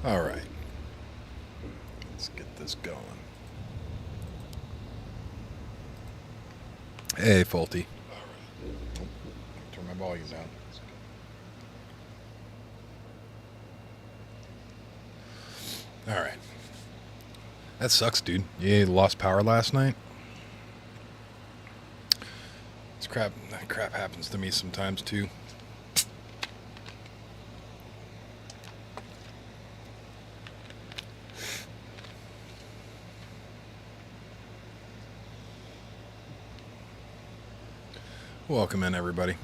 All right. Let's get this going. Hey, Faulty. Turn my volume down. All right. That sucks, dude. You lost power last night. That crap happens to me sometimes too. Welcome in, everybody.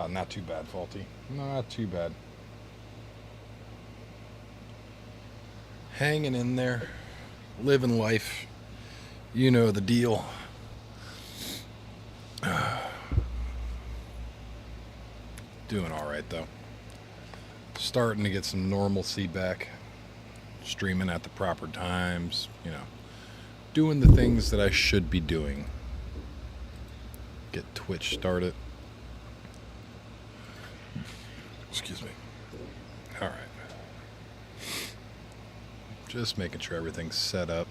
Not too bad, Faulty. Not too bad. Hanging in there, living life. You know the deal. Doing all right, though. Starting to get some normalcy back. Streaming at the proper times, doing the things that I should be doing. Get Twitch started. Excuse me. All right. Just making sure everything's set up.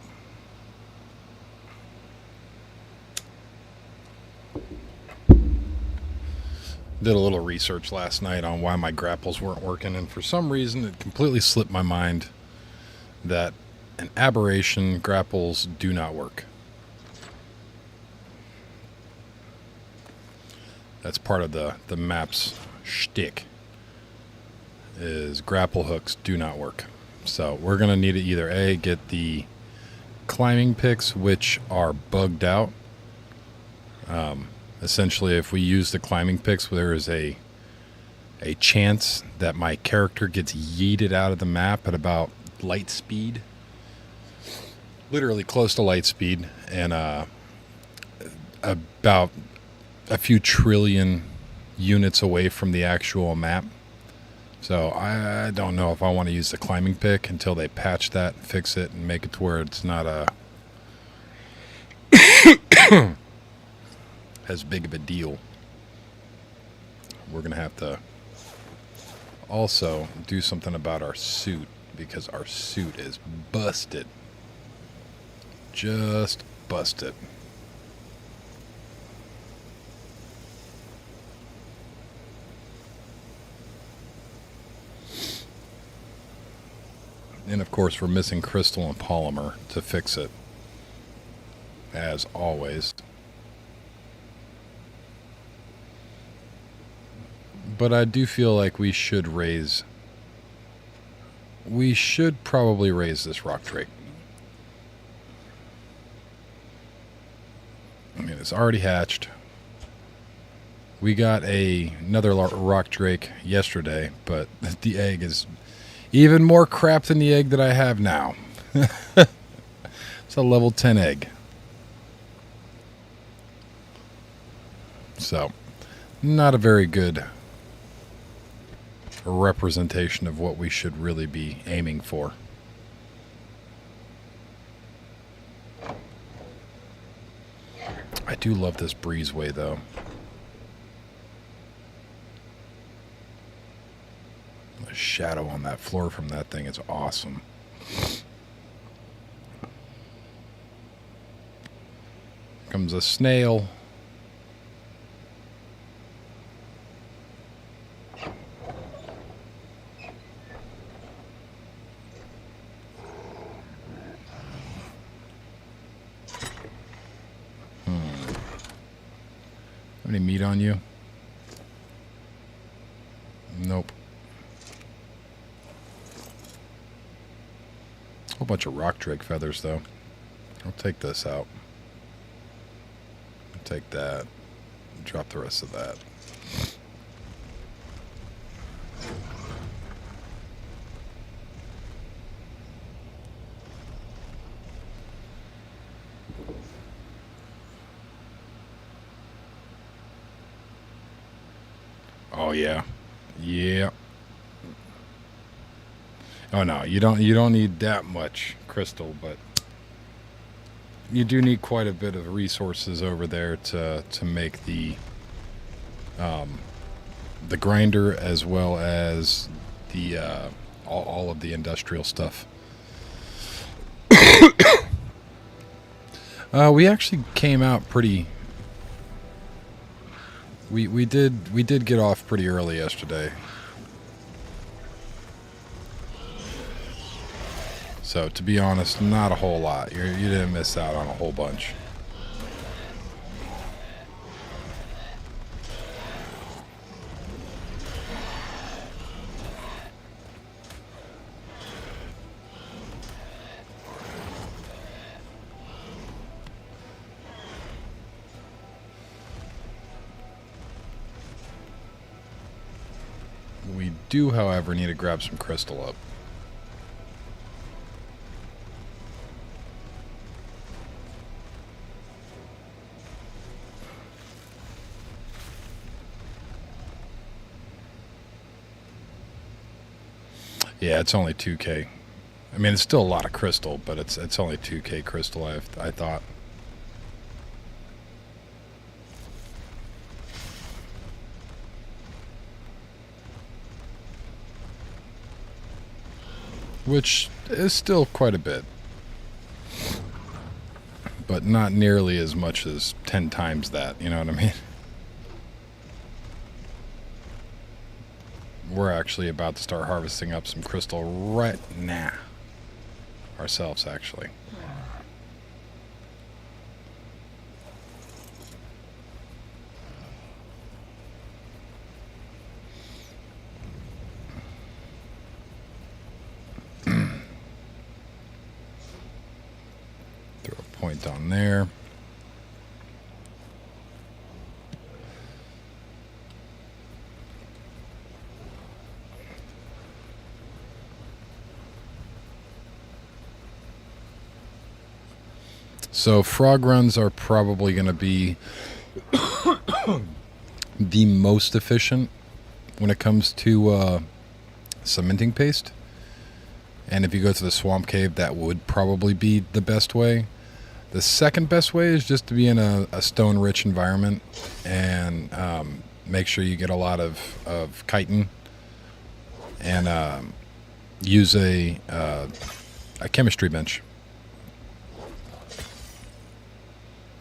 Did a little research last night on why my grapples weren't working, and for some reason it completely slipped my mind that an Aberration grapples do not work. That's part of the map's shtick, is grapple hooks do not work. So we're going to need to either A, get the climbing picks, which are bugged out. Essentially, if we use the climbing picks, there is a chance that my character gets yeeted out of the map at about light speed. Literally close to light speed, and about a few trillion units away from the actual map. So I don't know if I want to use the climbing pick until they patch that, fix it, and make it to where it's not as big of a deal. We're going to have to also do something about our suit, because our suit is busted. Just busted. And of course, we're missing crystal and polymer to fix it, as always. But I do feel like we should probably raise this rock drake. I mean, it's already hatched. We got another rock drake yesterday, but the egg is even more crap than the egg that I have now. It's a level 10 egg. So, not a very good representation of what we should really be aiming for. I do love this breezeway, though. The shadow on that floor from that thing is awesome. Comes a snail. Any meat on you? Nope. A whole bunch of rock drake feathers, though. I'll take this out. I'll take that. Drop the rest of that. Oh yeah. Yeah. Oh no, you don't need that much crystal, but you do need quite a bit of resources over there to make the grinder as well as the all of the industrial stuff. We actually came out pretty. We did get off pretty early yesterday. So to be honest, not a whole lot. You didn't miss out on a whole bunch. We do, however, need to grab some crystal up. Yeah, it's only 2K. I mean, it's still a lot of crystal, but it's only 2K crystal, I thought. Which is still quite a bit. But not nearly as much as 10 times that, you know what I mean? We're actually about to start harvesting up some crystal right now. Ourselves, actually. Throw a point on there. So frog runs are probably going to be the most efficient when it comes to cementing paste. And if you go to the swamp cave, that would probably be the best way. The second best way is just to be in a stone-rich environment and make sure you get a lot of chitin and use a chemistry bench.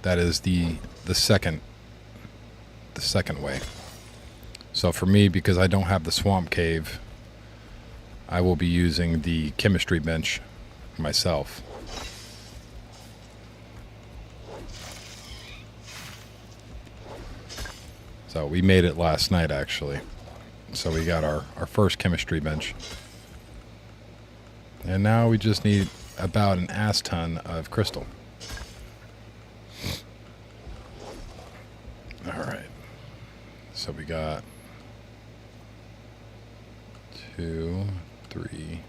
That is the second way. So for me, because I don't have the swamp cave, I will be using the chemistry bench myself. So we made it last night, actually. So we got our first chemistry bench. And now we just need about an ass ton of crystal. Alright. So we got 2, 3.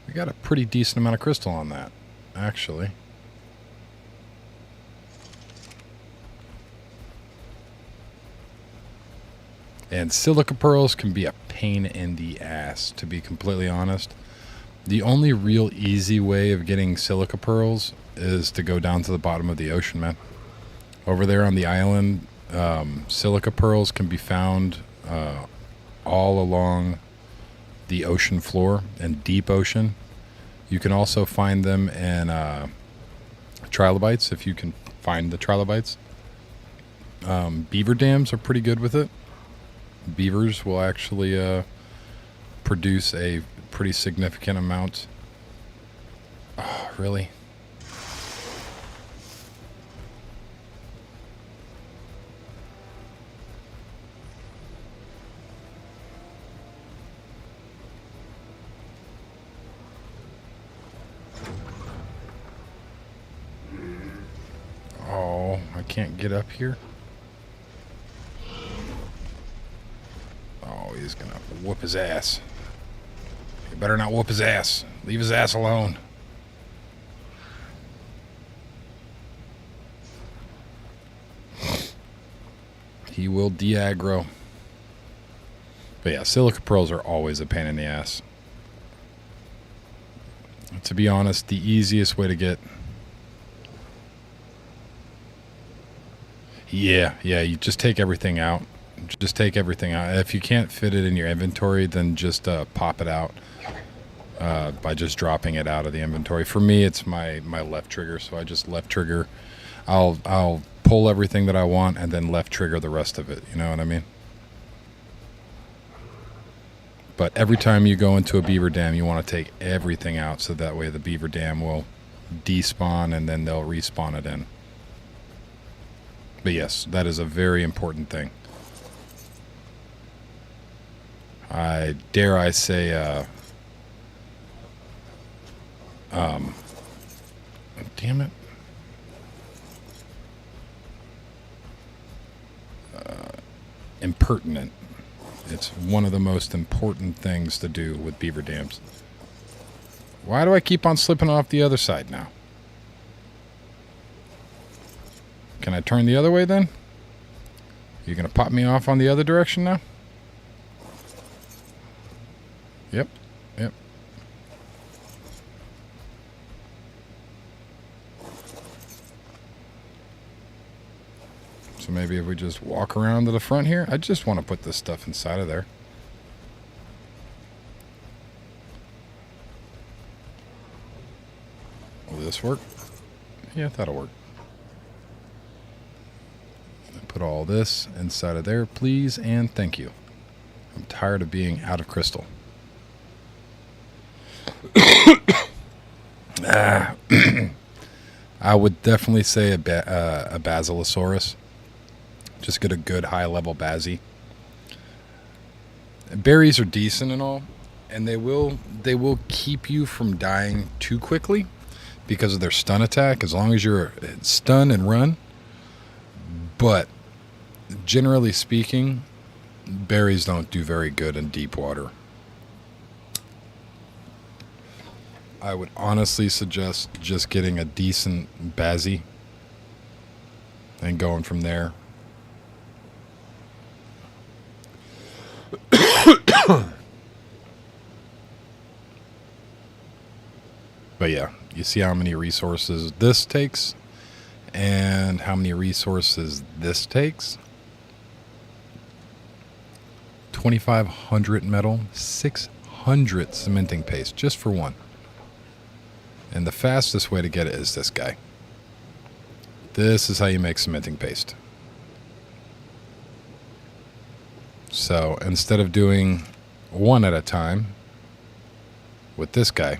We got a pretty decent amount of crystal on that, actually. And silica pearls can be a pain in the ass, to be completely honest. The only real easy way of getting silica pearls is to go down to the bottom of the ocean, man. Over there on the island, silica pearls can be found all along the ocean floor and deep ocean. You can also find them in trilobites, if you can find the trilobites. Beaver dams are pretty good with it. Beavers will actually produce a pretty significant amount. Oh, really? Oh, I can't get up here. Oh, he's gonna whoop his ass. You better not whoop his ass. Leave his ass alone. He will de-aggro. But yeah, silica pearls are always a pain in the ass. To be honest, the easiest way to get Yeah, yeah. You just take everything out. Just take everything out. If you can't fit it in your inventory, then just pop it out by just dropping it out of the inventory. For me, it's my left trigger, so I just left trigger. I'll pull everything that I want and then left trigger the rest of it. You know what I mean? But every time you go into a beaver dam, you want to take everything out so that way the beaver dam will despawn and then they'll respawn it in. But yes, that is a very important thing. I dare I say, damn it. Impertinent. It's one of the most important things to do with beaver dams. Why do I keep on slipping off the other side now? Can I turn the other way then? You're going to pop me off on the other direction now? Yep. Yep. So maybe if we just walk around to the front here, I just want to put this stuff inside of there. Will this work? Yeah, that'll work. Put all this inside of there, please, and thank you. I'm tired of being out of crystal. I would definitely say a Basilosaurus. Just get a good high-level Bazzy. Berries are decent and all, and they will keep you from dying too quickly because of their stun attack, as long as you're stun and run. But generally speaking, berries don't do very good in deep water. I would honestly suggest just getting a decent Bazzy and going from there. But yeah, you see how many resources this takes and how many resources this takes. 2,500 metal, 600 cementing paste just for one. And the fastest way to get it is this guy. This is how you make cementing paste. So instead of doing one at a time with this guy,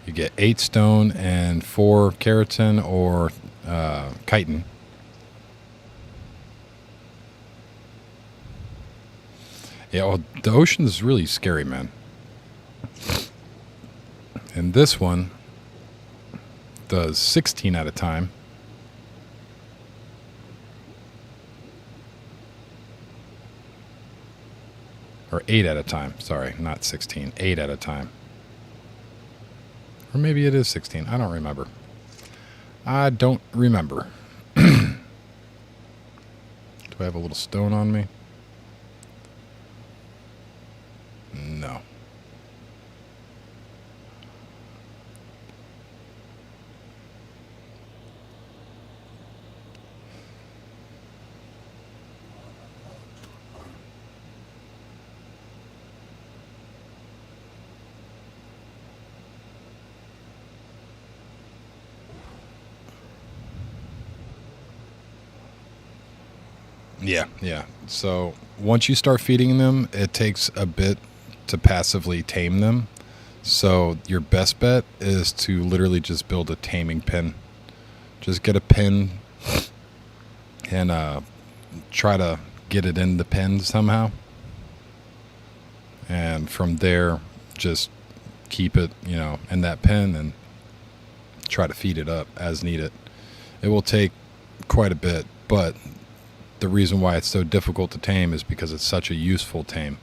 you get 8 stone and 4 keratin or chitin. Yeah, well, the ocean is really scary, man. And this one does 16 at a time. Or 8 at a time. Sorry, not 16. 8 at a time. Or maybe it is 16. I don't remember. I don't remember. Do I have a little stone on me? No. Yeah. So once you start feeding them, it takes a bit to passively tame them. So your best bet is to literally just build a taming pen. Just get a pen and try to get it in the pen somehow. And from there, just keep it, in that pen and try to feed it up as needed. It will take quite a bit, but the reason why it's so difficult to tame is because it's such a useful tame.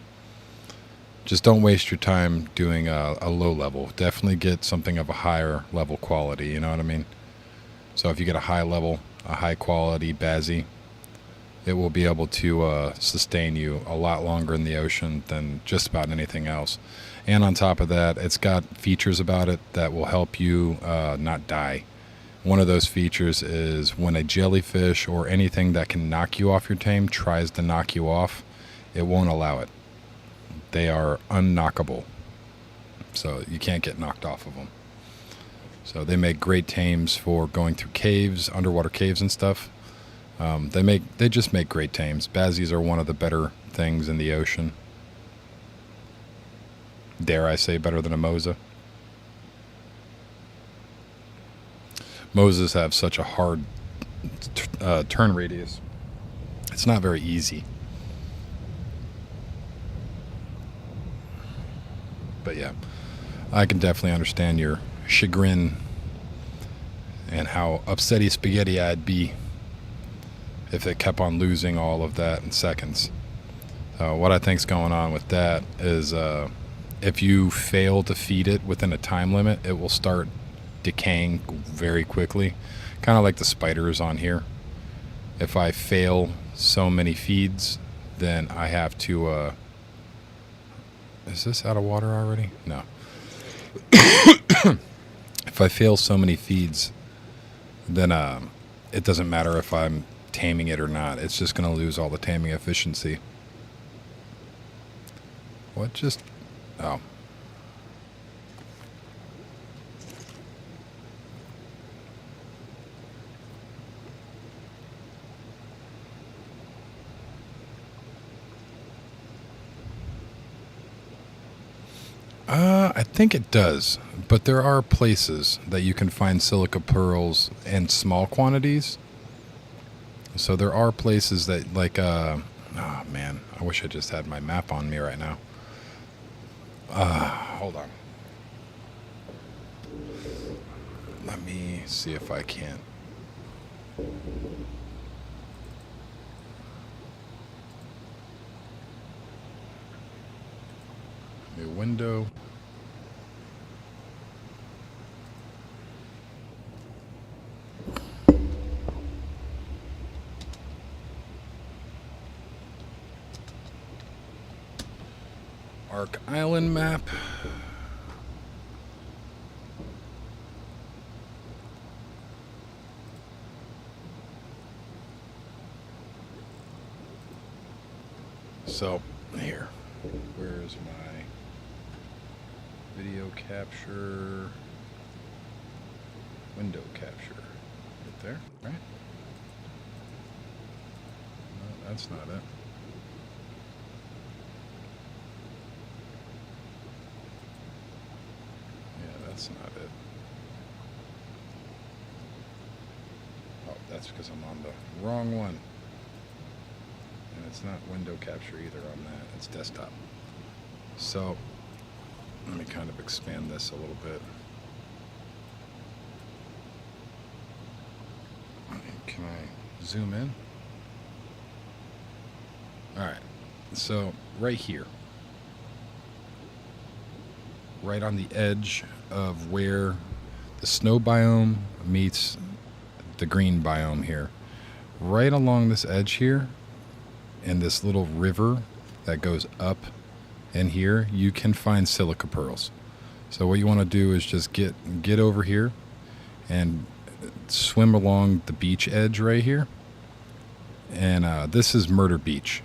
Just don't waste your time doing a low level. Definitely get something of a higher level quality, you know what I mean? So if you get a high level, a high quality Bazzy, it will be able to sustain you a lot longer in the ocean than just about anything else. And on top of that, it's got features about it that will help you not die One of those features is when a jellyfish or anything that can knock you off your tame tries to knock you off, it won't allow it. They are unknockable, so you can't get knocked off of them. So they make great tames for going through caves, underwater caves and stuff. They just make great tames. Bazzies are one of the better things in the ocean. Dare I say better than a Mosa? Mosas have such a hard turn radius. It's not very easy. But yeah, I can definitely understand your chagrin and how upsetty spaghetti I'd be if it kept on losing all of that in seconds. What I think's going on with that is if you fail to feed it within a time limit, it will start decaying very quickly, kind of like the spiders on here. If I fail so many feeds, then I have to is this out of water already? No. If I fail so many feeds, then it doesn't matter if I'm taming it or not. It's just going to lose all the taming efficiency. What just... Oh. I think it does, but there are places that you can find silica pearls in small quantities. So there are places that, like, oh man, I wish I just had my map on me right now. Hold on. Let me see if I can. New window. Ark Island map. So, here. Where's my video capture? Window capture. Right there, right? No, that's not it. That's not it. Oh, that's because I'm on the wrong one. And it's not window capture either on that. It's desktop. So, let me kind of expand this a little bit. Can I zoom in? Alright. So, right here. Right on the edge of where the snow biome meets the green biome here. Right along this edge here, in this little river that goes up in here, you can find silica pearls. So what you want to do is just get over here and swim along the beach edge right here. And this is Murder Beach.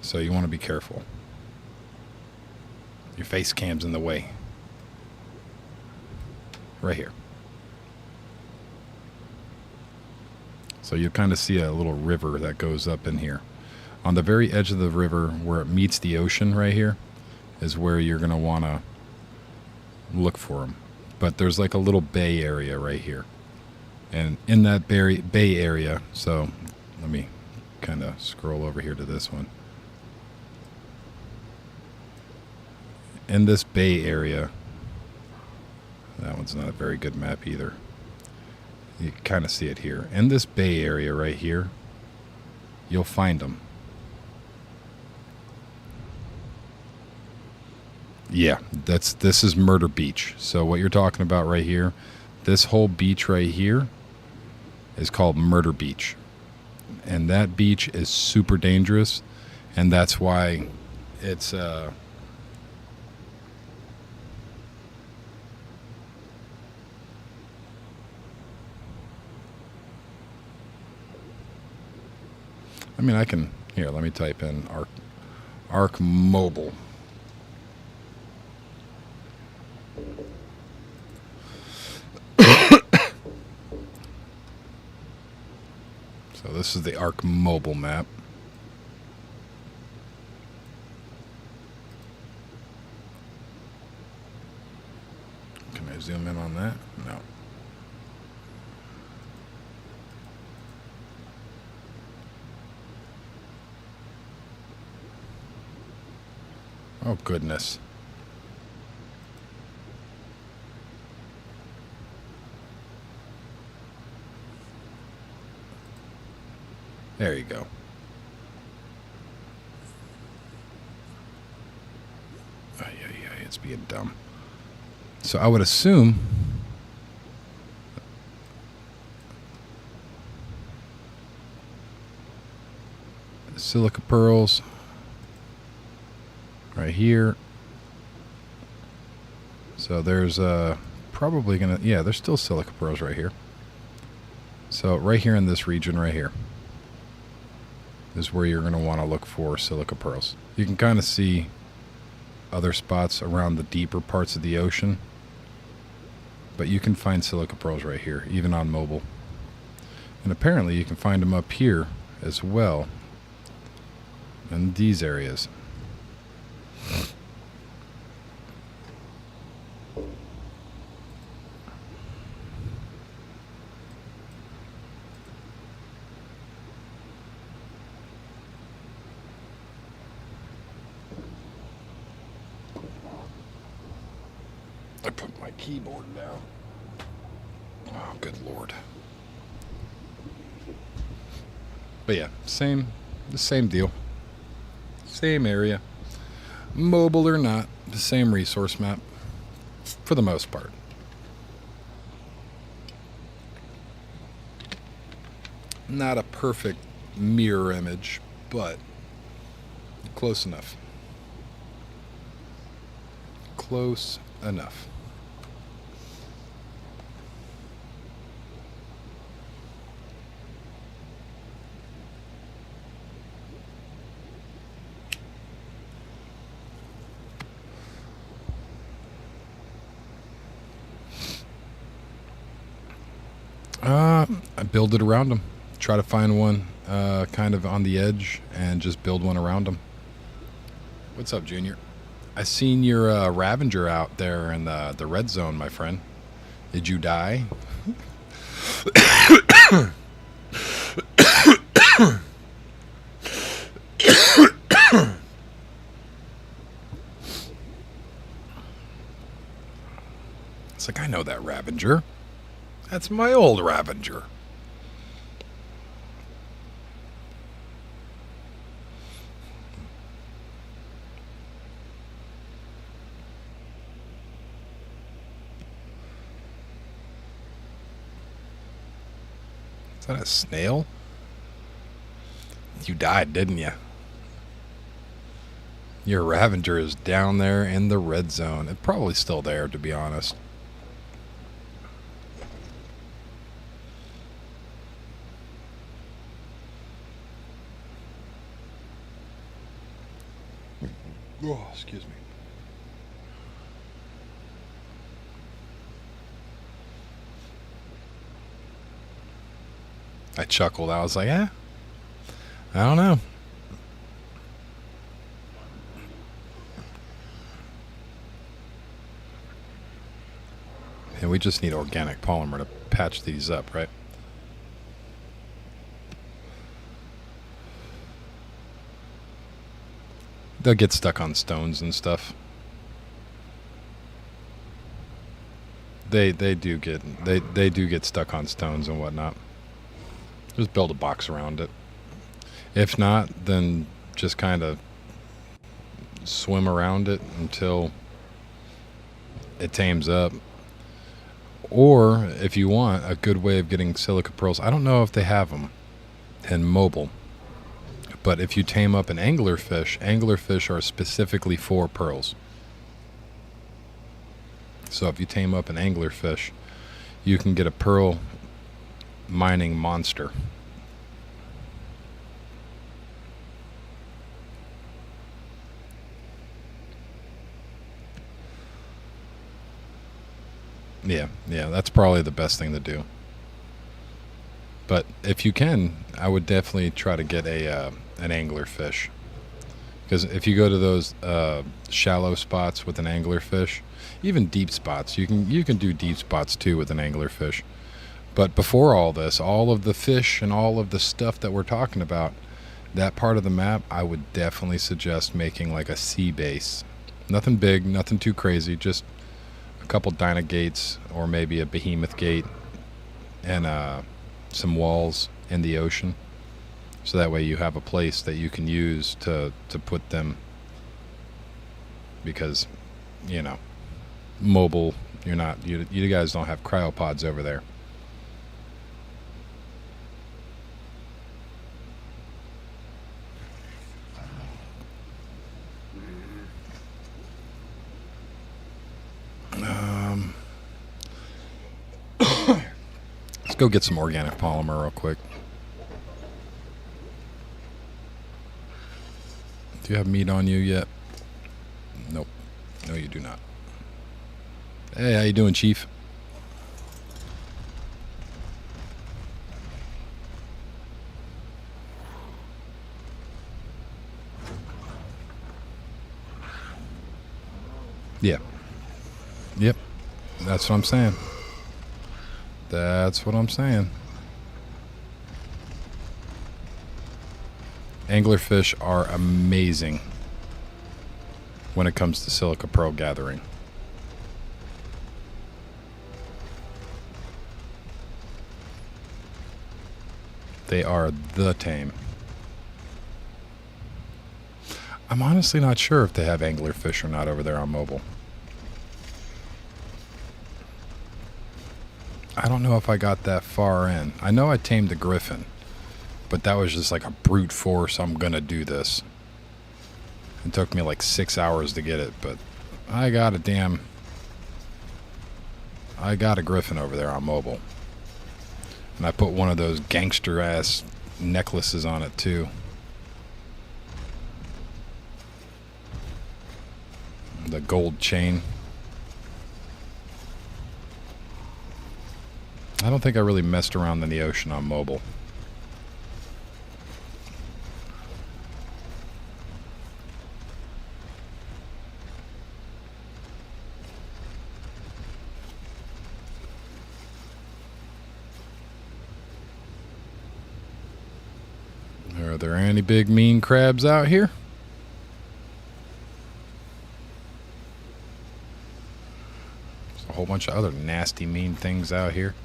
So you want to be careful. Your face cam's in the way. Right here. So you kind of see a little river that goes up in here. On the very edge of the river where it meets the ocean right here is where you're going to want to look for them. But there's like a little bay area right here. And in that bay area, so let me kind of scroll over here to this one. In this bay area, that one's not a very good map either. You can kind of see it here. In this bay area right here, you'll find them. Yeah, this is Murder Beach. So what you're talking about right here, this whole beach right here is called Murder Beach. And that beach is super dangerous, and that's why it's I mean, I can, here, let me type in Arc Mobile. So this is the Arc Mobile map. Can I zoom in on that? No. Oh, goodness. There you go. Yeah, it's being dumb. So I would assume silica pearls right here. So there's probably gonna, yeah, there's still silica pearls right here. So right here in this region right here is where you're going to want to look for silica pearls. You can kind of see other spots around the deeper parts of the ocean, but you can find silica pearls right here, even on mobile. And apparently you can find them up here as well in these areas. I put my keyboard down. Oh, good Lord. But yeah, the same deal. Same area. Mobile or not, the same resource map for the most part. Not a perfect mirror image, but close enough. Close enough. I build it around them. Try to find one kind of on the edge and just build one around them. What's up, Junior? I seen your Ravager out there in the red zone, my friend. Did you die? It's like, I know that Ravager. That's my old Ravager. Is that a snail? You died, didn't you? Your Ravager is down there in the red zone. It's probably still there, to be honest. Oh, excuse me. I chuckled. I was like, I don't know. And we just need organic polymer to patch these up, right? They'll get stuck on stones and stuff. They do get stuck on stones and whatnot. Just build a box around it. If not, then just kind of swim around it until it tames up. Or if you want a good way of getting silica pearls, I don't know if they have them in mobile. But if you tame up an anglerfish are specifically for pearls. So if you tame up an anglerfish, you can get a pearl mining monster. Yeah, that's probably the best thing to do. But if you can, I would definitely try to get an angler fish. Because if you go to those shallow spots with an angler fish, even deep spots, you can do deep spots too with an angler fish. But before all this, all of the fish and all of the stuff that we're talking about, that part of the map, I would definitely suggest making like a sea base. Nothing big, nothing too crazy, just a couple Dyna gates or maybe a behemoth gate and some walls in the ocean. So that way you have a place that you can use to put them, because, you know, mobile, you guys don't have cryopods over there. Let's go get some organic polymer real quick. Do you have meat on you yet? Nope. No, you do not. Hey, how you doing, Chief? Yeah. Yep. That's what I'm saying. That's what I'm saying. Anglerfish are amazing when it comes to silica pearl gathering. They are the tame. I'm honestly not sure if they have anglerfish or not over there on mobile. I don't know if I got that far in. I know I tamed the griffin, but that was just like a brute force, I'm gonna do this. It took me like 6 hours to get it, but I got a griffin over there on mobile. And I put one of those gangster ass necklaces on it too. The gold chain. I don't think I really messed around in the ocean on mobile. Are there any big mean crabs out here? There's a whole bunch of other nasty mean things out here.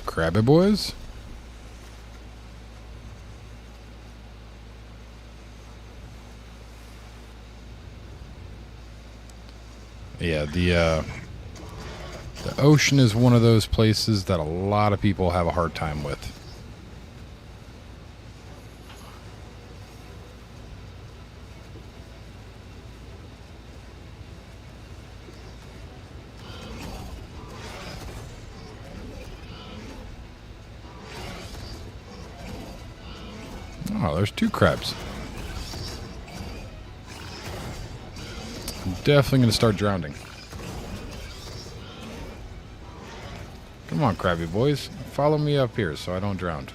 Crabby boys? Yeah, the ocean is one of those places that a lot of people have a hard time with. Oh, there's 2 crabs. I'm definitely going to start drowning. Come on, crabby boys. Follow me up here so I don't drown.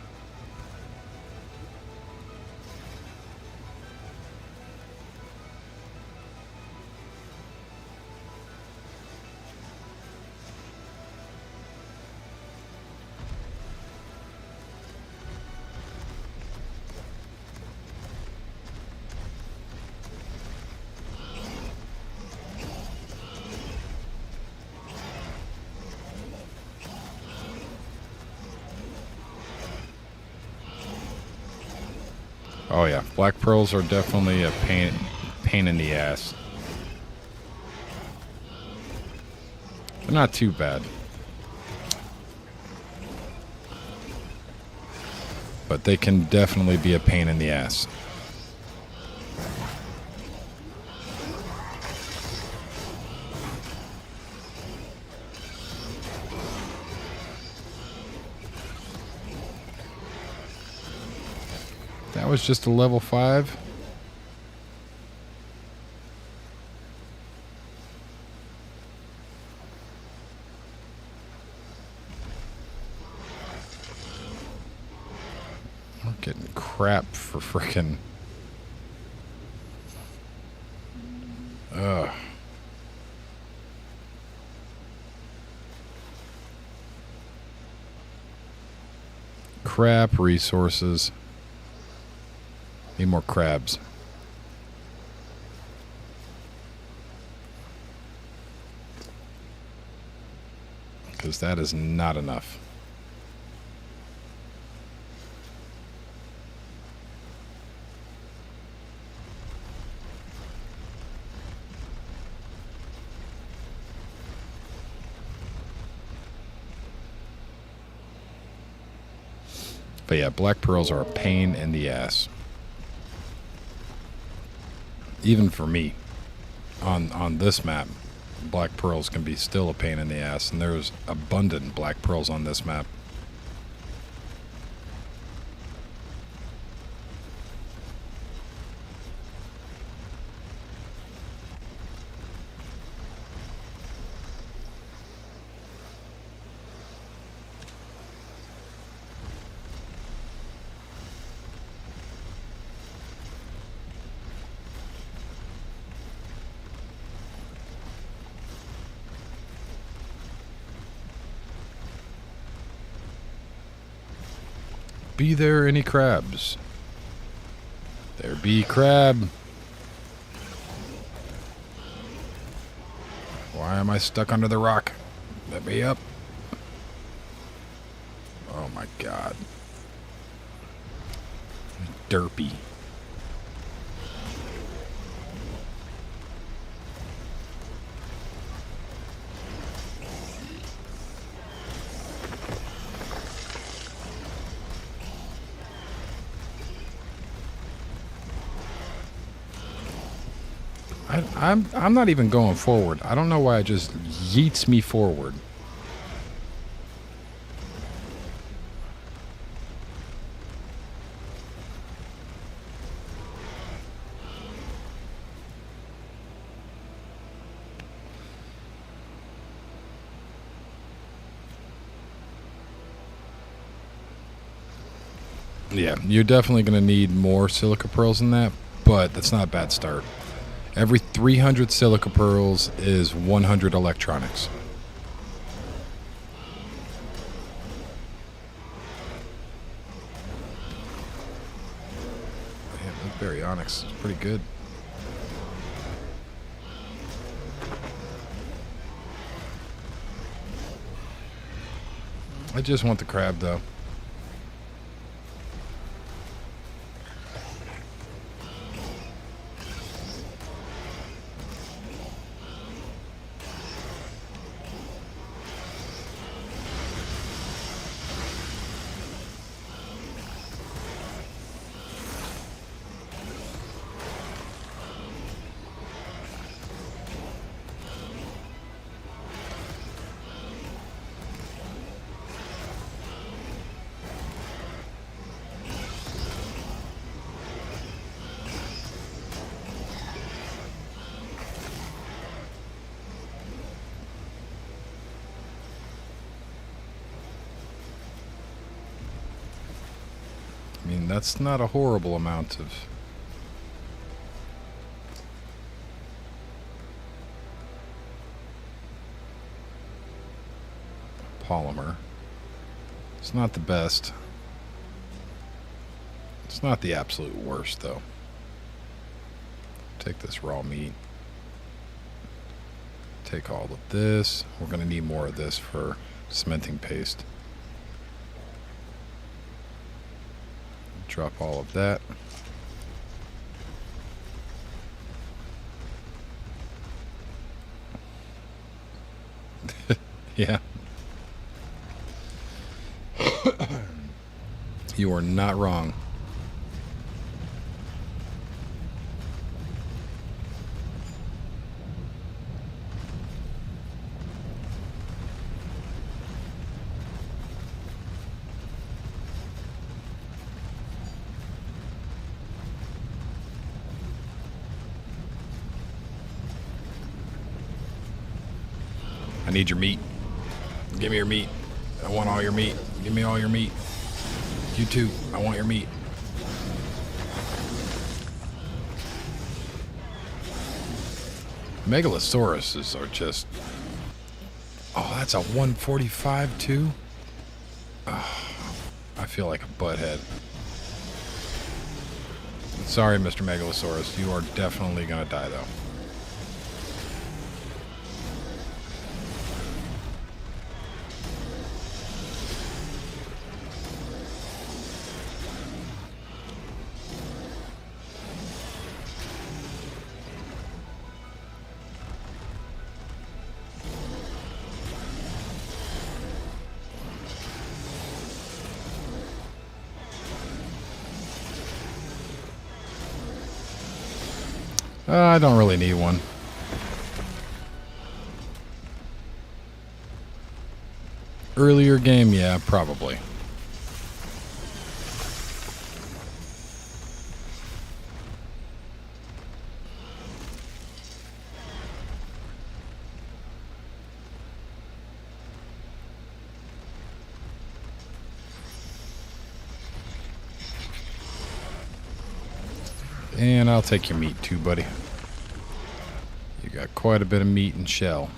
Oh yeah, black pearls are definitely a pain in the ass. They're not too bad, but they can definitely be a pain in the ass. That was just a level 5. Getting crap for frickin'... Ugh. Crap resources. Need more crabs. Because that is not enough. But yeah, black pearls are a pain in the ass. Even for me, on this map, black pearls can be still a pain in the ass, and there's abundant black pearls on this map. Be there any crabs? There be crab. Why am I stuck under the rock? Let me up. Oh my god. Derpy. I'm not even going forward. I don't know why it just yeets me forward. Yeah, you're definitely going to need more silica pearls than that, but that's not a bad start. Every 300 silica pearls is 100 electronics. Man, that baryonyx is pretty good. I just want the crab, though. I mean, that's not a horrible amount of... polymer. It's not the best. It's not the absolute worst, though. Take this raw meat. Take all of this. We're going to need more of this for cementing paste. Drop all of that. Yeah. You are not wrong. I need your meat. Give me your meat. I want all your meat. Give me all your meat. You too. I want your meat. Megalosauruses are just... Oh, that's a 145 too? Oh, I feel like a butthead. Sorry, Mr. Megalosaurus. You are definitely going to die, though. I don't really need one. Earlier game, yeah, probably. And I'll take your meat too, buddy. You got quite a bit of meat and shell.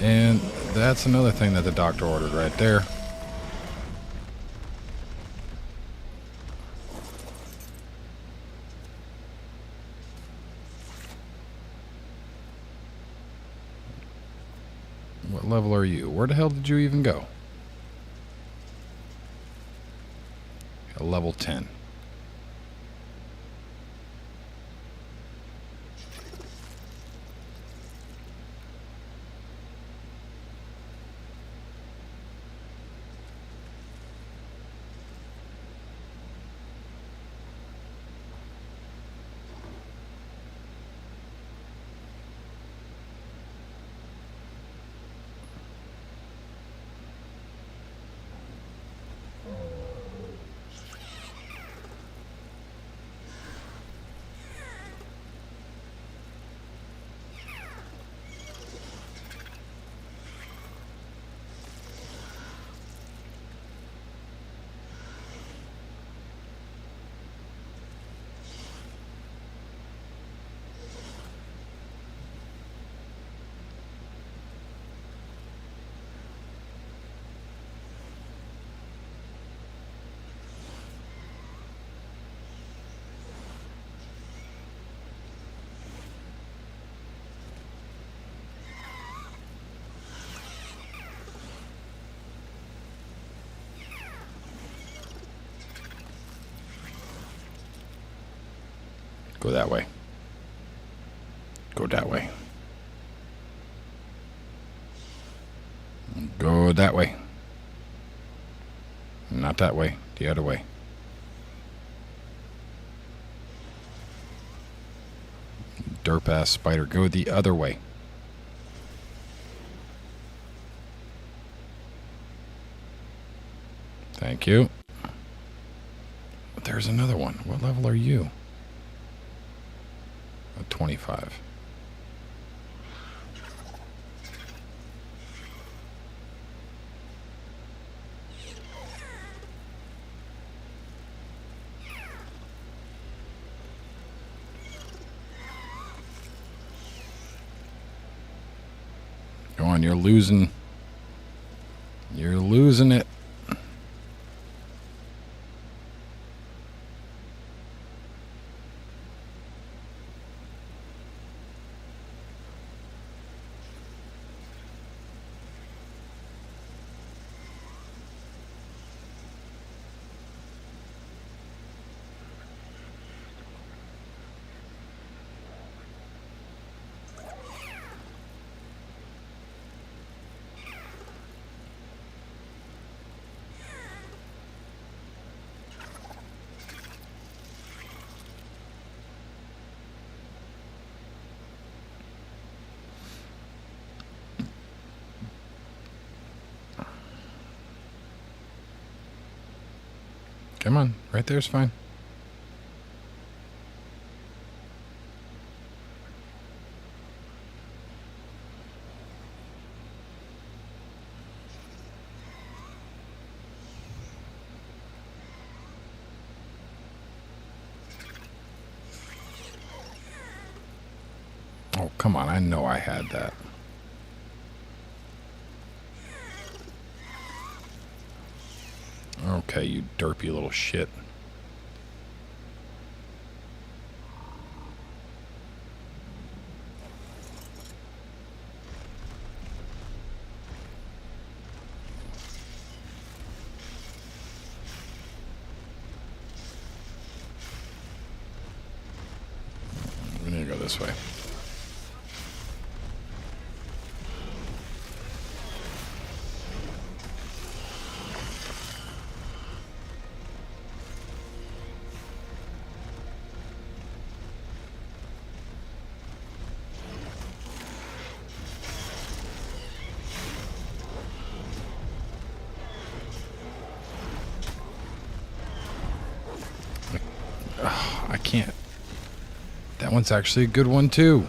And that's another thing that the doctor ordered right there. What level are you? Where the hell did you even go? A level 10. Go that way. Go that way. Go that way. Not that way. The other way. Derp ass spider. Go the other way. Thank you. There's another one. What level are you? 25. Go on, you're losing. You're losing it. Come on, right there's fine. come on. I know I had that. Okay, you derpy little shit. We need to go this way. I can't. That one's actually a good one, too.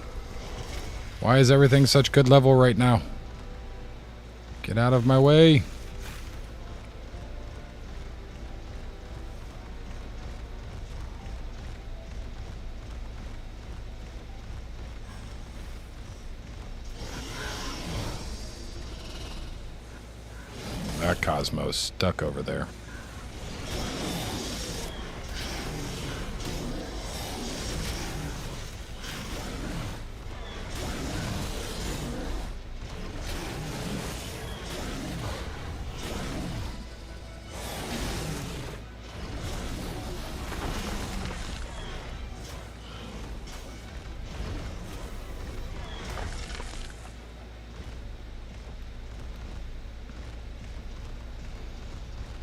Why is everything such good level right now? Get out of my way. That Cosmo's stuck over there.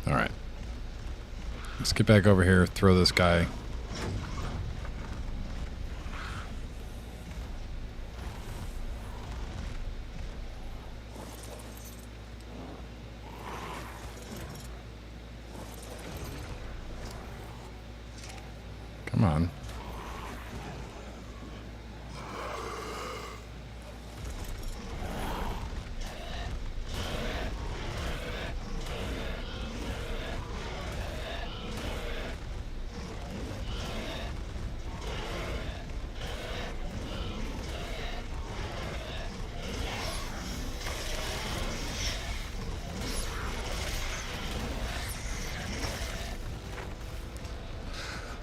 Alright. Let's get back over here, throw this guy. Come on.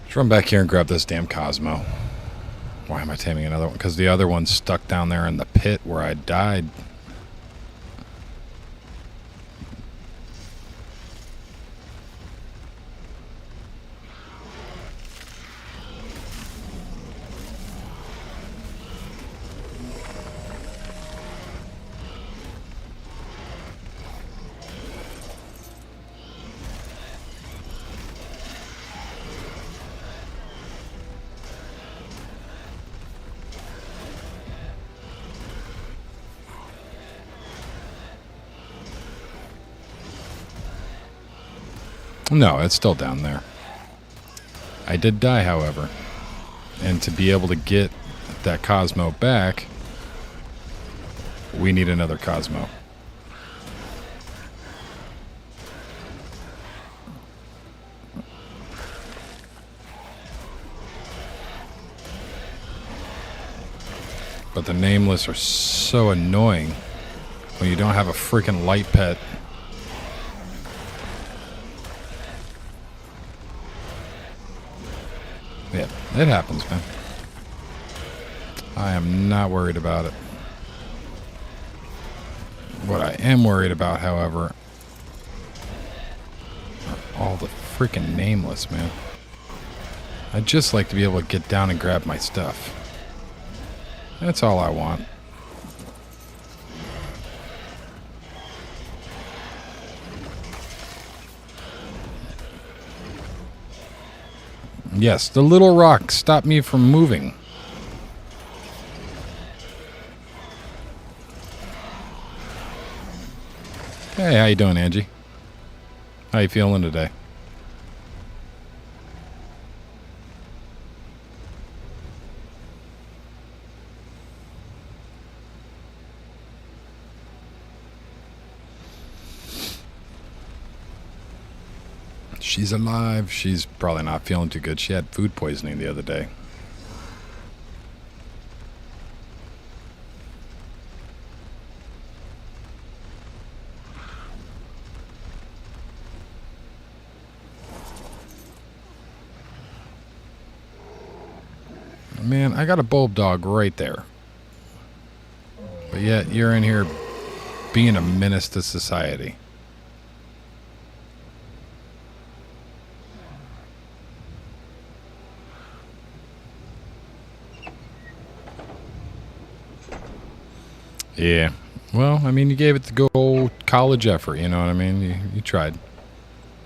Let's run back here and grab this damn Cosmo. Why am I taming another one? Because the other one's stuck down there in the pit where I died. No, it's still down there. I did die, however. And to be able to get that Cosmo back, we need another Cosmo. But the nameless are so annoying when you don't have a freaking light pet. Yeah, it happens, man. I am not worried about it. What I am worried about, however, are all the freaking nameless, man. I'd just like to be able to get down and grab my stuff. That's all I want. Yes, the little rock stopped me from moving. Hey, how you doing, Angie? How you feeling today? She's alive. She's probably not feeling too good. She had food poisoning the other day. Man, I got a bulldog right there. But yet you're in here being a menace to society. Yeah. Well, I mean, you gave it the good old college effort, you know what I mean? You tried.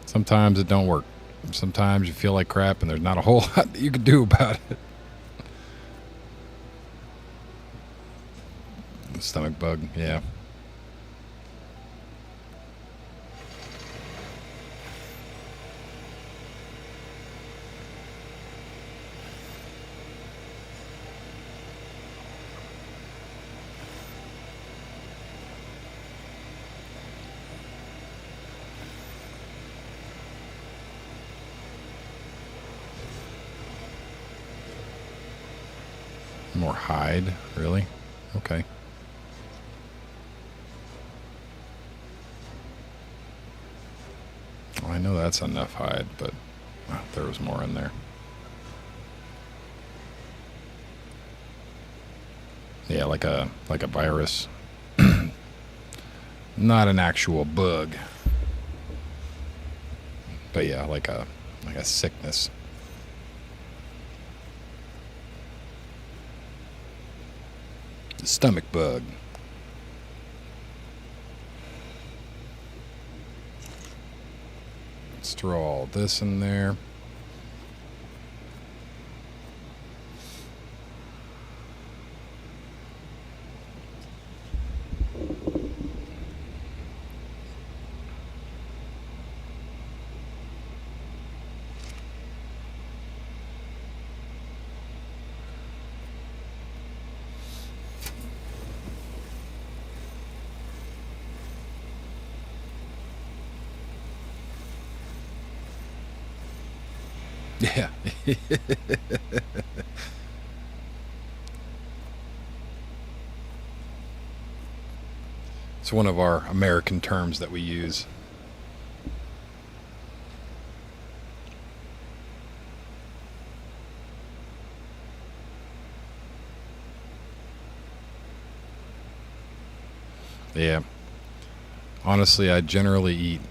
Sometimes it don't work. Sometimes you feel like crap and there's not a whole lot that you can do about it. Stomach bug, yeah. More hide, really? Okay. Well, I know that's enough hide, but there was more in there. Yeah, like a virus. Not an actual bug. But yeah, like a sickness. Stomach bug. Let's throw all this in there. Yeah. It's one of our American terms that we use. Yeah. Honestly, I generally eat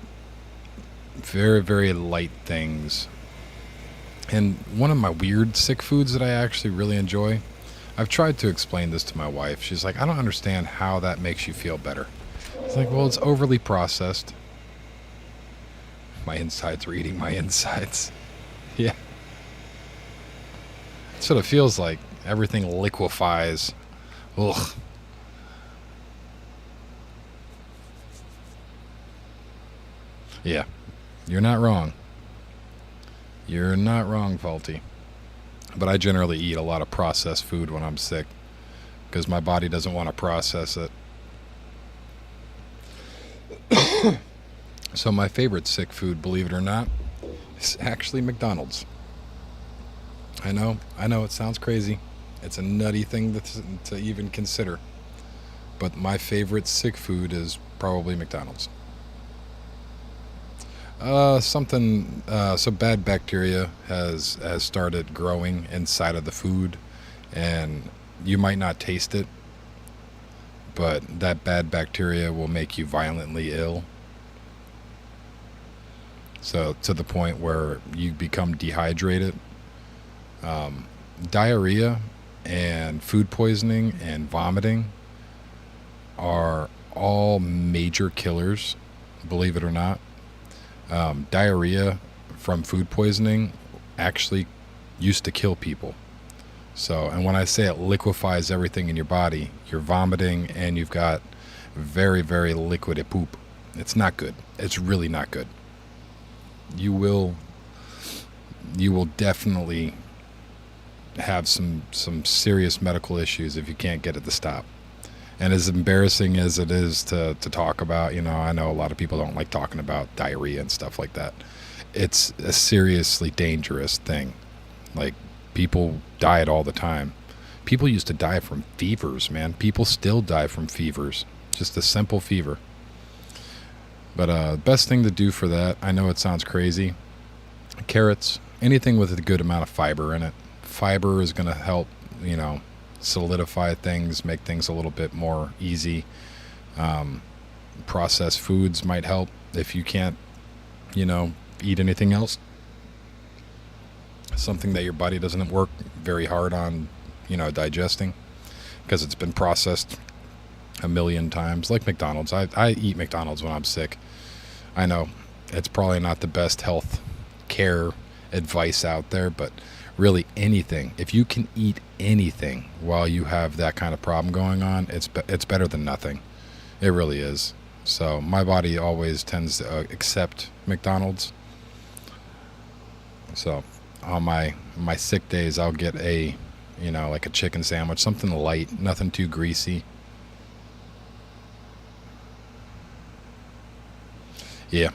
very, very light things. And one of my weird sick foods that I actually really enjoy, I've tried to explain this to my wife. She's like, I don't understand how that makes you feel better. It's like, well, it's overly processed. My insides are eating my insides. Yeah. That's what it feels like. Everything liquefies. Ugh. Yeah. You're not wrong. You're not wrong, Faulty. But I generally eat a lot of processed food when I'm sick because my body doesn't want to process it. So my favorite sick food, believe it or not, is actually McDonald's. I know it sounds crazy. It's a nutty thing to even consider. But my favorite sick food is probably McDonald's. So bad bacteria has started growing inside of the food, and you might not taste it, but that bad bacteria will make you violently ill. So to the point where you become dehydrated. Diarrhea and food poisoning and vomiting are all major killers, believe it or not. Diarrhea from food poisoning actually used to kill people. So, and when I say it liquefies everything in your body, you're vomiting and you've got very, very liquid poop. It's not good. It's really not good. You will definitely have some serious medical issues if you can't get it to stop. And as embarrassing as it is to talk about, I know a lot of people don't like talking about diarrhea and stuff like that. It's a seriously dangerous thing. Like, people die it all the time. People used to die from fevers, man. People still die from fevers. Just a simple fever. But best thing to do for that, I know it sounds crazy, carrots, anything with a good amount of fiber in it. Fiber is going to help solidify things, make things a little bit more easy. Processed foods might help if you can't, eat anything else. Something that your body doesn't work very hard on, digesting because it's been processed a million times. Like McDonald's. I eat McDonald's when I'm sick. I know it's probably not the best health care advice out there, but really anything, if you can eat anything while you have that kind of problem going on, it's better than nothing. It really is. So my body always tends to accept McDonald's. So on my sick days, I'll get like a chicken sandwich, something light, nothing too greasy. Yeah.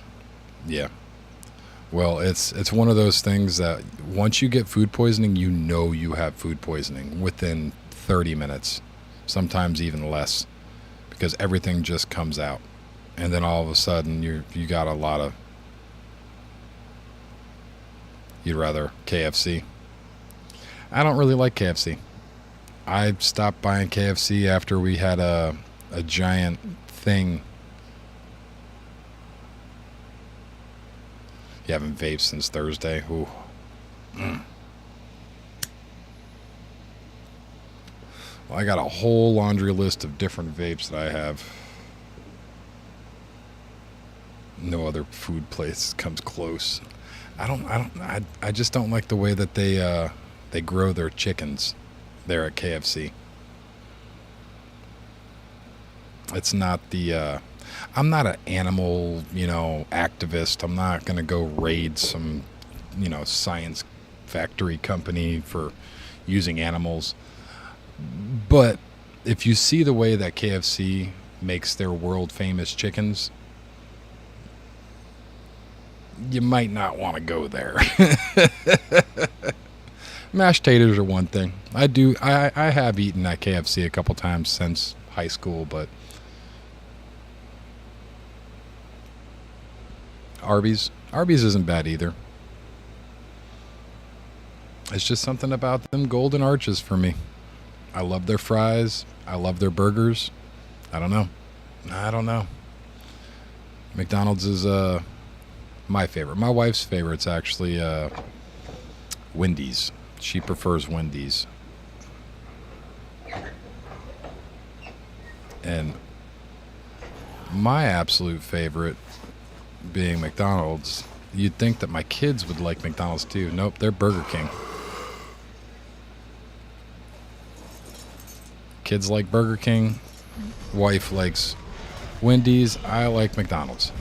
Well, it's one of those things that once you get food poisoning, you have food poisoning within 30 minutes, sometimes even less, because everything just comes out. And then all of a sudden you got a lot of, you'd rather KFC. I don't really like KFC. I stopped buying KFC after we had a giant thing. You haven't vaped since Thursday. Ooh. Well, I got a whole laundry list of different vapes that I have. No other food place comes close. I just don't like the way that they grow their chickens there at KFC. It's not the I'm not an animal, activist. I'm not going to go raid some, science factory company for using animals. But if you see the way that KFC makes their world famous chickens, you might not want to go there. Mashed taters are one thing. I have eaten at KFC a couple times since high school, but Arby's isn't bad either. It's just something about them golden arches for me. I love their fries. I love their burgers. I don't know. McDonald's is my favorite. My wife's favorite's actually Wendy's. She prefers Wendy's. And my absolute favorite being McDonald's. You'd think that my kids would like McDonald's too. Nope, they're Burger King. Kids like Burger King. Wife likes Wendy's. I like McDonald's.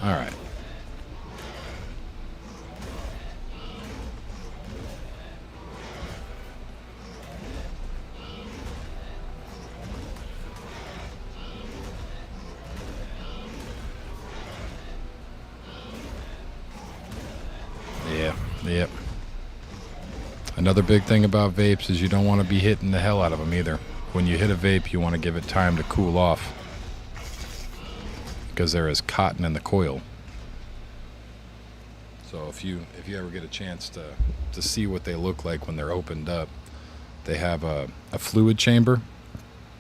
All right. Yep. Another big thing about vapes is you don't want to be hitting the hell out of them either. When you hit a vape, you want to give it time to cool off because there is cotton in the coil. So if you ever get a chance to see what they look like when they're opened up, they have a fluid chamber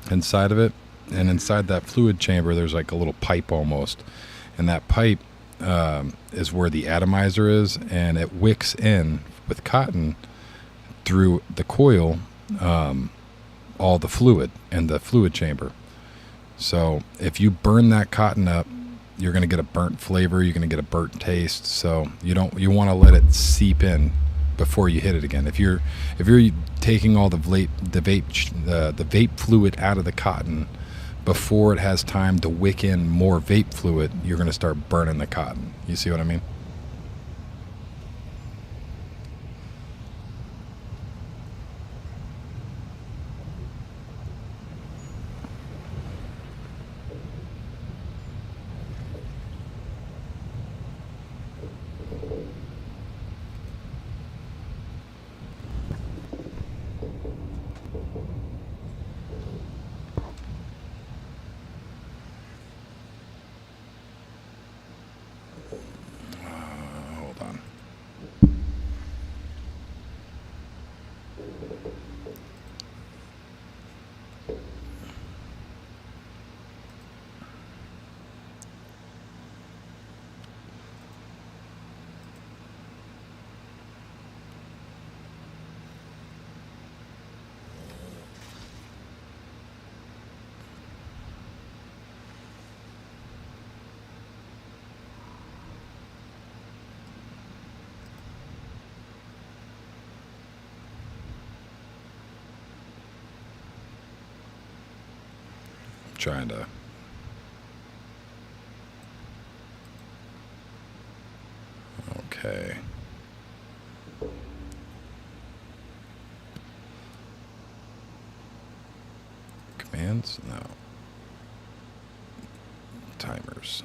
inside of it, and inside that fluid chamber there's like a little pipe almost, and that pipe is where the atomizer is, and it wicks in with cotton through the coil, all the fluid in the fluid chamber. So if you burn that cotton up, you're going to get a burnt flavor, you're going to get a burnt taste. So you want to let it seep in before you hit it again. If you're taking all the vape fluid out of the cotton before it has time to wick in more vape fluid, you're going to start burning the cotton. You see what I mean? trying to... Okay. Commands? No. Timers.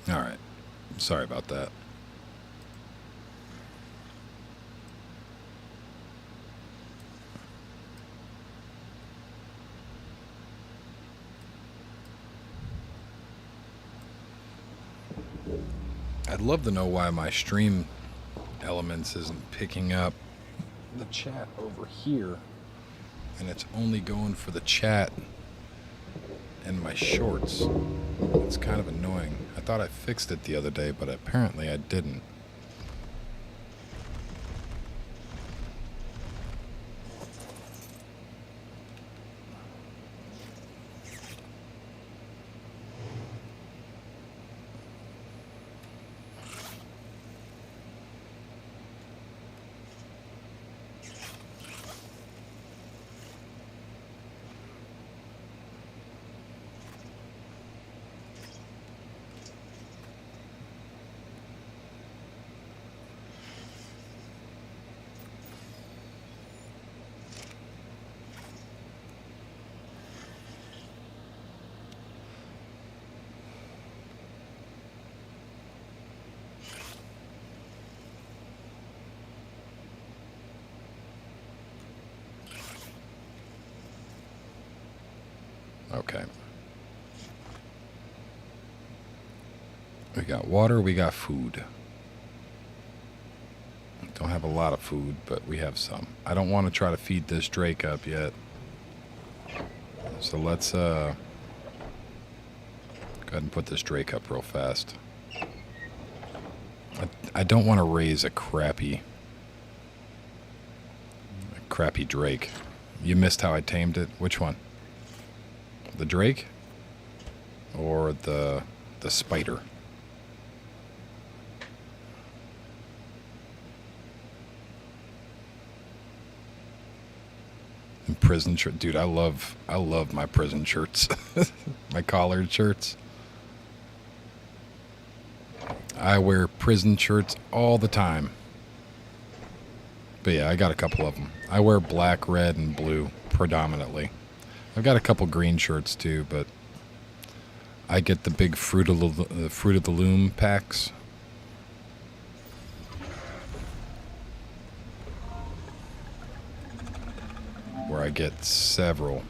All right. Sorry about that. I'd love to know why my stream elements isn't picking up the chat over here, and it's only going for the chat and my shorts. It's kind of annoying. I thought I fixed it the other day, but apparently I didn't. Okay. We got water, we got food. Don't have a lot of food, but we have some. I don't want to try to feed this Drake up yet. So let's go ahead and put this Drake up real fast. I don't want to raise a crappy Drake. You missed how I tamed it? Which one? The Drake or the spider? And prison shirt, dude. I love my prison shirts, my collared shirts. I wear prison shirts all the time. But yeah, I got a couple of them. I wear black, red, and blue predominantly. I've got a couple green shirts too, but I get the big Fruit of the Loom packs. Where I get several.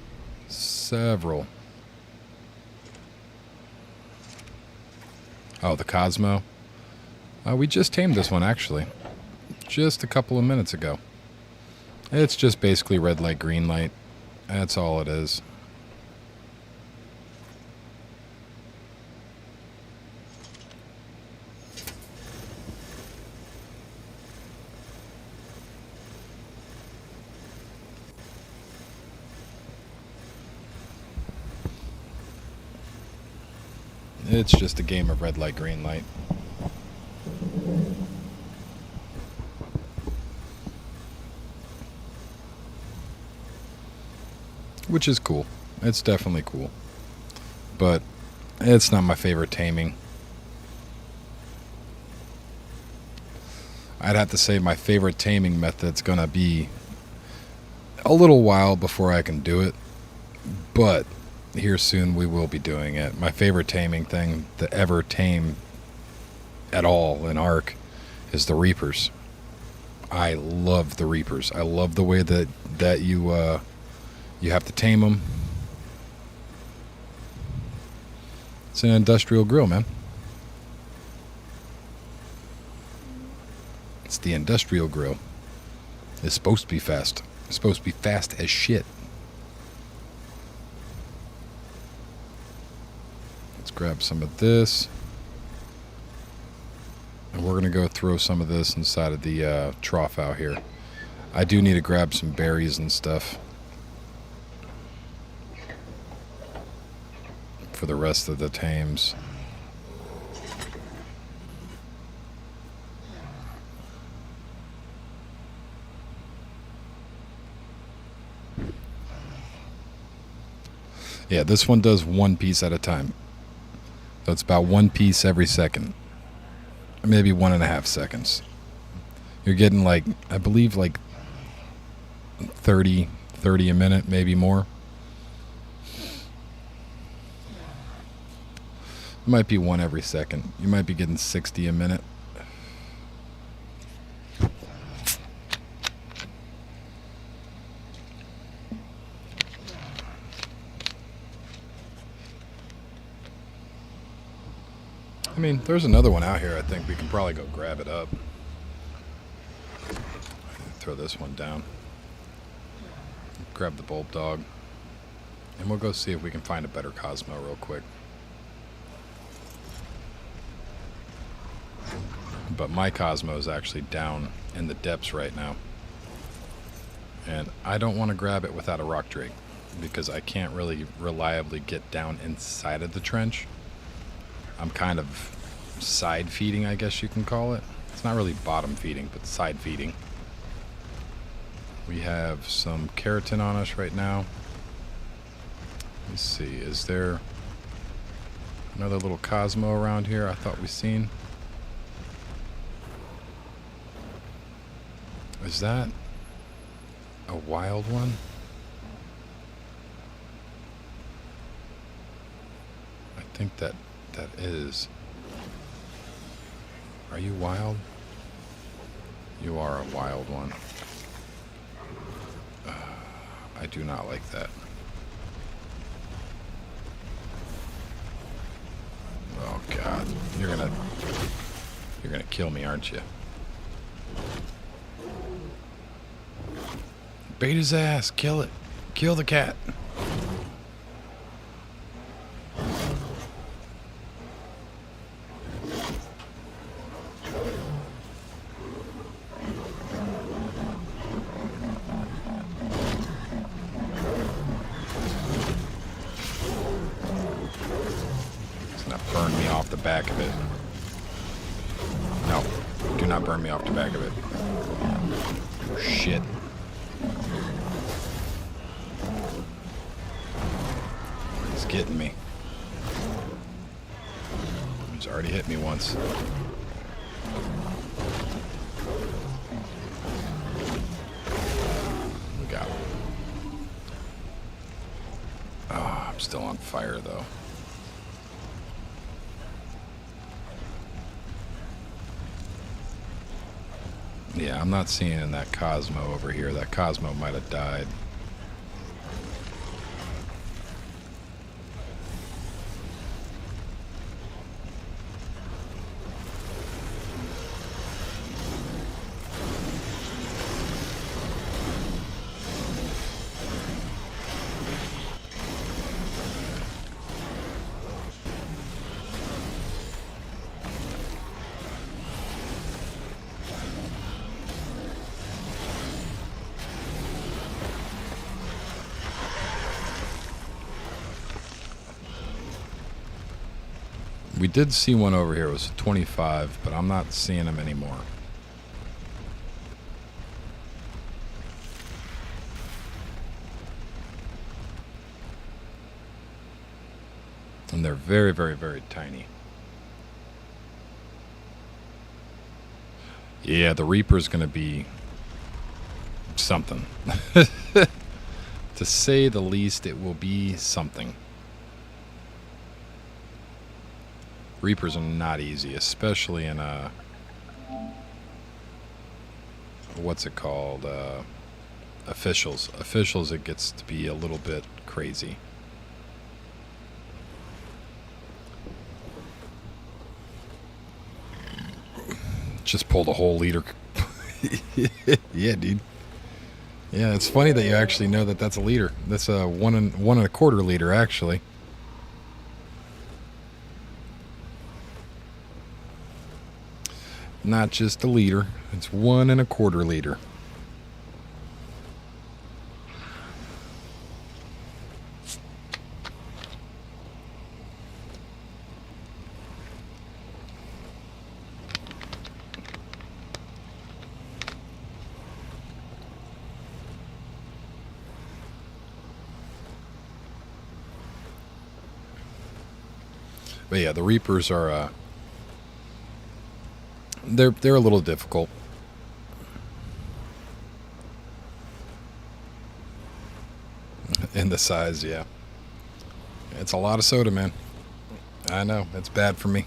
Oh, the Cosmo. We just tamed this one actually, just a couple of minutes ago. It's just basically red light, green light. That's all it is. It's just a game of red light, green light. Which is cool. It's definitely cool. But it's not my favorite taming. I'd have to say my favorite taming method's gonna be a little while before I can do it. But here soon we will be doing it. My favorite taming thing to ever tame at all in Ark is the Reapers. I love the Reapers. I love the way that you have to tame them. It's an industrial grill, man. It's the industrial grill. It's supposed to be fast. It's supposed to be fast as shit. grab some of this. And we're going to go throw some of this inside of the trough out here. I do need to grab some berries and stuff for the rest of the tames. Yeah, this one does one piece at a time. So it's about one piece every second. Maybe 1.5 seconds. You're getting like, I believe like 30 a minute, maybe more. It might be one every second. You might be getting 60 a minute. I mean, there's another one out here. I think we can probably go grab it up. Throw this one down. Grab the bulb dog. And we'll go see if we can find a better Cosmo real quick. But my Cosmo is actually down in the depths right now. And I don't want to grab it without a rock drake, because I can't really reliably get down inside of the trench. I'm kind of side feeding, I guess you can call it. It's not really bottom feeding, but side feeding. We have some keratin on us right now. Let's see, is there another little Cosmo around here I thought we seen? Is that a wild one? I think that is. Are you wild? You are a wild one. I do not like that. Oh God, you're gonna kill me, aren't you? Bait his ass, kill it. Kill the cat. Burn me off the back of it. No, do not burn me off the back of it. Oh, shit. He's getting me. He's already hit me once. We got him. Oh, I'm still on fire though. Yeah, I'm not seeing that Cosmo over here. That Cosmo might have died. We did see one over here. It was 25, but I'm not seeing them anymore. And they're very, very, very tiny. Yeah, the Reaper's going to be something. To say the least, it will be something. Reapers are not easy, especially in what's it called? Officials. Officials, it gets to be a little bit crazy. Just pulled a whole liter. Yeah, dude. Yeah, it's funny that you actually know that that's a liter. That's a 1 1/4 liter, actually. Not just a liter. It's 1.25 liter. But yeah, the Reapers are they're a little difficult. In the size, yeah. It's a lot of soda, man. I know, it's bad for me.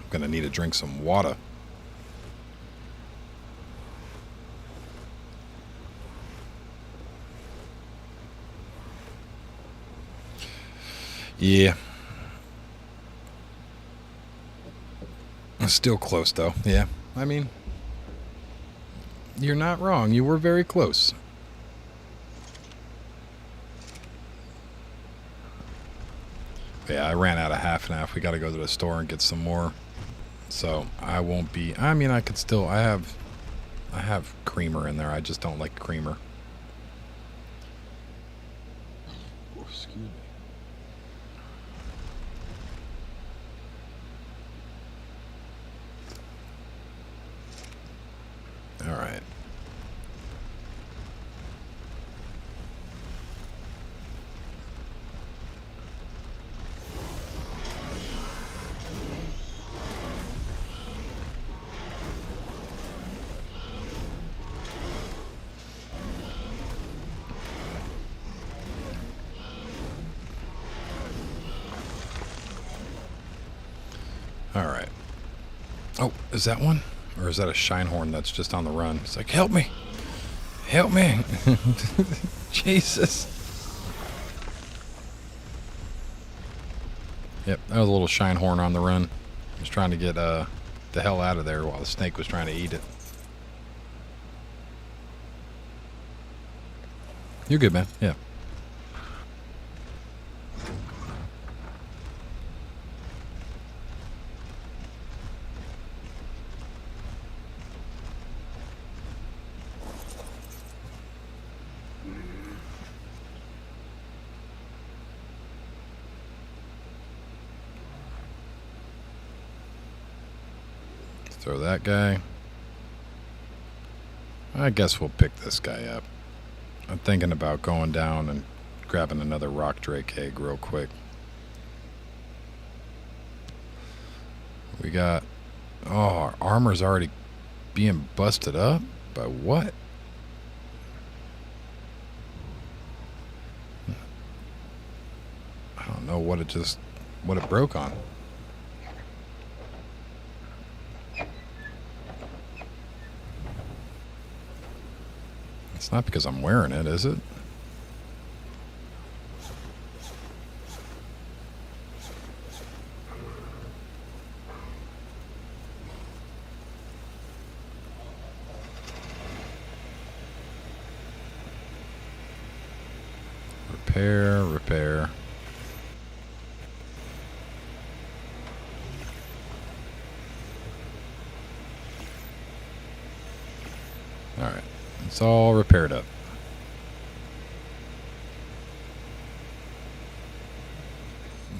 I'm gonna need to drink some water. Yeah. Still close, though. Yeah. I mean, you're not wrong. You were very close. Yeah, I ran out of half and half. We got to go to the store and get some more. So I won't be. I mean, I could still. I have creamer in there. I just don't like creamer. Oh, excuse me. All right. All right. Oh, is that one? Or is that a Shinehorn that's just on the run? It's like, help me. Help me. Jesus. Yep, that was a little Shinehorn on the run. He was trying to get the hell out of there while the snake was trying to eat it. You're good, man. Yeah. Throw that guy. I guess we'll pick this guy up. I'm thinking about going down and grabbing another rock drake egg real quick. We got... Oh, our armor's already being busted up? By what? I don't know what it broke on. It's not because I'm wearing it, is it? Repair. Alright, it's all repaired up.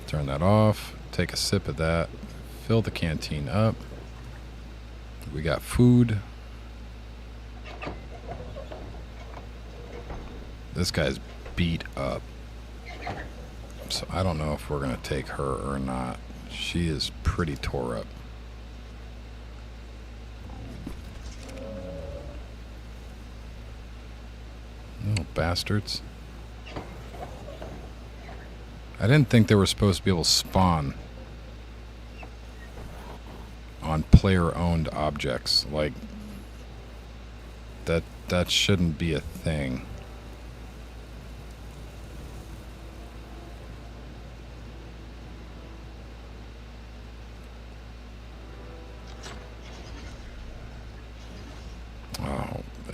Turn that off, take a sip of that, fill the canteen up. We got food. This guy's beat up. So I don't know if we're going to take her or not. She is pretty tore up. Little bastards. I didn't think they were supposed to be able to spawn on player-owned objects. Like, that shouldn't be a thing.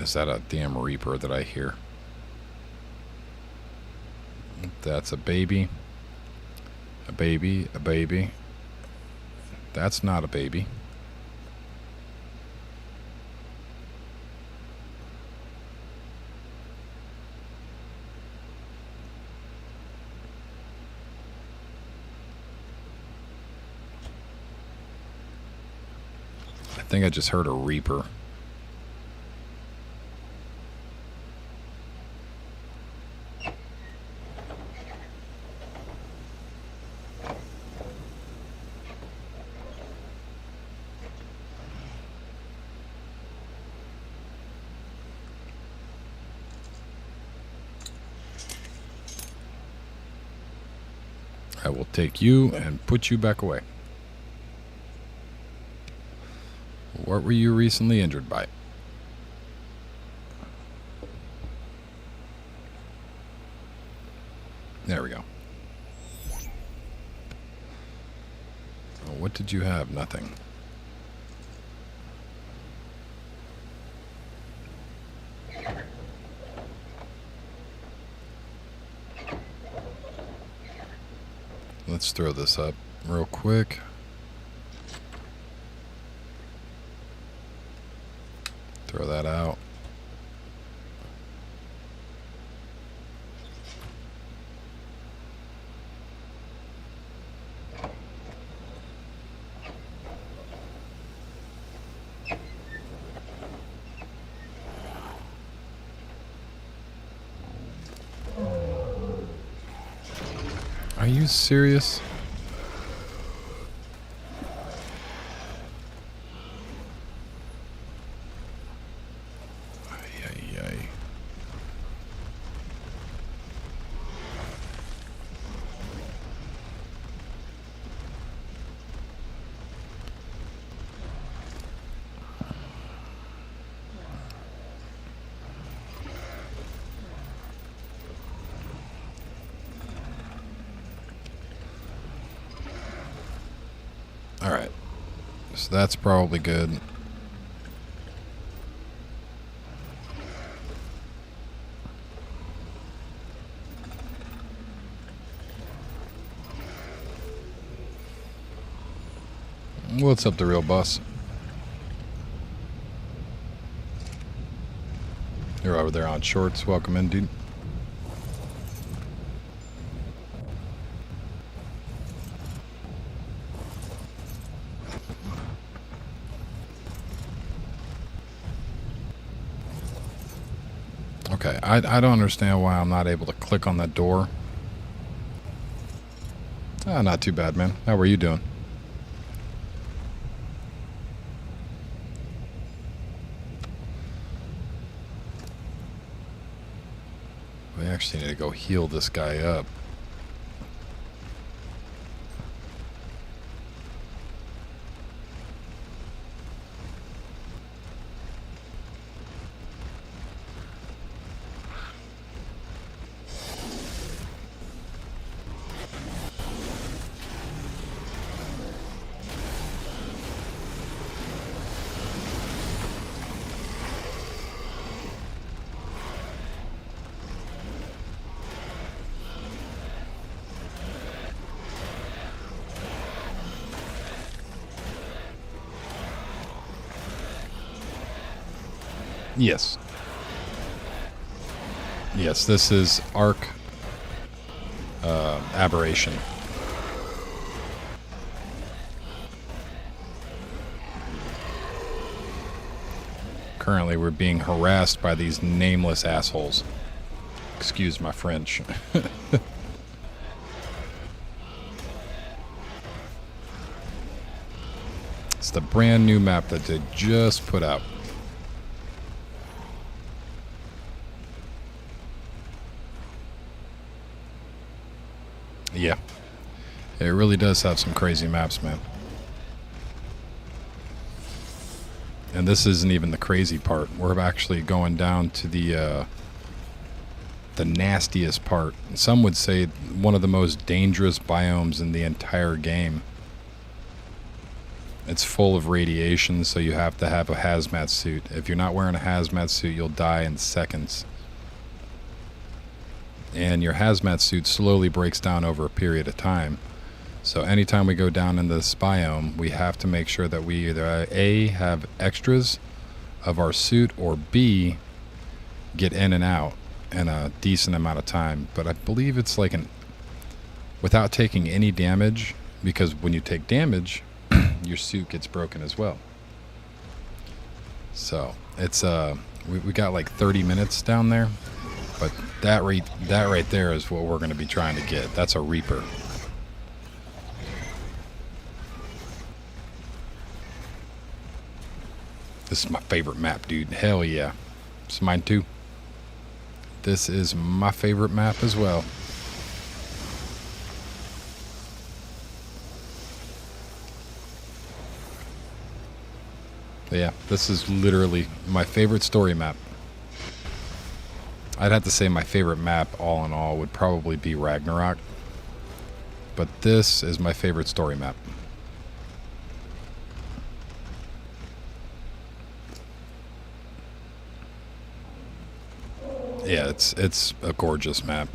Is that a damn Reaper that I hear? That's a baby. A baby, a baby. That's not a baby. I think I just heard a Reaper. I will take you and put you back away. What were you recently injured by? There we go. Oh, what did you have? Nothing. Let's throw this up real quick. Throw that out. Are you serious? Alright, so that's probably good. What's up, the real boss? You're over there on shorts. Welcome in, dude. Okay, I don't understand why I'm not able to click on that door. Ah, not too bad, man. How are you doing? We actually need to go heal this guy up. Yes. Yes, this is Arc Aberration. Currently, we're being harassed by these nameless assholes. Excuse my French. It's the brand new map that they just put out. Yeah, it really does have some crazy maps, man. And this isn't even the crazy part. We're actually going down to the nastiest part. Some would say one of the most dangerous biomes in the entire game. It's full of radiation, so you have to have a hazmat suit. If you're not wearing a hazmat suit, you'll die in seconds. And your hazmat suit slowly breaks down over a period of time. So anytime we go down in this biome, we have to make sure that we either A, have extras of our suit, or B, get in and out in a decent amount of time. But I believe it's like without taking any damage, because when you take damage, your suit gets broken as well. So it's we got like 30 minutes down there, but that right there is what we're going to be trying to get. That's a Reaper. This is my favorite map, dude. Hell yeah. It's mine too. This is my favorite map as well. But yeah, this is literally my favorite story map. I'd have to say my favorite map, all in all, would probably be Ragnarok. But this is my favorite story map. Yeah, it's a gorgeous map.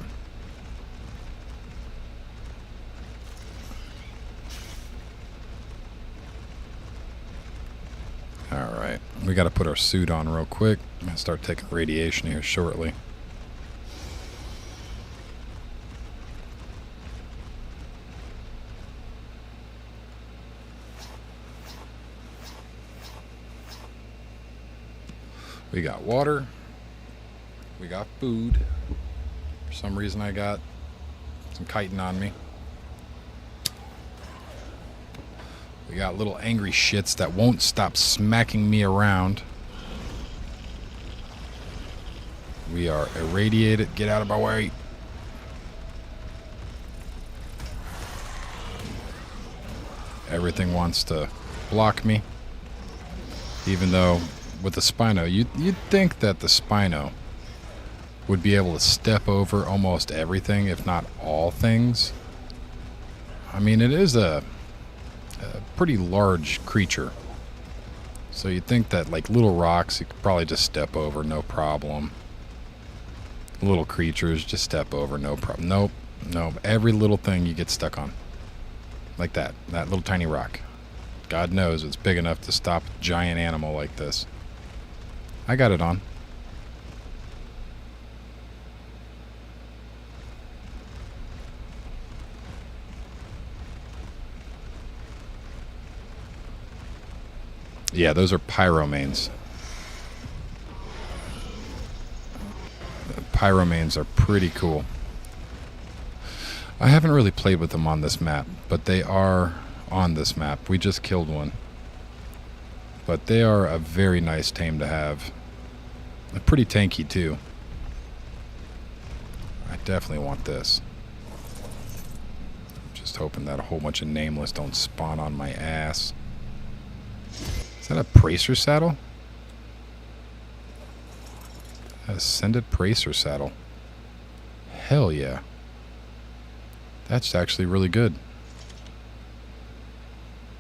Alright, we got to put our suit on real quick. I'm going to start taking radiation here shortly. We got water. We got food. For some reason I got some chitin on me. We got little angry shits that won't stop smacking me around. We are irradiated. Get out of my way. Everything wants to block me. Even though with the Spino, you'd think that the Spino would be able to step over almost everything, if not all things. I mean, it is a pretty large creature. So you'd think that like little rocks you could probably just step over, no problem. Little creatures just step over, no problem. Nope. Every little thing you get stuck on. Like that little tiny rock. God knows it's big enough to stop a giant animal like this. I got it on. Yeah, those are pyromanes. Pyromanes are pretty cool. I haven't really played with them on this map, but they are on this map. We just killed one. But they are a very nice tame to have. They're pretty tanky too. I definitely want this. I'm just hoping that a whole bunch of nameless don't spawn on my ass. Is that a Pracer saddle? Ascended Pracer saddle. Hell yeah. That's actually really good.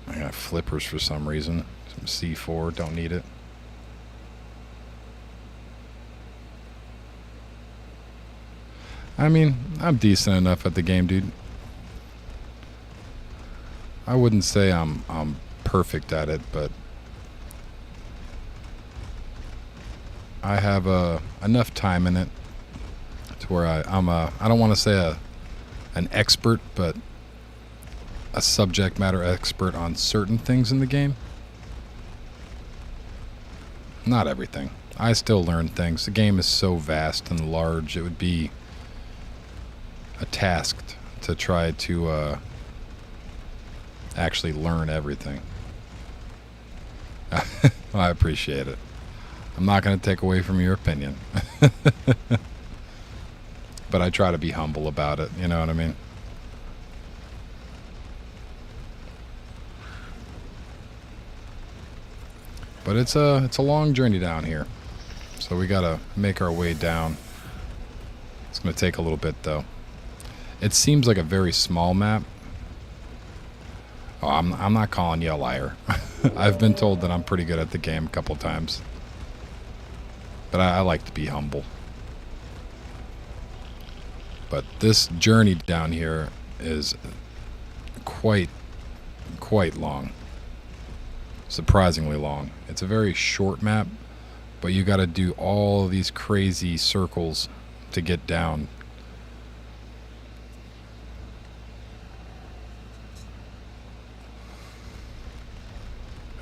I got flippers for some reason. Some C4, don't need it. I mean, I'm decent enough at the game, dude. I wouldn't say I'm perfect at it, but I have enough time in it to where I don't want to say an expert, but a subject matter expert on certain things in the game. Not everything. I still learn things. The game is so vast and large, it would be a task to try to actually learn everything. I appreciate it. I'm not going to take away from your opinion. But I try to be humble about it, you know what I mean? But it's a long journey down here. So we got to make our way down. It's going to take a little bit though. It seems like a very small map. Oh, I'm not calling you a liar. I've been told that I'm pretty good at the game a couple times. But I like to be humble. But this journey down here is quite long. Surprisingly long. It's a very short map, but you got to do all of these crazy circles to get down.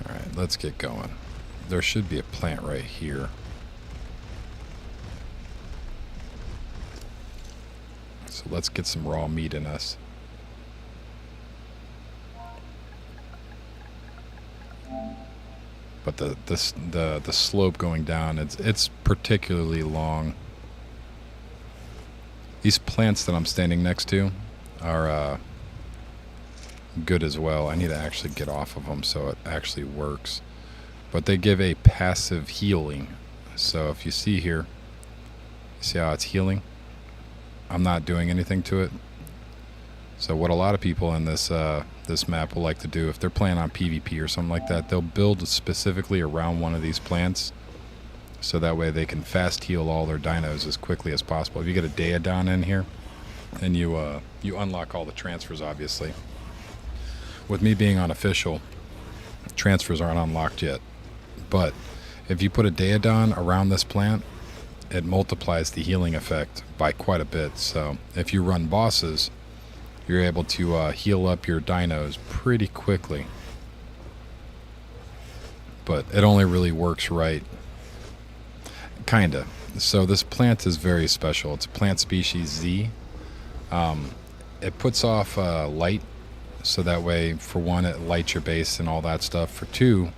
Alright, let's get going. There should be a plant right here. So let's get some raw meat in us. But the slope going down, it's particularly long. These plants that I'm standing next to are good as well. I need to actually get off of them so it actually works. But they give a passive healing. So if you see here, you see how it's healing? I'm not doing anything to it. So what a lot of people in this this map will like to do, if they're playing on PvP or something like that, they'll build specifically around one of these plants, so that way they can fast heal all their dinos as quickly as possible. If you get a Daedon in here, and you unlock all the transfers, obviously. With me being unofficial, transfers aren't unlocked yet. But if you put a Daedon around this plant, it multiplies the healing effect by quite a bit. So if you run bosses, you're able to heal up your dinos pretty quickly. But it only really works right. Kinda. So this plant is very special. It's a plant species Z. It puts off light, so that way, for one, it lights your base and all that stuff. For two,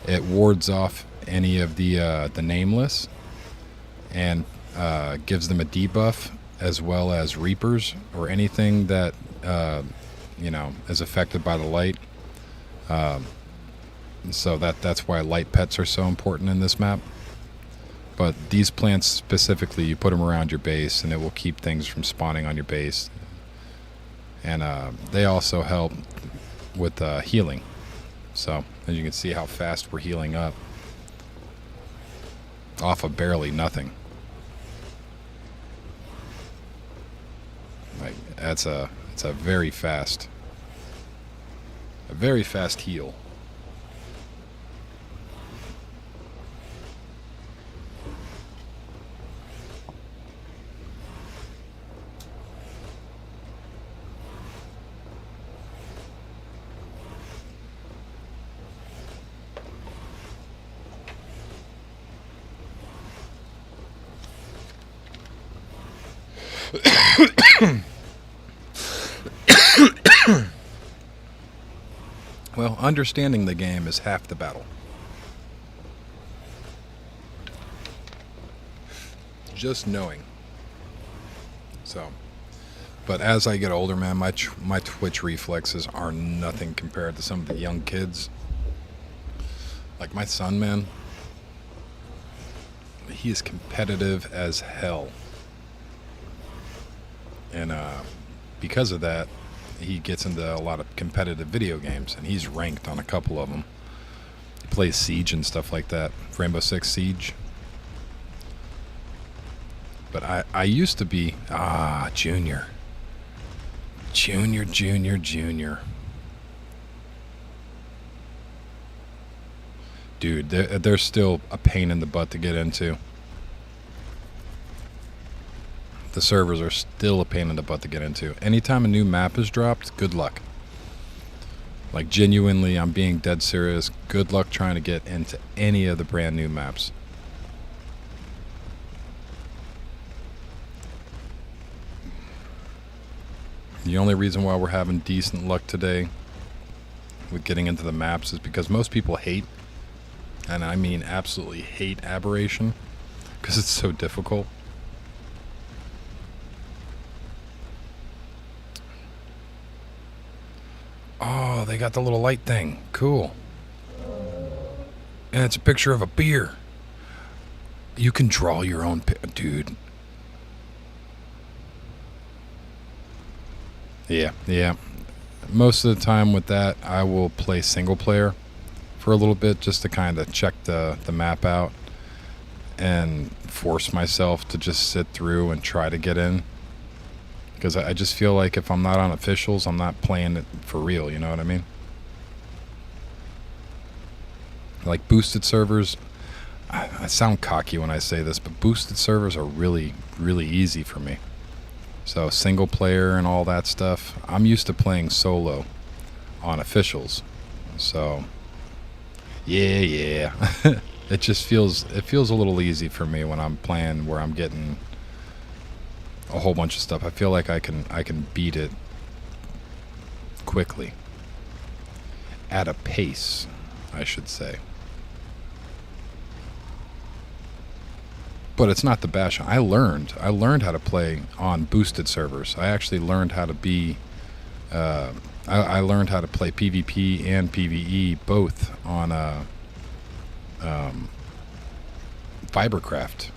it wards off any of the nameless and gives them a debuff, as well as reapers or anything that is affected by the light. So that's why light pets are so important in this map. But these plants specifically, you put them around your base and it will keep things from spawning on your base. And they also help with healing. So as you can see how fast we're healing up off of barely nothing. Like it's a very fast heal. Well, understanding the game is half the battle. Just knowing. So, but as I get older, man, my twitch reflexes are nothing compared to some of the young kids. Like my son, man, he is competitive as hell. And because of that, he gets into a lot of competitive video games, and he's ranked on a couple of them. He plays Siege and stuff like that, Rainbow Six Siege. But I used to be Junior. Dude, they're still a pain in the butt to get into. The servers are still a pain in the butt to get into. Anytime a new map is dropped, good luck. Like, genuinely, I'm being dead serious. Good luck trying to get into any of the brand new maps. The only reason why we're having decent luck today with getting into the maps is because most people hate, and I mean absolutely hate, Aberration, because it's so difficult. Oh, they got the little light thing. Cool. And it's a picture of a beer. You can draw your own dude. Yeah. most of the time with that, I will play single player for a little bit just to kind of check the map out and force myself to just sit through and try to get in. Because I just feel like if I'm not on officials, I'm not playing it for real, you know what I mean? Like boosted servers, I sound cocky when I say this, but boosted servers are really, really easy for me. So single player and all that stuff, I'm used to playing solo on officials. So yeah. It just feels a little easy for me when I'm playing where I'm getting a whole bunch of stuff. I feel like I can beat it quickly. At a pace, I should say. But it's not the bash. I learned how to play on boosted servers. I actually learned how to be I learned how to play PvP and PvE both on Fibercraft.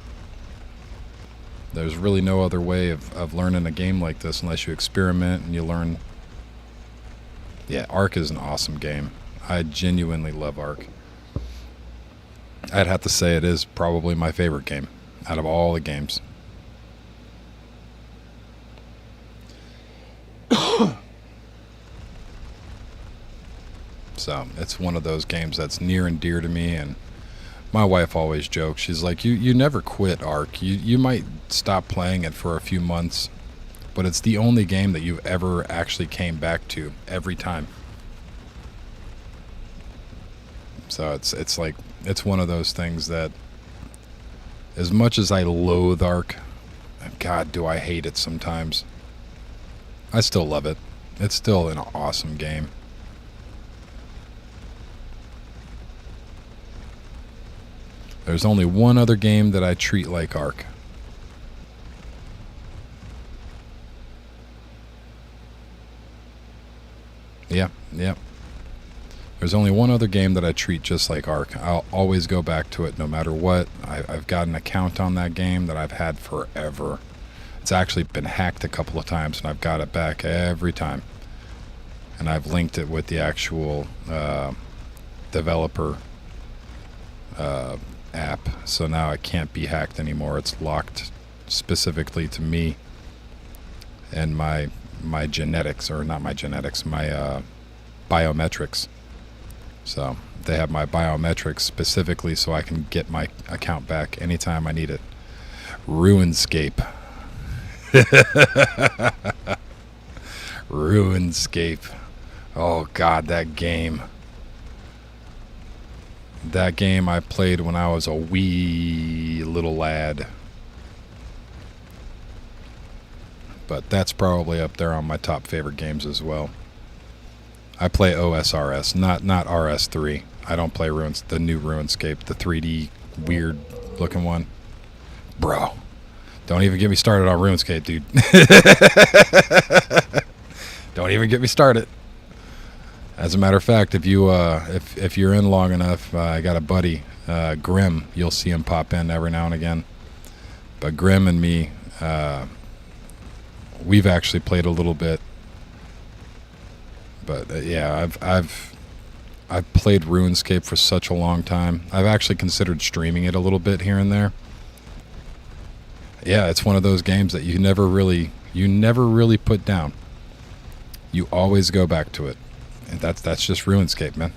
There's really no other way of learning a game like this unless you experiment and you learn. Yeah, Ark is an awesome game. I genuinely love Ark. I'd have to say it is probably my favorite game out of all the games. So it's one of those games that's near and dear to me, and my wife always jokes. She's like, you never quit Ark. You might stop playing it for a few months, but it's the only game that you've ever actually came back to every time. So it's like, it's one of those things that, as much as I loathe Ark, God, do I hate it sometimes, I still love it. It's still an awesome game. There's only one other game that I treat like Ark. Yeah. There's only one other game that I treat just like Ark. I'll always go back to it no matter what. I've got an account on that game that I've had forever. It's actually been hacked a couple of times, and I've got it back every time. And I've linked it with the actual developer app, so now it can't be hacked anymore. It's locked specifically to me and my genetics, or not my genetics, my biometrics. So they have my biometrics specifically so I can get my account back anytime I need it. RuneScape. RuneScape. Oh God, that game. That game I played when I was a wee little lad. But that's probably up there on my top favorite games as well. I play OSRS, not RS3. I don't play the new RuneScape, the 3D weird looking one. Bro, don't even get me started on RuneScape, dude. Don't even get me started. As a matter of fact, if you're in long enough, I got a buddy, Grim. You'll see him pop in every now and again. But Grim and me, we've actually played a little bit. But yeah, I've played RuneScape for such a long time. I've actually considered streaming it a little bit here and there. Yeah, it's one of those games that you never really put down. You always go back to it. And that's just RuneScape, man.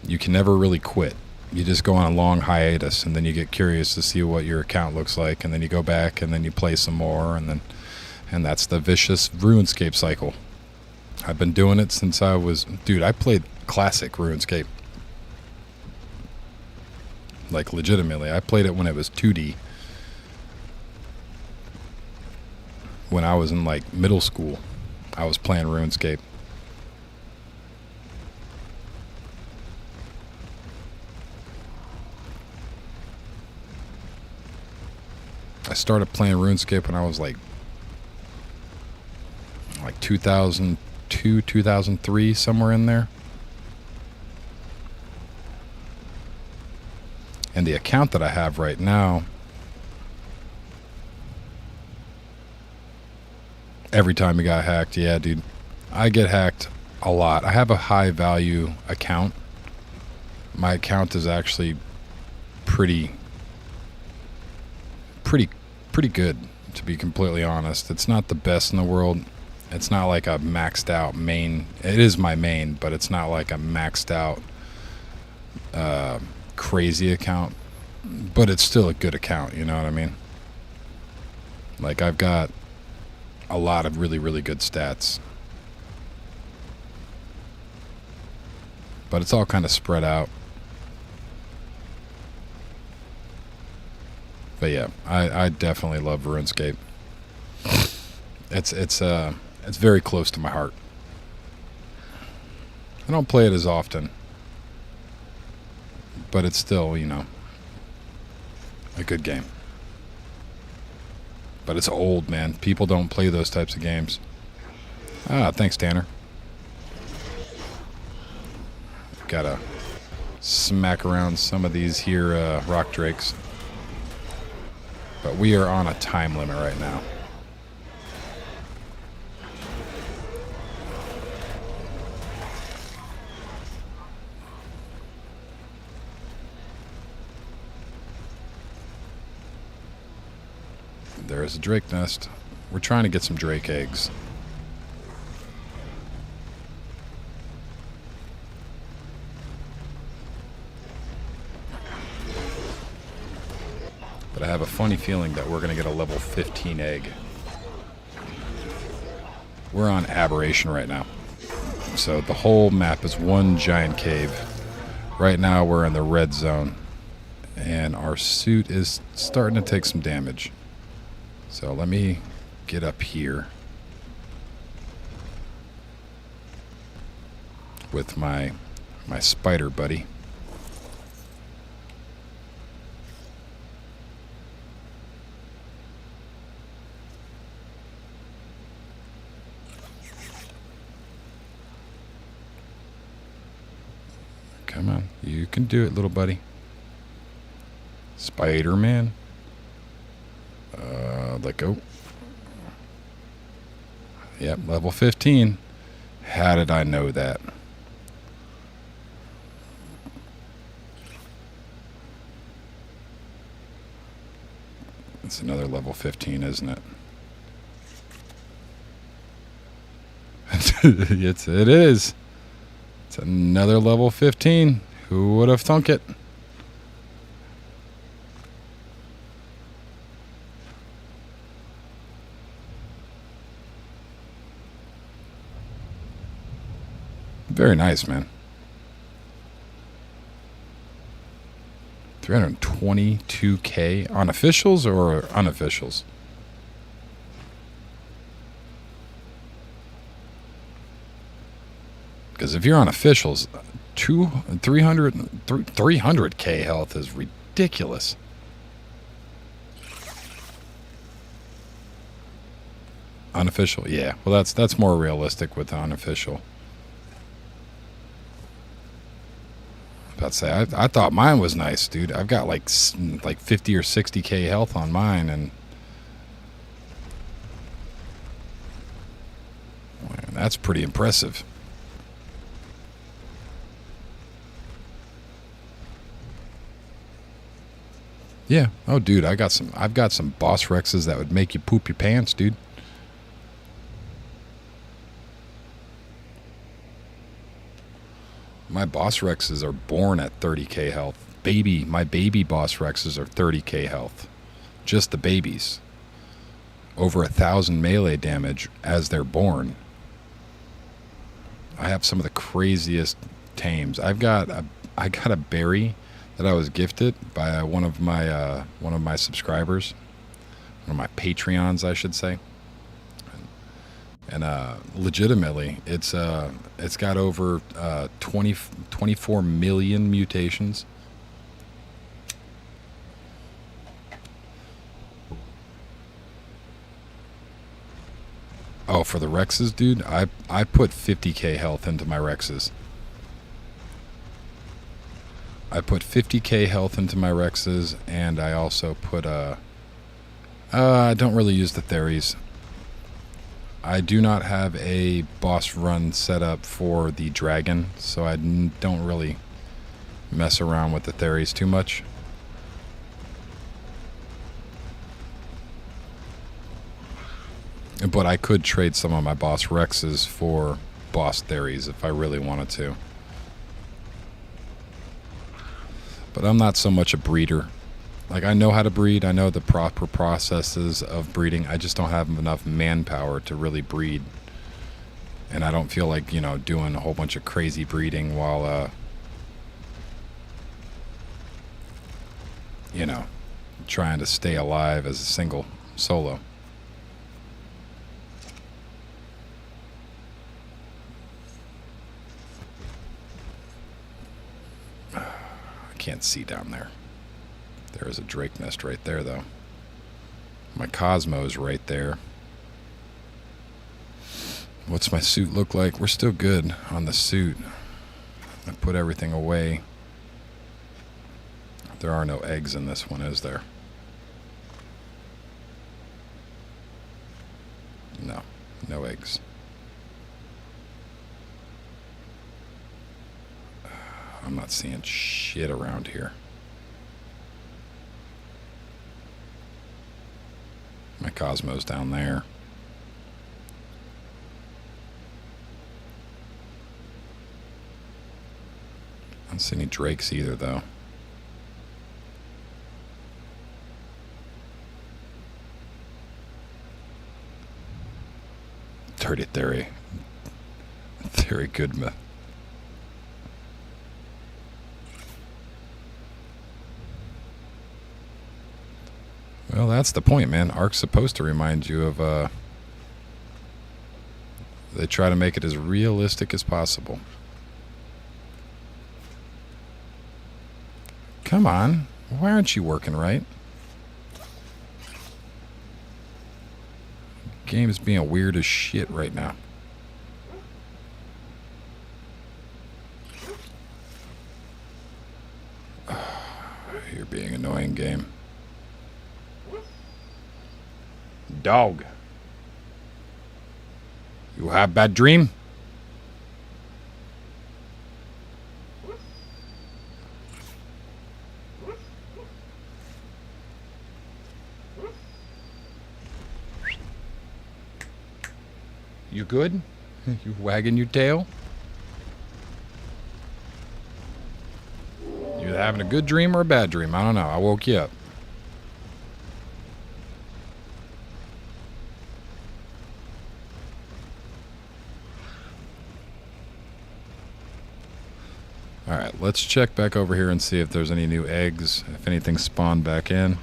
You can never really quit. You just go on a long hiatus, and then you get curious to see what your account looks like, and then you go back, and then you play some more, and that's the vicious RuneScape cycle. I've been doing it since I played classic RuneScape. Like, legitimately. I played it when it was 2D. When I was in, like, middle school, I was playing RuneScape. I started playing RuneScape when I was like 2002, 2003, somewhere in there. And the account that I have right now, every time it got hacked, yeah, dude, I get hacked a lot. I have a high value account. My account is actually pretty good, to be completely honest. It's not the best in the world. It's not like a maxed out main. It is my main, but it's not like a maxed out crazy account. But it's still a good account, you know what I mean? Like, I've got a lot of really, really good stats. But it's all kind of spread out. But yeah, I definitely love RuneScape. It's very close to my heart. I don't play it as often, but it's still, you know, a good game. But it's old, man. People don't play those types of games. Ah, thanks, Tanner. Gotta smack around some of these here rock drakes. But we are on a time limit right now. There's a drake nest. We're trying to get some drake eggs. But I have a funny feeling that we're going to get a level 15 egg. We're on Aberration right now. So the whole map is one giant cave. Right now we're in the red zone. And our suit is starting to take some damage. So let me get up here with my spider buddy. Come on, you can do it, little buddy. Spider-Man. Let go. Yep, level 15. How did I know that? It's another level 15, isn't it? It is. It's another level 15. Who would have thunk it? Very nice, man. 322K on officials or unofficials? Because if you're on officials, 300K health is ridiculous. Unofficial, yeah. Well, that's more realistic with the unofficial. I'd say I thought mine was nice, dude. I've got like 50 or 60K health on mine, and man, that's pretty impressive. Yeah. Oh, dude, I've got some boss Rexes that would make you poop your pants, dude. My boss Rexes are born at 30K health. My baby boss Rexes are 30K health. Just the babies. Over 1,000 melee damage as they're born. I have some of the craziest tames. I got a berry that I was gifted by one of my subscribers, one of my Patreons, I should say. And legitimately, it's got over 24 million mutations. Oh, for the Rexes, dude, I put 50K health into my Rexes. I put 50K health into my Rexes, and I also put I don't really use the Theries. I do not have a boss run set up for the dragon, so I don't really mess around with the theories too much. But I could trade some of my boss Rexes for boss theories if I really wanted to. But I'm not so much a breeder. Like, I know how to breed. I know the proper processes of breeding. I just don't have enough manpower to really breed. And I don't feel like, you know, doing a whole bunch of crazy breeding while, you know, trying to stay alive as a single solo. Can't see down there. There is a drake nest right there, though. My Cosmo's right there. What's my suit look like? We're still good on the suit. I put everything away. There are no eggs in this one, is there? No, no eggs. I'm not seeing shit around here. My Cosmo's down there. I don't see any drakes either, though. Dirty theory. Theory good myth. Well, that's the point, man. Ark's supposed to remind you of, they try to make it as realistic as possible. Come on. Why aren't you working right? Game is being weird as shit right now. You're being annoying, game. Dog. You have bad dream? You good? You wagging your tail? You having a good dream or a bad dream? I don't know. I woke you up. Alright, let's check back over here and see if there's any new eggs, if anything spawned back in.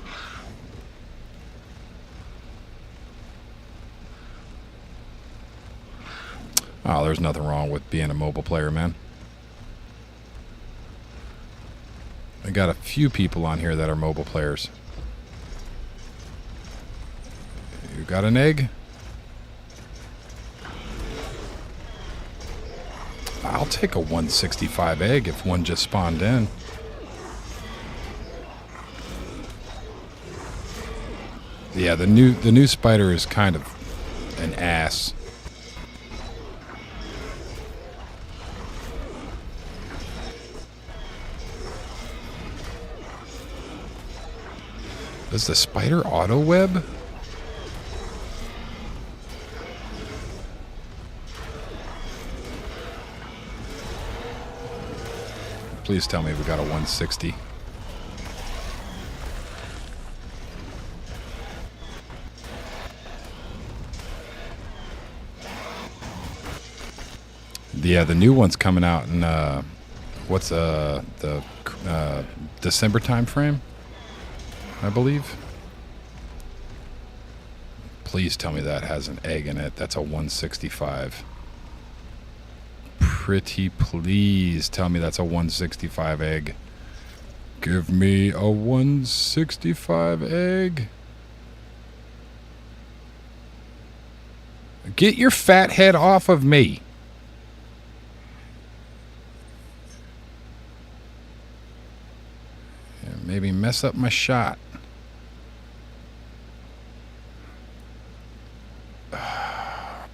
Oh, there's nothing wrong with being a mobile player, man. I got a few people on here that are mobile players. You got an egg? I'll take a 165 egg if one just spawned in. Yeah, the new spider is kind of an ass. Does the spider auto web? Please tell me we got a 160. Yeah, the new one's coming out in what's the December time frame, I believe. Please tell me that has an egg in it. That's a 165. Pretty please tell me that's a 165 egg. Give me a 165 egg. Get your fat head off of me. Yeah, maybe mess up my shot.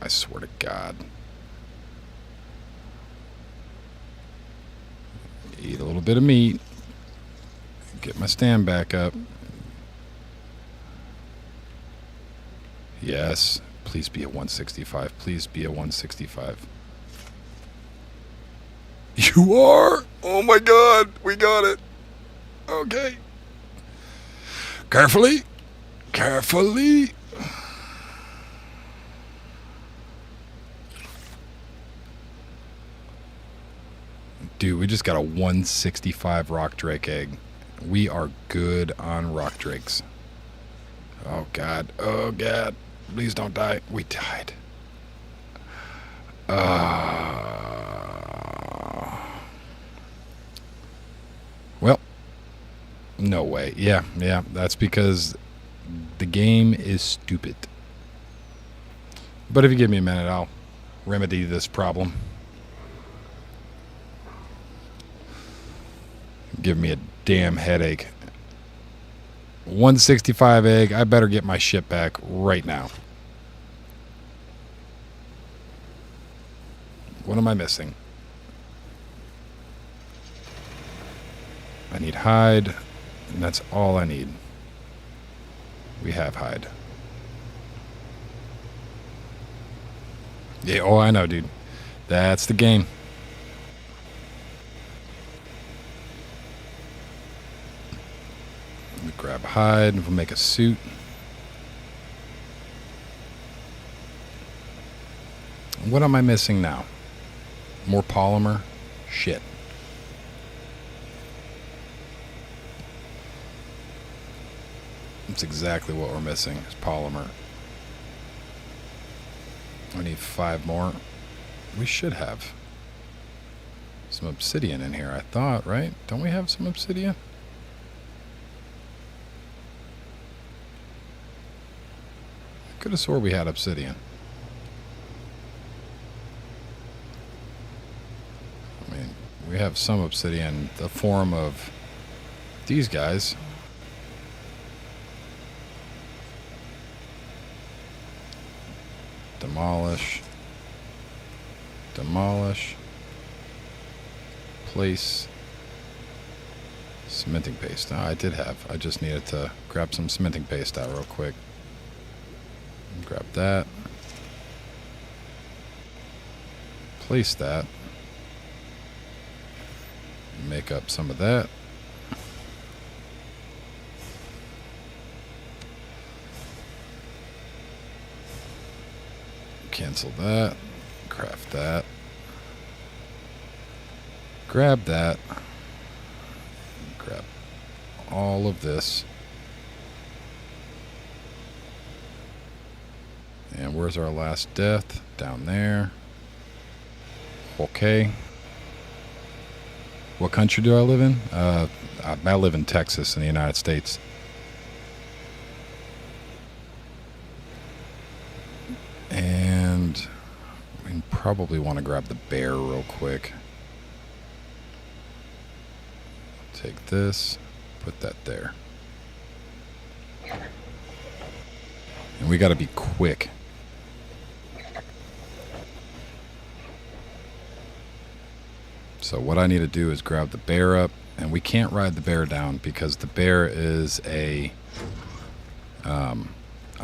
I swear to God. Eat a little bit of meat. Get my stand back up. Yes. Please be a 165. Please be a 165. You are? Oh my God. We got it. Okay. Carefully. Carefully. Dude, we just got a 165 rock drake egg. We are good on rock drakes. Oh God. Oh God. Please don't die. We died. Well, no way. Yeah, that's because the game is stupid. But if you give me a minute, I'll remedy this problem. Give me a damn headache. 165 egg. I better get my shit back right now. What am I missing? I need hide, and that's all I need. We have hide. Yeah, oh, I know, dude. That's the game. Let me grab hide, and we'll make a suit. What am I missing now? More polymer? Shit. That's exactly what we're missing, is polymer. I need 5 more. We should have some obsidian in here, I thought, right? Don't we have some obsidian? I could have swore we had obsidian. I mean, we have some obsidian in the form of these guys. Demolish. Demolish. Place. Cementing paste. Oh, I did have. I just needed to grab some cementing paste out real quick. Grab that. Place that. Make up some of that. Cancel that. Craft that. Grab that. Grab all of this. And where's our last death? Down there. Okay. What country do I live in? I live in Texas in the United States. And we probably want to grab the bear real quick. Take this, put that there. And we got to be quick. So what I need to do is grab the bear up, and we can't ride the bear down because the bear is a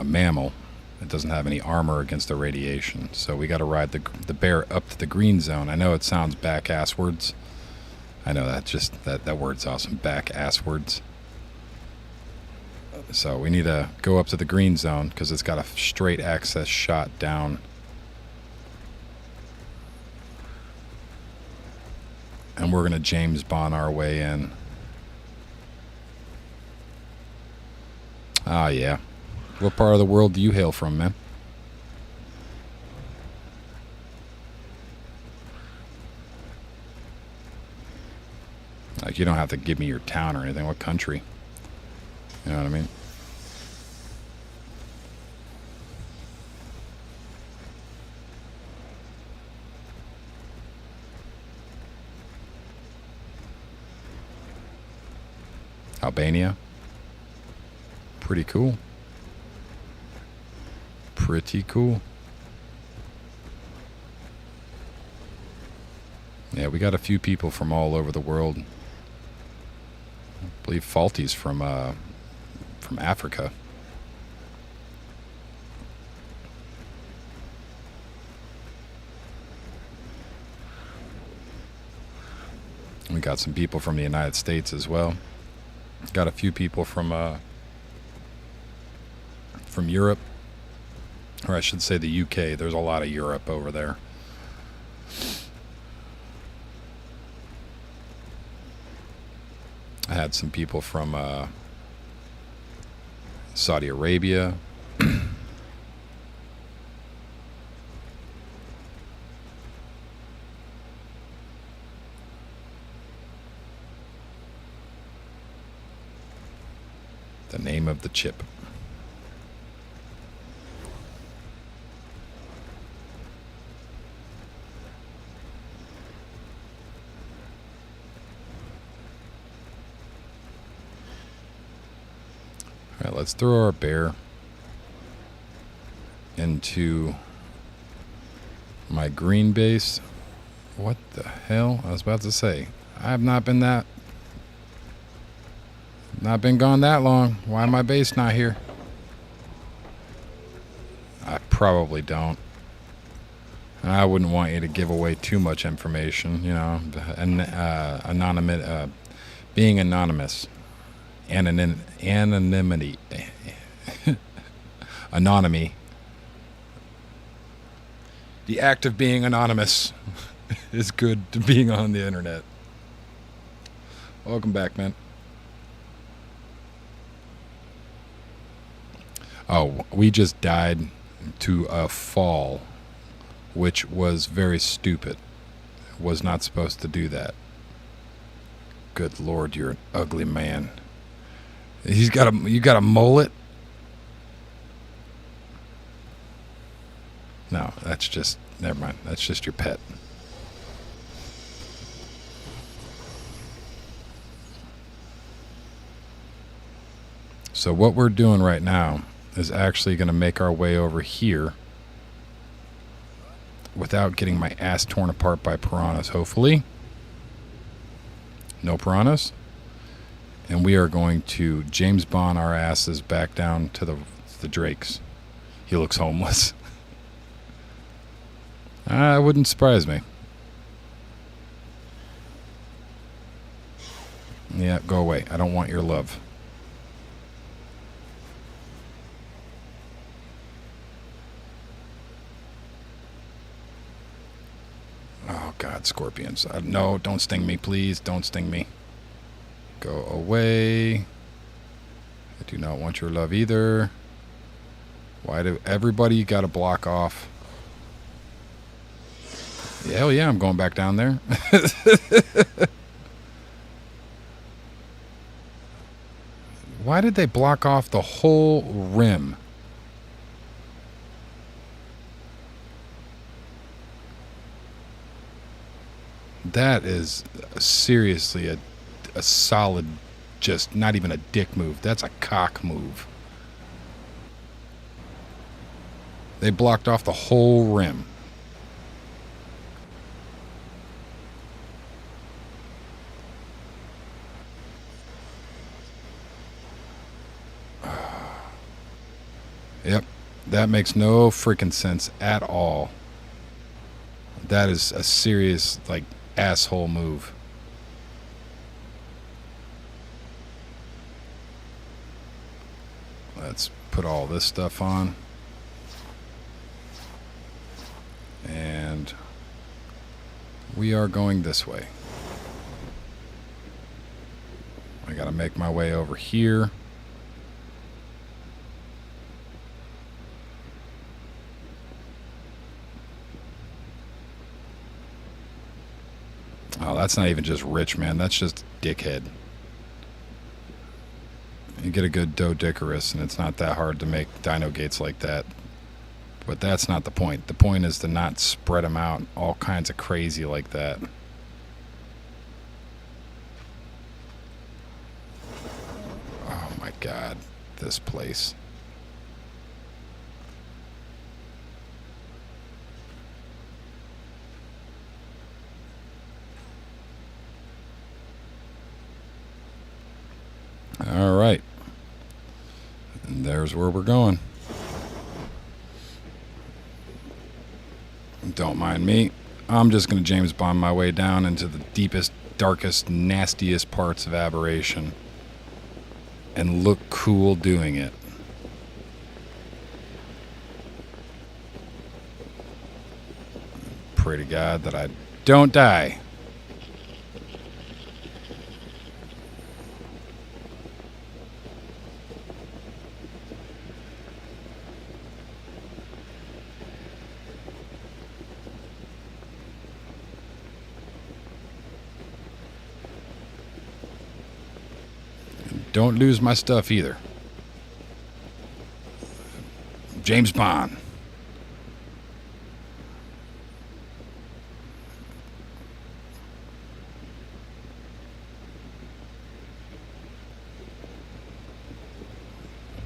mammal. It doesn't have any armor against the radiation. So we got to ride the bear up to the green zone. I know it sounds back-asswards. I know that word's awesome, back-asswards. So we need to go up to the green zone because it's got a straight access shot down. And we're going to James Bond our way in. Ah, yeah. What part of the world do you hail from, man? Like, you don't have to give me your town or anything. What country? You know what I mean? Albania. Pretty cool. Pretty cool. Yeah, we got a few people from all over the world. I believe Faulty's from Africa. We got some people from the United States as well. Got a few people from Europe, or I should say the UK. There's a lot of Europe over there. I had some people from Saudi Arabia. The name of the chip. All right, let's throw our bear into my green base. What the hell? I was about to say, I have not been gone that long. Why my base not here? I probably don't. And I wouldn't want you to give away too much information, you know, and being anonymous. Anonymity. Anonymy. The act of being anonymous is good to being on the internet. Welcome back, man. Oh, we just died to a fall, which was very stupid. Was not supposed to do that. Good Lord, you're an ugly man. You got a mullet? No, that's just, never mind. That's just your pet. So what we're doing right now is actually going to make our way over here without getting my ass torn apart by piranhas, hopefully. No piranhas. And we are going to James Bond our asses back down to the Drakes. He looks homeless. It wouldn't surprise me. Yeah, go away. I don't want your love. Oh, God, scorpions. No, don't sting me, please. Don't sting me. Go away. I do not want your love either. Why do everybody got to block off? Hell yeah, I'm going back down there. Why did they block off the whole rim? That is seriously a solid, just not even a dick move. That's a cock move. They blocked off the whole rim. Yep, that makes no freaking sense at all. That is a serious, like, asshole move. Let's put all this stuff on. And we are going this way. I gotta make my way over here. Oh, that's not even just rich, man. That's just dickhead. You get a good Doedicurus, and it's not that hard to make dino gates like that. But that's not the point. The point is to not spread them out all kinds of crazy like that. Oh my God, this place. There's where we're going. Don't mind me. I'm just going to James Bond my way down into the deepest, darkest, nastiest parts of Aberration. And look cool doing it. Pray to God that I don't die. Don't lose my stuff either. James Bond.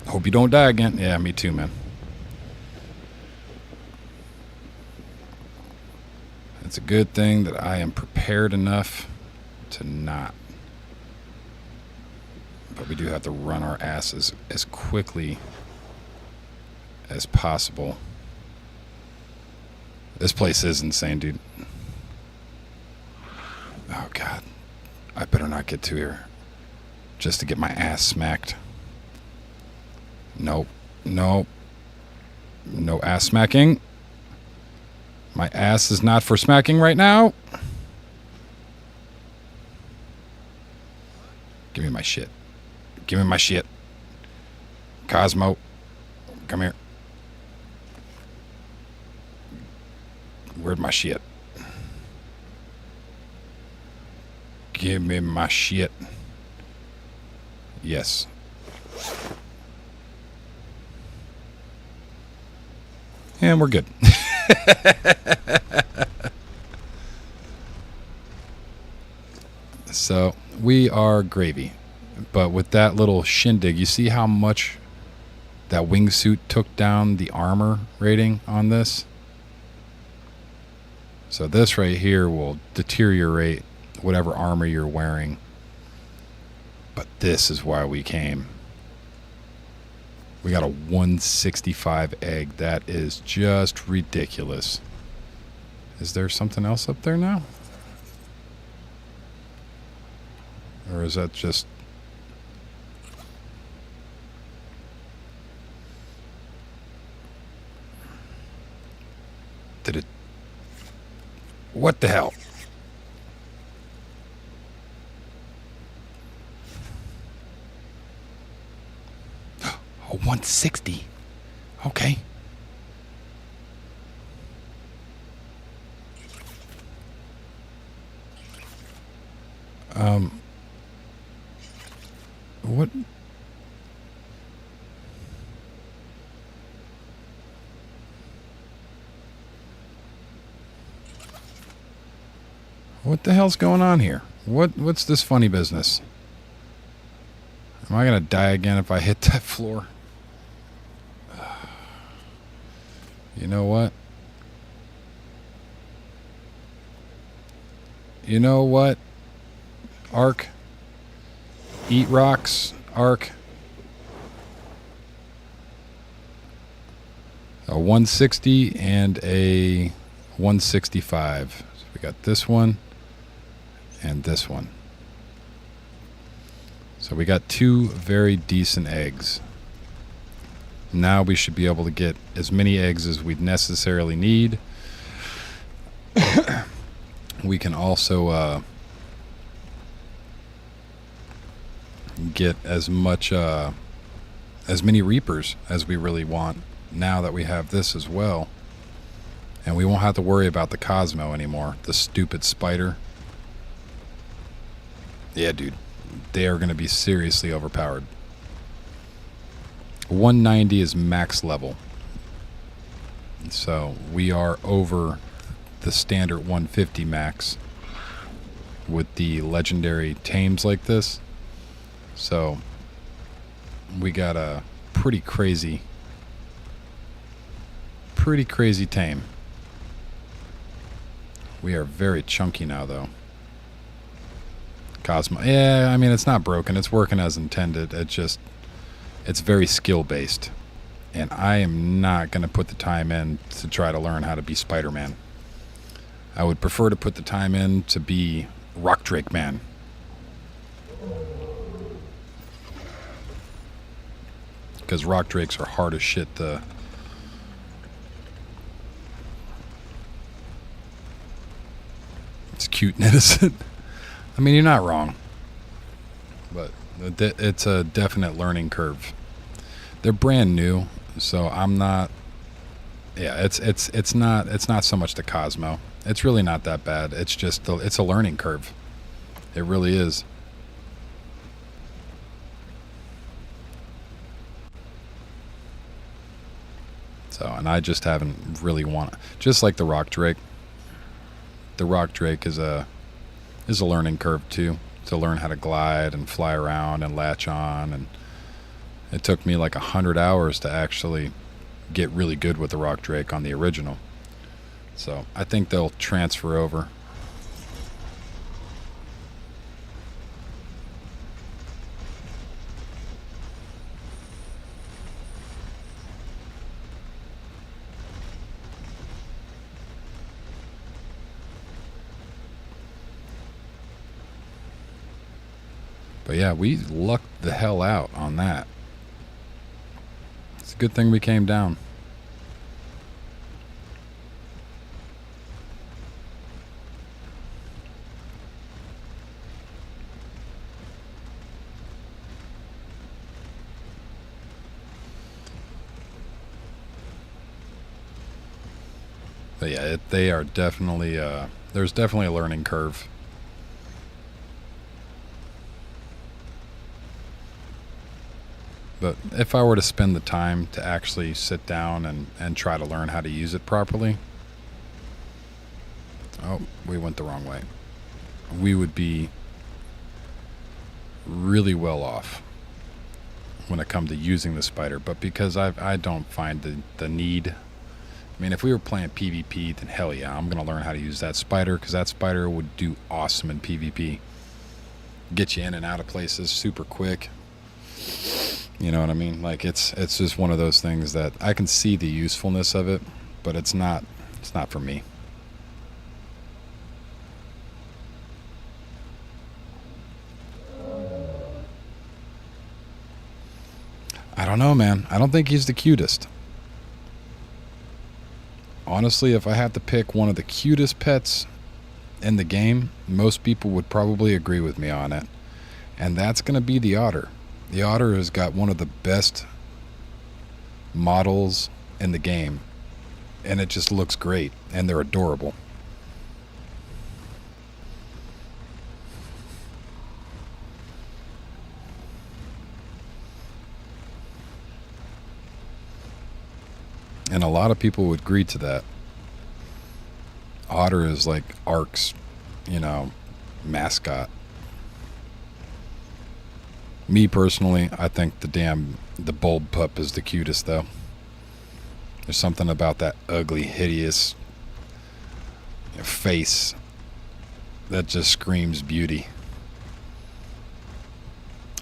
Hope you don't die again. Yeah, me too, man. It's a good thing that I am prepared enough to not. But we do have to run our asses as quickly as possible. This place is insane, dude. Oh, God. I better not get to here just to get my ass smacked. Nope. Nope. No ass smacking. My ass is not for smacking right now. Give me my shit. Give me my shit. Cosmo, come here. Where'd my shit? Give me my shit. Yes. And we're good. So, we are gravy. But with that little shindig, you see how much that wingsuit took down the armor rating on this? So this right here will deteriorate whatever armor you're wearing. But this is why we came. We got a 165 egg. That is just ridiculous. Is there something else up there now? Or is that just... Did it... What the hell? A 160. Okay. What? What the hell's going on here? What's this funny business? Am I gonna die again if I hit that floor? You know what? You know what? Ark. Eat rocks, Ark. A 160 and a 165. So we got this one and this one. So we got two very decent eggs. Now we should be able to get as many eggs as we'd necessarily need. We can also get as many reapers as we really want now that we have this as well. And we won't have to worry about the Cosmo anymore, the stupid spider. Yeah, dude, they are going to be seriously overpowered. 190 is max level, so we are over the standard 150 max with the legendary tames like this. So we got a pretty crazy tame. We are very chunky now, though. Cosmo, yeah, I mean, it's not broken. It's working as intended. It just, It's very skill based, and I am not going to put the time in to try to learn how to be Spider-Man. I would prefer to put the time in to be Rock Drake Man. Because rock drakes are hard as shit to... It's cute and innocent. I mean, you're not wrong. But it's a definite learning curve. They're brand new, so I'm not... Yeah, it's not so much the Cosmo. It's really not that bad. It's just it's a learning curve. It really is. So, and I just haven't really just like the Rock Drake. The Rock Drake is a learning curve too, to learn how to glide and fly around and latch on, and it took me like 100 hours to actually get really good with the Rock Drake on the original. So I think they'll transfer over. But yeah, we lucked the hell out on that. It's a good thing we came down. But yeah, they are definitely, there's definitely a learning curve. But if I were to spend the time to actually sit down and try to learn how to use it properly... Oh, we went the wrong way. We would be really well off when it comes to using the spider. But because I don't find the need... I mean, if we were playing PvP, then hell yeah, I'm going to learn how to use that spider, because that spider would do awesome in PvP. Get you in and out of places super quick. You know what I mean? Like, it's just one of those things that I can see the usefulness of it, but it's not for me. I don't know, man. I don't think he's the cutest. Honestly, if I had to pick one of the cutest pets in the game, most people would probably agree with me on it. And that's going to be the otter. The otter has got one of the best models in the game. And it just looks great. And they're adorable. And a lot of people would agree to that. Otter is like Ark's, mascot. Me personally, I think the bulb pup is the cutest though. There's something about that ugly, hideous face that just screams beauty.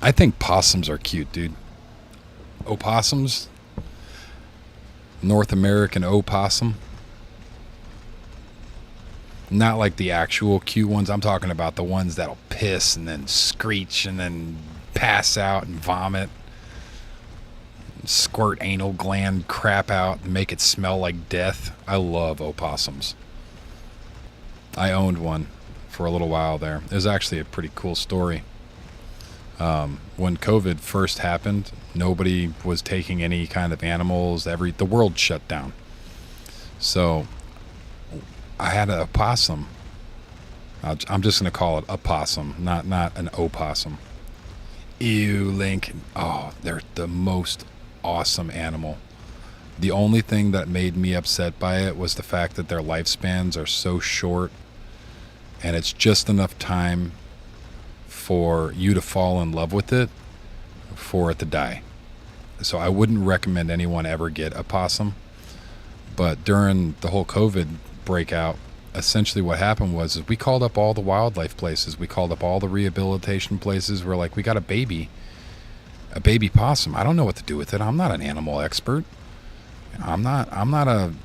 I think possums are cute, dude. Opossums? North American opossum. Not like the actual cute ones. I'm talking about the ones that'll piss and then screech and then pass out and vomit. Squirt anal gland crap out and make it smell like death. I love opossums. I owned one for a little while there. It was actually a pretty cool story. When COVID first happened, nobody was taking any kind of animals. The world shut down. So I had a opossum. I'm just going to call it a possum, not an opossum. Ew, Link. Oh, they're the most awesome animal. The only thing that made me upset by it was the fact that their lifespans are so short, and it's just enough time for you to fall in love with it for it to die. So I wouldn't recommend anyone ever get a possum. But during the whole COVID breakout, essentially what happened was we called up all the wildlife places. We called up all the rehabilitation places. We're like, we got a baby a baby possum. I don't know what to do with it. I'm not an animal expert. I'm not an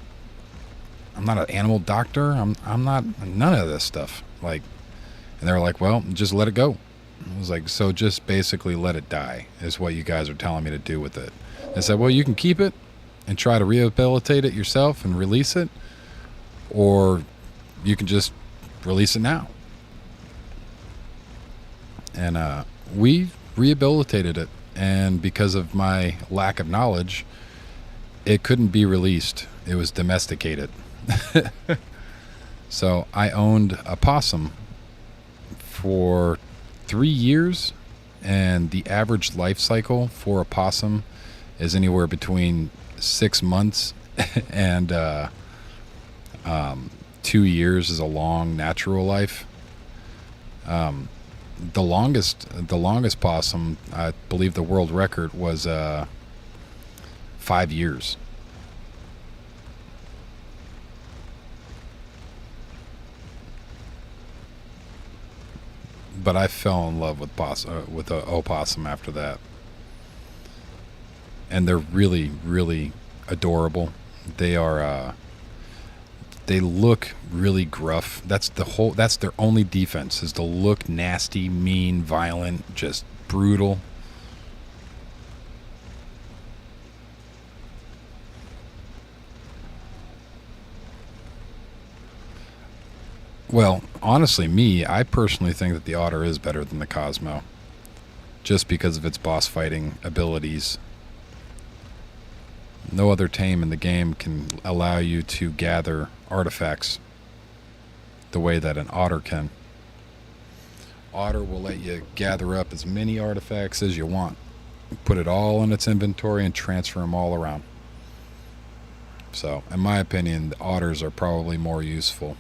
animal doctor. I'm not none of this stuff. Like, and they're like, well, just let it go. I was like, so just basically let it die is what you guys are telling me to do with it. I said, well, you can keep it and try to rehabilitate it yourself and release it, or you can just release it now. And we rehabilitated it, and because of my lack of knowledge, it couldn't be released. It was domesticated. So I owned a possum for 3 years, and the average life cycle for a possum is anywhere between 6 months and 2 years is a long natural life. The longest possum, I believe the world record was 5 years. But I fell in love with the opossum after that, and they're really, really adorable. They are. They look really gruff. That's their only defense, is to look nasty, mean, violent, just brutal. Well, honestly, I personally think that the otter is better than the Cosmo, just because of its boss fighting abilities. No other tame in the game can allow you to gather artifacts the way that an otter can. Otter will let you gather up as many artifacts as you want, put it all in its inventory, and transfer them all around. So, in my opinion, the otters are probably more useful.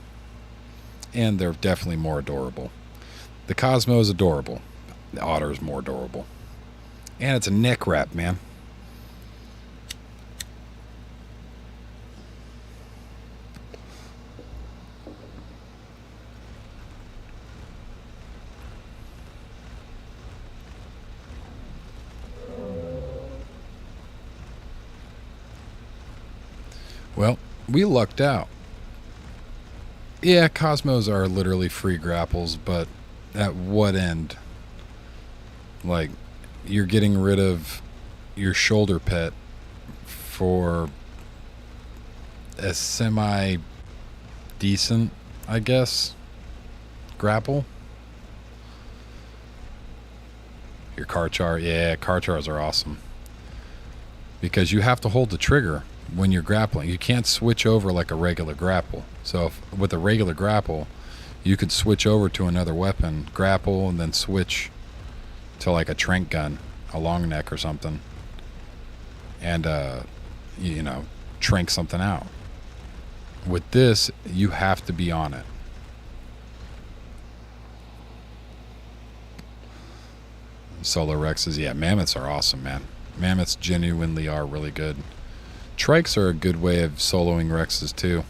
And they're definitely more adorable. The Cosmo is adorable. The otter is more adorable. And it's a neck wrap, man. Well, we lucked out. Yeah, Cosmos are literally free grapples, but at what end? Like, you're getting rid of your shoulder pet for a semi-decent, I guess, grapple? Your Karchar, yeah, Karchars are awesome. Because you have to hold the trigger when you're grappling. You can't switch over like a regular grapple. So with a regular grapple, you could switch over to another weapon, grapple, and then switch to like a trank gun, a long neck or something, and trank something out. With this, you have to be on it. Solar Rexes, yeah, mammoths are awesome, man. Mammoths genuinely are really good. Trikes are a good way of soloing Rexes too.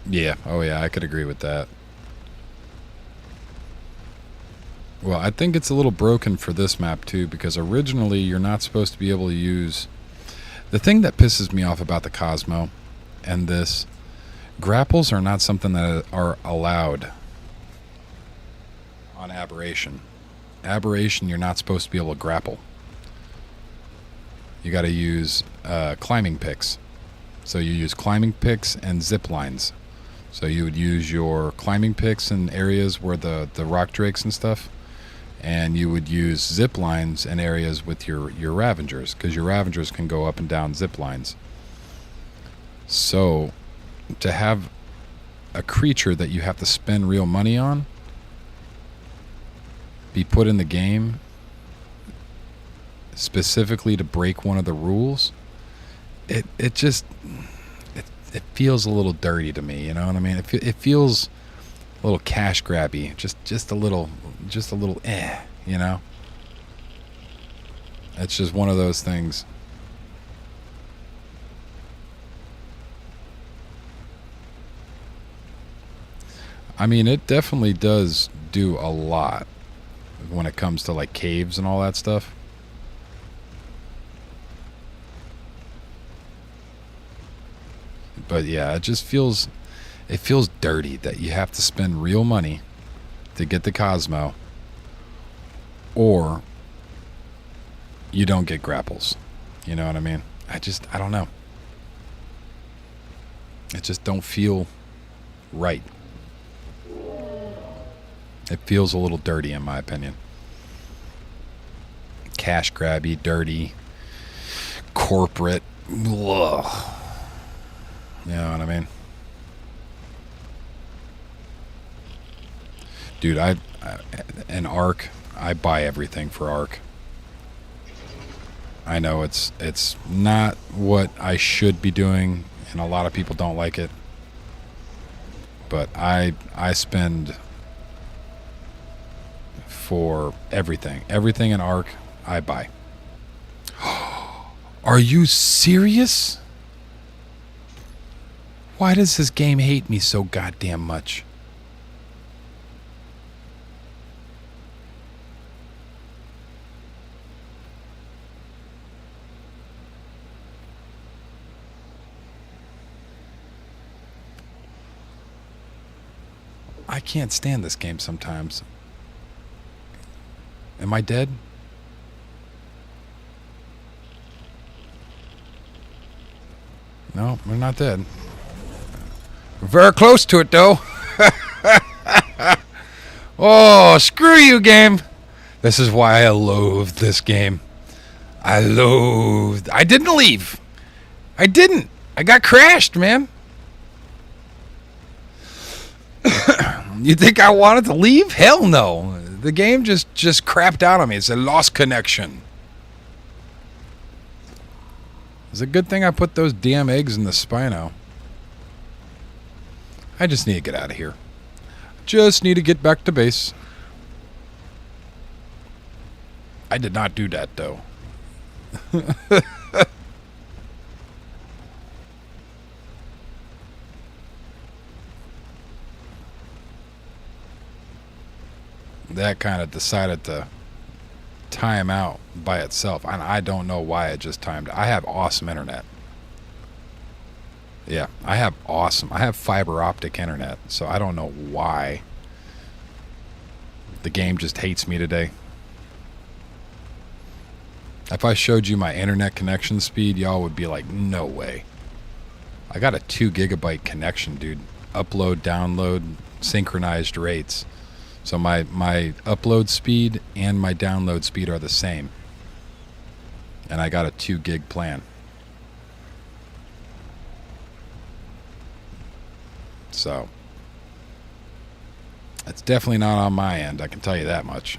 Yeah, oh yeah, I could agree with that. Well, I think it's a little broken for this map too, because originally you're not supposed to be able to use... The thing that pisses me off about the Cosmo and this, grapples are not something that are allowed on Aberration. Aberration, you're not supposed to be able to grapple. You got to use climbing picks. So you use climbing picks and zip lines. So you would use your climbing picks in areas where the rock drakes and stuff, and you would use zip lines in areas with your Ravengers, because your Ravengers can go up and down zip lines. So to have a creature that you have to spend real money on be put in the game specifically to break one of the rules, it feels a little dirty to me, you know what I mean? It feels little cash grabby, just a little you know. It's just one of those things. I mean, it definitely does do a lot when it comes to like caves and all that stuff. But yeah, it feels dirty that you have to spend real money to get the Cosmo, or you don't get grapples. You know what I mean? I don't know. It just don't feel right. It feels a little dirty in my opinion. Cash grabby, dirty, corporate. Ugh. You know what I mean? Dude, an Ark, I buy everything for Ark. I know it's not what I should be doing, and a lot of people don't like it. But I spend for everything. Everything in Ark, I buy. Are you serious? Why does this game hate me so goddamn much? I can't stand this game sometimes. Am I dead? No, we're not dead. We're very close to it, though. Oh, screw you, game. This is why I loathe this game. I didn't leave. I didn't. I got crashed, man. You think I wanted to leave? Hell no. The game just crapped out on me. It's a lost connection. It's a good thing I put those damn eggs in the Spino. I just need to get out of here. Just need to get back to base. I did not do that, though. That kind of decided to time out by itself. And I don't know why it just timed. I have awesome internet. Yeah, I have fiber optic internet, so I don't know why the game just hates me today. If I showed you my internet connection speed, y'all would be like, no way. I got a 2 gigabyte connection, dude. Upload, download, synchronized rates. So my upload speed and my download speed are the same. And I got a 2 gig plan. So it's definitely not on my end, I can tell you that much.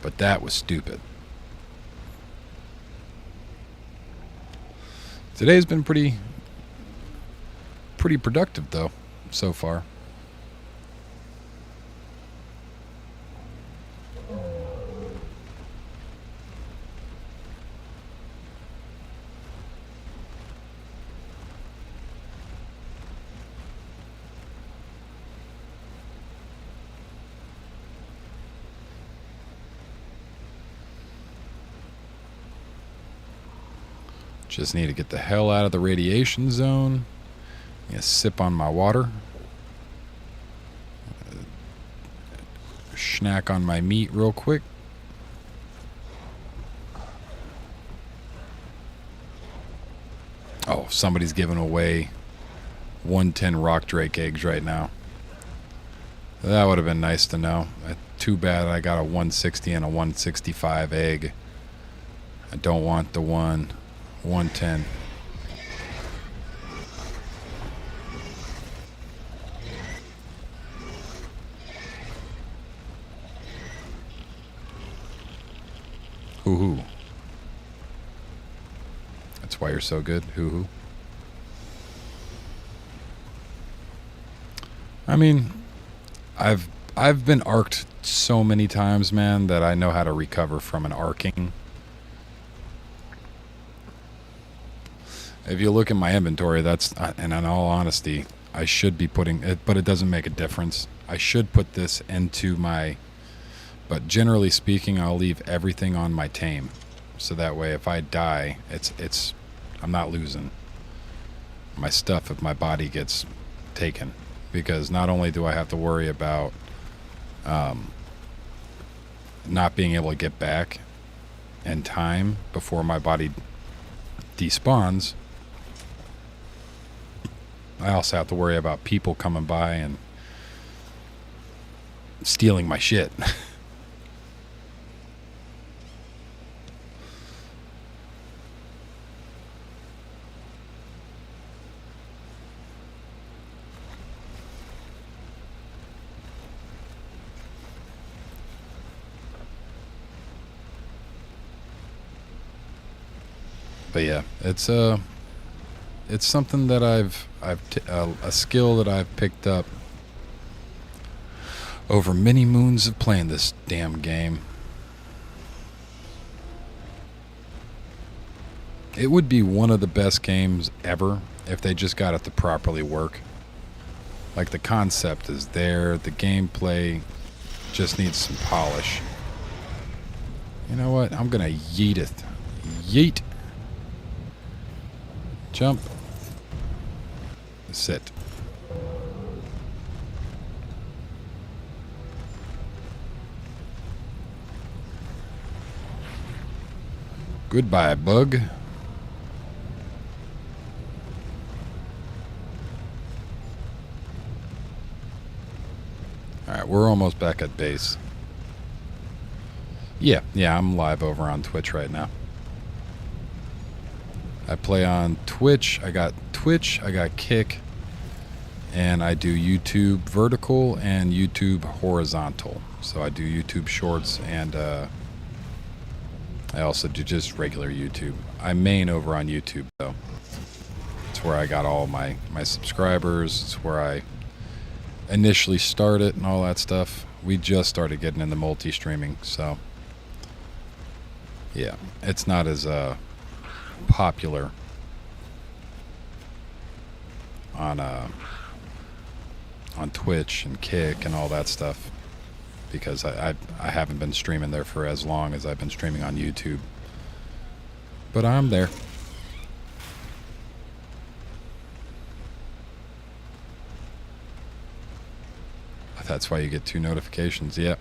But that was stupid. Today's been pretty productive though, so far. Just need to get the hell out of the radiation zone. Sip on my water. Snack on my meat real quick. Oh, somebody's giving away 110 rock drake eggs right now. That would have been nice to know. Too bad I got a 160 and a 165 egg. I don't want the 110. Hoo-hoo. That's why you're so good. Hoo-hoo. I mean, I've been arced so many times, man, that I know how to recover from an arcing. If you look at my inventory, that's, and in all honesty, I should be putting it, but it doesn't make a difference. I should put this into my, but generally speaking, I'll leave everything on my tame. So that way, if I die, I'm not losing my stuff if my body gets taken. Because not only do I have to worry about not being able to get back in time before my body despawns, I also have to worry about people coming by and stealing my shit. But yeah, it's something that a skill that I've picked up over many moons of playing this damn game. It would be one of the best games ever if they just got it to properly work. Like, the concept is there, the gameplay just needs some polish. You know what? I'm gonna yeet it. Yeet. Jump. Sit. Goodbye, bug. Alright, we're almost back at base. Yeah, I'm live over on Twitch right now. I play on Twitch. I got Kick, and I do YouTube vertical and YouTube horizontal. So I do YouTube shorts, and I also do just regular YouTube. I main over on YouTube, though. It's where I got all my subscribers. It's where I initially started and all that stuff. We just started getting into multi-streaming, so yeah, it's not as popular on Twitch and Kick and all that stuff, because I haven't been streaming there for as long as I've been streaming on YouTube. But I'm there. That's why you get 2 notifications. Yep.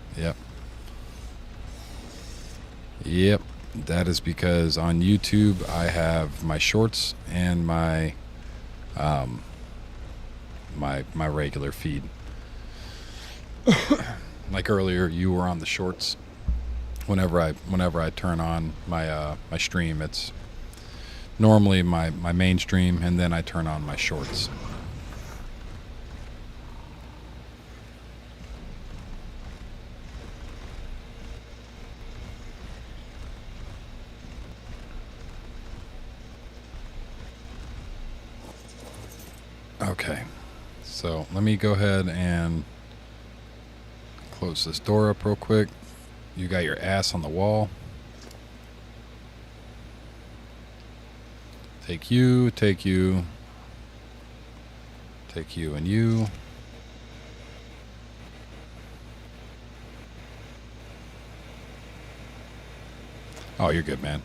That is because on YouTube I have my shorts and my my regular feed. Like earlier, you were on the shorts. Whenever I turn on my my stream, it's normally my main stream, and then I turn on my shorts. Okay, so let me go ahead and close this door up real quick. You got your ass on the wall. Take you, and you. Oh, you're good, man.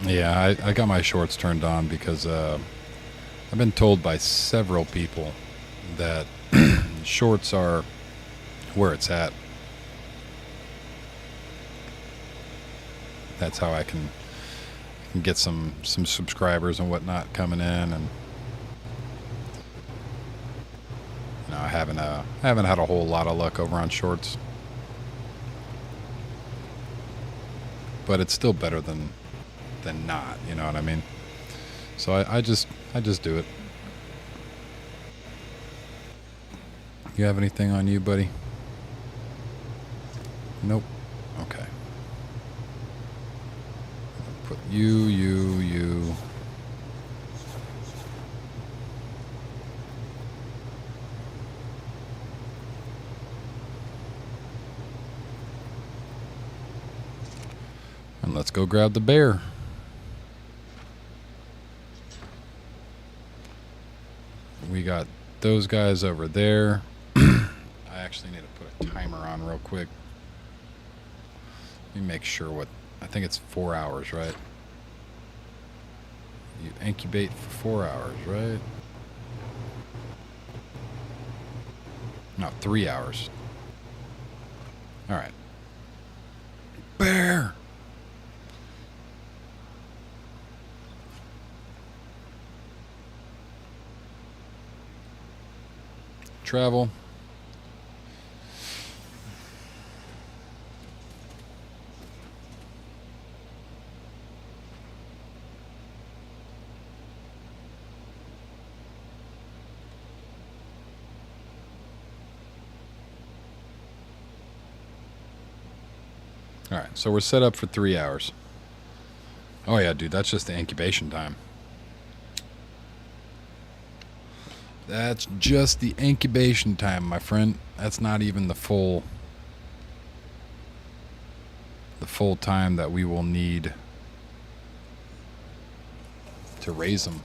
Yeah, I got my shorts turned on because I've been told by several people that shorts are where it's at. That's how I can get some subscribers and whatnot coming in, and you know, I haven't had a whole lot of luck over on shorts, but it's still better than not, you know what I mean? So I just do it. You have anything on you, buddy? Nope. Okay. You. And let's go grab the bear. We got those guys over there. I actually need to put a timer on real quick. Let me make sure what... I think it's 4 hours, right? You incubate for 4 hours, right? No, 3 hours. Alright. Bear! Travel. All right, so we're set up for 3 hours. Oh yeah, dude, that's just the incubation time. That's just the incubation time, my friend. That's not even the full time that we will need to raise them.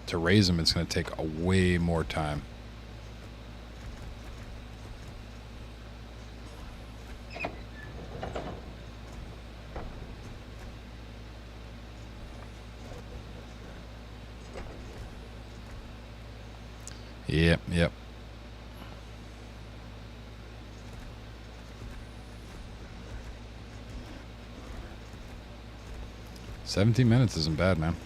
To raise them, it's going to take a way more time. Yep. 17 minutes isn't bad, man.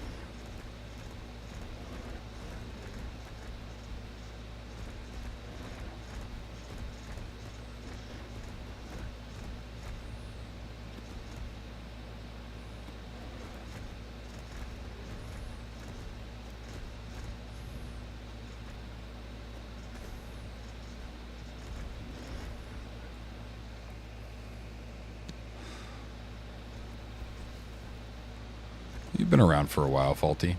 You've been around for a while, Faulty.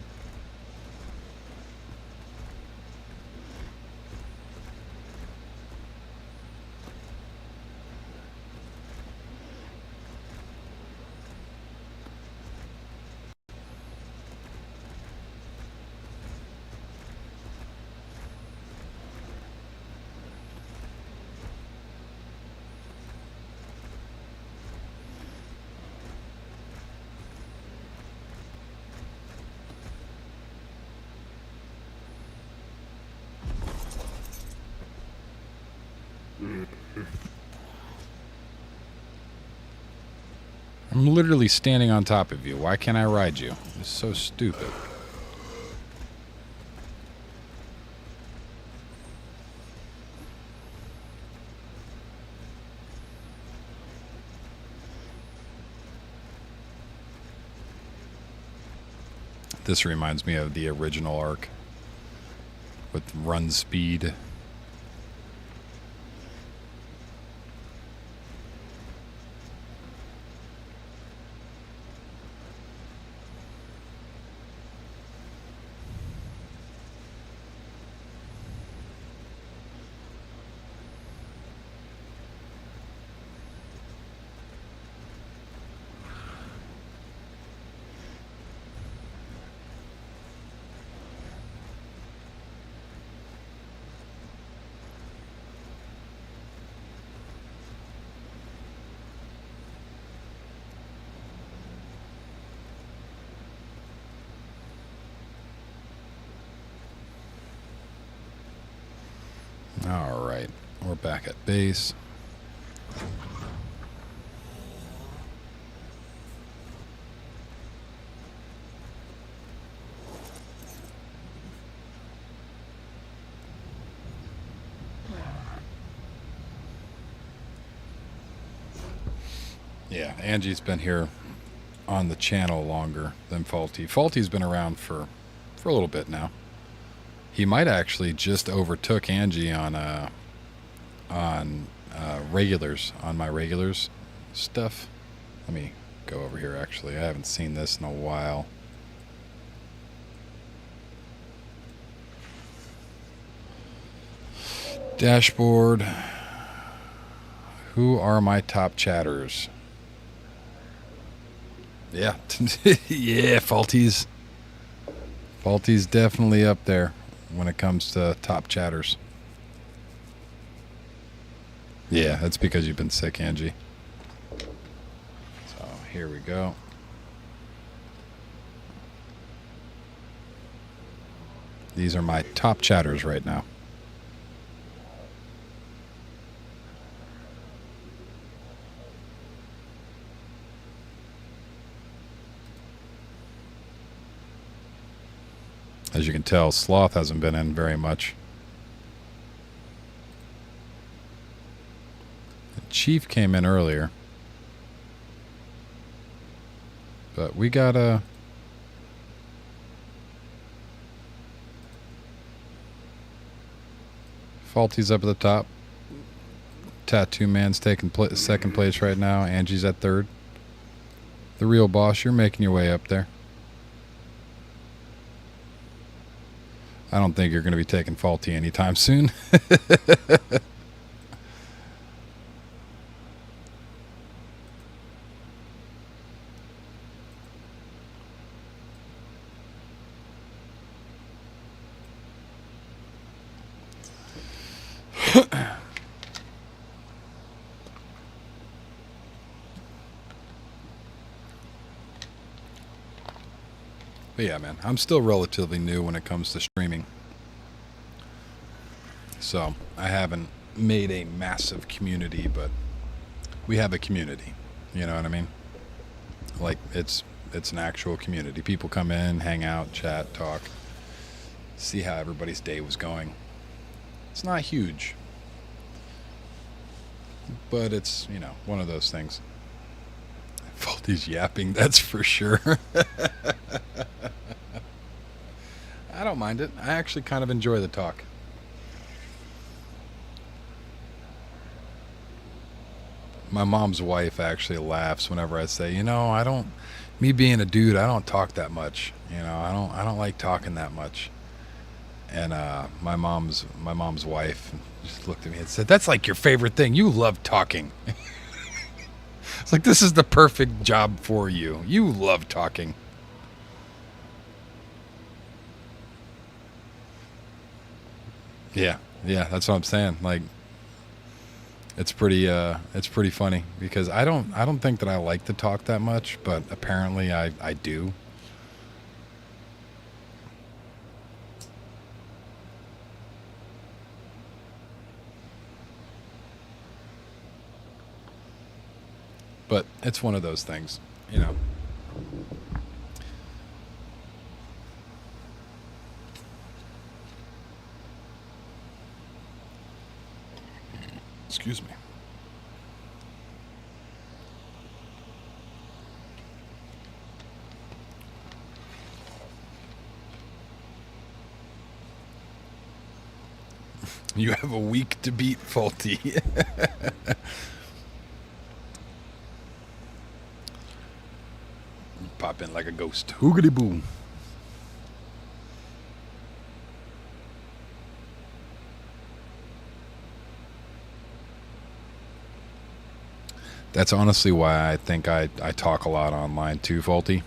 I'm literally standing on top of you. Why can't I ride you? It's so stupid. This reminds me of the original arc with run speed. All right, we're back at base. Yeah, Angie's been here on the channel longer than Faulty. Faulty's been around for a little bit now. He might actually just overtook Angie on regulars, on my regulars stuff. Let me go over here, actually. I haven't seen this in a while. Dashboard. Who are my top chatters? Yeah. Yeah, Faulty's. Faulty's definitely up there when it comes to top chatters. Yeah, that's because you've been sick, Angie. So here we go. These are my top chatters right now. As you can tell, Sloth hasn't been in very much. The Chief came in earlier. But we got a... Faulty's up at the top. Tattoo Man's taking second place right now. Angie's at third. The real boss, you're making your way up there. I don't think you're going to be taking Faulty anytime soon. But yeah, man, I'm still relatively new when it comes to streaming. So I haven't made a massive community, but we have a community. You know what I mean? Like, it's an actual community. People come in, hang out, chat, talk, see how everybody's day was going. It's not huge, but it's, you know, one of those things. Faulty's yapping, that's for sure. I don't mind it. I actually kind of enjoy the talk. My mom's wife actually laughs whenever I say, you know, me being a dude, I don't talk that much. You know, I don't like talking that much. And my mom's wife just looked at me and said, that's like your favorite thing. You love talking. It's like, this is the perfect job for you. You love talking. Yeah, that's what I'm saying. Like, it's pretty funny because I don't think that I like to talk that much, but apparently I do. But it's one of those things, you know. Excuse me. You have a week to beat Faulty. Pop in like a ghost. Hoogity boom. That's honestly why I think I talk a lot online too, Faulty.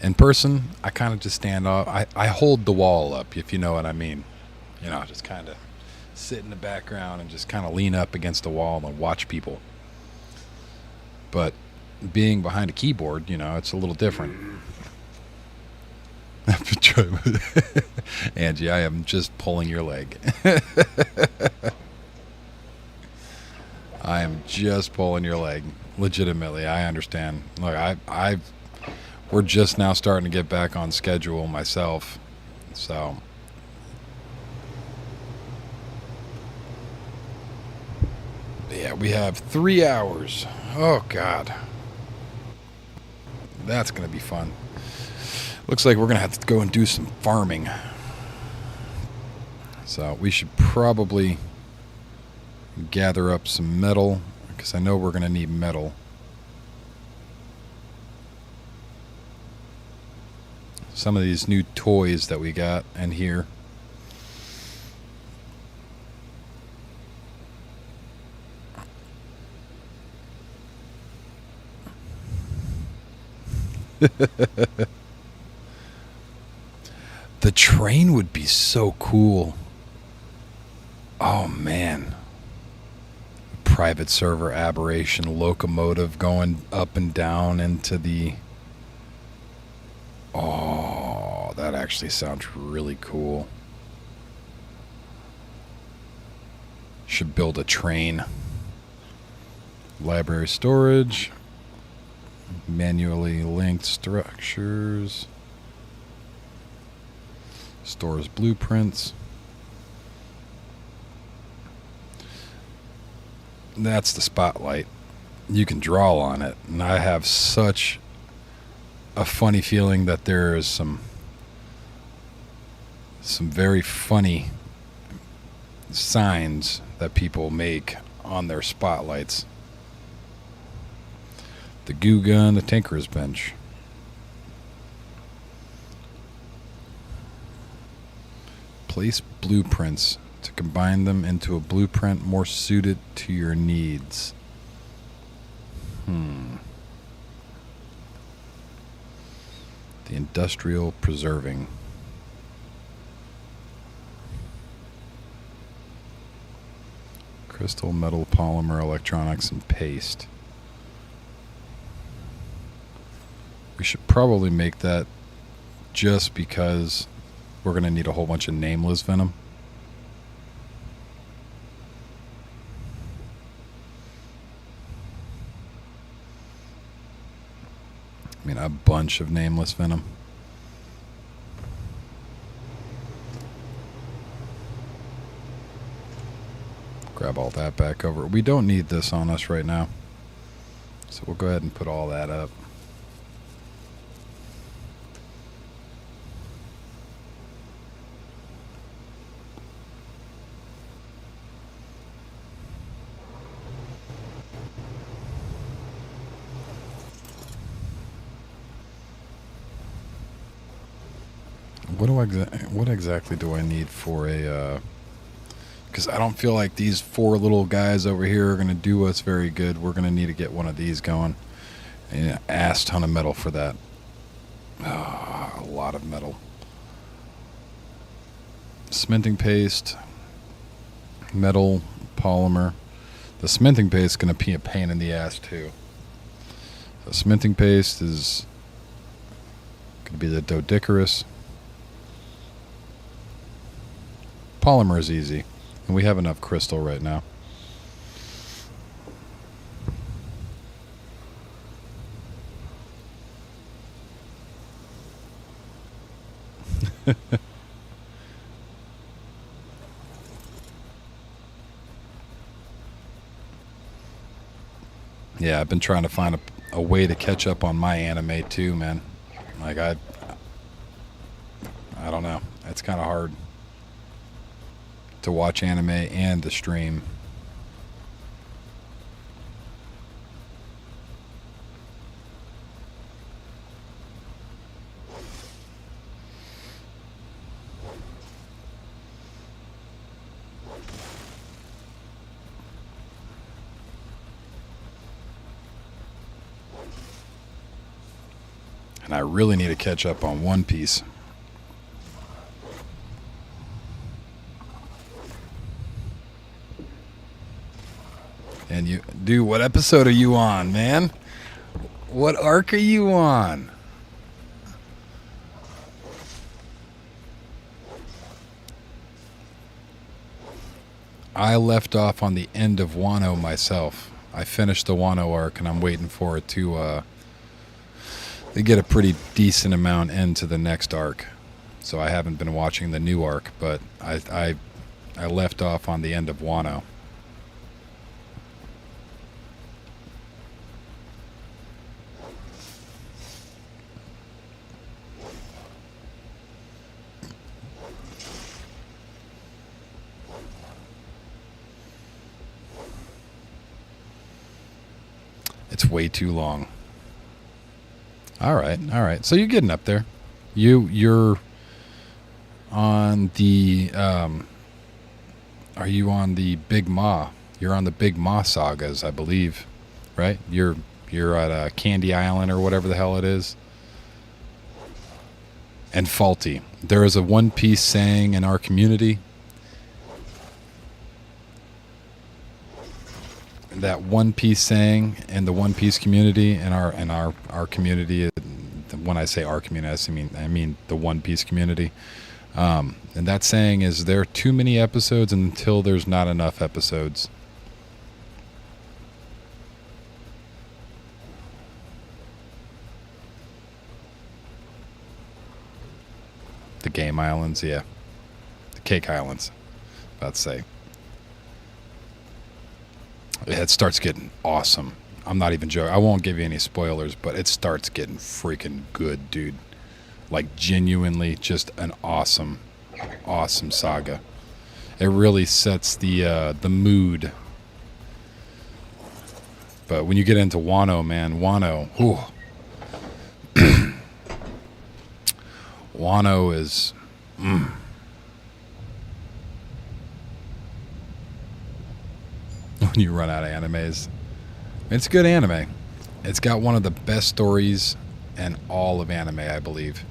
In person, I kind of just stand off. I hold the wall up, if you know what I mean. You know, just kind of sit in the background and just kind of lean up against the wall and watch people. But being behind a keyboard, you know, it's a little different. Angie, I am just pulling your leg. I am just pulling your leg. Legitimately, I understand. Look, we're just now starting to get back on schedule myself. So yeah, we have 3 hours. Oh God. That's going to be fun. Looks like we're going to have to go and do some farming. So we should probably gather up some metal, because I know we're going to need metal. some of these new toys that we got in here. The train would be so cool. Oh man. Private server Aberration locomotive going up and down into the... Oh, that actually sounds really cool. Should build a train. Library storage. Manually linked structures. Stores blueprints. That's the spotlight. You can draw on it, and I have such a funny feeling that there is some very funny signs that people make on their spotlights. The goo gun, the tinker's bench. Place blueprints to combine them into a blueprint more suited to your needs. The industrial preserving. Crystal, metal, polymer, electronics, and paste. We should probably make that just because we're going to need a whole bunch of nameless venom. I mean, a bunch of nameless venom. Grab all that back over. We don't need this on us right now, so we'll go ahead and put all that up. What exactly do I need for a... Because I don't feel like these four little guys over here are going to do us very good. We're going to need to get one of these going. And an ass ton of metal for that. A lot of metal. Cementing paste. Metal. Polymer. The cementing paste is going to be a pain in the ass too. The cementing paste is going to be the dodecarus. Polymer is easy. And we have enough crystal right now. Yeah, I've been trying to find a way to catch up on my anime too, man. Like I don't know. It's kind of hard to watch anime and to stream. And I really need to catch up on One Piece. And you, dude, what episode are you on, man? What arc are you on? I left off on the end of Wano myself. I finished the Wano arc, and I'm waiting for it to they get a pretty decent amount into the next arc. So I haven't been watching the new arc, but I left off on the end of Wano. It's way too long. All right. So you're getting up there. You're on the are you on the Big Ma? You're on the Big Ma sagas, I believe, right? You're at Candy Island or whatever the hell it is. And faulty. There is a One Piece saying in our community that One Piece saying in the One Piece community and our community. When I say our community, I mean the One Piece community. And that saying is there are too many episodes until there's not enough episodes. The Game Islands, yeah. The Cake Islands, about to say. It starts getting awesome. I'm not even joking. I won't give you any spoilers, but it starts getting freaking good, dude. Like, genuinely just an awesome, awesome saga. It really sets the mood. But when you get into Wano, man, Wano, whew. Wano is... When you run out of animes. It's good anime. It's got one of the best stories in all of anime, I believe.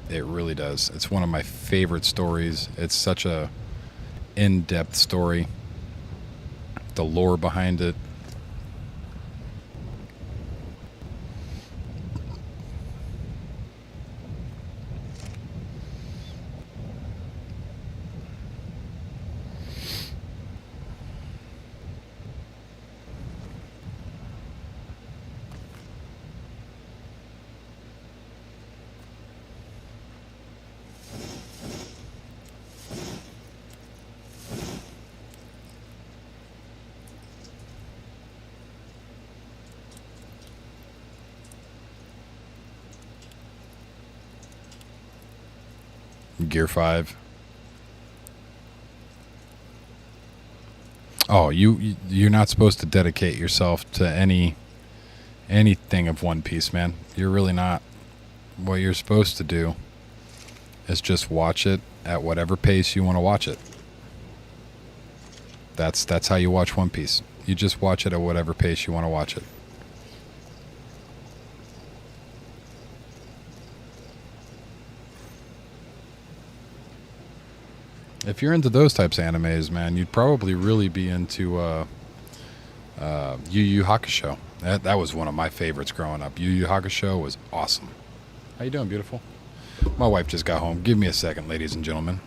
It really does. It's one of my favorite stories. It's such a in-depth story. The lore behind it. Gear 5. Oh, you're not supposed to dedicate yourself to anything of One Piece, man. You're really not. What you're supposed to do is just watch it at whatever pace you want to watch it. That's how you watch One Piece. You just watch it at whatever pace you want to watch it. If you're into those types of animes, man, you'd probably really be into Yu Yu Hakusho. That was one of my favorites growing up. Yu Yu Hakusho was awesome. How you doing, beautiful? My wife just got home. Give me a second, ladies and gentlemen.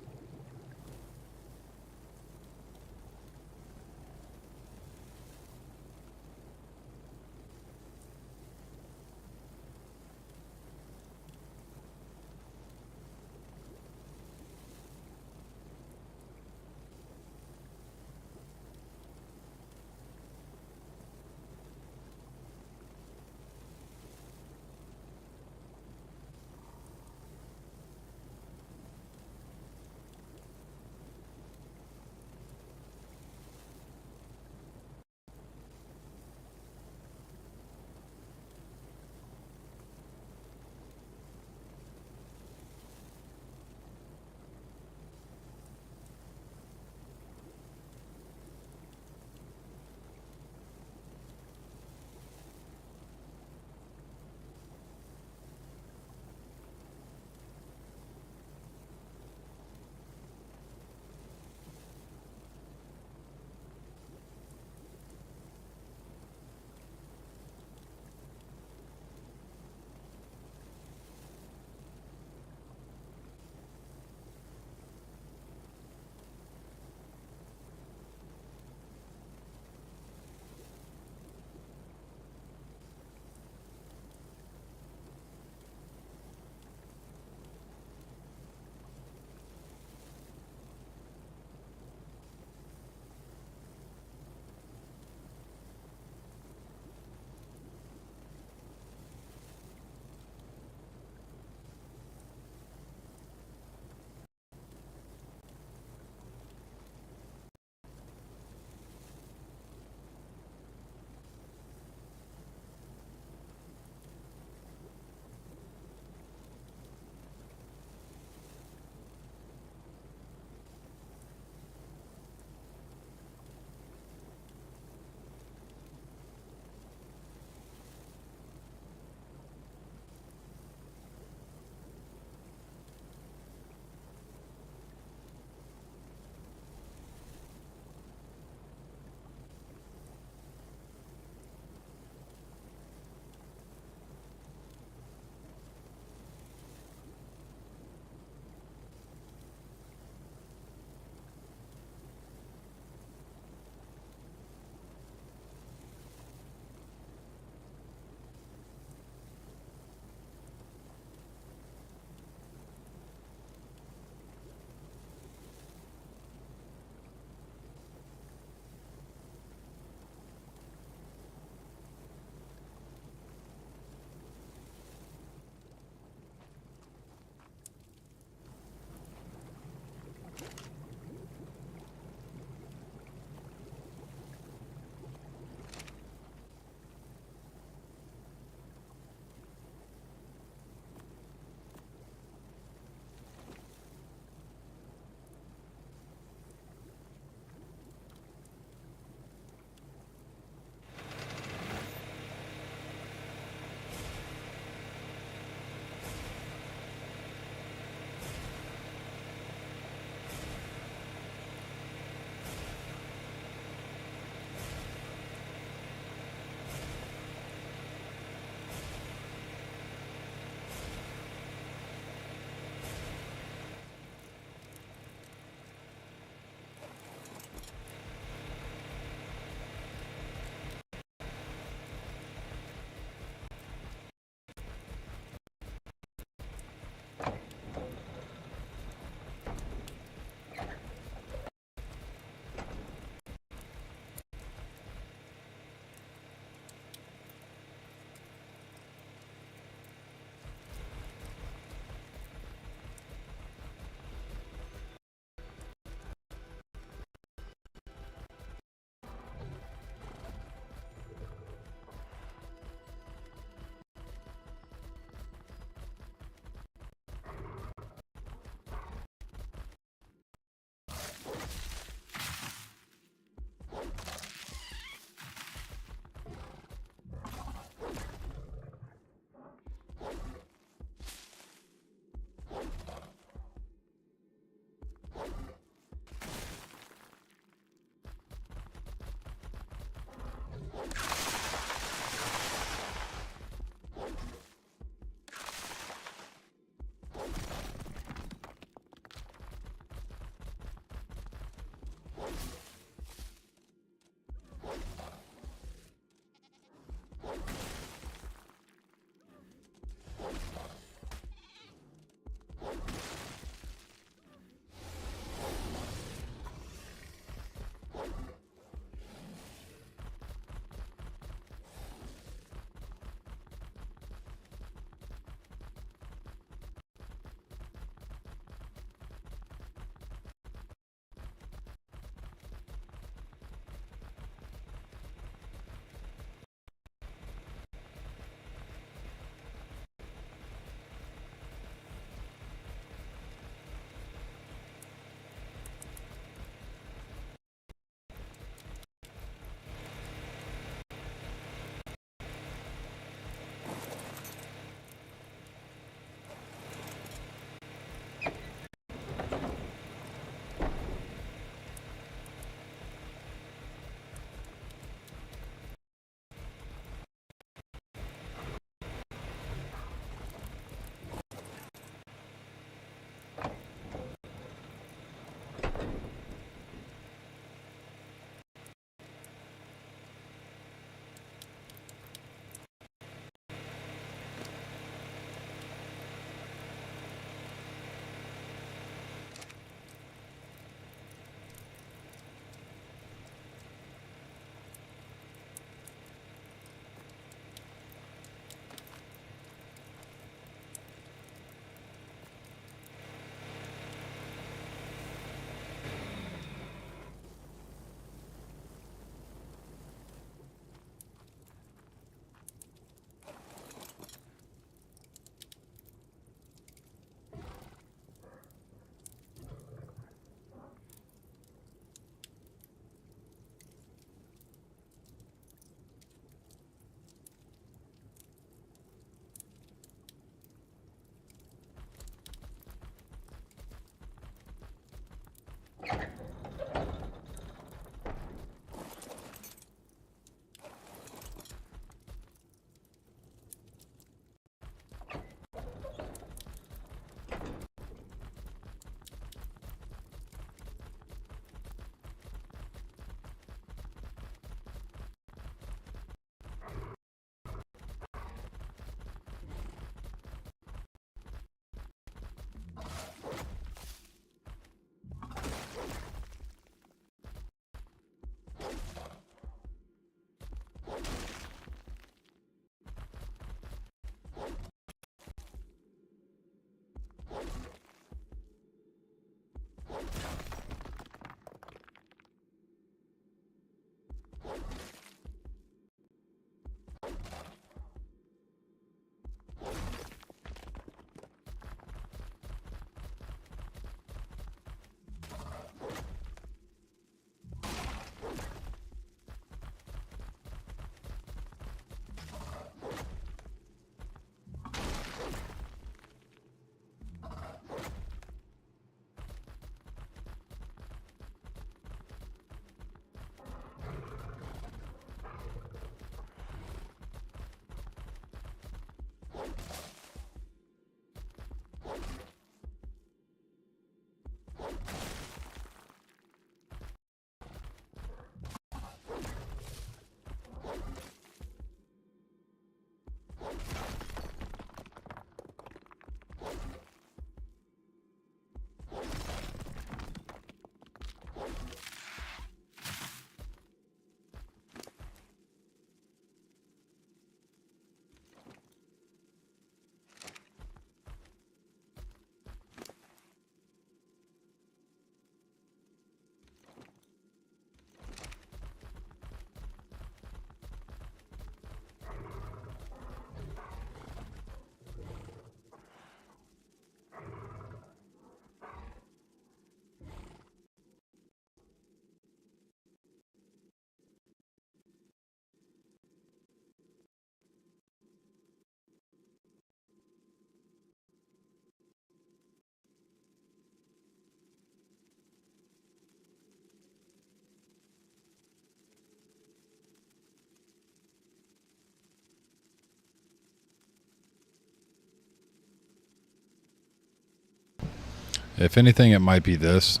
If anything, it might be this,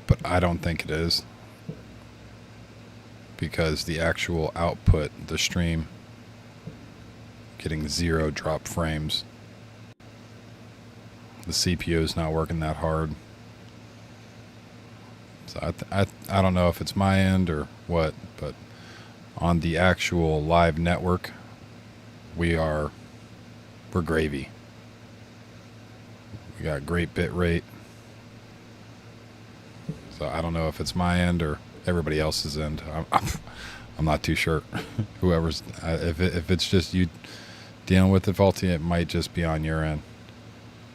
but I don't think it is, because the actual output, the stream, getting 0 drop frames. The CPU is not working that hard. So I don't know if it's my end or what, but on the actual live network, we're gravy. We got great bit rate. So I don't know if it's my end or everybody else's end. I'm not too sure. Whoever's, if it's just you dealing with it faulty, it might just be on your end.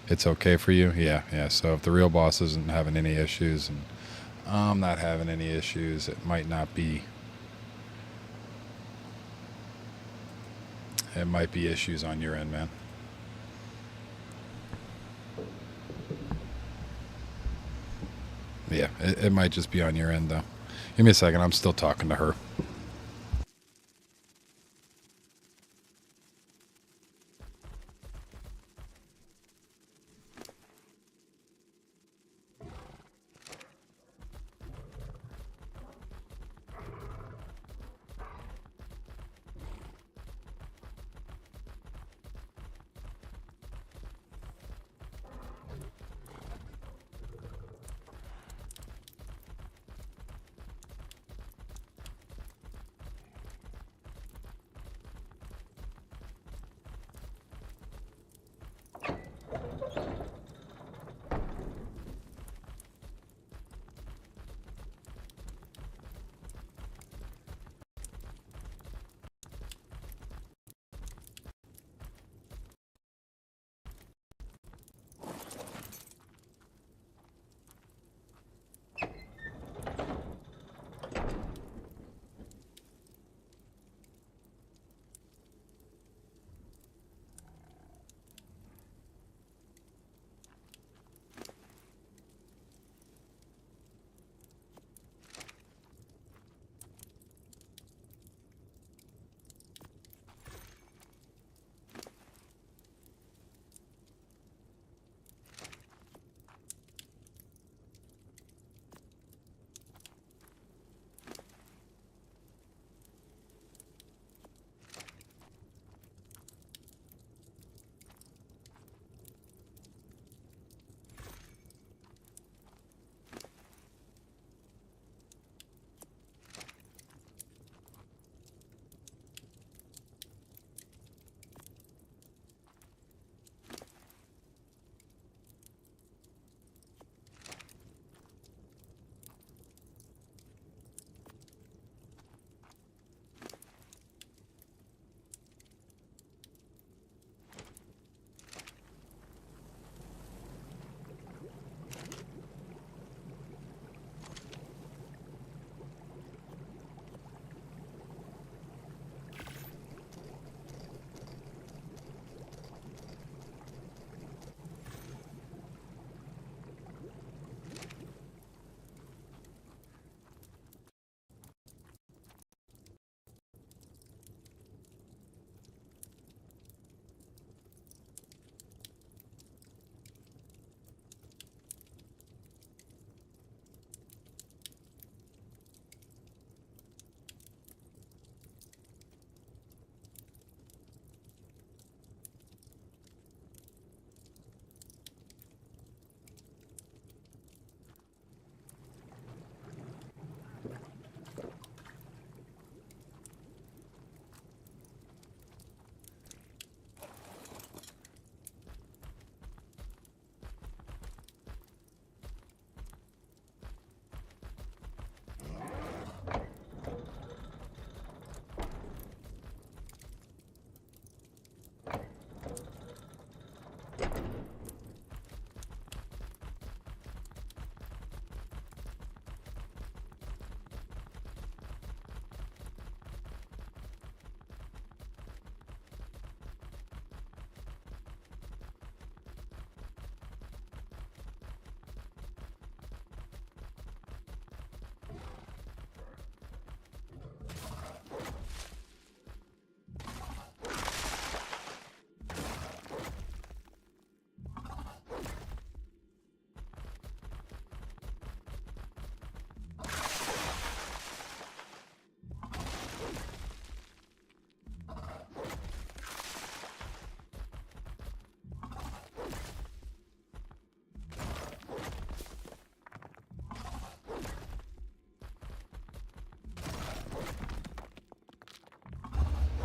It's okay for you? Yeah. So if the real boss isn't having any issues and I'm not having any issues, it might not be. It might be issues on your end, man. Yeah, it might just be on your end, though. Give me a second. I'm still talking to her.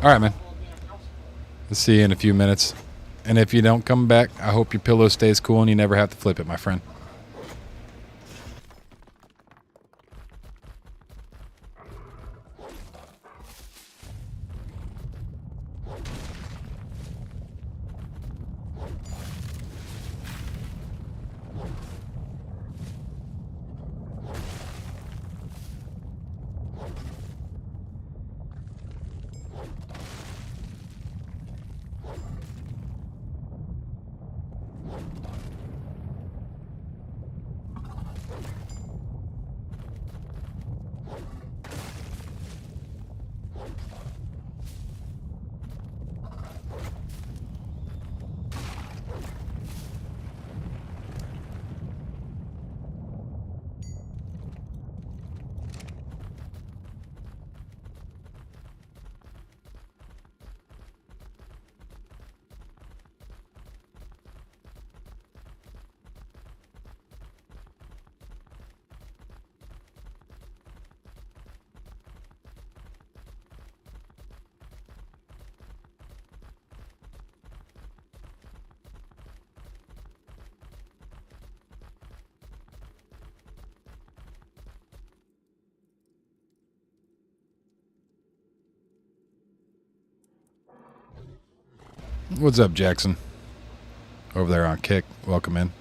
All right, man. We'll see you in a few minutes. And if you don't come back, I hope your pillow stays cool and you never have to flip it, my friend. What's up, Jackson? Over there on Kick. Welcome in.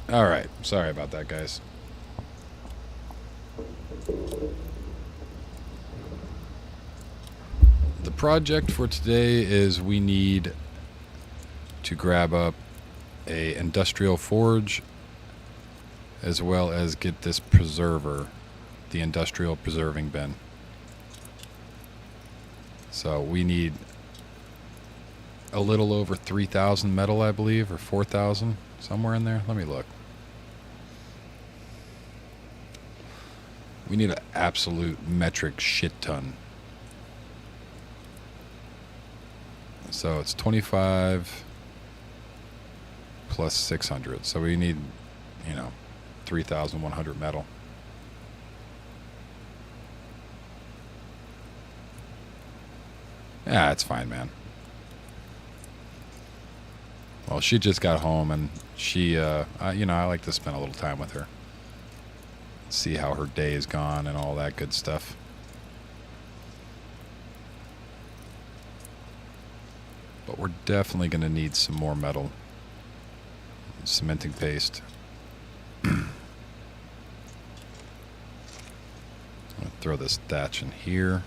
All right. Sorry about that, guys. The project for today is we need to grab up a industrial forge as well as get this preserver, the industrial preserving bin. So we need a little over 3,000 metal, I believe, or 4,000, somewhere in there. Let me look. We need an absolute metric shit ton. So it's 25 plus 600. So we need, 3,100 metal. Yeah, it's fine, man. Well, she just got home, and she, I like to spend a little time with her. See how her day is gone and all that good stuff. But we're definitely going to need some more metal. Cementing paste. throw this thatch in here.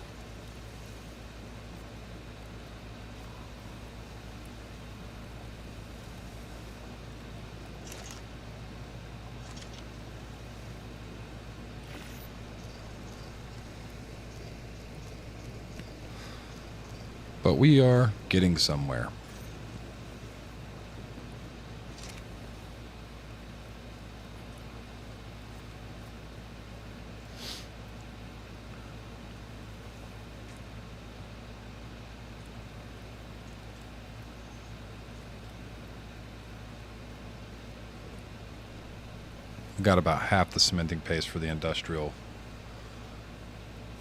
But we are getting somewhere. Got about half the cementing paste for the industrial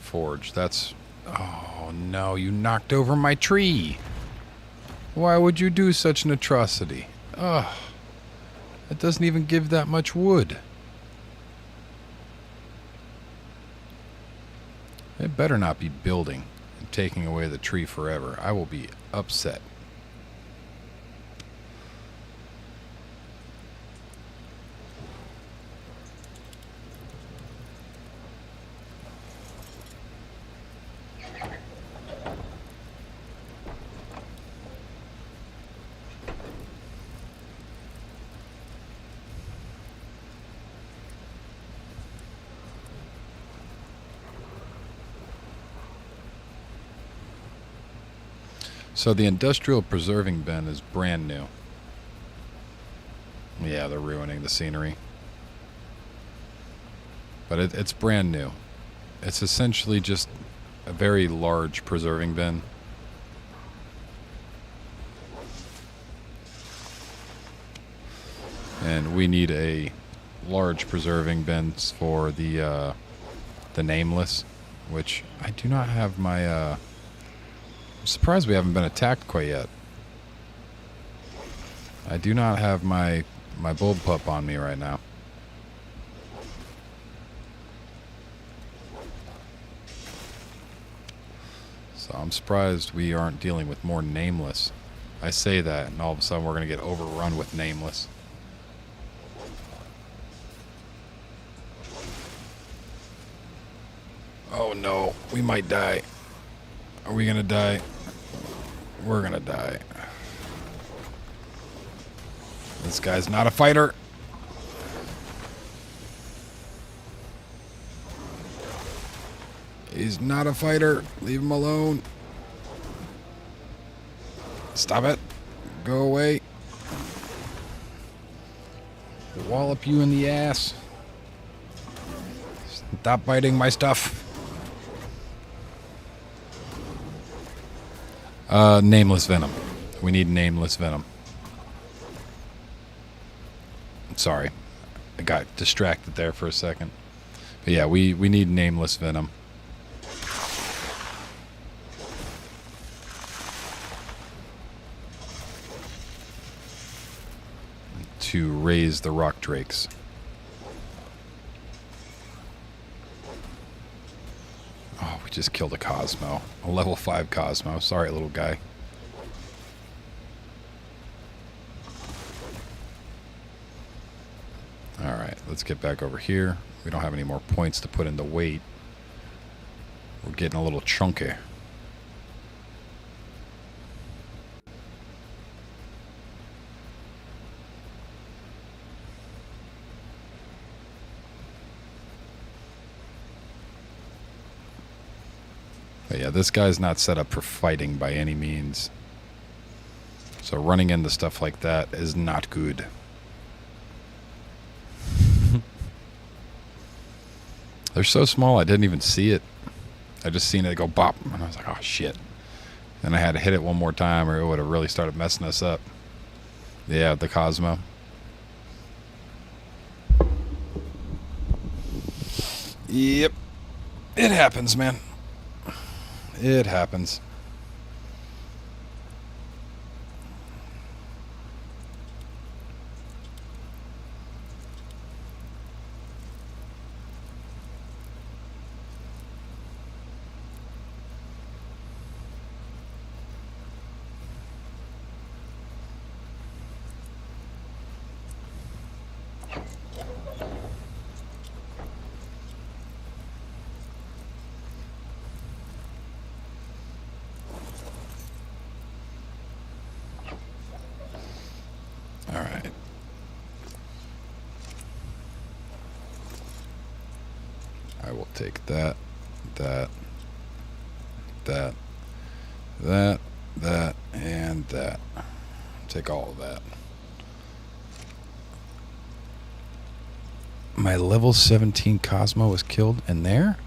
forge. That's... Oh no, you knocked over my tree. Why would you do such an atrocity? Ugh. It doesn't even give that much wood. It better not be building and taking away the tree forever. I will be upset. So the industrial preserving bin is brand new. Yeah, they're ruining the scenery. But it's brand new. It's essentially just a very large preserving bin. And we need a large preserving bins for the nameless, which I do not have my... I'm surprised we haven't been attacked quite yet. I do not have my bulb pup on me right now. So I'm surprised we aren't dealing with more nameless. I say that, and all of a sudden we're going to get overrun with nameless. Oh no, we might die. Are we gonna die? We're gonna die. This guy's not a fighter. He's not a fighter. Leave him alone. Stop it. Go away. Wallop you in the ass. Stop biting my stuff. Nameless venom. We need nameless venom. Sorry. I got distracted there for a second. But yeah, we need nameless venom. To raise the rock drakes. Oh, we just killed a Cosmo. A level 5 Cosmo. Sorry, little guy. Alright, let's get back over here. We don't have any more points to put in the weight. We're getting a little chunky. But yeah, this guy's not set up for fighting by any means. So running into stuff like that is not good. They're so small I didn't even see it. I just seen it go bop, and I was like, oh shit. Then I had to hit it one more time or it would have really started messing us up. Yeah, the Cosmo. Yep. It happens, man. It happens. take that, that, that, that, that, and that. Take all of that. My level 17 Cosmo was killed in there?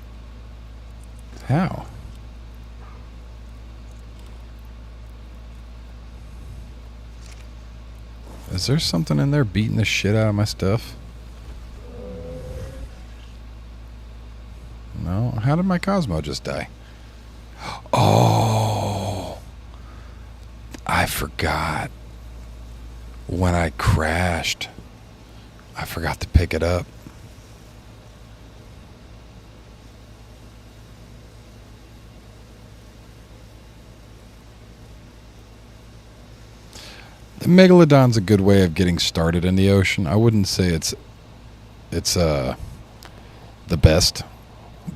How? Is there something in there beating the shit out of my stuff? No. How did my Cosmo just die? Oh, I forgot. When I crashed, I forgot to pick it up. The Megalodon's a good way of getting started in the ocean. I wouldn't say it's the best.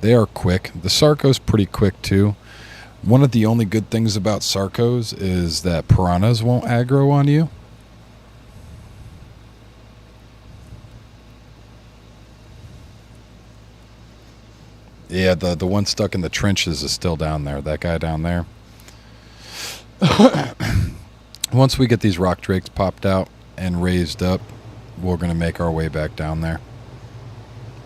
They are quick. The Sarco's pretty quick too. One of the only good things about Sarcos is that piranhas won't aggro on you. Yeah, the one stuck in the trenches is still down there. That guy down there. Once we get these rock drakes popped out and raised up, we're going to make our way back down there.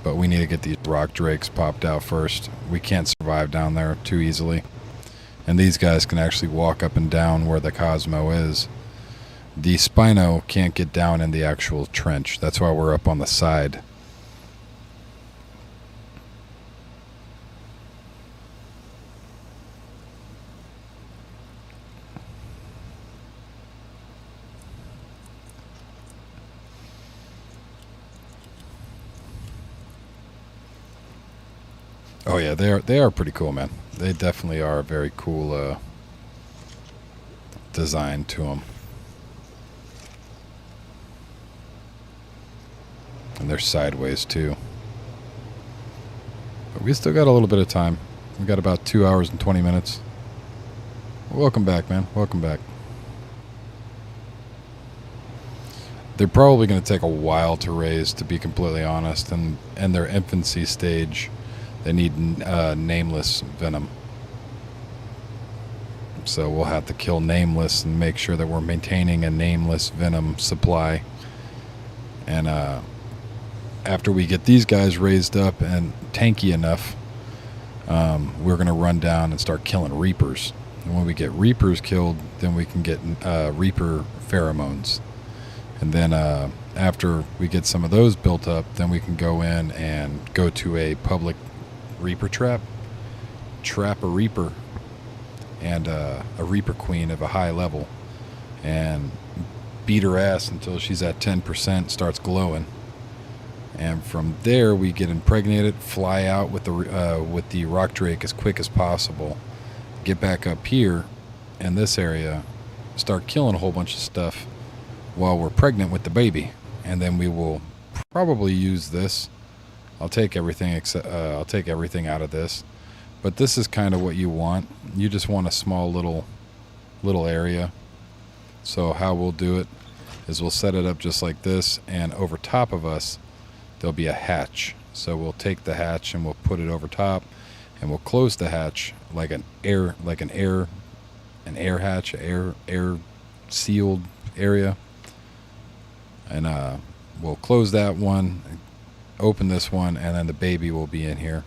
But we need to get these rock drakes popped out first. We can't survive down there too easily. And these guys can actually walk up and down where the Cosmo is. The Spino can't get down in the actual trench. That's why we're up on the side. Oh yeah, they are pretty cool, man. They definitely are a very cool design to them. And they're sideways too. But we still got a little bit of time. We got about 2 hours and 20 minutes. Welcome back, man. Welcome back. They're probably going to take a while to raise, to be completely honest. And their infancy stage, they need nameless venom. So we'll have to kill nameless and make sure that we're maintaining a nameless venom supply. And after we get these guys raised up and tanky enough, we're going to run down and start killing reapers. And when we get reapers killed, then we can get reaper pheromones. And then after we get some of those built up, then we can go in and go to a public reaper trap a reaper and a reaper queen of a high level and beat her ass until she's at 10%, starts glowing. And from there we get impregnated, fly out with the rock drake as quick as possible, get back up here in this area, start killing a whole bunch of stuff while we're pregnant with the baby. And then we will probably use this. I'll take everything out of this, but this is kind of what you want. You just want a small little area. So how we'll do it is we'll set it up just like this, and over top of us there'll be a hatch. So we'll take the hatch and we'll put it over top, and we'll close the hatch like an air hatch, air sealed area, and we'll close that one, open this one, and then the baby will be in here,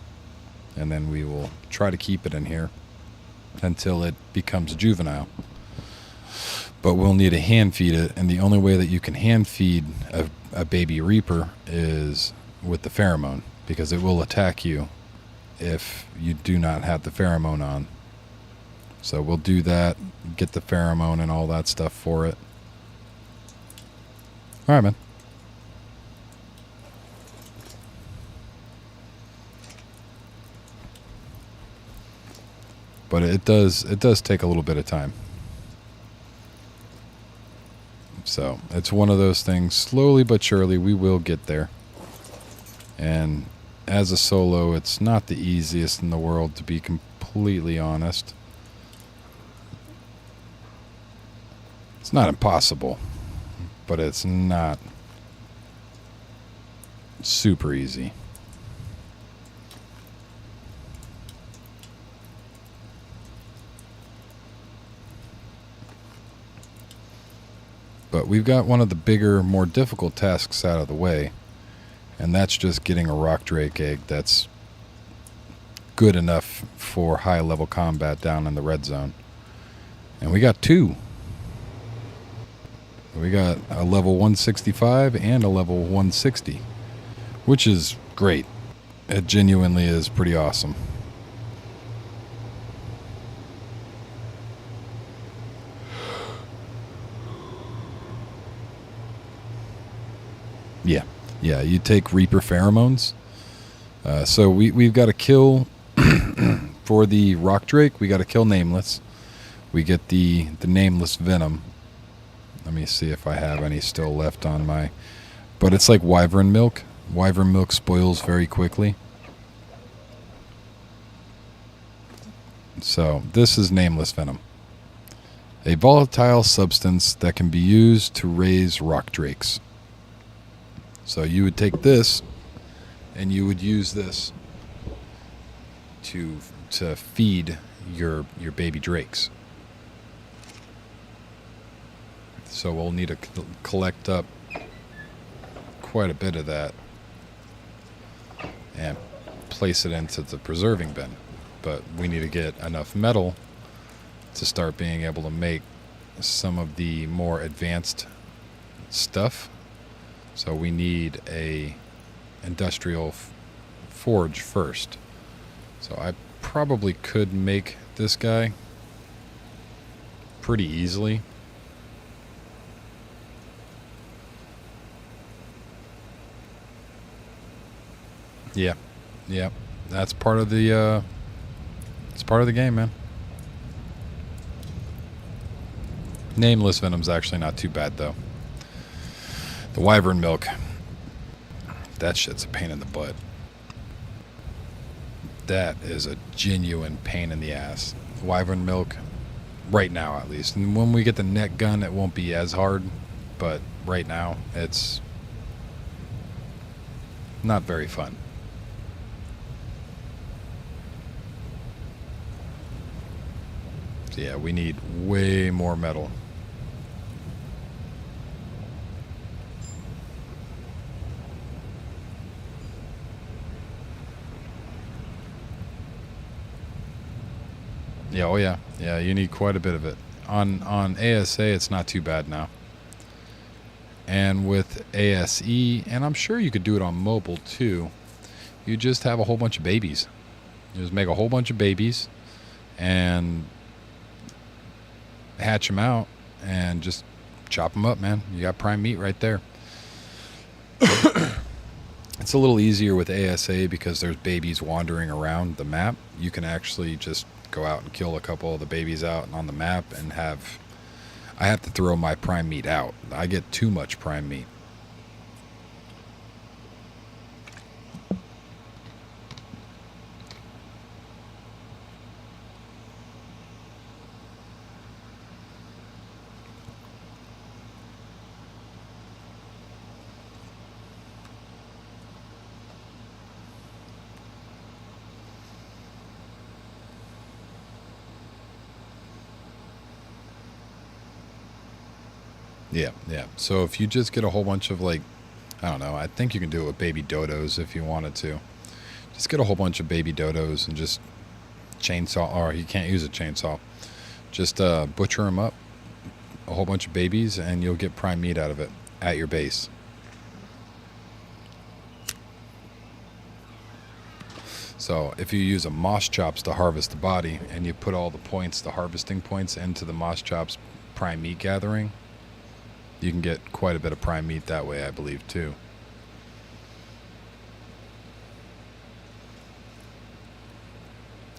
and then we will try to keep it in here until it becomes juvenile. But we'll need to hand feed it, and the only way that you can hand feed a baby reaper is with the pheromone, because it will attack you if you do not have the pheromone on. So we'll do that, get the pheromone and all that stuff for it. All right, man. But it does take a little bit of time. So it's one of those things, slowly but surely we will get there. And as a solo, it's not the easiest in the world, to be completely honest. It's not impossible, but it's not super easy. But we've got one of the bigger, more difficult tasks out of the way, and that's just getting a rock drake egg that's good enough for high-level combat down in the red zone. And we got 2. We got a level 165 and a level 160, which is great. It genuinely is pretty awesome. Yeah, you take Reaper pheromones. So we've got to kill, for the rock drake, we got to kill Nameless. We get the Nameless venom. Let me see if I have any still left on my... But it's like wyvern milk. Wyvern milk spoils very quickly. So this is Nameless venom. A volatile substance that can be used to raise rock drakes. So you would take this, and you would use this to feed your baby drakes. So we'll need to collect up quite a bit of that and place it into the preserving bin. But we need to get enough metal to start being able to make some of the more advanced stuff. So we need a industrial forge first. So I probably could make this guy pretty easily. Yeah, that's part of the it's part of the game, man. Nameless venom's actually not too bad though. The wyvern milk, that shit's a pain in the butt. That is a genuine pain in the ass. Wyvern milk, right now at least. And when we get the net gun, it won't be as hard, but right now it's not very fun. So yeah, we need way more metal. Yeah, oh yeah. Yeah, you need quite a bit of it. On ASA, it's not too bad now. And with ASE, and I'm sure you could do it on mobile too, you just have a whole bunch of babies. You just make a whole bunch of babies and hatch them out and just chop them up, man. You got prime meat right there. It's a little easier with ASA because there's babies wandering around the map. You can actually just go out and kill a couple of the babies out on the map and have... I have to throw my prime meat out. I get too much prime meat. Yeah. So if you just get a whole bunch of, like, I don't know, I think you can do it with baby dodos if you wanted to. Just get a whole bunch of baby dodos and just chainsaw, or you can't use a chainsaw. Just butcher them up, a whole bunch of babies, and you'll get prime meat out of it at your base. So if you use a moss chops to harvest the body, and you put all the points, the harvesting points, into the moss chops prime meat gathering, you can get quite a bit of prime meat that way, I believe, too.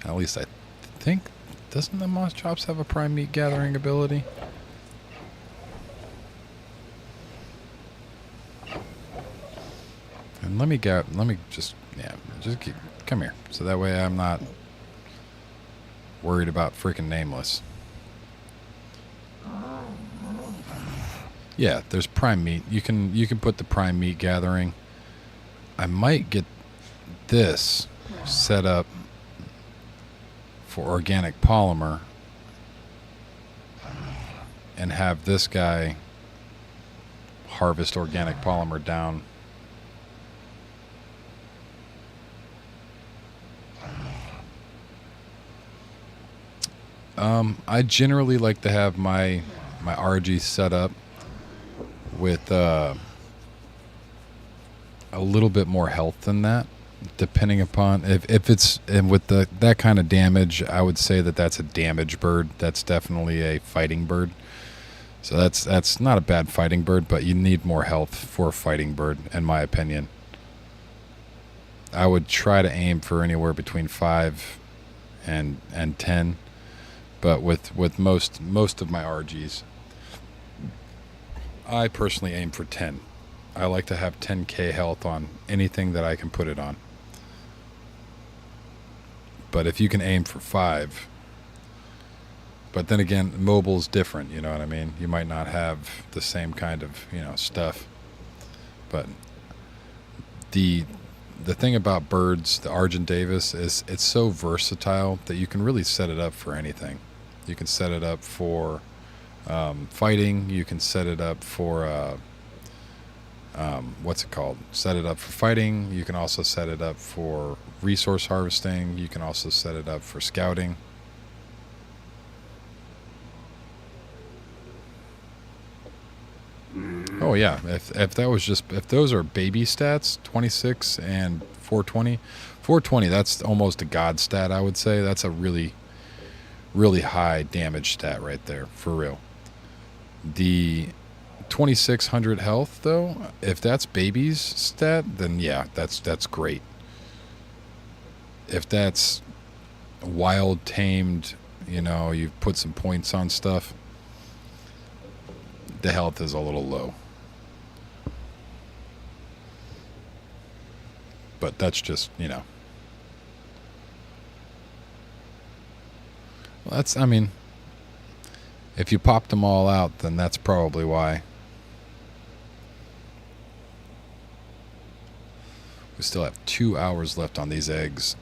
At least I think, doesn't the moss chops have a prime meat gathering ability? And let me just come here, so that way I'm not worried about freaking Nameless. Yeah, there's prime meat. You can put the prime meat gathering. I might get this set up for organic polymer and have this guy harvest organic polymer down. I generally like to have my RG set up with a little bit more health than that, depending upon if it's, and with that kind of damage, I would say that's a damage bird. That's definitely a fighting bird. So that's not a bad fighting bird, but you need more health for a fighting bird, in my opinion. I would try to aim for anywhere between 5 and 10, but with most of my RGs, I personally aim for 10. I like to have 10k health on anything that I can put it on. But if you can aim for 5, but then again, mobile's different, you know what I mean? You might not have the same kind of, stuff. But the thing about birds, the Argent Davis, is it's so versatile that you can really set it up for anything. You can set it up for fighting. You can set it up for set it up for fighting. You can also set it up for resource harvesting. You can also set it up for scouting. Oh yeah, if those are baby stats, 26 and 420, 420, that's almost a god stat, I would say. That's a really, really high damage stat right there, for real. The 2600 health, though, if that's baby's stat, then yeah, that's great. If that's wild tamed, you've put some points on stuff, the health is a little low. But that's just, if you popped them all out, then that's probably why. We still have 2 hours left on these eggs.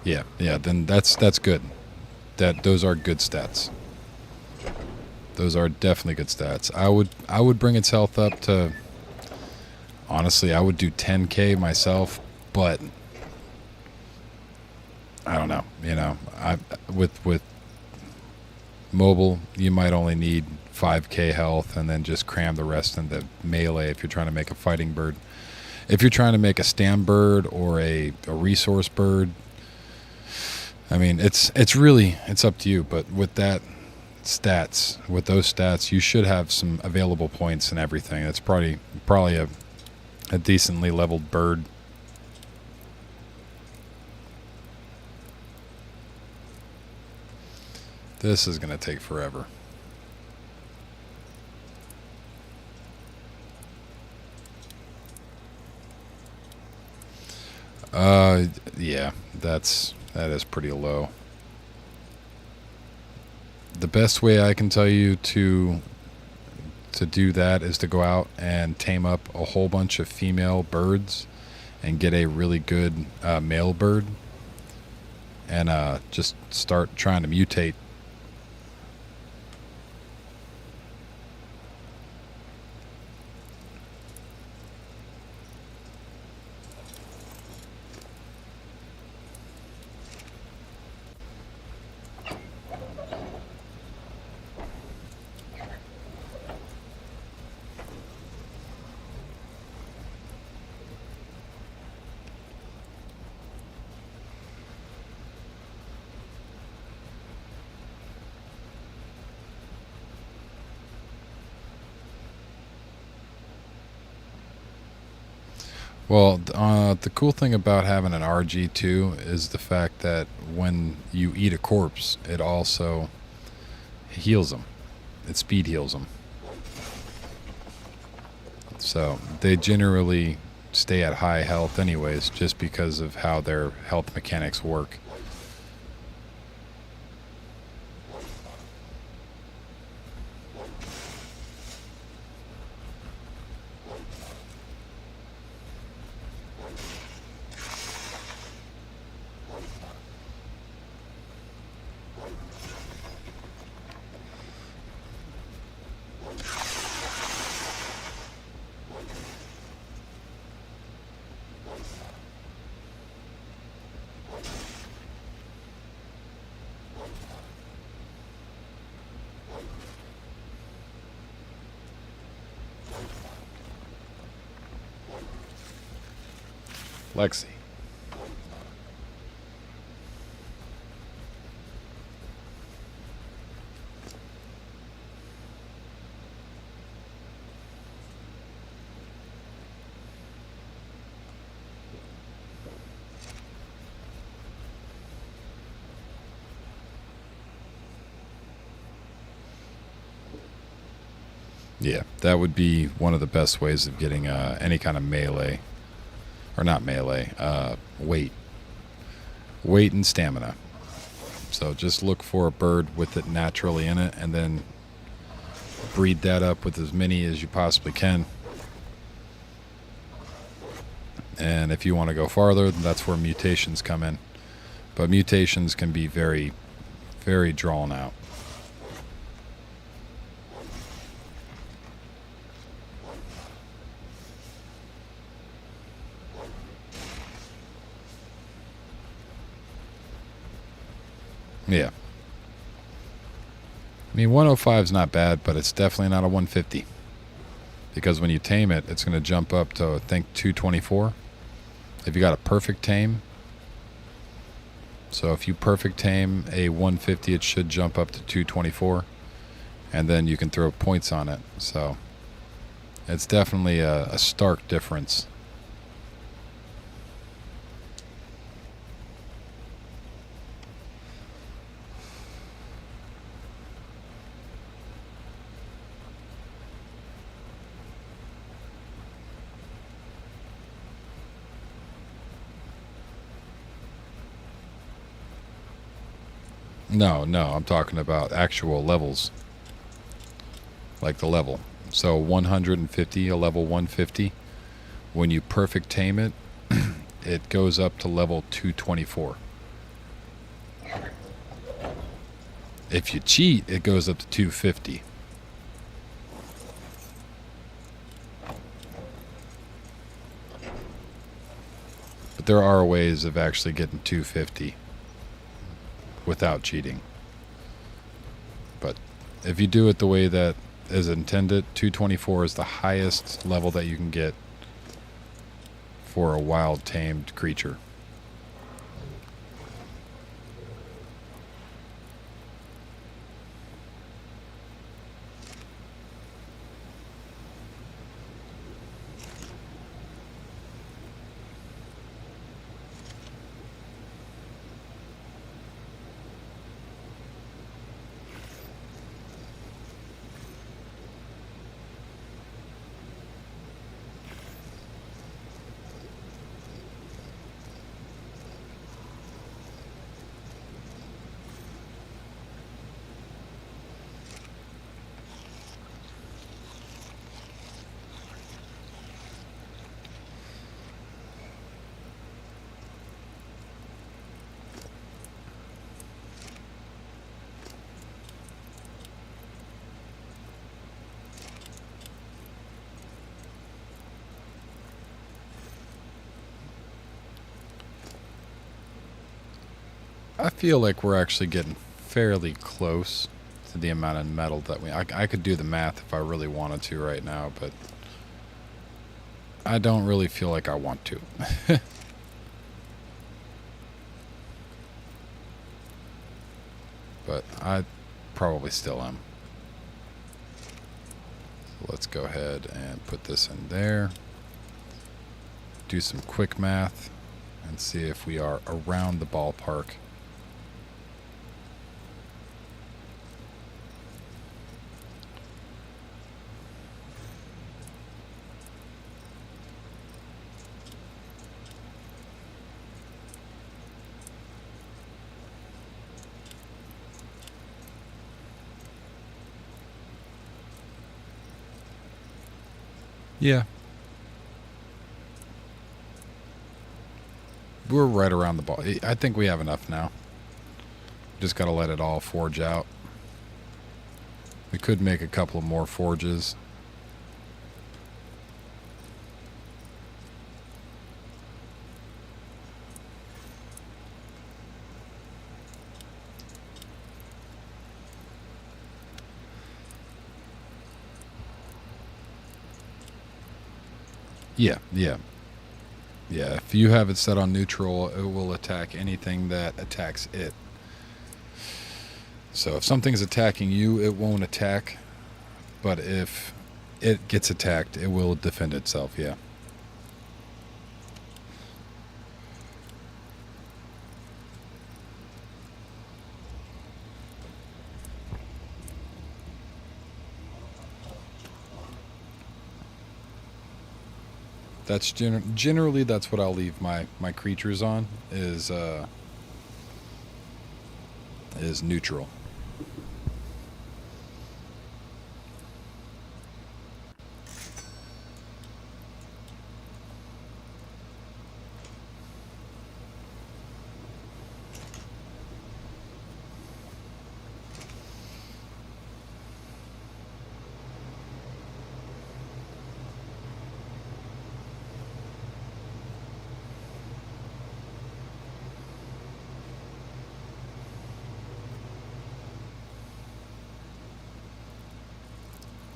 Yeah, then that's good. Those are good stats. Those are definitely good stats. I would bring its health up to, honestly, I would do 10k myself, but I don't know, with mobile, you might only need 5k health and then just cram the rest into melee if you're trying to make a fighting bird. If you're trying to make a stand bird or a resource bird, it's really up to you, but with those stats, you should have some available points and everything. It's probably a decently leveled bird. This is going to take forever. Yeah, that is pretty low. The best way I can tell you to do that is to go out and tame up a whole bunch of female birds and get a really good male bird and just start trying to mutate. Well, the cool thing about having an RG2 is the fact that when you eat a corpse, it also heals them. It speed heals them. So they generally stay at high health anyways, just because of how their health mechanics work. Lexi. Yeah, that would be one of the best ways of getting any kind of melee, or not melee, weight and stamina. So just look for a bird with it naturally in it, and then breed that up with as many as you possibly can. And if you want to go farther, then that's where mutations come in. But mutations can be very, very drawn out. Yeah. I mean, 105 is not bad, but it's definitely not a 150. Because when you tame it, it's going to jump up to, I think, 224. If you got a perfect tame. So if you perfect tame a 150, it should jump up to 224. And then you can throw points on it. So it's definitely a stark difference. No, I'm talking about actual levels. Like the level. So 150, a level 150. When you perfect tame it, it goes up to level 224. If you cheat, it goes up to 250. But there are ways of actually getting 250. Without cheating. But if you do it the way that is intended, 224 is the highest level that you can get for a wild tamed creature. I feel like we're actually getting fairly close to the amount of metal that I could do the math if I really wanted to right now, but I don't really feel like I want to. But I probably still am. So let's go ahead and put this in there. Do some quick math and see if we are around the ballpark. Yeah. We're right around the ball. I think we have enough now. Just got to let it all forge out. We could make a couple of more forges. Yeah. If you have it set on neutral, it will attack anything that attacks it. So if something's attacking you, it won't attack. But if it gets attacked, it will defend itself, yeah. That's generally that's what I'll leave my creatures on is neutral.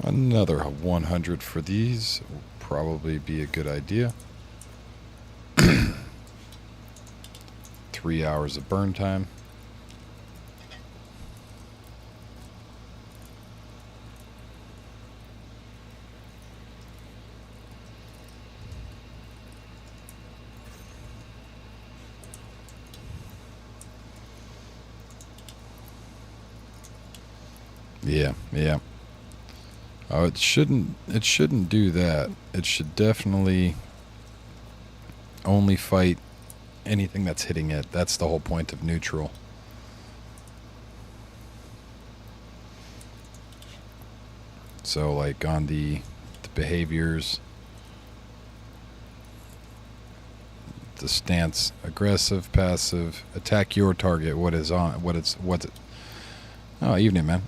Another 100 for these will probably be a good idea. 3 hours of burn time. Yeah. Oh, it shouldn't do that. It should definitely only fight anything that's hitting it. That's the whole point of neutral. So like on the behaviors, the stance, aggressive, passive, attack your target, oh, evening, man.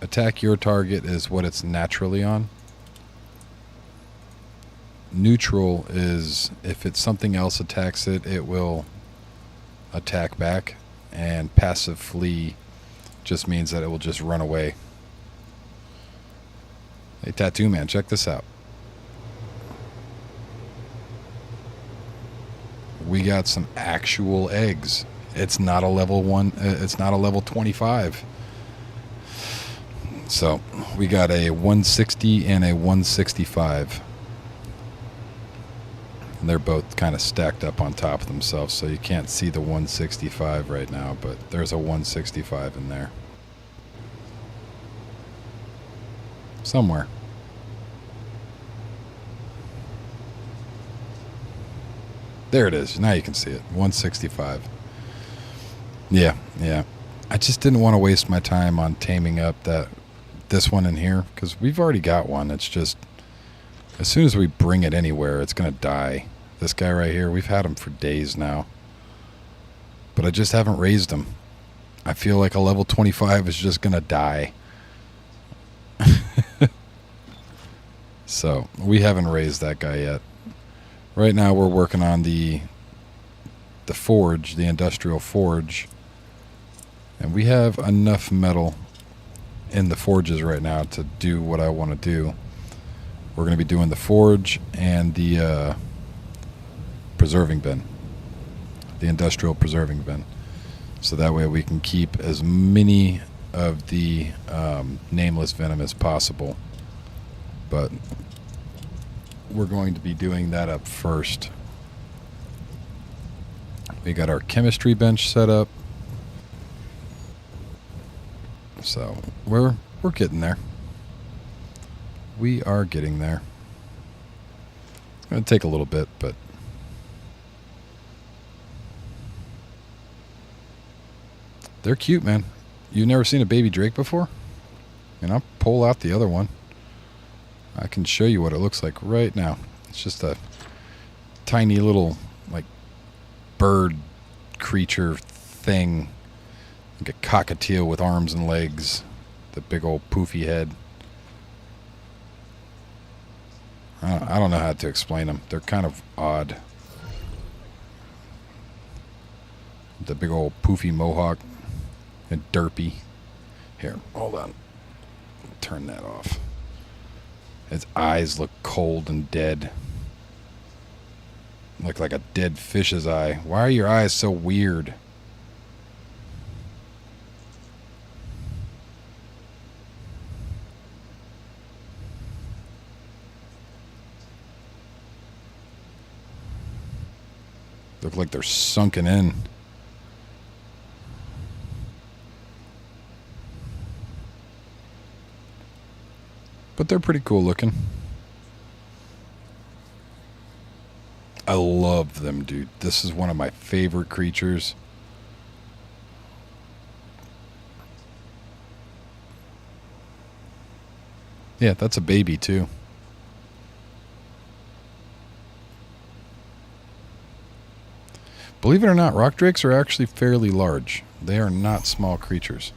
Attack your target is what it's naturally on. Neutral is if it's something else attacks it, it will attack back. And passive flee just means that it will just run away. Hey, Tattoo Man, check this out. We got some actual eggs. It's not a level 1, it's not a level 25. So we got a 160 and a 165. And they're both kind of stacked up on top of themselves, so you can't see the 165 right now, but there's a 165 in there. Somewhere. There it is. Now you can see it. 165. Yeah. I just didn't want to waste my time on taming up this one in here, because we've already got one. It's just, as soon as we bring it anywhere, it's going to die. This guy right here, we've had him for days now. But I just haven't raised him. I feel like a level 25 is just going to die. So, we haven't raised that guy yet. Right now we're working on the forge, the industrial forge. And we have enough metal in the forges right now to do what I want to do. We're going to be doing the forge and the preserving bin, the industrial preserving bin, so that way we can keep as many of the nameless venom as possible. But we're going to be doing that up first. We got our chemistry bench set up. So we're getting there. We are getting there. It's going to take a little bit, but they're cute, man. You've never seen a baby drake before? And I'll pull out the other one. I can show you what it looks like right now. It's just a tiny little, like, bird creature thing. Like a cockatiel with arms and legs. The big old poofy head. I don't know how to explain them. They're kind of odd. The big old poofy mohawk. And derpy. Here, hold on. Turn that off. His eyes look cold and dead. Look like a dead fish's eye. Why are your eyes so weird? Look like they're sunken in. But they're pretty cool looking. I love them, dude. This is one of my favorite creatures. Yeah, that's a baby too. Believe it or not, rock drakes are actually fairly large. They are not small creatures.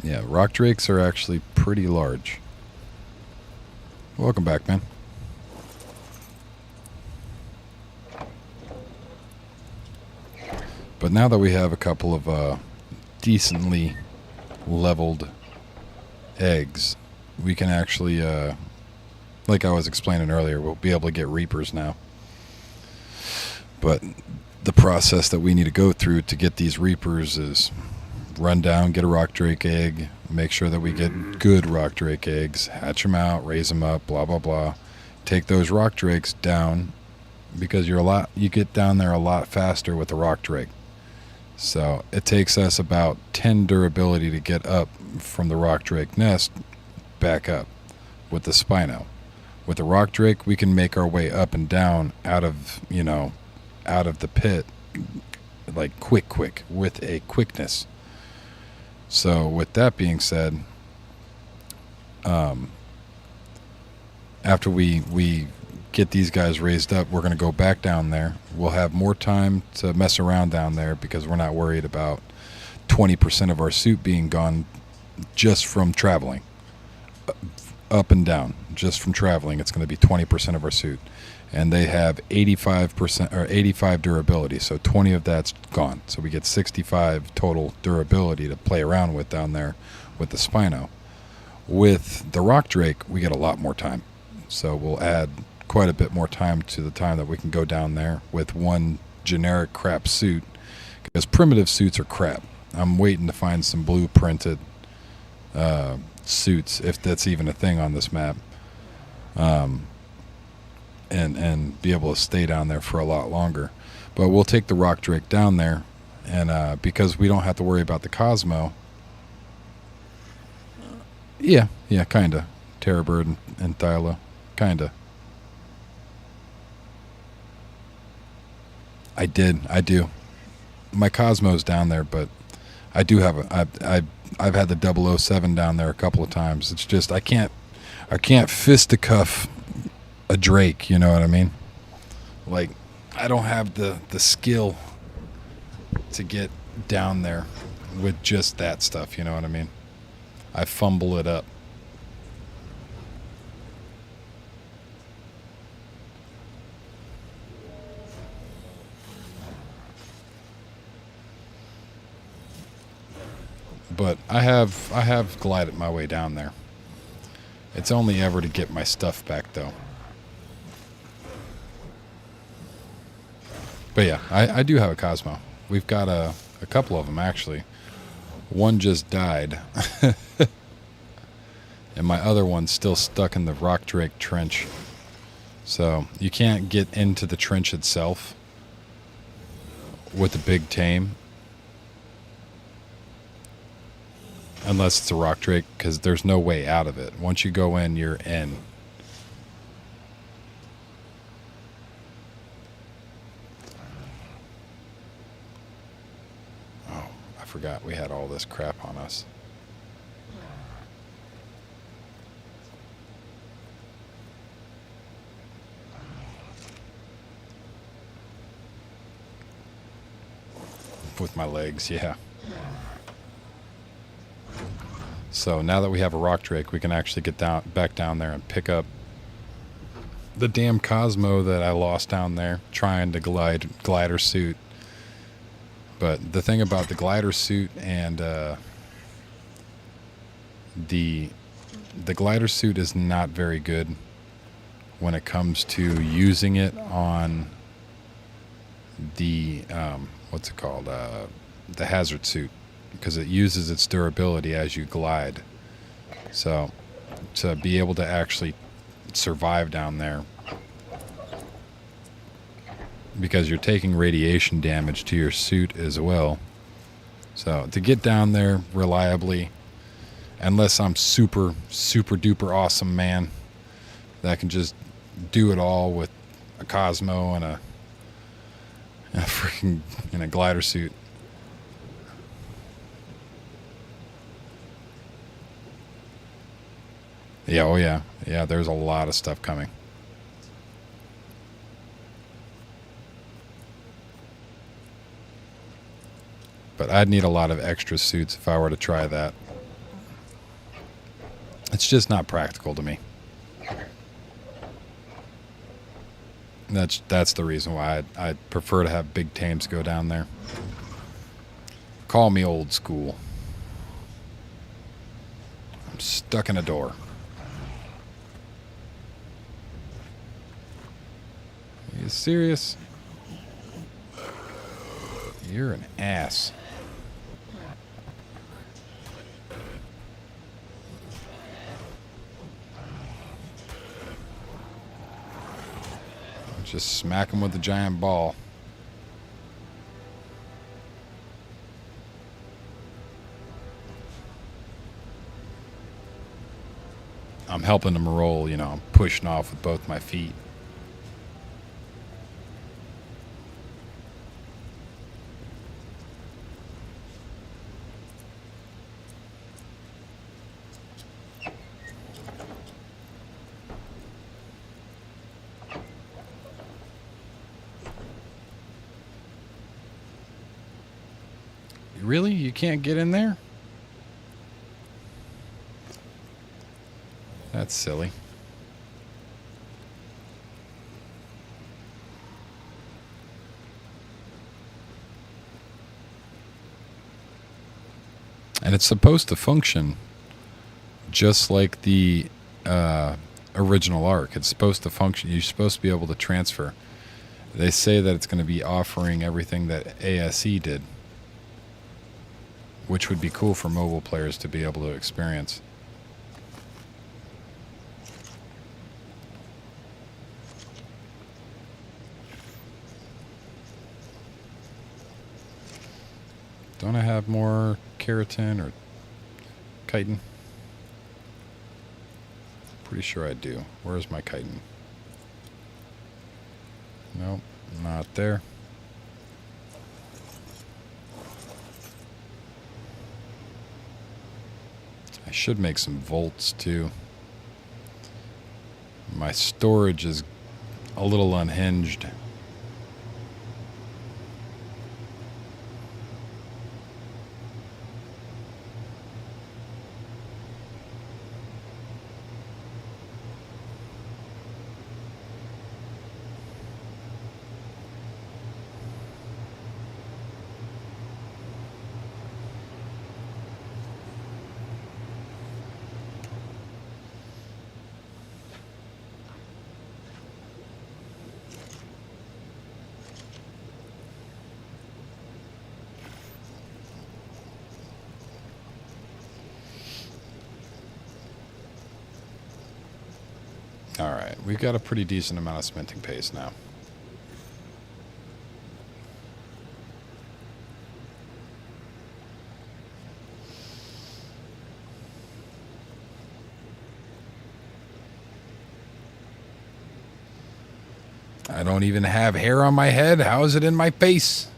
Yeah, rock drakes are actually pretty large. Welcome back, man. But now that we have a couple of decently leveled eggs, we can actually, like I was explaining earlier, we'll be able to get reapers now. But the process that we need to go through to get these reapers is run down, get a rock drake egg, make sure that we get good rock drake eggs, hatch them out, raise them up, blah, blah, blah. Take those rock drakes down because you get down there a lot faster with the rock drake. So it takes us about 10 durability to get up from the rock drake nest back up with the Spino. With the rock drake, we can make our way up and down out of the pit like quick with a quickness. So with that being said, after we get these guys raised up, we're going to go back down there. We'll have more time to mess around down there because we're not worried about 20% of our suit being gone just from traveling. Up and down, just from traveling, it's going to be 20% of our suit. And they have 85% or 85 durability, so 20 of that's gone. So we get 65 total durability to play around with down there with the Spino. With the rock drake, we get a lot more time. So we'll add quite a bit more time to the time that we can go down there with one generic crap suit, because primitive suits are crap. I'm waiting to find some blueprinted suits, if that's even a thing on this map, and be able to stay down there for a lot longer. But we'll take the rock drake down there, and because we don't have to worry about the Cosmo. Yeah, kinda. Terrorbird and Thyla, kinda. I do. My Cosmo's down there, but I do have I've had the 007 down there a couple of times. It's just I can't fisticuff a drake, you know what I mean? Like, I don't have the skill to get down there with just that stuff, you know what I mean? I fumble it up. But I have glided my way down there. It's only ever to get my stuff back, though. But yeah, I do have a Cosmo. We've got a couple of them, actually. One just died. And my other one's still stuck in the rock drake trench. So you can't get into the trench itself with the big tame. Unless it's a rock drake, because there's no way out of it. Once you go in, you're in. forgot we had all this crap on us. With my legs, yeah. So now that we have a rock drake, we can actually get back down there and pick up the damn Cosmo that I lost down there trying to glider suit. But the thing about the glider suit and the glider suit is not very good when it comes to using it on the what's it called, the hazard suit, because it uses its durability as you glide. So to be able to actually survive down there, because you're taking radiation damage to your suit as well. So to get down there reliably, unless I'm super duper awesome man that can just do it all with a Cosmo and a freaking in a glider suit. Yeah, oh yeah. Yeah, there's a lot of stuff coming. But I'd need a lot of extra suits if I were to try that. It's just not practical to me. That's the reason why I'd prefer to have big tames go down there. Call me old school. I'm stuck in a door. Are you serious? You're an ass. Just smack him with the giant ball. I'm helping him roll, you know, I'm pushing off with both my feet. Really? You can't get in there? That's silly. And it's supposed to function just like the original Ark. It's supposed to function. You're supposed to be able to transfer. They say that it's going to be offering everything that ASE did, which would be cool for mobile players to be able to experience. Don't I have more keratin or chitin? Pretty sure I do. Where's my chitin? Nope, not there. I should make some volts too. My storage is a little unhinged. Alright, we've got a pretty decent amount of cementing paste now. I don't even have hair on my head. How is it in my face?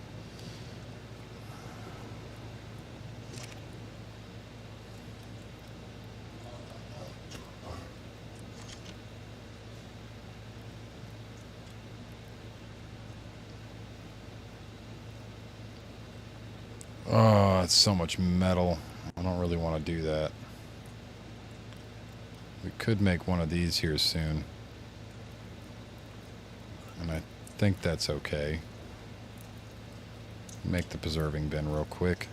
Oh, it's so much metal. I don't really want to do that. We could make one of these here soon. And I think that's okay. Make the preserving bin real quick.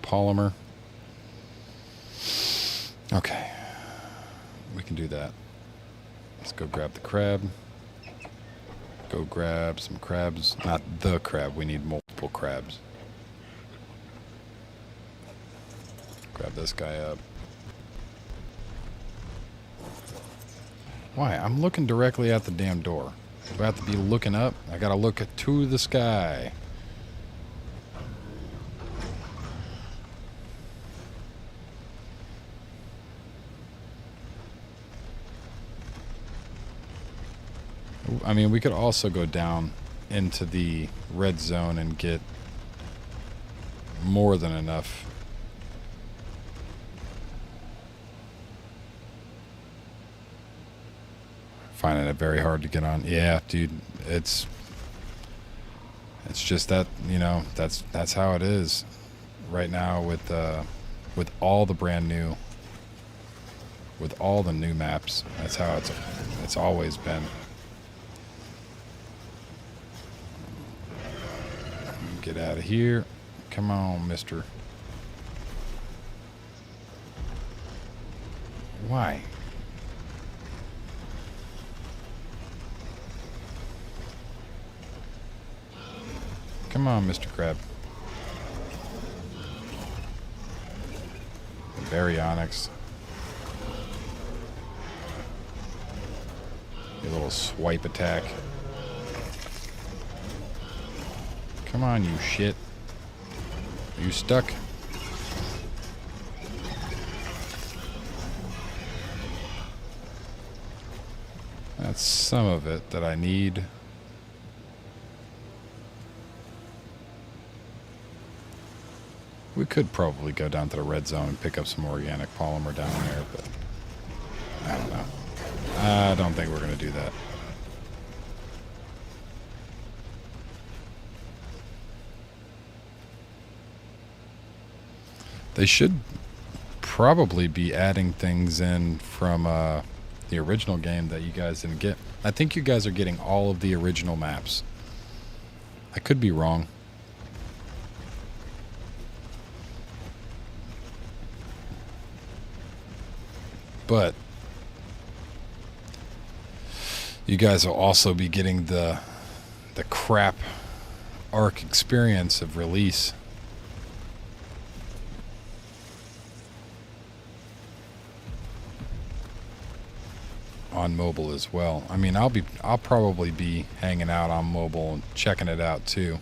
Polymer. Okay. We can do that. Let's go grab the crab. Go grab some crabs. Not the crab. We need multiple crabs. Grab this guy up. Why? I'm looking directly at the damn door. Do I have to be looking up? I gotta look to the sky. I mean, we could also go down into the red zone and get more than enough. Finding it very hard to get on. Yeah, dude, it's just that, you know, that's how it is right now with all the brand new, with all the new maps. That's how it's always been. Get out of here. Come on, mister. Why? Come on, Mr. Crab. Baryonyx. Your little swipe attack. Come on, you shit. Are you stuck? That's some of it that I need. We could probably go down to the red zone and pick up some organic polymer down there, but I don't know. I don't think we're going to do that. They should probably be adding things in from the original game that you guys didn't get. I think you guys are getting all of the original maps. I could be wrong. But you guys will also be getting the crap ARC experience of release. On mobile as well. I mean, I'll probably be hanging out on mobile and checking it out too.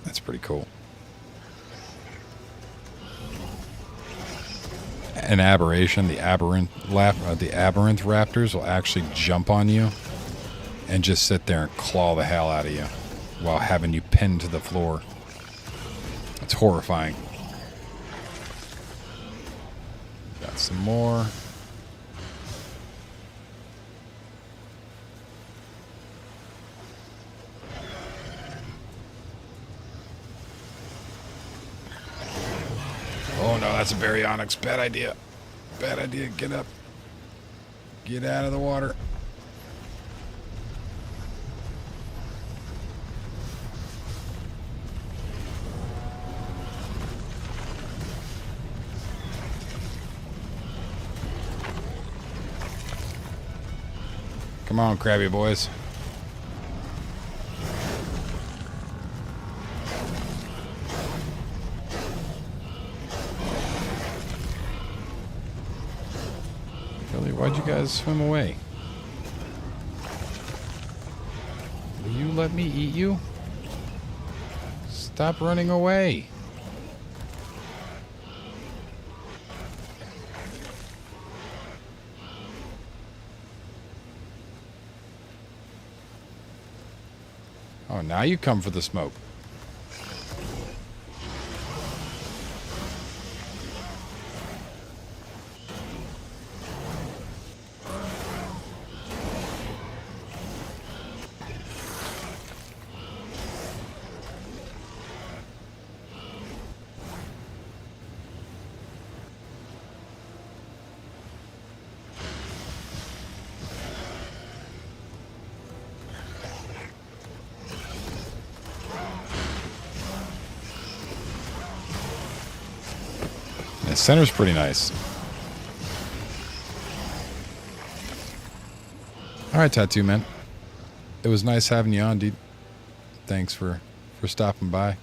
That's pretty cool. An aberration, the aberrant raptors will actually jump on you and just sit there and claw the hell out of you while having you pinned to the floor. It's horrifying. Got some more. Oh no, that's a baryonyx. Bad idea. Bad idea. Get up. Get out of the water. Come on, crabby boys. Really? Why'd you guys swim away? Will you let me eat you? Stop running away. Oh, now you come for the smoke. The center's pretty nice. Alright, Tattoo Man. It was nice having you on, dude. Thanks for stopping by.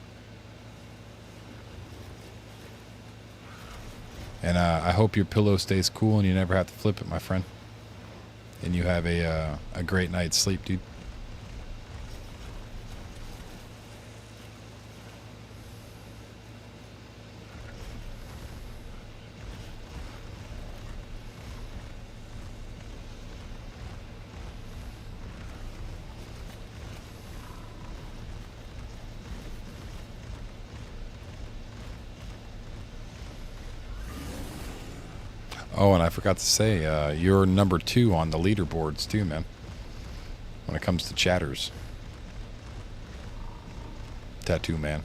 And I hope your pillow stays cool and you never have to flip it, my friend. And you have a great night's sleep, dude. Oh, and I forgot to say, you're number 2 on the leaderboards too, man. When it comes to chatters. Tattoo Man.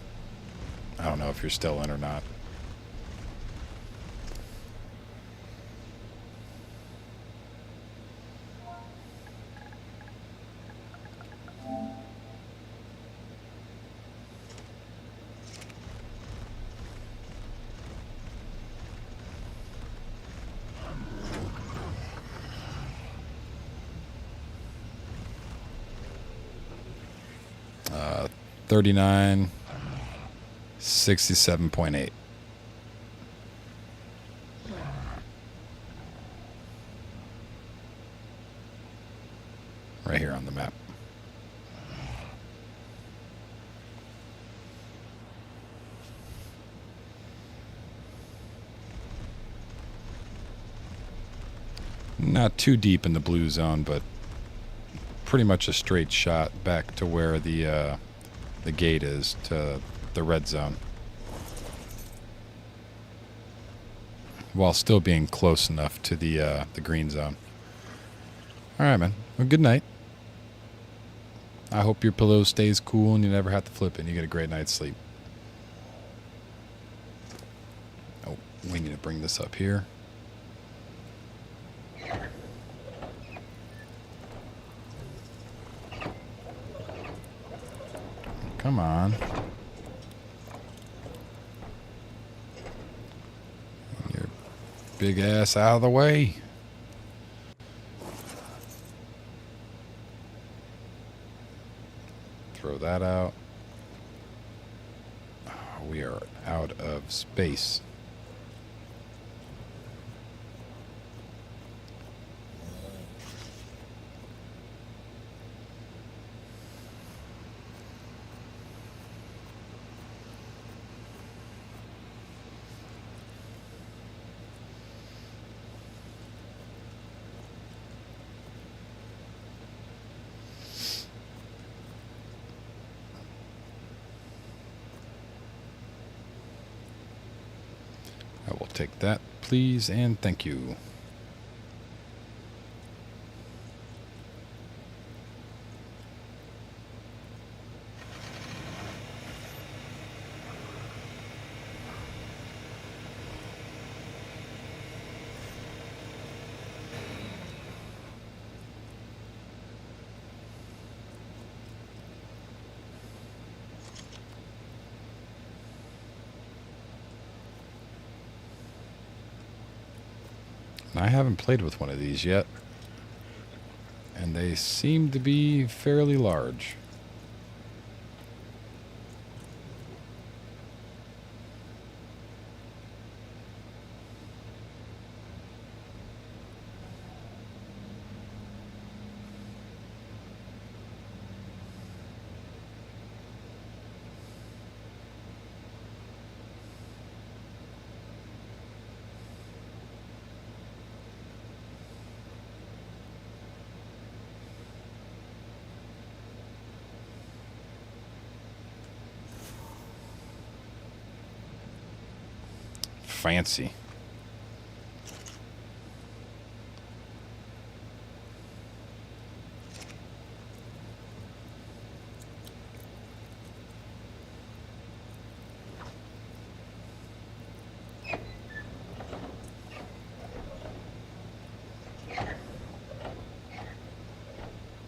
I don't know if you're still in or not. Uh, 39, 67.8. Right here on the map. Not too deep in the blue zone, but pretty much a straight shot back to where the gate is, to the red zone, while still being close enough to the green zone. All right, man. Well, good night. I hope your pillow stays cool and you never have to flip it and you get a great night's sleep. Oh, we need to bring this up here. Come on. Your big ass out of the way. Throw that out. Oh, we are out of space. I will take that, please, and thank you. I haven't played with one of these yet, and they seem to be fairly large. fancy.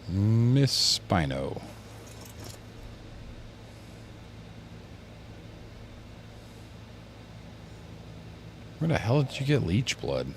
Miss Spino. Where the hell did you get leech blood?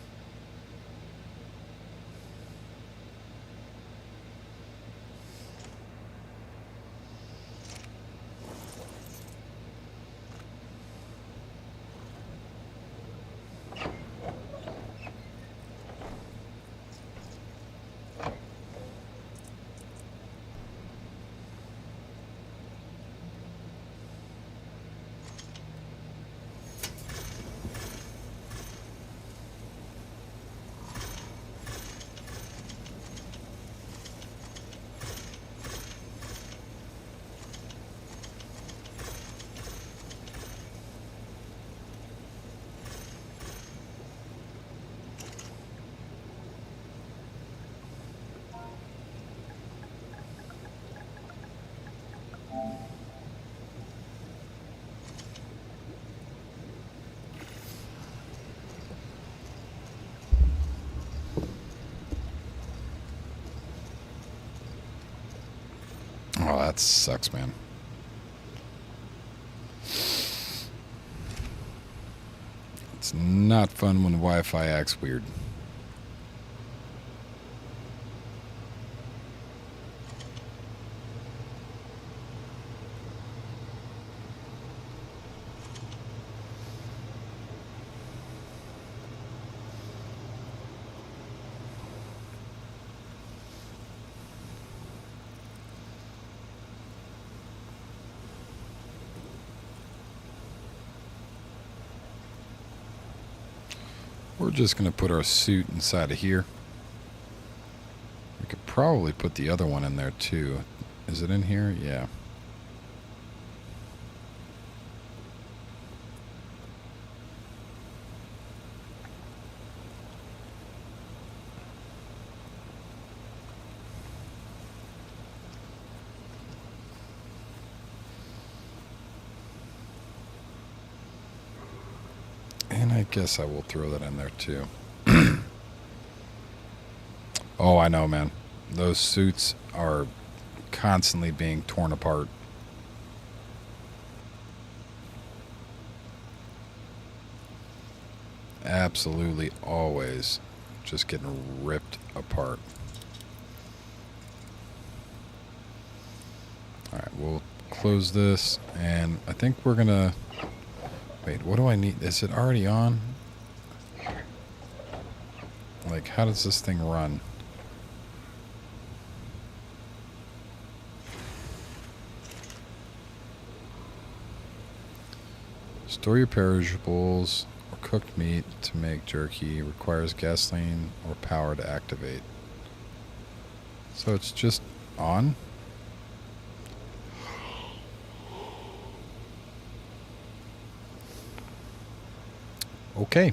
Oh, that sucks, man. It's not fun when the Wi-Fi acts weird. We're just going to put our suit inside of here. We could probably put the other one in there too. Is it in here? Yeah. And I guess I will throw that in there too. Oh, I know, man. Those suits are constantly being torn apart. Absolutely always just getting ripped apart. Alright, we'll close this, and I think we're gonna... Wait, what do I need? Is it already on? Like, how does this thing run? Store your perishables or cooked meat to make jerky. Requires gasoline or power to activate. So it's just on? Okay.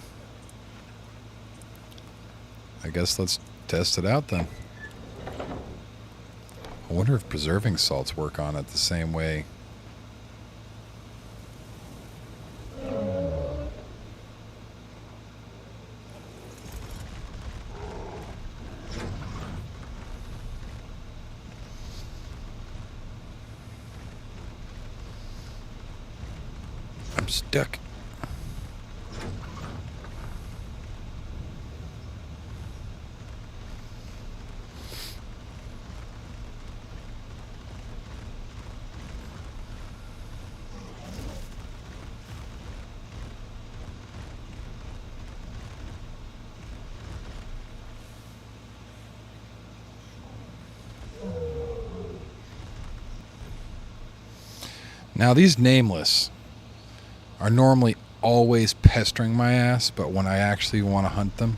I guess let's test it out then. I wonder if preserving salts work on it the same way. I'm stuck. Now, these nameless are normally always pestering my ass, but when I actually want to hunt them,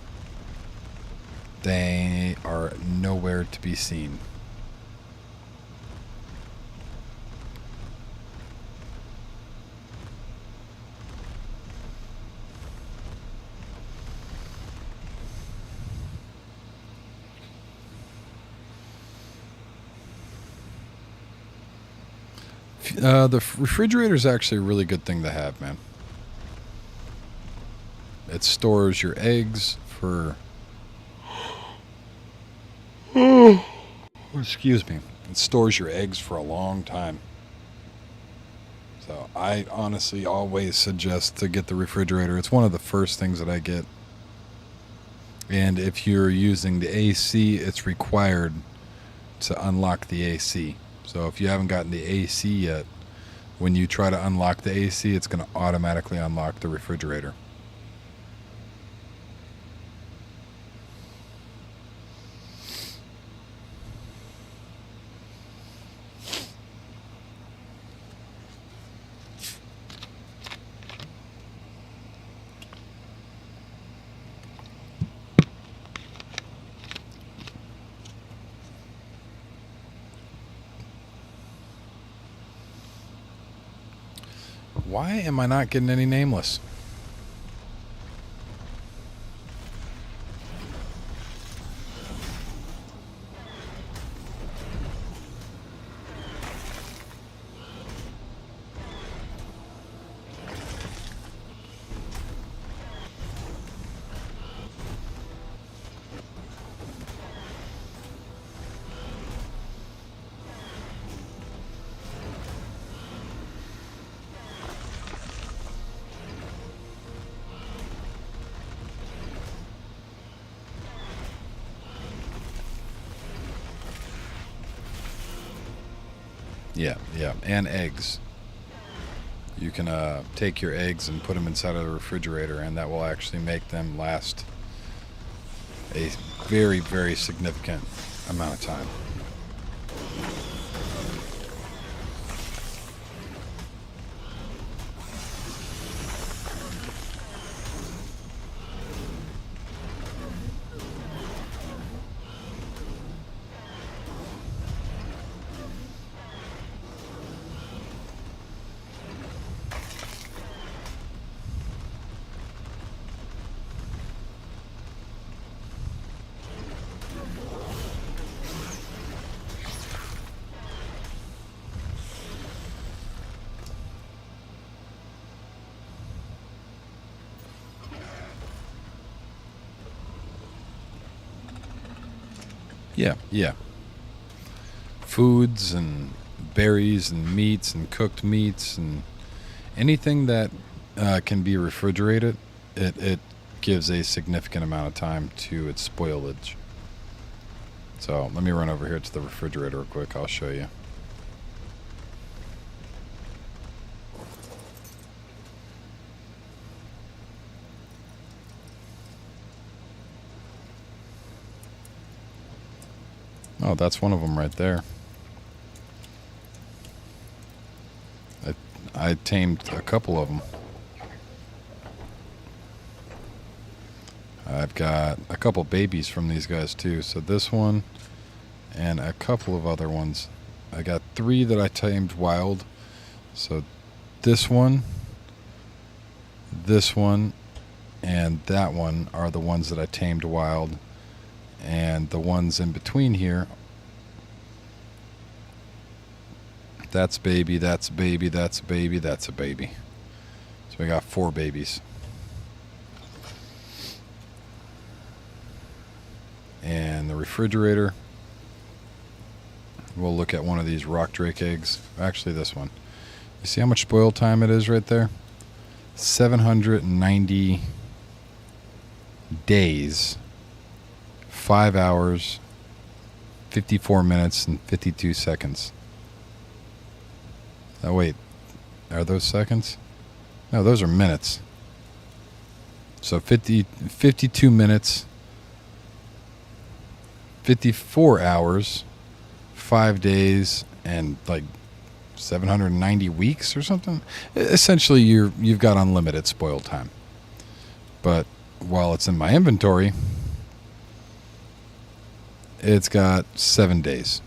they are nowhere to be seen. The refrigerator is actually a really good thing to have, man. It stores your eggs for... excuse me. It stores your eggs for a long time. So I honestly always suggest to get the refrigerator. It's one of the first things that I get. And if you're using the AC, it's required to unlock the AC. So if you haven't gotten the AC yet, when you try to unlock the AC, it's going to automatically unlock the refrigerator. Why am I not getting any nameless? Yeah, and eggs. You can take your eggs and put them inside of the refrigerator, and that will actually make them last a very, very significant amount of time. Yeah. Foods and berries and meats and cooked meats and anything that can be refrigerated, it gives a significant amount of time to its spoilage. So let me run over here to the refrigerator real quick. I'll show you. Oh, that's one of them right there. I tamed a couple of them. I've got a couple babies from these guys too. So this one and a couple of other ones. I got 3 that I tamed wild. So this one, and that one are the ones that I tamed wild. And the ones in between here, that's baby, that's a baby, that's a baby, that's a baby. So we got 4 babies. And the refrigerator, we'll look at one of these rock drake eggs. Actually, this one. You see how much spoil time it is right there? 790 days, 5 hours, 54 minutes, and 52 seconds. Oh, wait. Are those seconds? No, those are minutes. So 52 minutes, 54 hours, 5 days, and like 790 weeks or something. Essentially, you've got unlimited spoil time. But while it's in my inventory, it's got 7 days.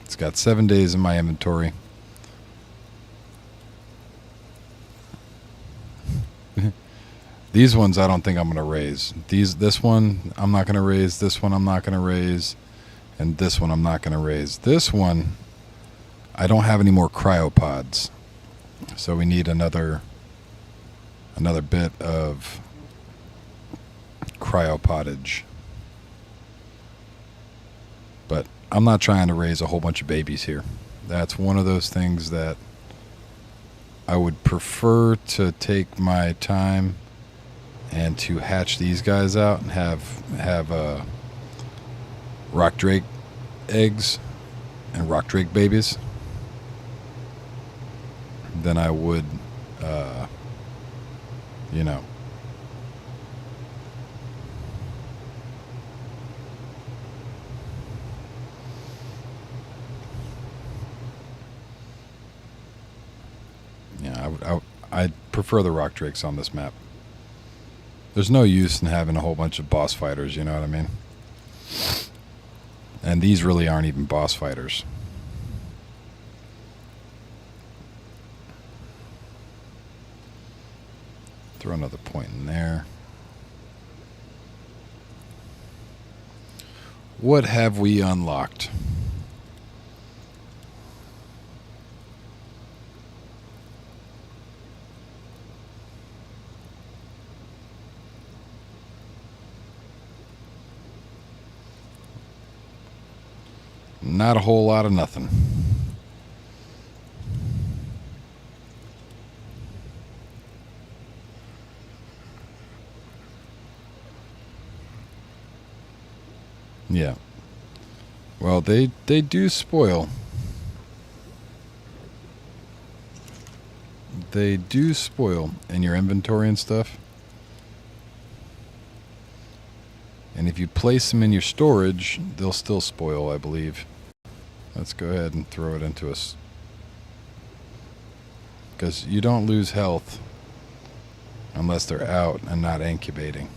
It's got 7 days in my inventory. These ones I don't think I'm going to raise. This one I'm not going to raise. This one I'm not going to raise. And this one I'm not going to raise. This one, I don't have any more cryopods. So we need another bit of cryopottage. But I'm not trying to raise a whole bunch of babies here. That's one of those things that I would prefer to take my time and to hatch these guys out and have rock drake eggs and rock drake babies than I would, you know, yeah, I'd prefer the rock drakes on this map. There's no use in having a whole bunch of boss fighters, you know what I mean? And these really aren't even boss fighters. Throw another point in there. What have we unlocked? Not a whole lot of nothing. Yeah. Well, they do spoil. They do spoil in your inventory and stuff. And if you place them in your storage, they'll still spoil, I believe. Let's go ahead and throw it into us. Because you don't lose health unless they're out and not incubating.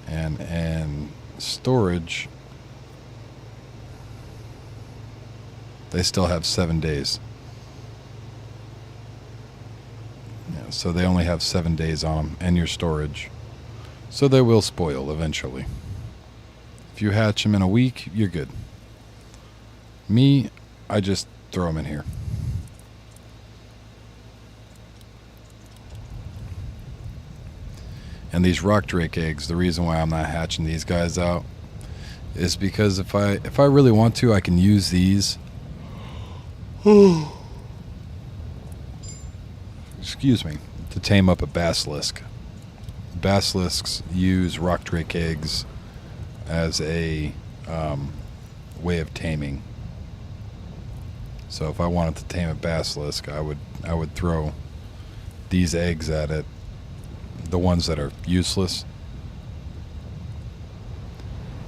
And storage, they still have 7 days. Yeah, so they only have 7 days on them and your storage. So they will spoil eventually. If you hatch them in a week, you're good. Me, I just throw them in here. And these rock drake eggs, the reason why I'm not hatching these guys out is because if I really want to, I can use these. Excuse me, to tame up a basilisk. Basilisks use rock drake eggs as a way of taming. So if I wanted to tame a basilisk, I would throw these eggs at it, the ones that are useless.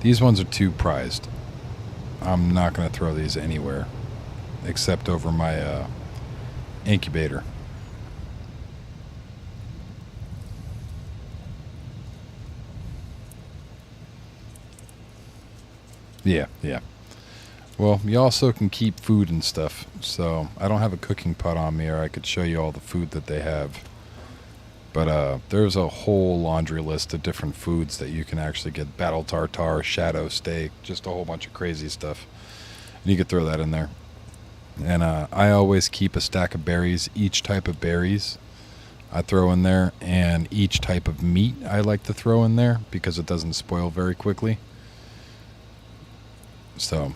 These ones are too prized. I'm not going to throw these anywhere except over my incubator. Yeah. Well, you also can keep food and stuff. So I don't have a cooking pot on me, or I could show you all the food that they have. But there's a whole laundry list of different foods that you can actually get. Battle tartare, shadow steak, just a whole bunch of crazy stuff. And you could throw that in there. And I always keep a stack of berries. Each type of berries I throw in there, and each type of meat I like to throw in there because it doesn't spoil very quickly. So,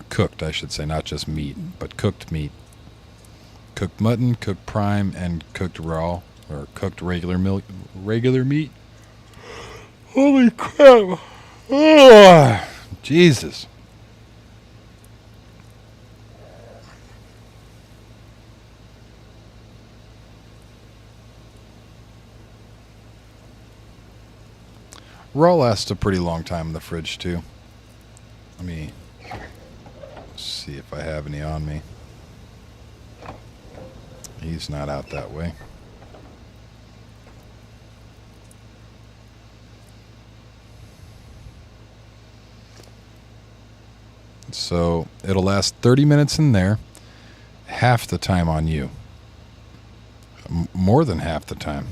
cooked, I should say, not just meat, but cooked meat. Cooked mutton, cooked prime, and cooked raw, or cooked regular meat. Holy crap! Oh, Jesus. Raw lasts a pretty long time in the fridge, too. Let me see if I have any on me. He's not out that way. So it'll last 30 minutes in there, half the time on you. More than half the time.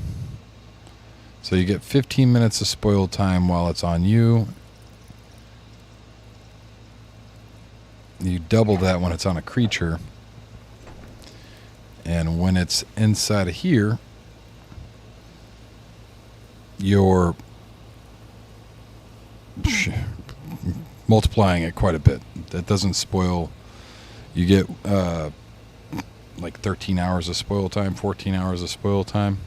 So you get 15 minutes of spoil time while it's on you, You double that when it's on a creature. And when it's inside of here, you're multiplying it quite a bit. That doesn't spoil. You get like 13 hours of spoil time, 14 hours of spoil time.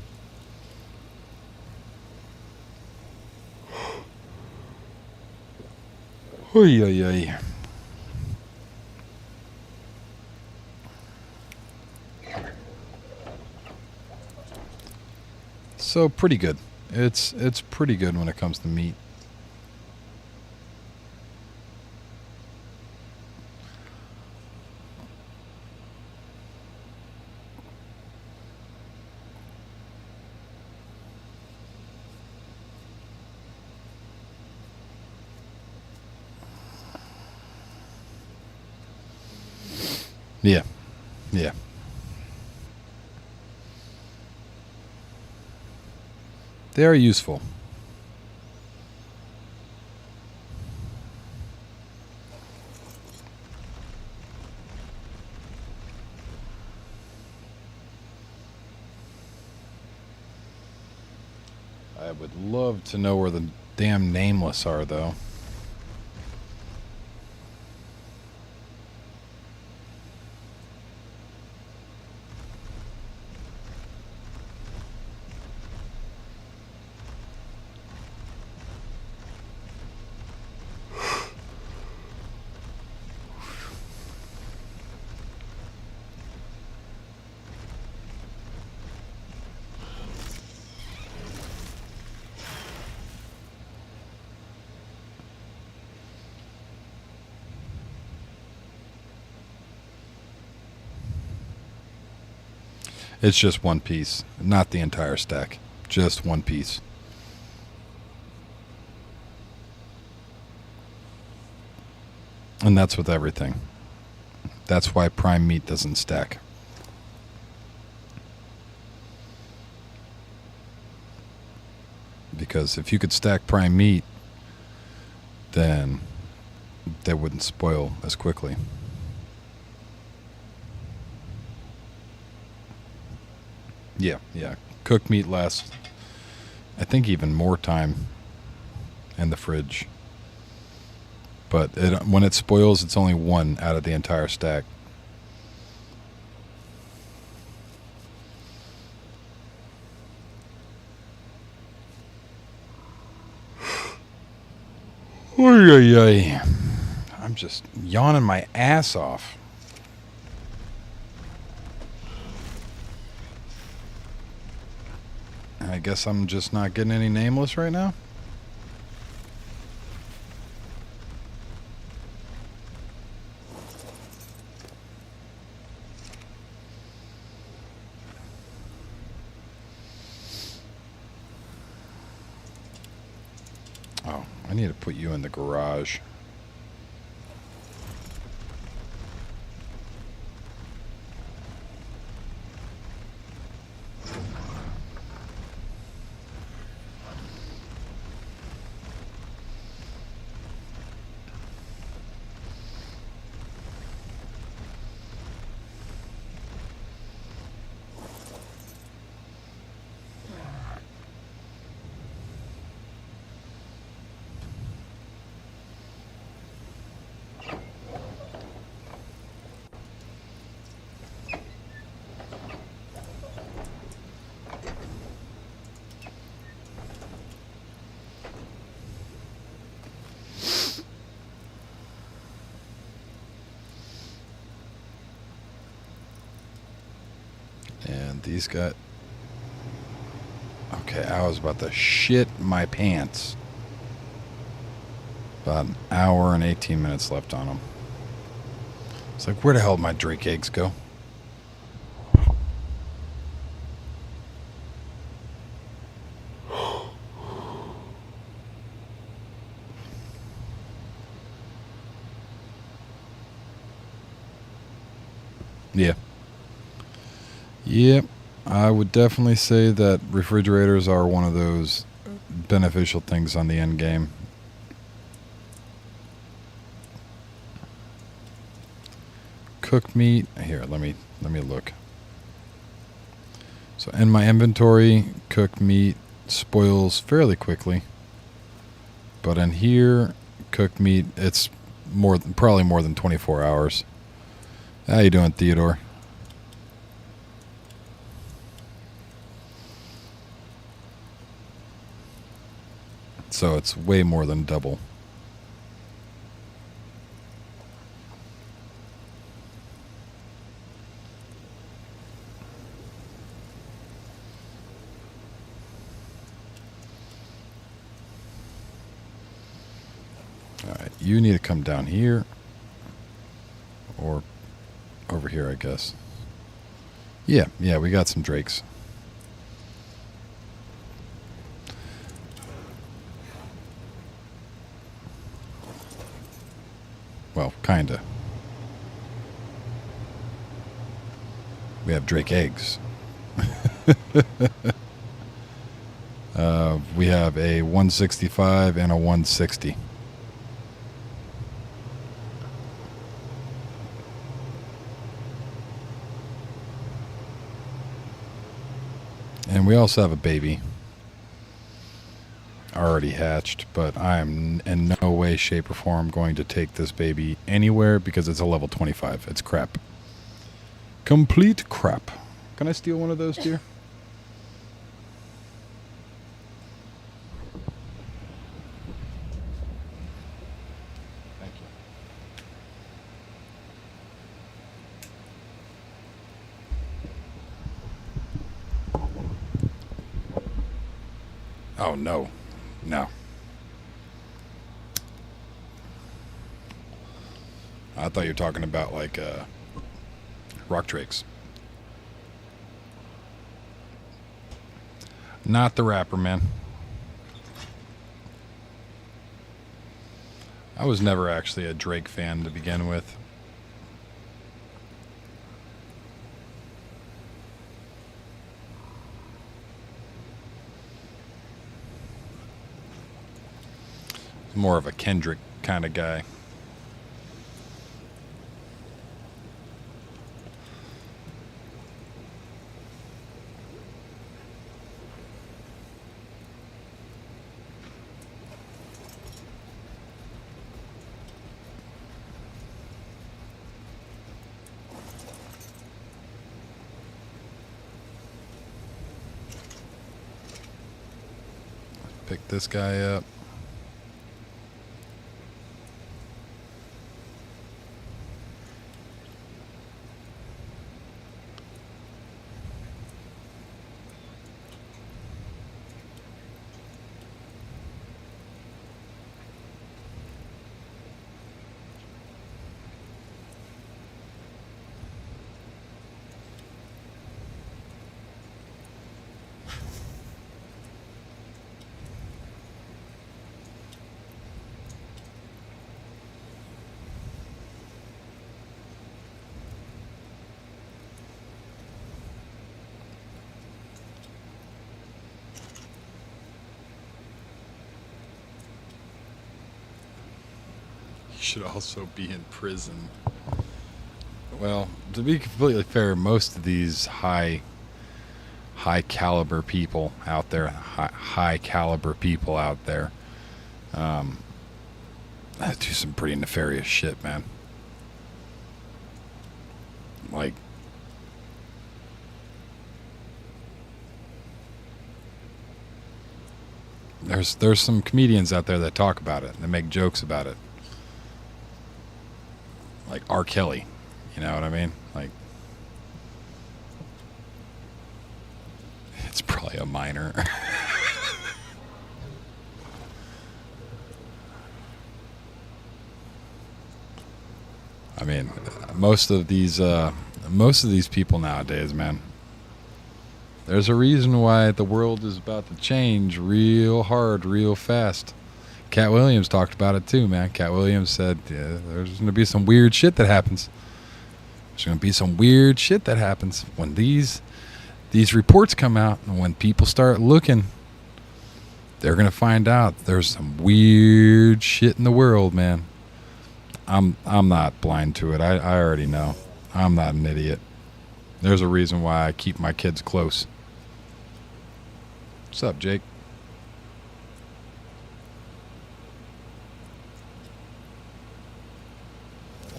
Oy, oy, oy. So pretty good. It's pretty good when it comes to meat. Yeah. Yeah. They are useful. I would love to know where the damn nameless are, though. It's just one piece, not the entire stack. Just one piece. And that's with everything. That's why prime meat doesn't stack. Because if you could stack prime meat, then they wouldn't spoil as quickly. Yeah. Cooked meat lasts, I think, even more time in the fridge. But when it spoils, it's only one out of the entire stack. I'm just yawning my ass off. I guess I'm just not getting any nameless right now. Oh, I need to put you in the garage. And these got... Okay, I was about to shit my pants. About an hour and 18 minutes left on them. It's like, where the hell did my drake eggs go? Yeah. Yep. I would definitely say that refrigerators are one of those beneficial things on the end game. cooked meat. Here, let me look. So in my inventory, cooked meat spoils fairly quickly. But in here, cooked meat, it's probably more than 24 hours. How you doing, Theodore? So it's way more than double. Alright, you need to come down here. Or over here, I guess. Yeah, we got some drakes. Well, kinda. We have drake eggs. We have a 165 and a 160. And we also have a baby. Already hatched, but I am in no way, shape, or form going to take this baby anywhere because it's a level 25. It's crap. Complete crap. Can I steal one of those, dear? Thank you. Oh, no. No. I thought you were talking about like rock drakes. Not the rapper, man. I was never actually a Drake fan to begin with. More of a Kendrick kind of guy. Pick this guy up. Should also be in prison. Well, to be completely fair, most of these high caliber people out there, high caliber people out there, do some pretty nefarious shit, man. Like, there's some comedians out there that talk about it and they make jokes about it. Like R. Kelly, you know what I mean? Like, it's probably a minor. I mean, most of these people nowadays, man. There's a reason why the world is about to change real hard, real fast. Cat Williams talked about it too, man. Cat Williams said there's going to be some weird shit that happens. There's going to be some weird shit that happens when these reports come out, and when people start looking, they're going to find out there's some weird shit in the world, man. I'm not blind to it. I already know. I'm not an idiot. There's a reason why I keep my kids close. What's up, Jake?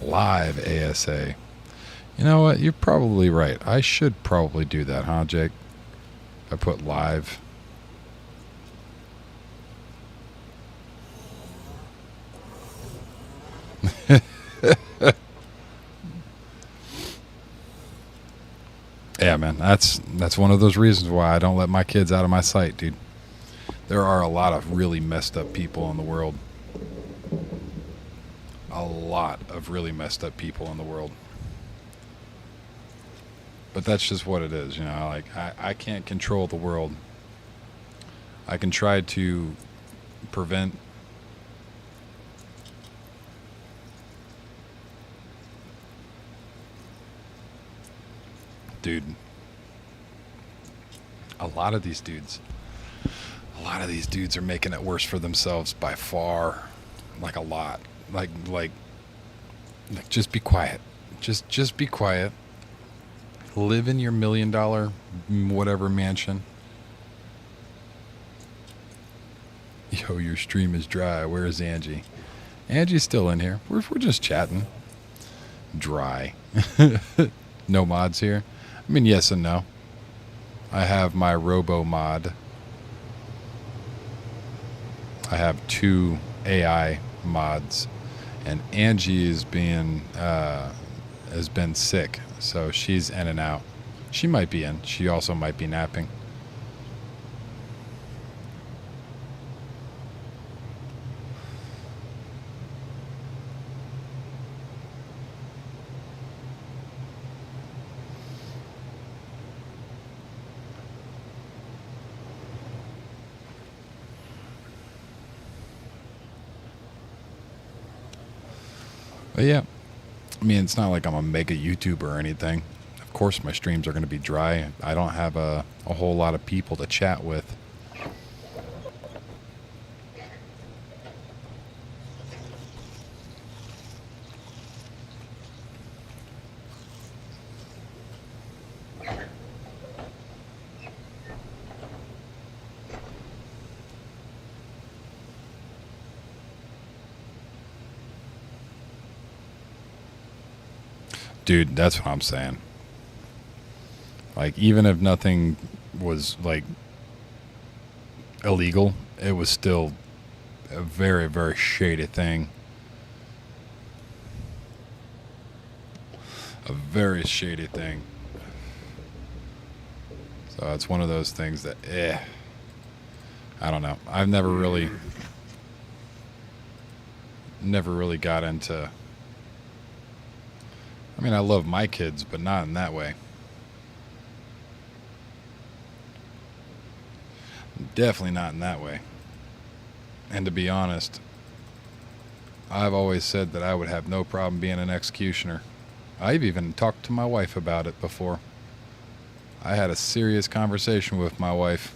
Live ASA. You know what? You're probably right. I should probably do that, huh, Jake? I put live. Yeah, man. That's one of those reasons why I don't let my kids out of my sight, dude. There are a lot of really messed up people in the world. A lot of really messed up people in the world. But that's just what it is, you know. Like, I can't control the world. I can try to prevent dude. A lot of these dudes are making it worse for themselves by far. Like a lot. Like just be quiet. Just be quiet. Live in your $1 million whatever mansion. Yo, your stream is dry. Where is Angie? Angie's still in here. We're just chatting. Dry. No mods here. I mean, yes and no. I have my robo mod. I have 2 AI mods, and Angie is has been sick, so she's in and out. She might be in. She also might be napping. But yeah, I mean, it's not like I'm a mega YouTuber or anything. Of course my streams are going to be dry. I don't have a whole lot of people to chat with. Dude, that's what I'm saying. Like, even if nothing was, like, illegal, it was still a very, very shady thing. A very shady thing. So it's one of those things that, I don't know. I've never really got into... I mean, I love my kids, but not in that way. Definitely not in that way. And to be honest, I've always said that I would have no problem being an executioner. I've even talked to my wife about it before. I had a serious conversation with my wife.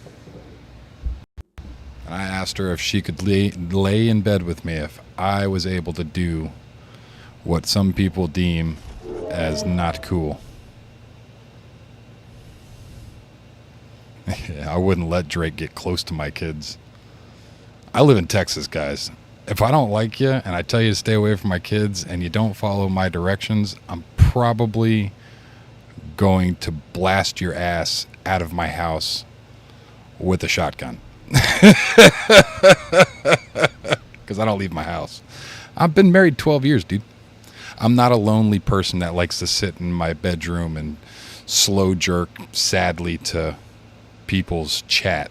And I asked her if she could lay in bed with me if I was able to do what some people deem as not cool. I wouldn't let Drake get close to my kids. I live in Texas, guys. If I don't like you and I tell you to stay away from my kids and you don't follow my directions, I'm probably going to blast your ass out of my house with a shotgun. Because I don't leave my house. I've been married 12 years, dude. I'm not a lonely person that likes to sit in my bedroom and slow jerk sadly to people's chat.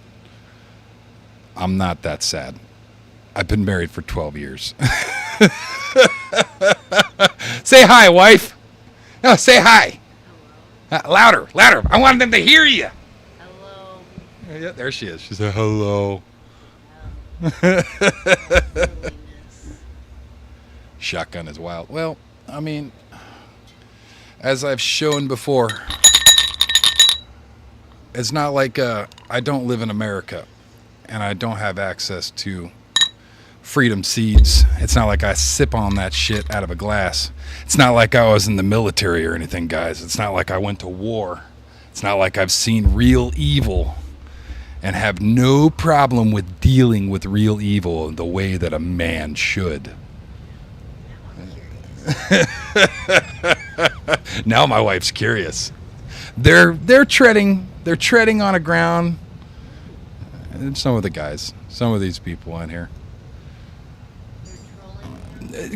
I'm not that sad. I've been married for 12 years. Say hi, wife. No, say hi. Louder, louder. I want them to hear you. Hello. Yeah, there she is. She said hello. Shotgun is wild. Well, I mean, as I've shown before, it's not like I don't live in America and I don't have access to freedom seeds. It's not like I sip on that shit out of a glass. It's not like I was in the military or anything, guys. It's not like I went to war. It's not like I've seen real evil and have no problem with dealing with real evil the way that a man should. Now my wife's curious. They're treading on a ground. And some of the guys, some of these people in here.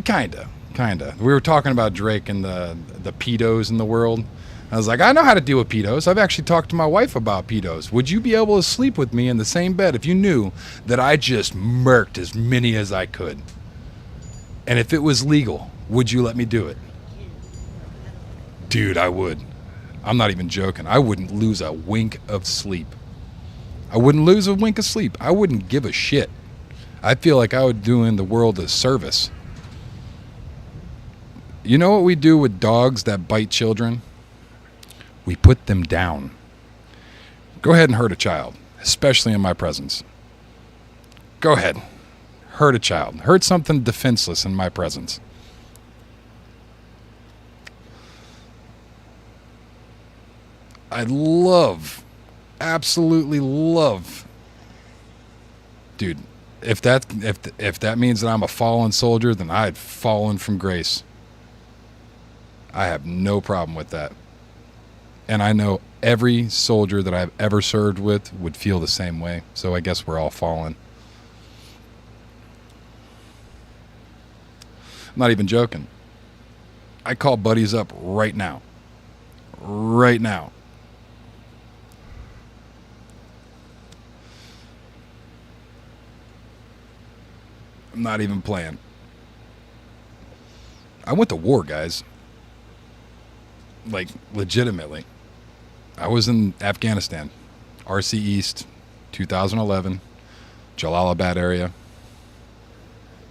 Kinda. We were talking about Drake and the pedos in the world. I was like, I know how to deal with pedos. I've actually talked to my wife about pedos. Would you be able to sleep with me in the same bed if you knew that I just murked as many as I could? And if it was legal, would you let me do it? Dude, I would. I'm not even joking. I wouldn't lose a wink of sleep. I wouldn't give a shit. I feel like I would do in the world a service. You know what we do with dogs that bite children? We put them down. Go ahead and hurt a child, especially in my presence. Go ahead. Hurt a child. Hurt something defenseless in my presence. I absolutely love, dude. If that means that I'm a fallen soldier, then I've fallen from grace. I have no problem with that. And I know every soldier that I've ever served with would feel the same way. So I guess we're all fallen. I'm not even joking. I call buddies up right now. Right now. I'm not even playing. I went to war, guys. Like, legitimately. I was in Afghanistan. RC East, 2011. Jalalabad area.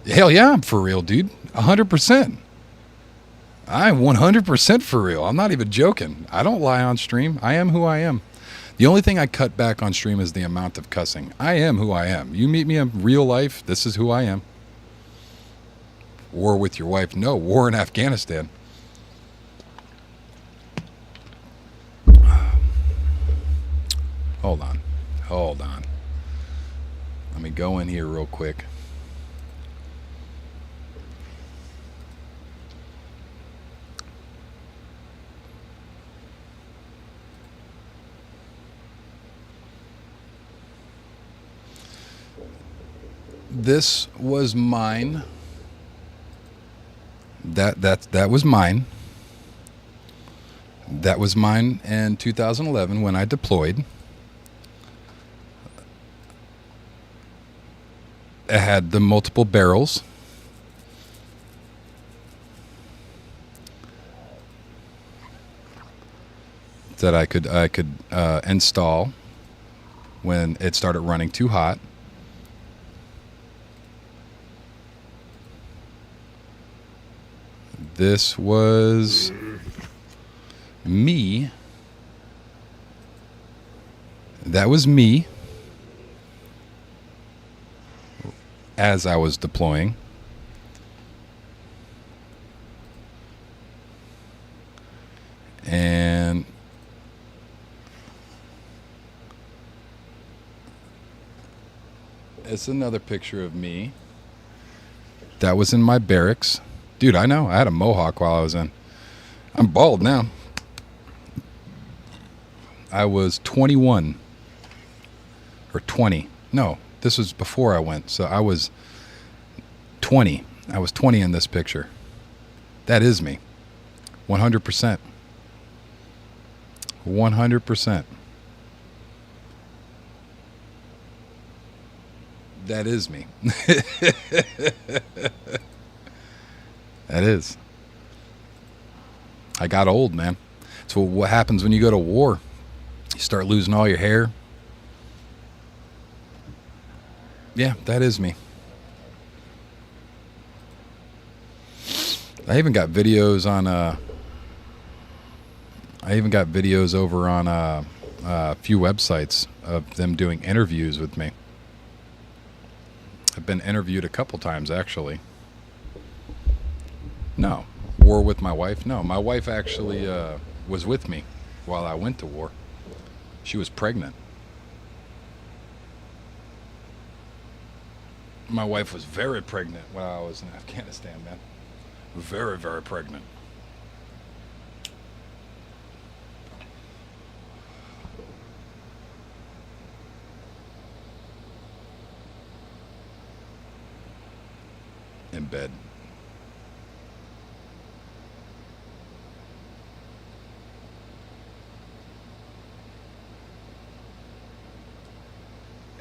Hell yeah, I'm for real, dude. 100%. I'm 100% for real. I'm not even joking. I don't lie on stream. I am who I am. The only thing I cut back on stream is the amount of cussing. I am who I am. You meet me in real life, this is who I am. War with your wife? No, war in Afghanistan. Hold on. Let me go in here real quick. This was mine. That was mine. That was mine in 2011 when I deployed. It had the multiple barrels. That I could install when it started running too hot. This was me. That was me as I was deploying. And it's another picture of me. That was in my barracks. Dude, I know. I had a mohawk while I was in. I'm bald now. I was 21. Or 20. No, this was before I went. So I was 20. I was 20 in this picture. That is me. 100%. 100%. That is me. That is. I got old, man. So what happens when you go to war? You start losing all your hair. Yeah, that is me. I even got videos on over on a few websites of them doing interviews with me. I've been interviewed a couple times, actually. No. War with my wife? No. My wife actually was with me while I went to war. She was pregnant. My wife was very pregnant when I was in Afghanistan, man. Very, very pregnant. In bed.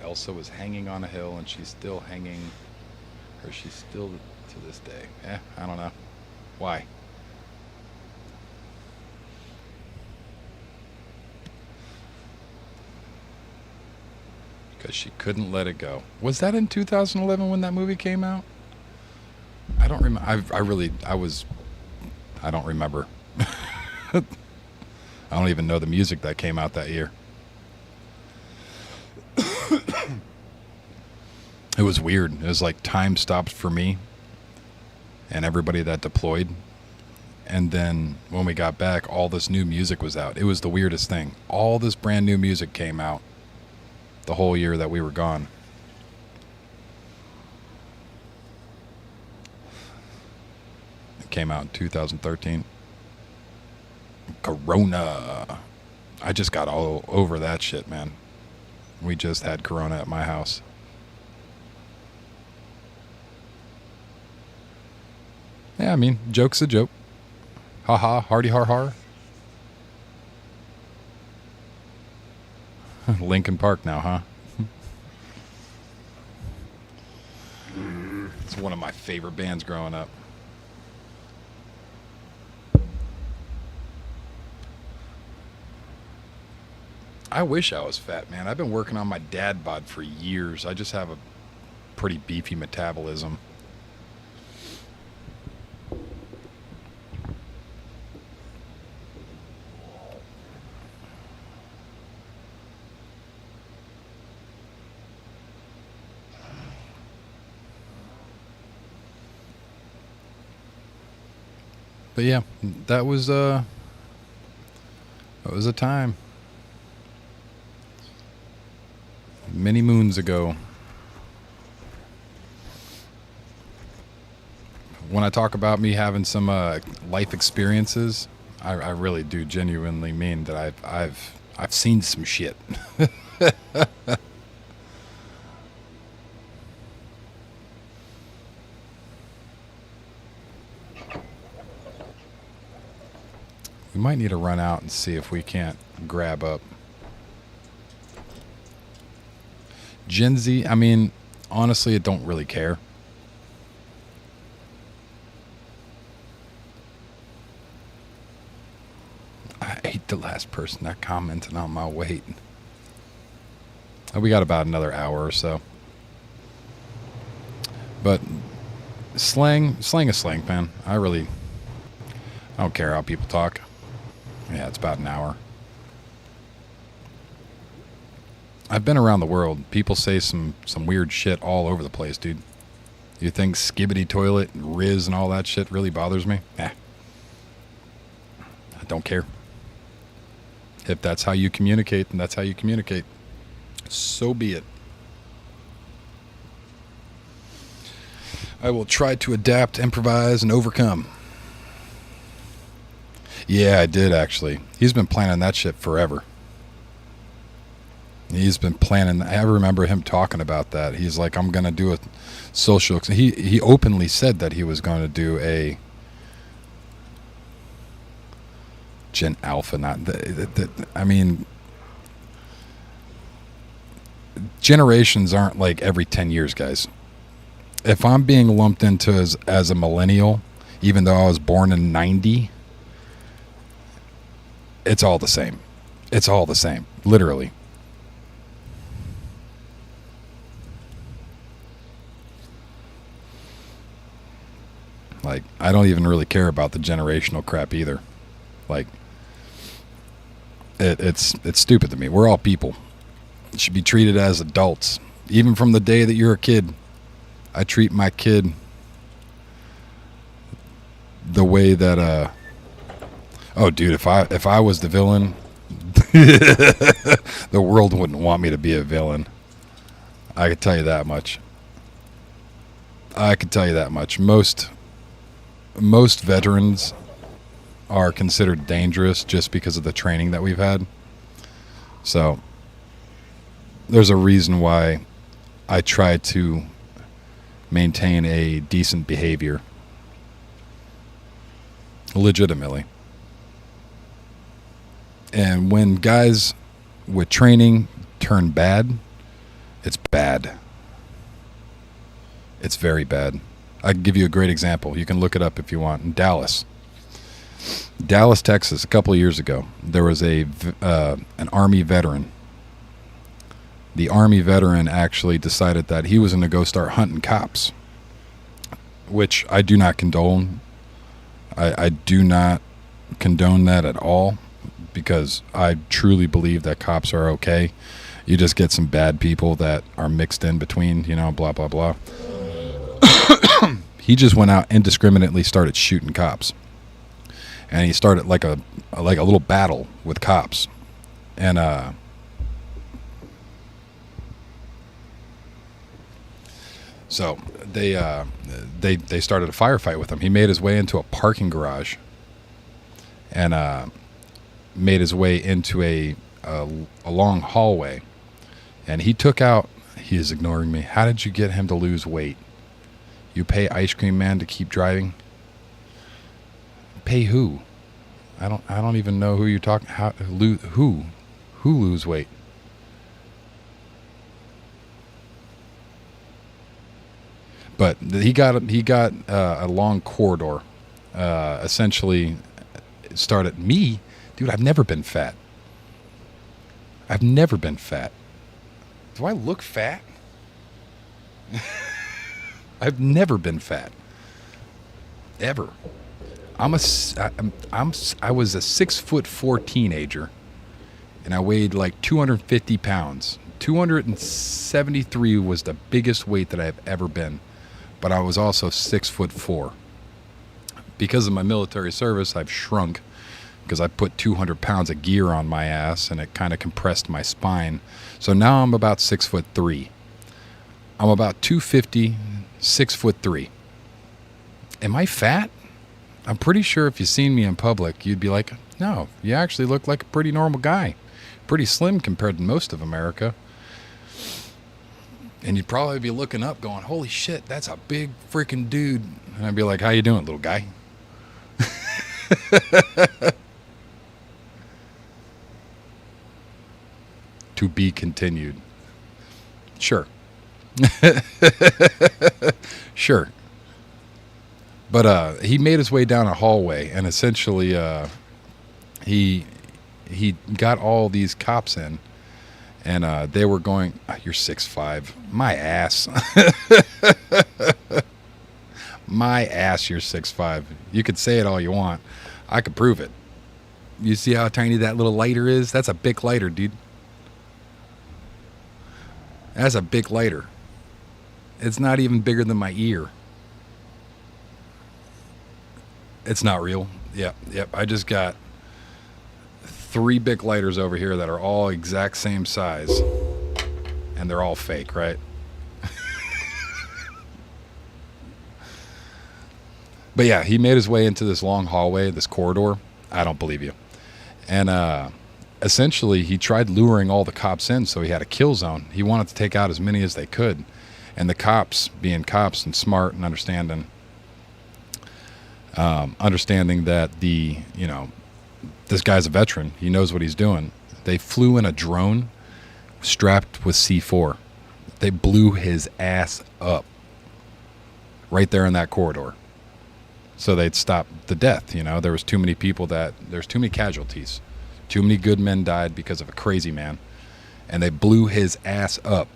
Elsa was hanging on a hill, and she's still hanging, or she's still to this day. I don't know. Why? Because she couldn't let it go. Was that in 2011 when that movie came out? I don't remember. I don't remember. I don't even know the music that came out that year. It was weird. It was like time stopped for me and everybody that deployed. And then when we got back, all this new music was out. It was the weirdest thing. All this brand new music came out the whole year that we were gone. It came out in 2013. Corona. I just got all over that shit, man. We just had Corona at my house. Yeah, I mean, joke's a joke. Ha ha, hardy har har. Linkin Park now, huh? It's one of my favorite bands growing up. I wish I was fat, man. I've been working on my dad bod for years. I just have a pretty beefy metabolism. But yeah, that was a time. Many moons ago. When I talk about me having some life experiences, I really do genuinely mean that I've seen some shit. We might need to run out and see if we can't grab up Gen Z. I mean, honestly, I don't really care. I ate the last person that commented on my weight. We got about another hour or so. But slang is slang, man. I don't care how people talk. Yeah, it's about an hour. I've been around the world. People say some weird shit all over the place, dude. You think skibbity toilet and Riz and all that shit really bothers me? I don't care. If that's how you communicate, then that's how you communicate. So be it. I will try to adapt, improvise, and overcome. Yeah, I did, actually. He's been planning that shit forever. He's been planning. I remember him talking about that. He's like, I'm going to do a social... He openly said that he was going to do a Gen Alpha. I mean, generations aren't like every 10 years, guys. If I'm being lumped into as a millennial, even though I was born in 90... it's all the same. It's all the same. Literally. Like, I don't even really care about the generational crap either. Like, it's stupid to me. We're all people. Should be treated as adults. Even from the day that you're a kid. I treat my kid the way that oh dude, if I was the villain, the world wouldn't want me to be a villain. I could tell you that much. Most veterans are considered dangerous just because of the training that we've had. So there's a reason why I try to maintain a decent behavior. Legitimately. And when guys with training turn bad, it's bad. It's very bad. I can give you a great example. You can look it up if you want. In Dallas, Texas, a couple of years ago, there was an Army veteran. The Army veteran actually decided that he was going to go start hunting cops, which I do not condone. I do not condone that at all, because I truly believe that cops are okay. You just get some bad people that are mixed in between, blah, blah, blah. He just went out indiscriminately, started shooting cops. And he started like a little battle with cops. And so they started a firefight with him. He made his way into a parking garage and made his way into a long hallway. And he took out, he is ignoring me. How did you get him to lose weight? You pay Ice Cream Man to keep driving? Pay who? I don't even know who you're talking. Who lose weight? But he got a long corridor. Essentially, started me, dude. I've never been fat. Do I look fat? I've never been fat. Ever. I was a 6'4" teenager, and I weighed like 250 pounds. 273 was the biggest weight that I've ever been, but I was also 6'4". Because of my military service, I've shrunk because I put 200 pounds of gear on my ass, and it kind of compressed my spine. So now I'm about 6'3". I'm about 250, 6'3". Am I fat? I'm pretty sure if you seen me in public, you'd be like, no, you actually look like a pretty normal guy. Pretty slim compared to most of America. And you'd probably be looking up going, holy shit, that's a big freaking dude. And I'd be like, how you doing, little guy? To be continued. Sure. Sure. But he made his way down a hallway, and essentially he got all these cops in, and they were going, you're 6'5". My ass. My ass, you're 6'5". You could say it all you want. I could prove it. You see how tiny that little lighter is? That's a big lighter, dude. That's a big lighter. It's not even bigger than my ear. It's not real. Yep. I just got 3 big lighters over here that are all exact same size. And they're all fake, right? But yeah, he made his way into this long hallway, this corridor. I don't believe you. And essentially, he tried luring all the cops in, so he had a kill zone. He wanted to take out as many as they could. And the cops, being cops and smart and understanding that this guy's a veteran. He knows what he's doing. They flew in a drone strapped with C4. They blew his ass up right there in that corridor. So they'd stop the death. There was too many people there's too many casualties. Too many good men died because of a crazy man. And they blew his ass up.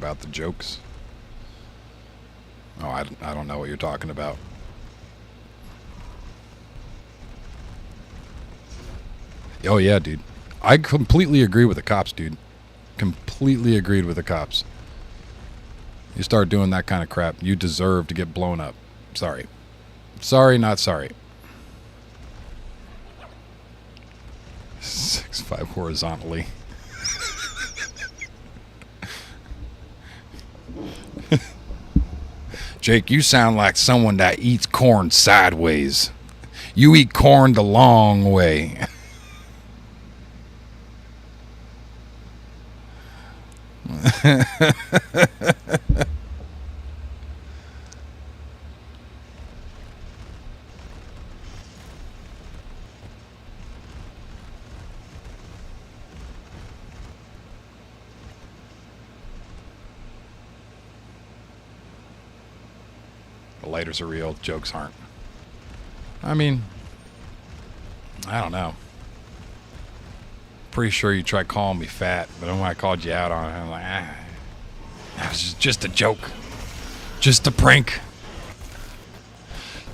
about the jokes. Oh, I don't know what you're talking about. Oh, yeah, dude. I completely agree with the cops, dude. Completely agreed with the cops. You start doing that kind of crap, you deserve to get blown up. Sorry. Sorry, not sorry. 6'5" horizontally. Jake, you sound like someone that eats corn sideways. You eat corn the long way. The lighters are real, jokes aren't. I mean, I don't know. Pretty sure you tried calling me fat, but then when I called you out on it, I'm like, that was just a joke. Just a prank.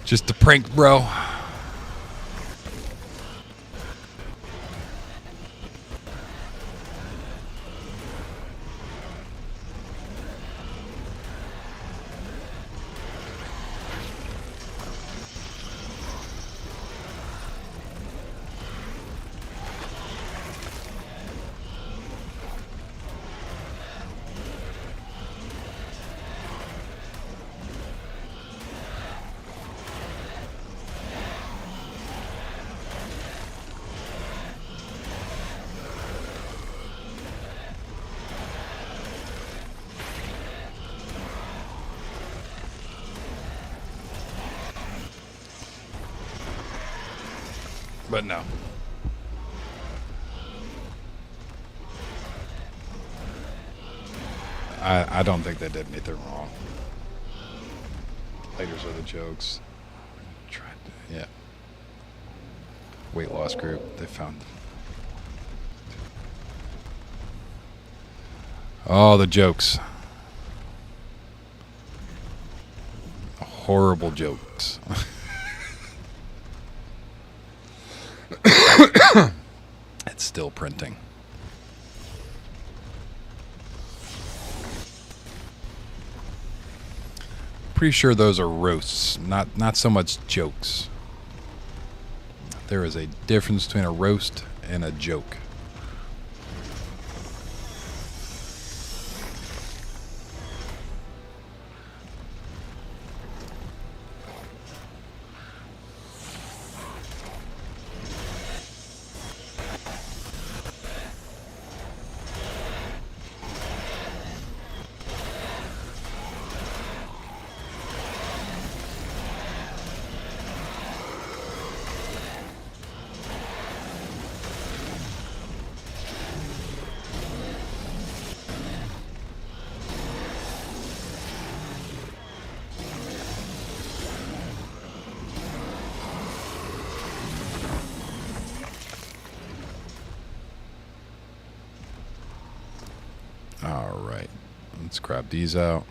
Just a prank, bro. But no. I don't think they did anything wrong. Lighters are the jokes. Yeah. Weight loss group. They found. Oh, the jokes. Horrible jokes. It's still printing. Pretty sure those are roasts, not so much jokes. There is a difference between a roast and a joke. All right, let's grab these out.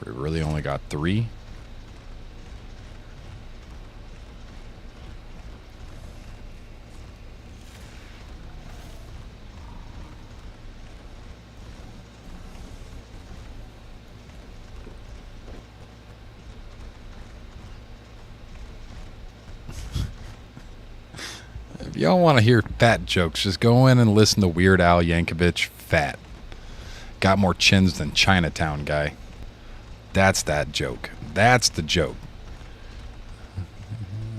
We really only got 3. If y'all want to hear fat jokes, just go in and listen to Weird Al Yankovic. Fat. Got more chins than Chinatown guy. That's that joke. That's the joke.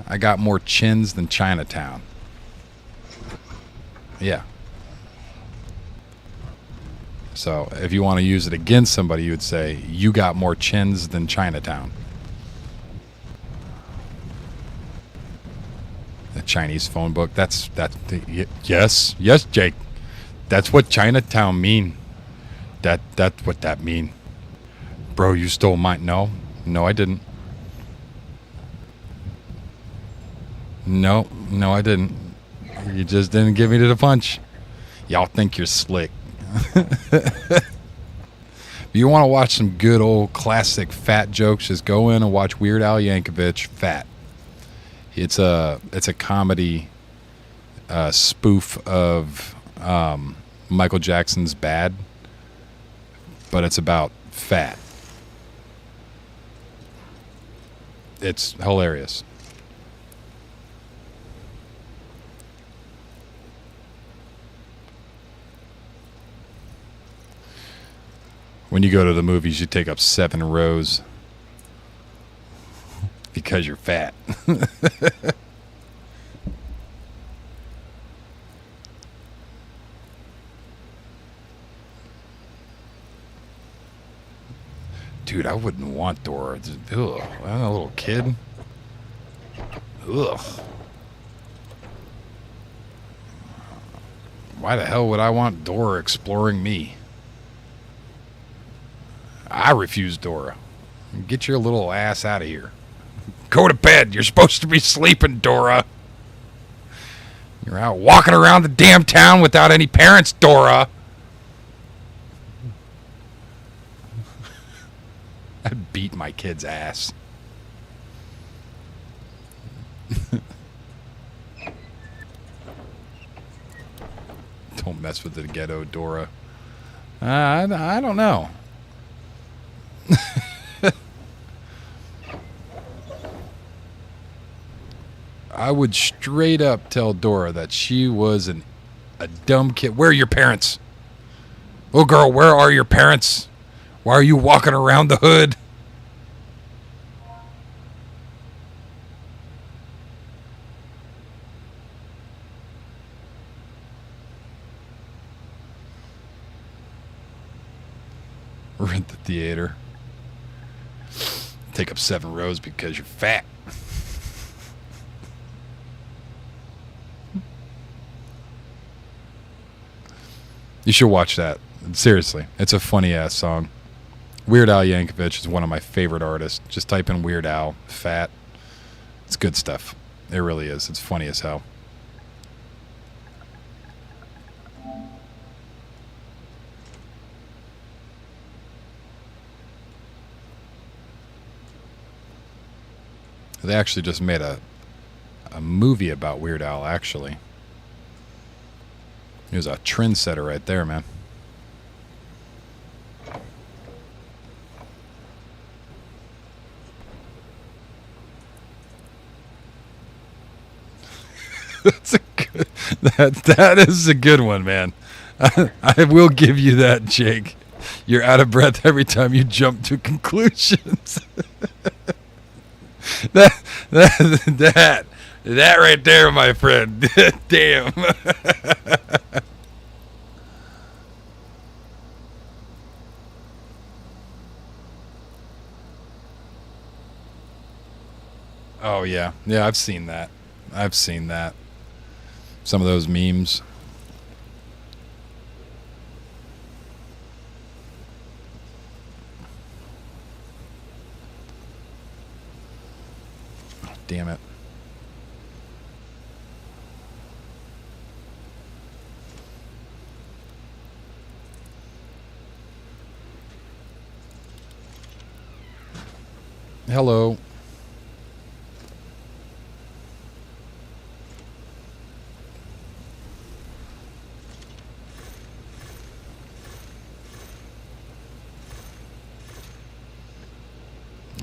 I got more chins than Chinatown. Yeah. So if you want to use it against somebody, you would say, you got more chins than Chinatown. The Chinese phone book. Yes, Jake. That's what Chinatown mean. That's what that mean. Bro, you stole mine. No, I didn't. No, I didn't. You just didn't give me the punch. Y'all think you're slick. If you want to watch some good old classic fat jokes, just go in and watch Weird Al Yankovic, Fat. It's a comedy spoof of Michael Jackson's Bad, but it's about fat. It's hilarious. When you go to the movies, you take up 7 rows because you're fat. Dude, I wouldn't want Dora. Ugh, I'm a little kid. Ugh. Why the hell would I want Dora exploring me? I refuse Dora. Get your little ass out of here. Go to bed. You're supposed to be sleeping, Dora. You're out walking around the damn town without any parents, Dora. I'd beat my kid's ass. Don't mess with the ghetto, Dora. I don't know. I would straight up tell Dora that she was a dumb kid. Where are your parents? Oh, girl, where are your parents? Why are you walking around the hood? Rent the theater. Take up 7 rows because you're fat. You should watch that. Seriously, it's a funny ass song. Weird Al Yankovic is one of my favorite artists. Just type in Weird Al, Fat. It's good stuff. It really is. It's funny as hell. They actually just made a movie about Weird Al, actually. He was a trendsetter right there, man. That's a good, that is a good one, man. I will give you that, Jake. You're out of breath every time you jump to conclusions. that right there, my friend. Damn. Oh yeah, yeah. I've seen that. I've seen that. Some of those memes. Oh, damn it. Hello.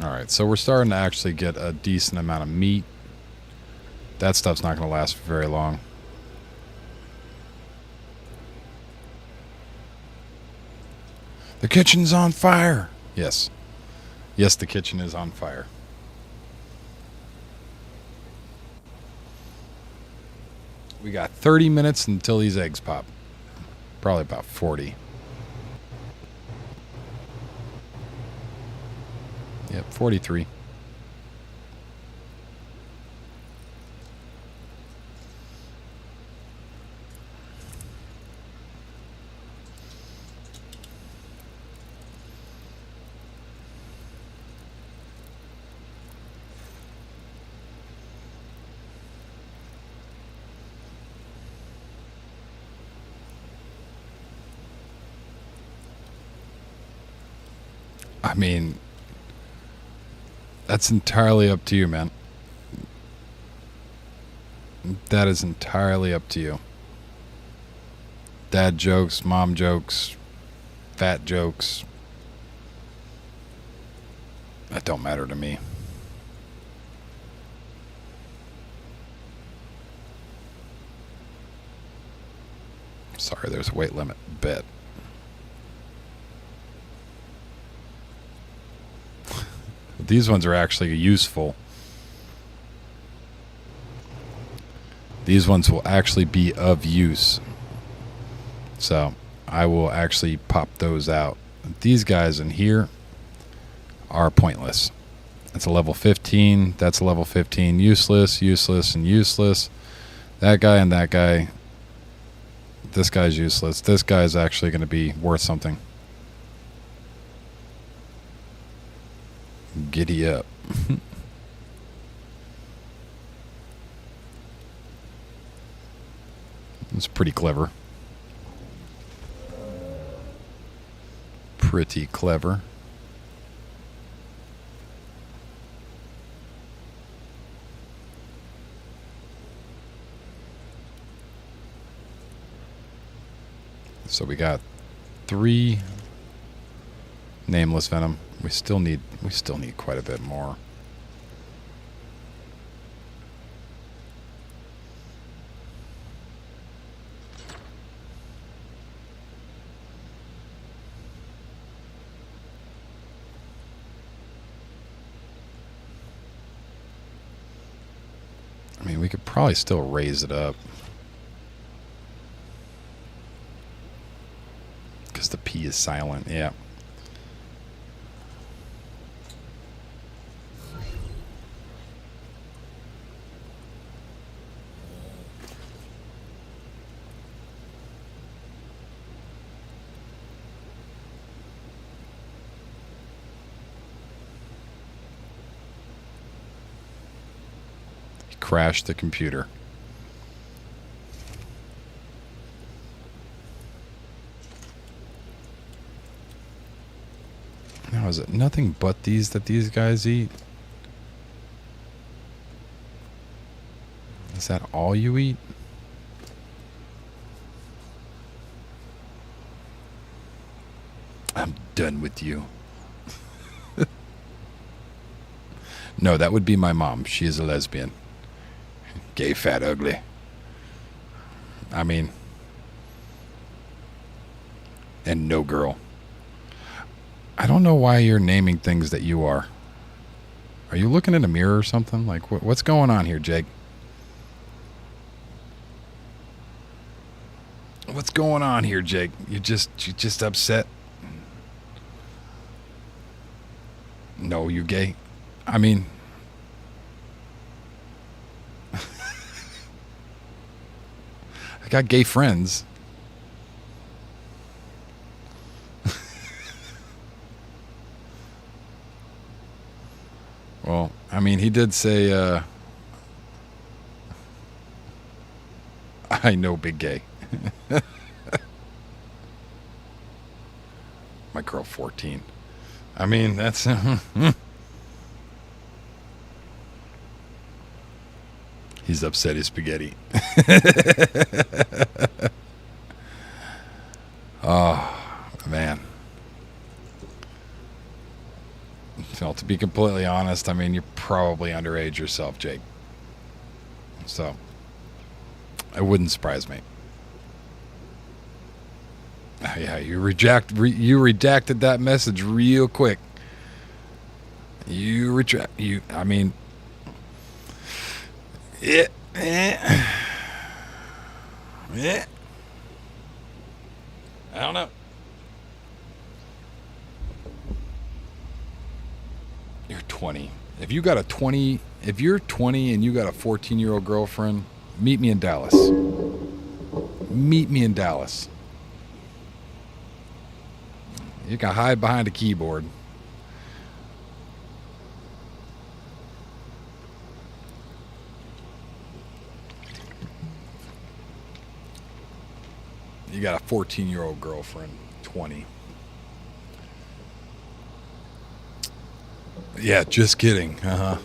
Alright, so we're starting to actually get a decent amount of meat. That stuff's not going to last for very long. The kitchen's on fire! Yes. Yes, the kitchen is on fire. We got 30 minutes until these eggs pop. Probably about 40. Yep, 43. I mean, that's entirely up to you, man. That is entirely up to you. Dad jokes, mom jokes, fat jokes. That don't matter to me. Sorry, there's a weight limit. Bet. These ones are actually useful. These ones will actually be of use. So I will actually pop those out. These guys in here are pointless. That's a level 15. That's a level 15. Useless, useless, and useless. That guy and that guy. This guy's useless. This guy's actually going to be worth something. Giddy up. It's pretty clever. Pretty clever. So we got 3 nameless venom. We still need quite a bit more. I mean, we could probably still raise it up. Because the P is silent, yeah. He crashed the computer. Now, is it nothing but these that these guys eat? Is that all you eat? I'm done with you. No, that would be my mom. She is a lesbian. Gay, fat, ugly. I mean, and no girl. I don't know why you're naming things that you are. Are you looking in a mirror or something? Like, what's going on here, Jake? What's going on here, Jake? You just upset? No, you gay? I mean, I got gay friends. Well, I mean, he did say, I know big gay. My girl 14. I mean, that's... He's upset his spaghetti. Oh, man. Well, to be completely honest, I mean, you're probably underage yourself, Jake. So, it wouldn't surprise me. Yeah, you redacted that message real quick. I mean, yeah. I don't know. You're 20. If you're 20 and you got a 14-year-old girlfriend, meet me in Dallas. Meet me in Dallas. You can hide behind a keyboard. You got a 14-year-old girlfriend, 20. Yeah, just kidding. Uh-huh.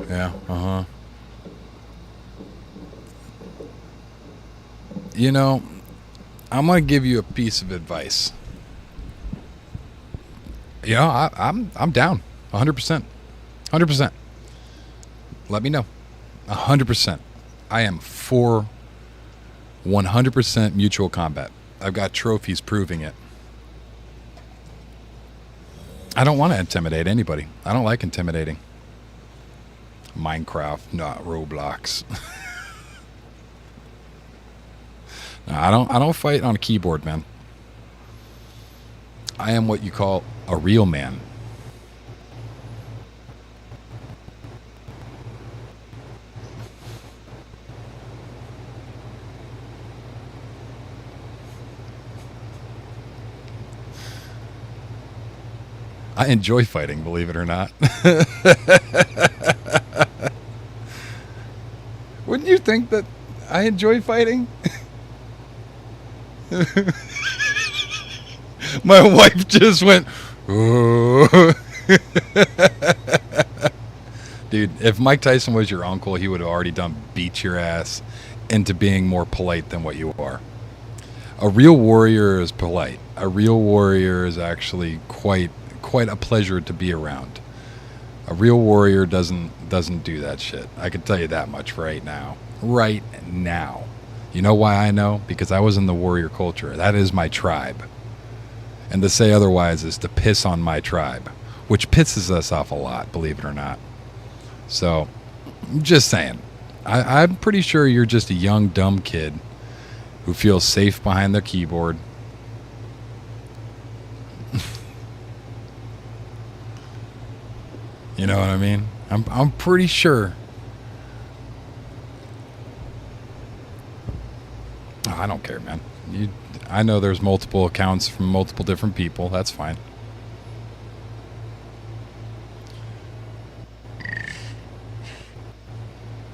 Yeah, uh-huh. You know, I'm gonna give you a piece of advice. You know, I'm down. 100%. 100%. Let me know. 100%. I am for 100% mutual combat. I've got trophies proving it. I don't want to intimidate anybody. I don't like intimidating. Minecraft, not Roblox. No, I don't fight on a keyboard, man. I am what you call a real man. I enjoy fighting, believe it or not. Wouldn't you think that I enjoy fighting? My wife just went, "Oh." Dude, if Mike Tyson was your uncle, he would have already done beat your ass into being more polite than what you are. A real warrior is polite. A real warrior is actually quite a pleasure to be around. A real warrior doesn't do that shit. I can tell you that much right now. Right now. You know why I know? Because I was in the warrior culture. That is my tribe. And to say otherwise is to piss on my tribe, which pisses us off a lot, believe it or not. So, just saying. I'm pretty sure you're just a young, dumb kid who feels safe behind their keyboard. You know what I mean? I'm pretty sure. Oh, I don't care, man. I know there's multiple accounts from multiple different people. That's fine.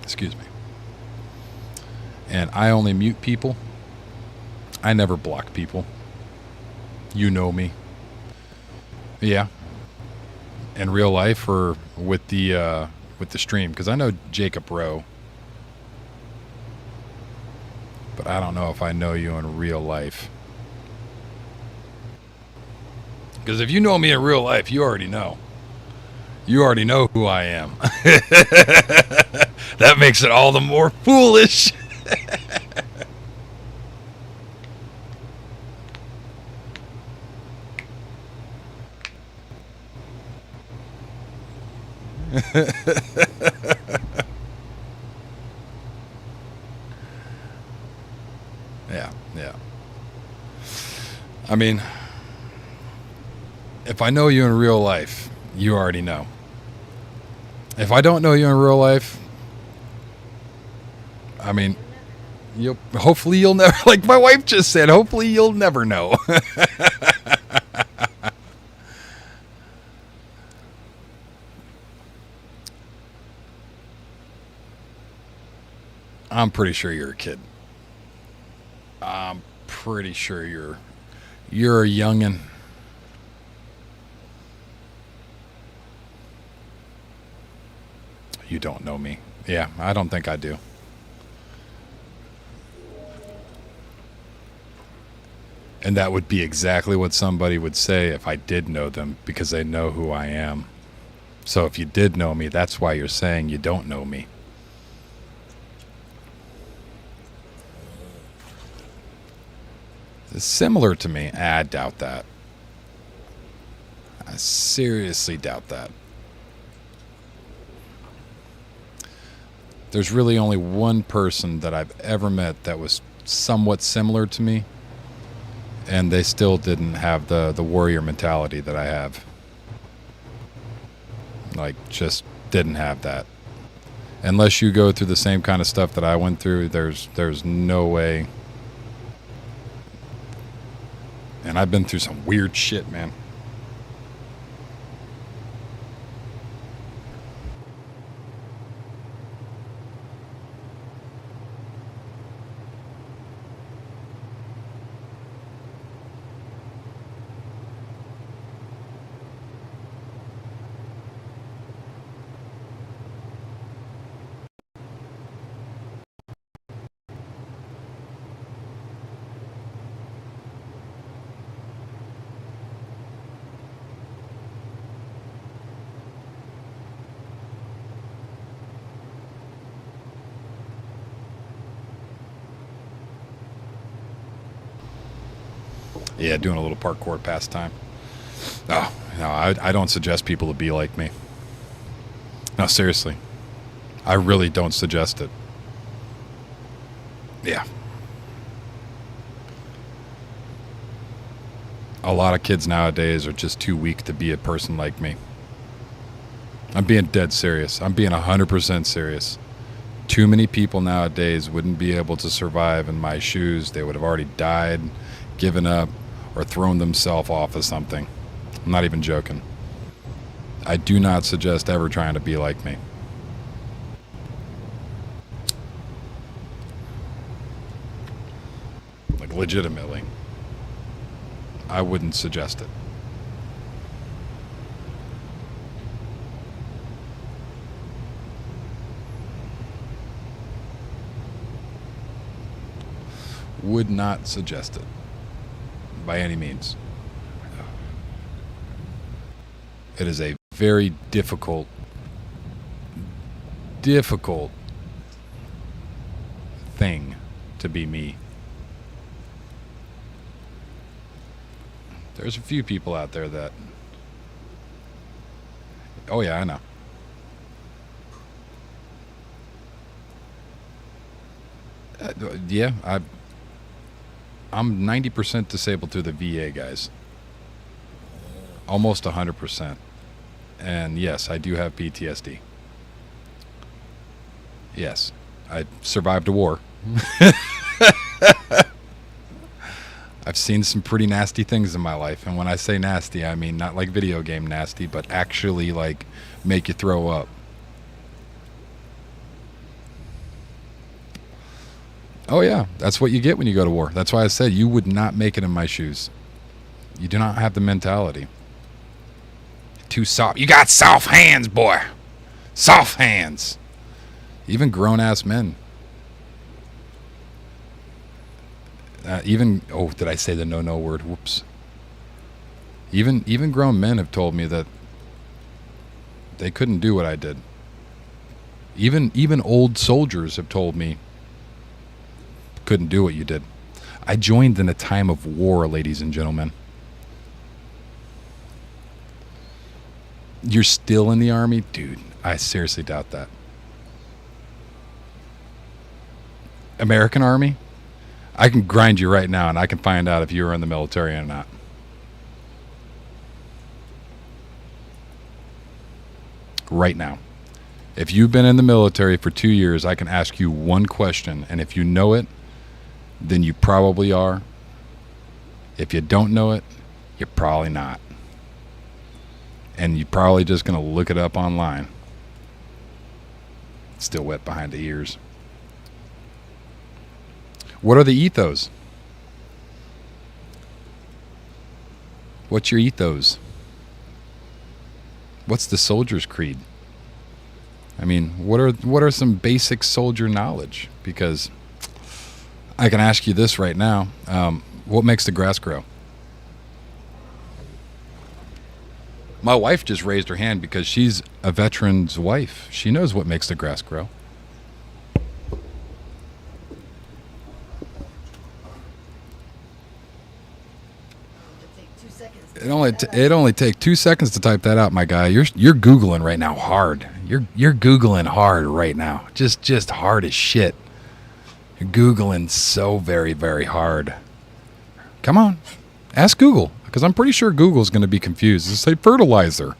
Excuse me. And I only mute people. I never block people. You know me. Yeah. In real life or with the stream, because I know Jacob Rowe, but I don't know if I know you in real life. Because if you know me in real life, you already know. You already know who I am. That makes it all the more foolish. Yeah, yeah. I mean, if I know you in real life, you already know. If I don't know you in real life, I mean, hopefully you'll never, like my wife just said, hopefully you'll never know. I'm pretty sure you're a kid. I'm pretty sure you're a youngin'. You don't know me. Yeah, I don't think I do. And that would be exactly what somebody would say if I did know them, because they know who I am. So if you did know me, that's why you're saying you don't know me. It's similar to me. I doubt that. I seriously doubt that. There's really only one person that I've ever met that was somewhat similar to me, and they still didn't have the warrior mentality that I have. Like, just didn't have that. Unless you go through the same kind of stuff that I went through, there's no way. And I've been through some weird shit, man. Yeah, doing a little parkour pastime. Oh, no, I don't suggest people to be like me. No, seriously. I really don't suggest it. Yeah. A lot of kids nowadays are just too weak to be a person like me. I'm being dead serious. I'm being 100% serious. Too many people nowadays wouldn't be able to survive in my shoes. They would have already died, given up, or thrown themselves off of something. I'm not even joking. I do not suggest ever trying to be like me. Like, legitimately. I wouldn't suggest it. Would not suggest it by any means. It is a very difficult thing to be me. There's a few people out there that... Oh yeah, I know. Yeah, I'm 90% disabled through the VA, guys. Almost 100%. And yes, I do have PTSD. Yes, I survived a war. I've seen some pretty nasty things in my life. And when I say nasty, I mean not like video game nasty, but actually like make you throw up. Oh yeah, that's what you get when you go to war. That's why I said you would not make it in my shoes. You do not have the mentality. Too soft. You got soft hands, boy. Soft hands. Even grown-ass men. Oh, did I say the no word? Whoops. Even grown men have told me that they couldn't do what I did. Even old soldiers have told me couldn't do what you did. I joined in a time of war, ladies and gentlemen. You're still in the Army? Dude, I seriously doubt that. American Army? I can grind you right now and I can find out if you were in the military or not. Right now. If you've been in the military for 2 years, I can ask you one question, and if you know it, then you probably are. If you don't know it, you're probably not. And you're probably just going to look it up online. It's still wet behind the ears. What are the ethos? What's your ethos? What's the soldier's creed? I mean, what are some basic soldier knowledge? Because I can ask you this right now. What makes the grass grow? My wife just raised her hand because she's a veteran's wife. She knows what makes the grass grow. It only take 2 seconds to type that out, my guy. You're Googling right now hard. You're Googling hard right now. Just hard as shit. You're Googling so very, very hard. Come on. Ask Google, because I'm pretty sure Google's going to be confused. Just say fertilizer.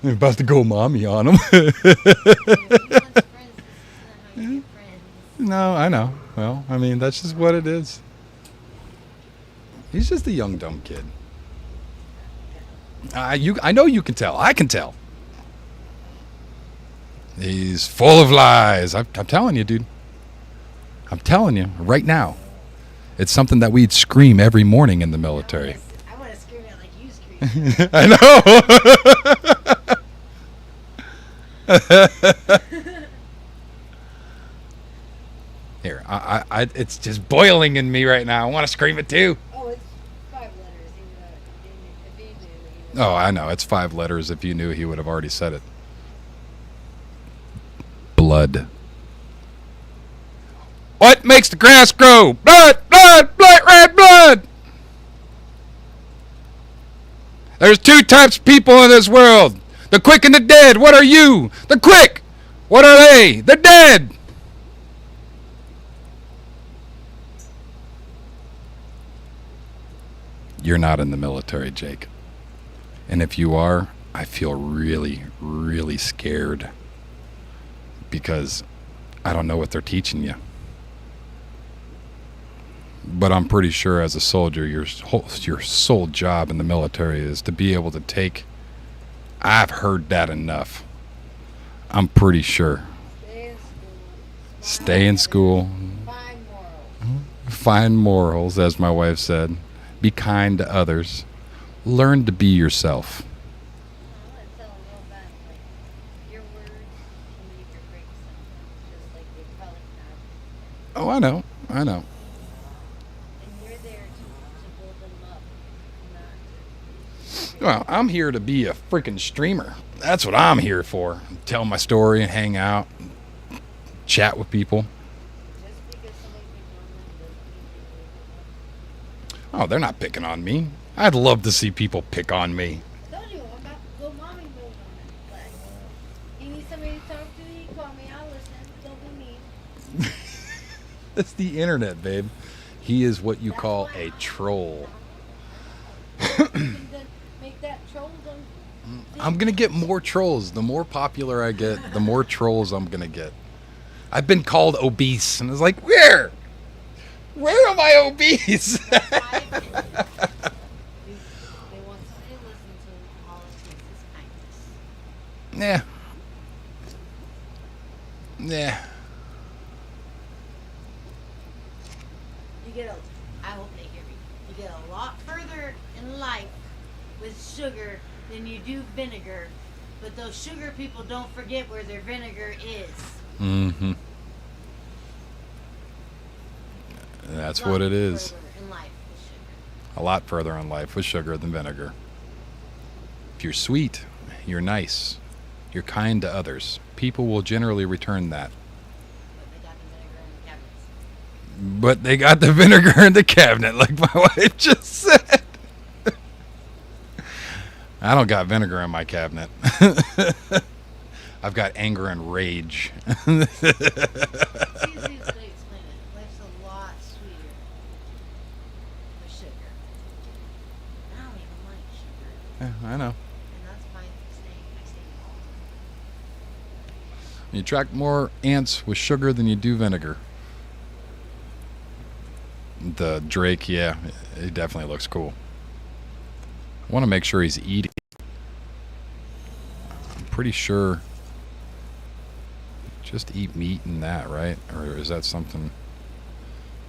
You're about to go mommy on him. No, I know. Well, I mean, that's just what it is. He's just a young, dumb kid. I know you can tell. I can tell. He's full of lies. I'm telling you, dude. I'm telling you right now. It's something that we'd scream every morning in the military. I want to scream it like you scream. I know. Here, it's just boiling in me right now. I want to scream it too. Oh, it's 5 letters. If he knew, Oh, I know. It's 5 letters. If you knew, he would have already said it. Blood. What makes the grass grow? Blood, blood, blood. red blood. There's two types of people in this world. The quick and the dead. What are you? The quick. What are they? The dead. You're not in the military, Jake. And if you are, I feel really, really scared. Because I don't know what they're teaching you. But I'm pretty sure as a soldier, your sole job in the military is to be able to take... I've heard that enough. I'm pretty sure. Stay in school. Stay in school. Find morals. Find morals, as my wife said. Be kind to others. Learn to be yourself. I want to tell them real fast, like, your words can make or break someone, just like they probably not. Oh, I know. I know. And you're there to build them up, not to. Well, I'm here to be a freaking streamer. That's what I'm here for. Tell my story and hang out. Chat with people. Just because somebody picks on them doesn't mean they Oh, they're not picking on me. I'd love to see people pick on me. I told you, I'm about to go mommy mode on it. Like, you need somebody to talk to, you call me, I'll listen. Don't be mean. It's the internet, babe. He is what you That's call why a I- troll. Then make that troll them. I'm going to get more trolls. The more popular I get, the more trolls I'm going to get. I've been called obese, and it's like, where? Where am I obese? They want somebody to listen to. All it takes is kindness. Nah. You get I hope they hear me. You get a lot further in life with sugar than you do vinegar. But those sugar people don't forget where their vinegar is. Mm-hmm. That's A lot what it is. further in life with sugar. A lot further in life with sugar than vinegar. If you're sweet, you're nice, you're kind to others, people will generally return that. But they got the vinegar in the cabinets. But they got the vinegar in the cabinet, like my wife just said. I don't got vinegar in my cabinet. I've got anger and rage. It's easy to explain it. Life's a lot sweeter with sugar. I don't even like sugar. Yeah, I know. And that's my saying. I say it all the time. You attract more ants with sugar than you do vinegar. The Drake, yeah, it definitely looks cool. I want to make sure he's eating. I'm pretty sure. Just eat meat and that, right? Or is that something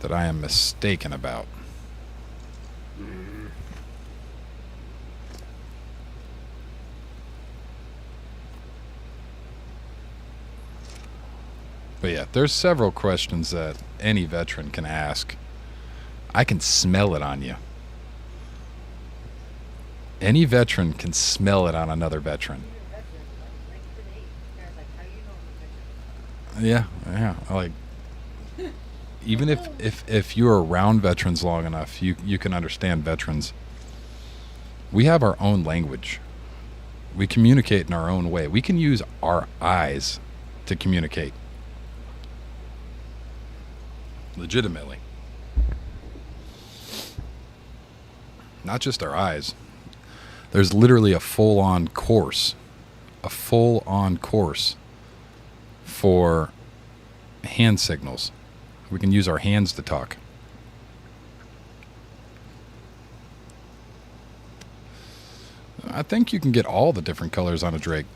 that I am mistaken about? But yeah, there's several questions that any veteran can ask. I can smell it on you. Any veteran can smell it on another veteran. You're a veteran, like today. Guys, like, how you know I'm a veteran? Yeah. Like, even if you're around veterans long enough, you can understand veterans. We have our own language. We communicate in our own way. We can use our eyes to communicate. Legitimately. Not just our eyes. There's literally a full-on course for hand signals. We can use our hands to talk. I think you can get all the different colors on a Drake.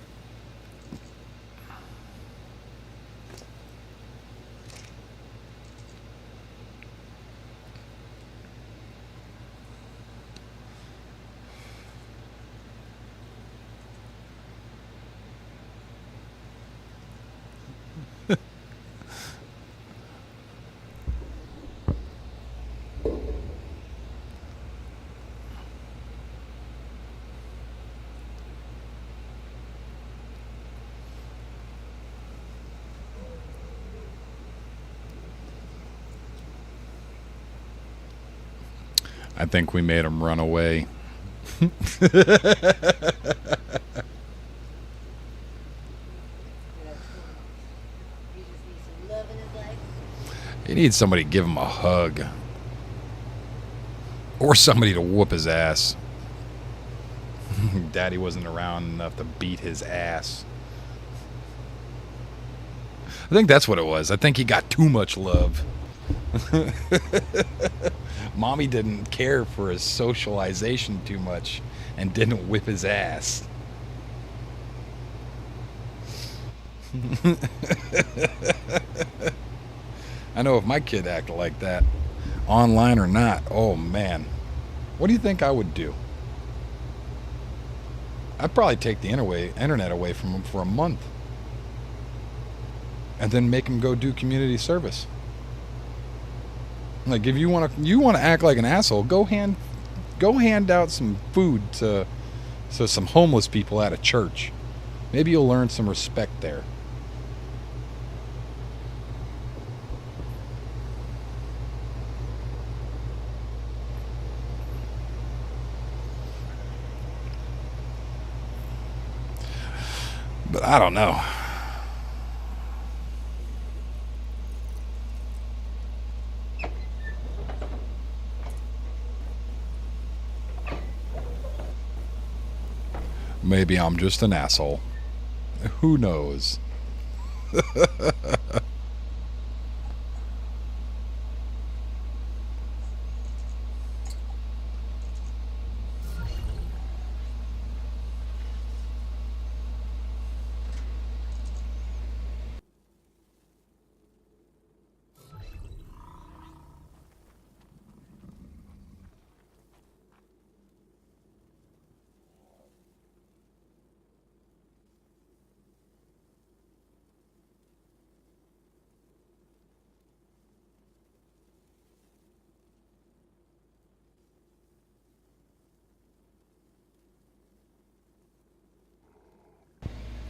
I think we made him run away. Yeah, that's cool. He just needs some love in his life. He needs somebody to give him a hug. Or somebody to whoop his ass. Daddy wasn't around enough to beat his ass. I think that's what it was. I think he got too much love. Mommy didn't care for his socialization too much and didn't whip his ass. I know if my kid acted like that, online or not, oh man, what do you think I would do? I'd probably take the internet away from him for a month. And then make him go do community service. Like if you want to act like an asshole, go hand out some food to some homeless people at a church. Maybe you'll learn some respect there. But I don't know. Maybe I'm just an asshole. Who knows?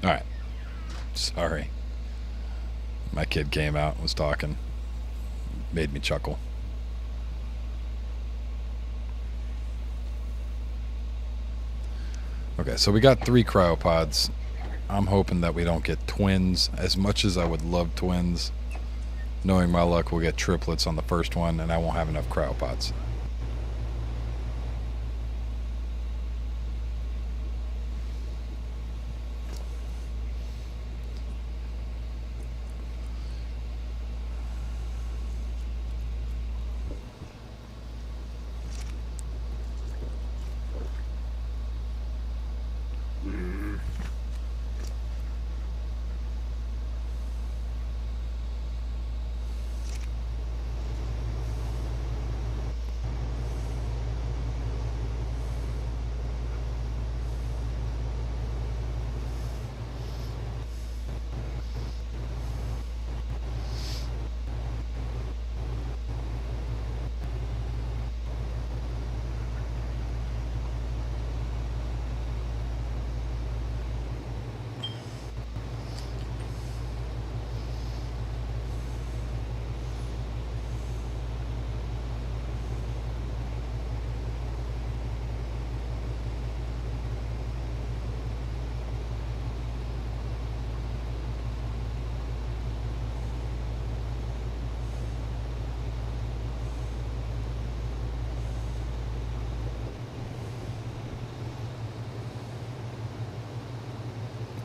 All right. Sorry. My kid came out and was talking. Made me chuckle. Okay, so we got 3 cryopods. I'm hoping that we don't get twins. As much as I would love twins, knowing my luck, we'll get triplets on the first one, and I won't have enough cryopods.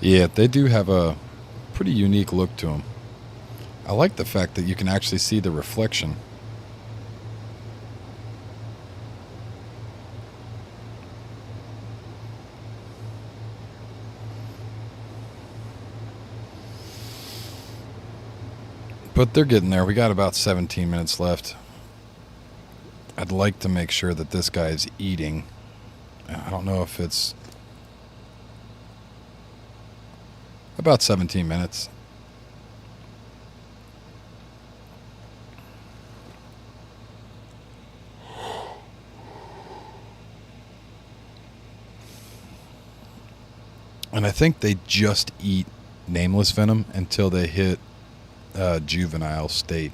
Yeah, they do have a pretty unique look to them. I like the fact that you can actually see the reflection. But they're getting there. We got about 17 minutes left. I'd like to make sure that this guy is eating. I don't know if it's about 17 minutes. And I think they just eat nameless venom until they hit juvenile state.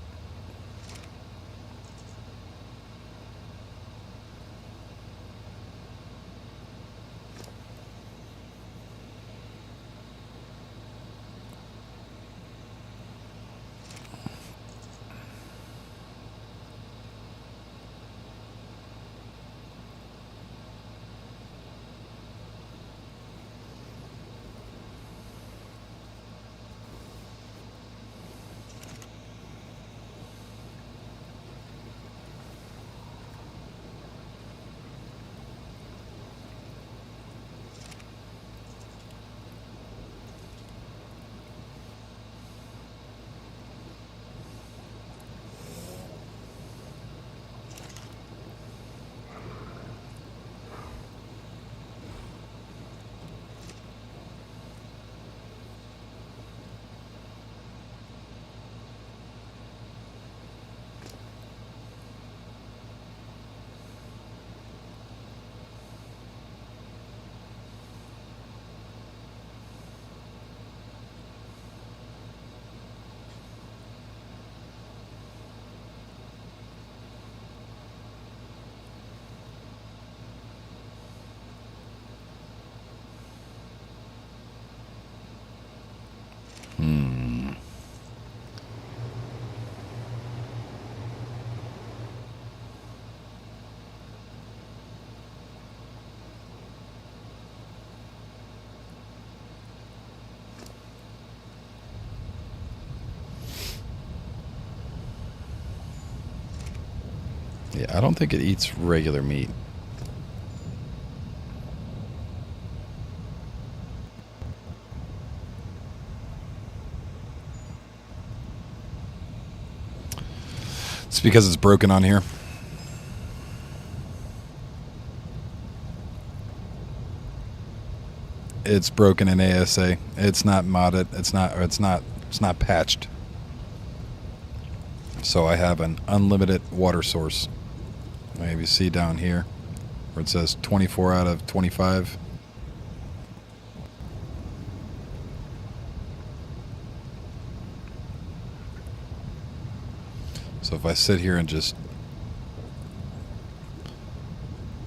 Yeah, I don't think it eats regular meat. It's because it's broken on here. It's broken in ASA. It's not modded. It's not patched. So I have an unlimited water source. Maybe see down here where it says 24 out of 25. So if I sit here and just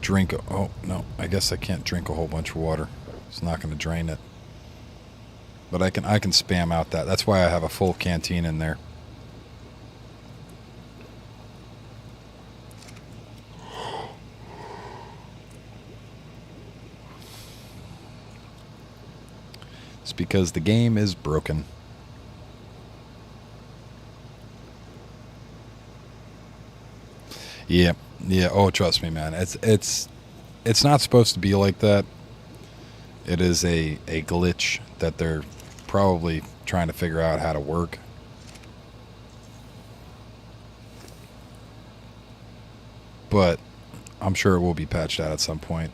drink, oh no, I guess I can't drink a whole bunch of water. It's not going to drain it. But I can spam out that. That's why I have a full canteen in there. It's because the game is broken. Yeah, yeah. Oh, trust me, man. It's not supposed to be like that. It is a glitch that they're probably trying to figure out how to work. But I'm sure it will be patched out at some point.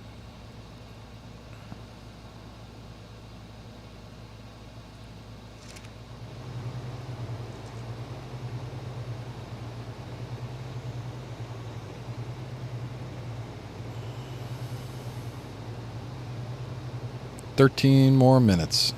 "13 more minutes."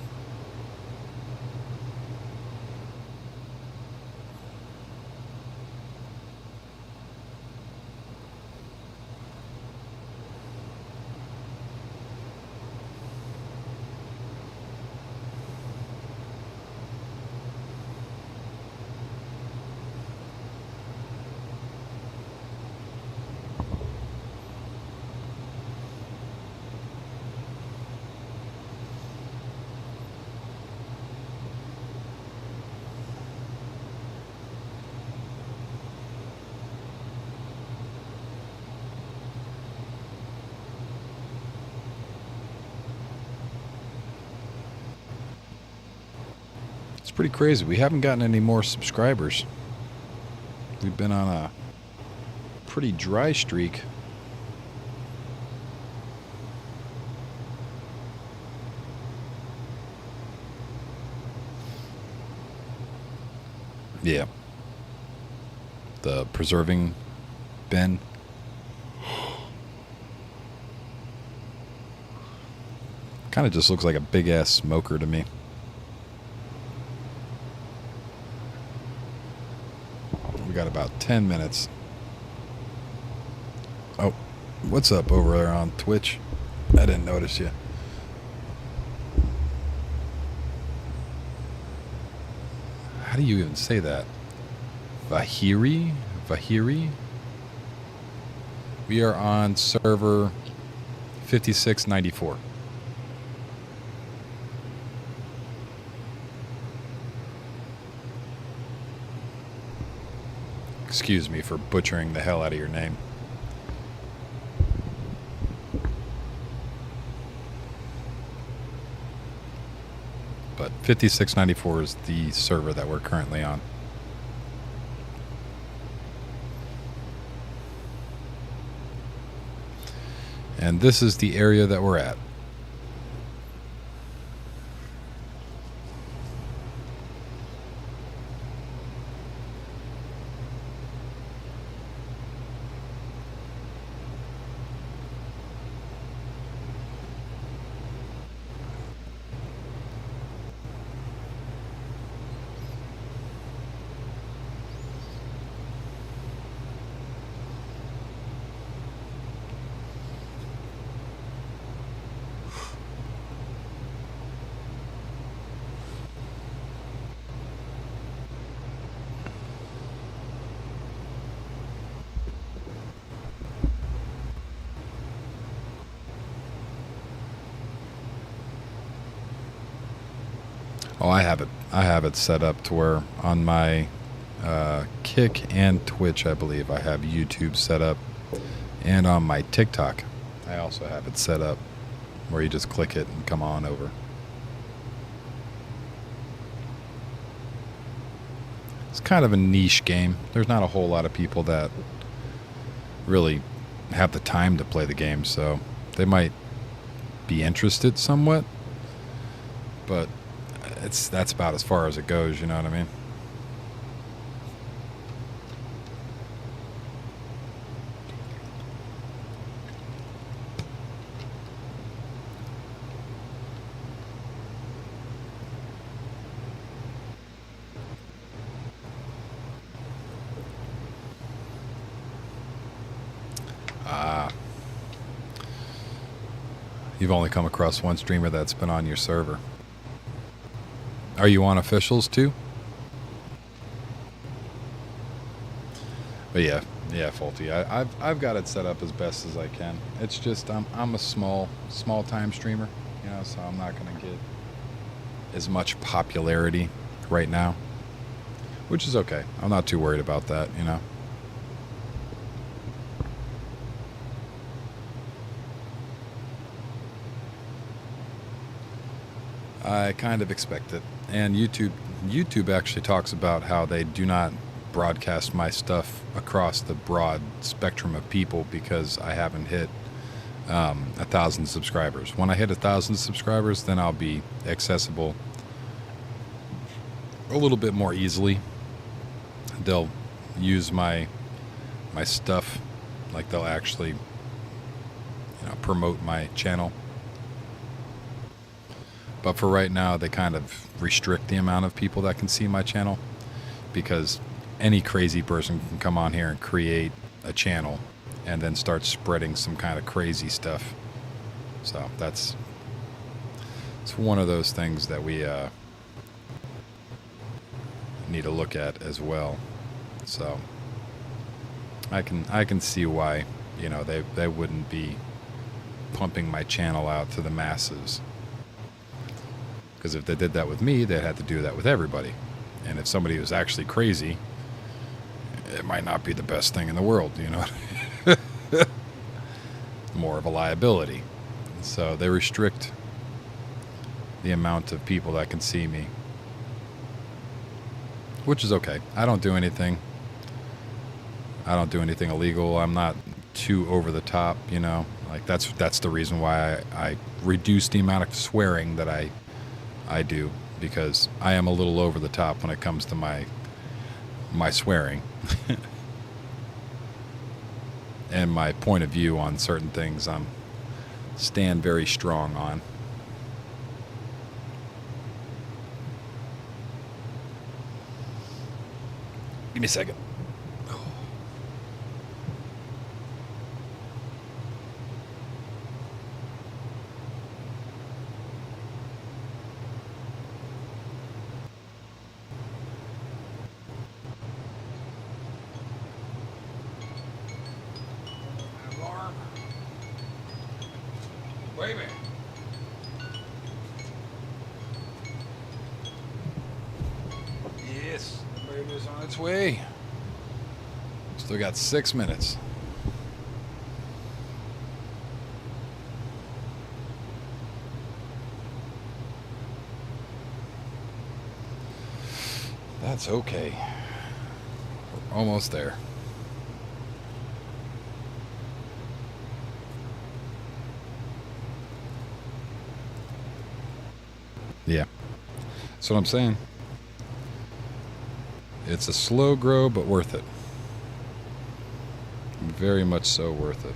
It's pretty crazy. We haven't gotten any more subscribers. We've been on a pretty dry streak. Yeah. The preserving bin. Kind of just looks like a big ass smoker to me. We got about 10 minutes. Oh, what's up over there on Twitch? I didn't notice you. How do you even say that? Vahiri? Vahiri? We are on server 5694. Excuse me for butchering the hell out of your name. But 5694 is the server that we're currently on. And this is the area that we're at. Oh, I have it set up to where on my Kick and Twitch, I believe. I have YouTube set up. And on my TikTok, I also have it set up where you just click it and come on over. It's kind of a niche game. There's not a whole lot of people that really have the time to play the game, so they might be interested somewhat, but that's about as far as it goes, you know what I mean? You've only come across one streamer that's been on your server. Are you on officials too? But yeah, Faulty. I've got it set up as best as I can. It's just I'm a small time streamer, you know, so I'm not gonna get as much popularity right now, which is okay. I'm not too worried about that, you know. I kind of expect it. And YouTube actually talks about how they do not broadcast my stuff across the broad spectrum of people because I haven't hit 1,000 subscribers. When I hit 1,000 subscribers, then I'll be accessible a little bit more easily. They'll use my stuff, like they'll actually, you know, promote my channel. But for right now, they kind of restrict the amount of people that can see my channel because any crazy person can come on here and create a channel and then start spreading some kind of crazy stuff. So it's one of those things that we need to look at as well. So I can see why, you know, they wouldn't be pumping my channel out to the masses. Because if they did that with me, they'd have to do that with everybody. And if somebody was actually crazy, it might not be the best thing in the world, you know. More of a liability. So they restrict the amount of people that can see me. Which is okay. I don't do anything. I don't do anything illegal. I'm not too over the top, you know. Like that's the reason why I reduce the amount of swearing that I do, because I am a little over the top when it comes to my swearing. And my point of view on certain things I'm stand very strong on. Give me a second. Wait a minute. Yes, the baby's on its way. Still got 6 minutes. That's okay. We're almost there. Yeah, that's what I'm saying. It's a slow grow, but worth it. Very much so worth it.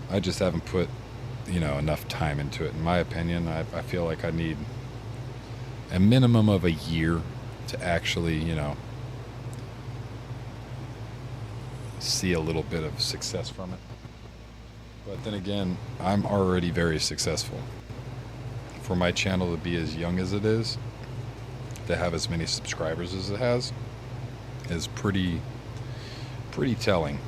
I just haven't put, you know, enough time into it. In my opinion, I feel like I need a minimum of a year to actually, you know, see a little bit of success from it. But then again, I'm already very successful. For my channel to be as young as it is, to have as many subscribers as it has, is pretty telling.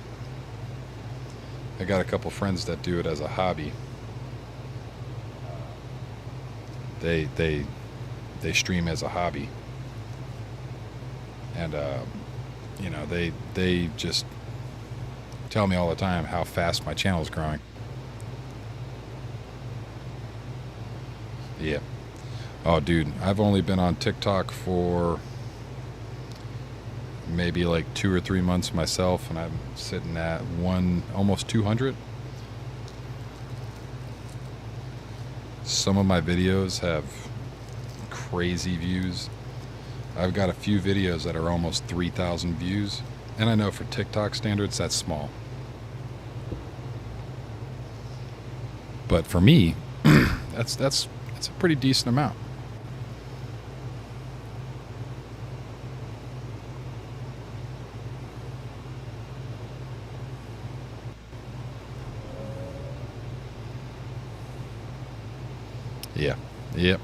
I got a couple friends that do it as a hobby, they stream as a hobby, and they just tell me all the time how fast my channel is growing. Yeah. Oh, dude, I've only been on TikTok for maybe like 2 or 3 months myself, and I'm sitting at almost 200. Some of my videos have crazy views. I've got a few videos that are almost 3,000 views, and I know for TikTok standards that's small. But for me, that's a pretty decent amount. Yeah. Yep.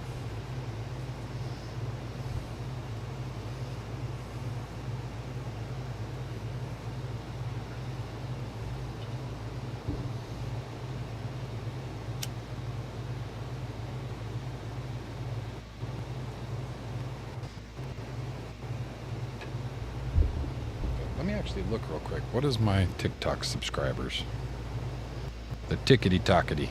Let me actually look real quick. What is my TikTok subscribers? The tickety-tockety.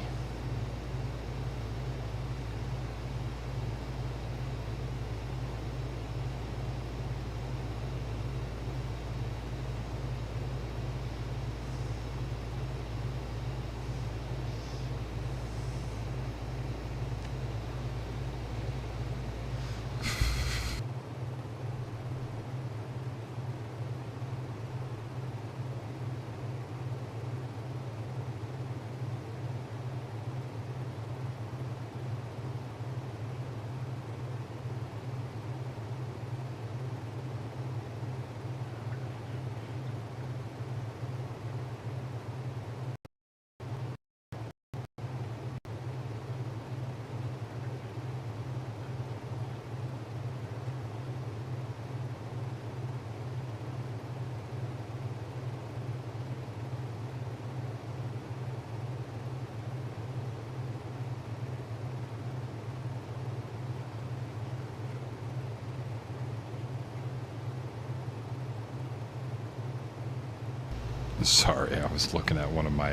Sorry, I was looking at one of my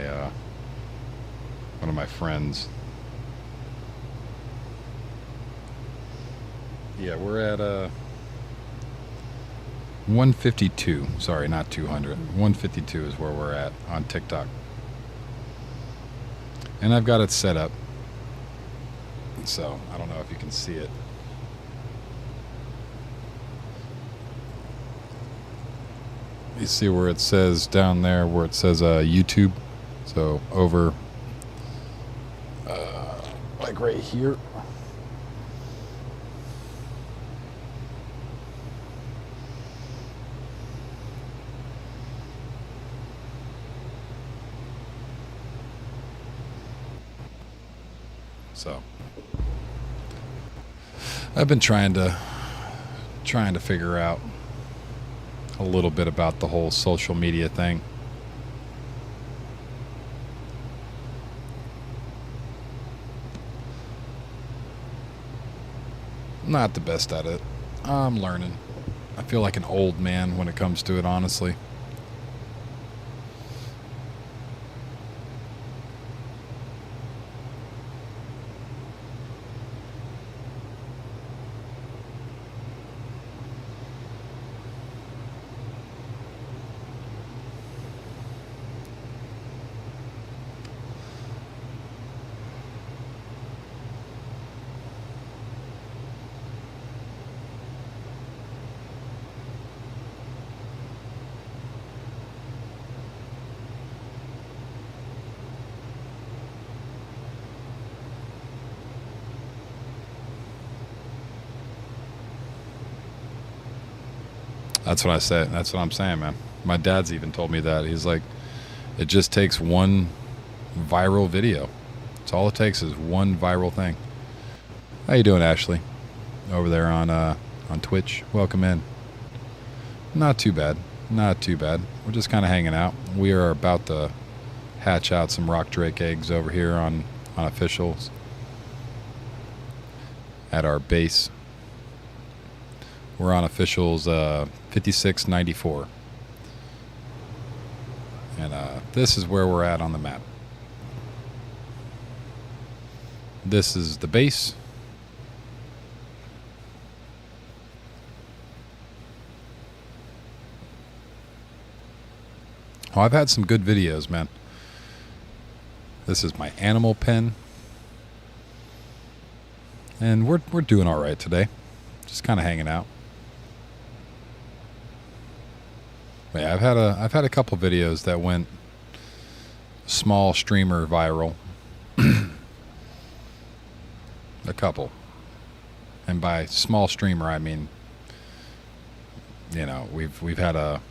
friends. Yeah, we're at 152. Sorry, not 200. 152 is where we're at on TikTok. And I've got it set up. So, I don't know if you can see it. You see where it says down there, where it says YouTube. So over, like right here. So I've been trying to figure out a little bit about the whole social media thing. Not the best at it. I'm learning. I feel like an old man when it comes to it, honestly. That's what I said. That's what I'm saying, man. My dad's even told me that. He's like, it just takes one viral video. It's all it takes is one viral thing. How you doing, Ashley? Over there on Twitch. Welcome in. Not too bad. Not too bad. We're just kind of hanging out. We are about to hatch out some rock drake eggs over here on officials. at our base. We're on officials 5694. And this is where we're at on the map. This is the base. Oh, I've had some good videos, man. This is my animal pen. And we're doing all right today. Just kind of hanging out. But yeah, I've had a couple videos that went small streamer viral. A couple. And by small streamer I mean, you know, we've had a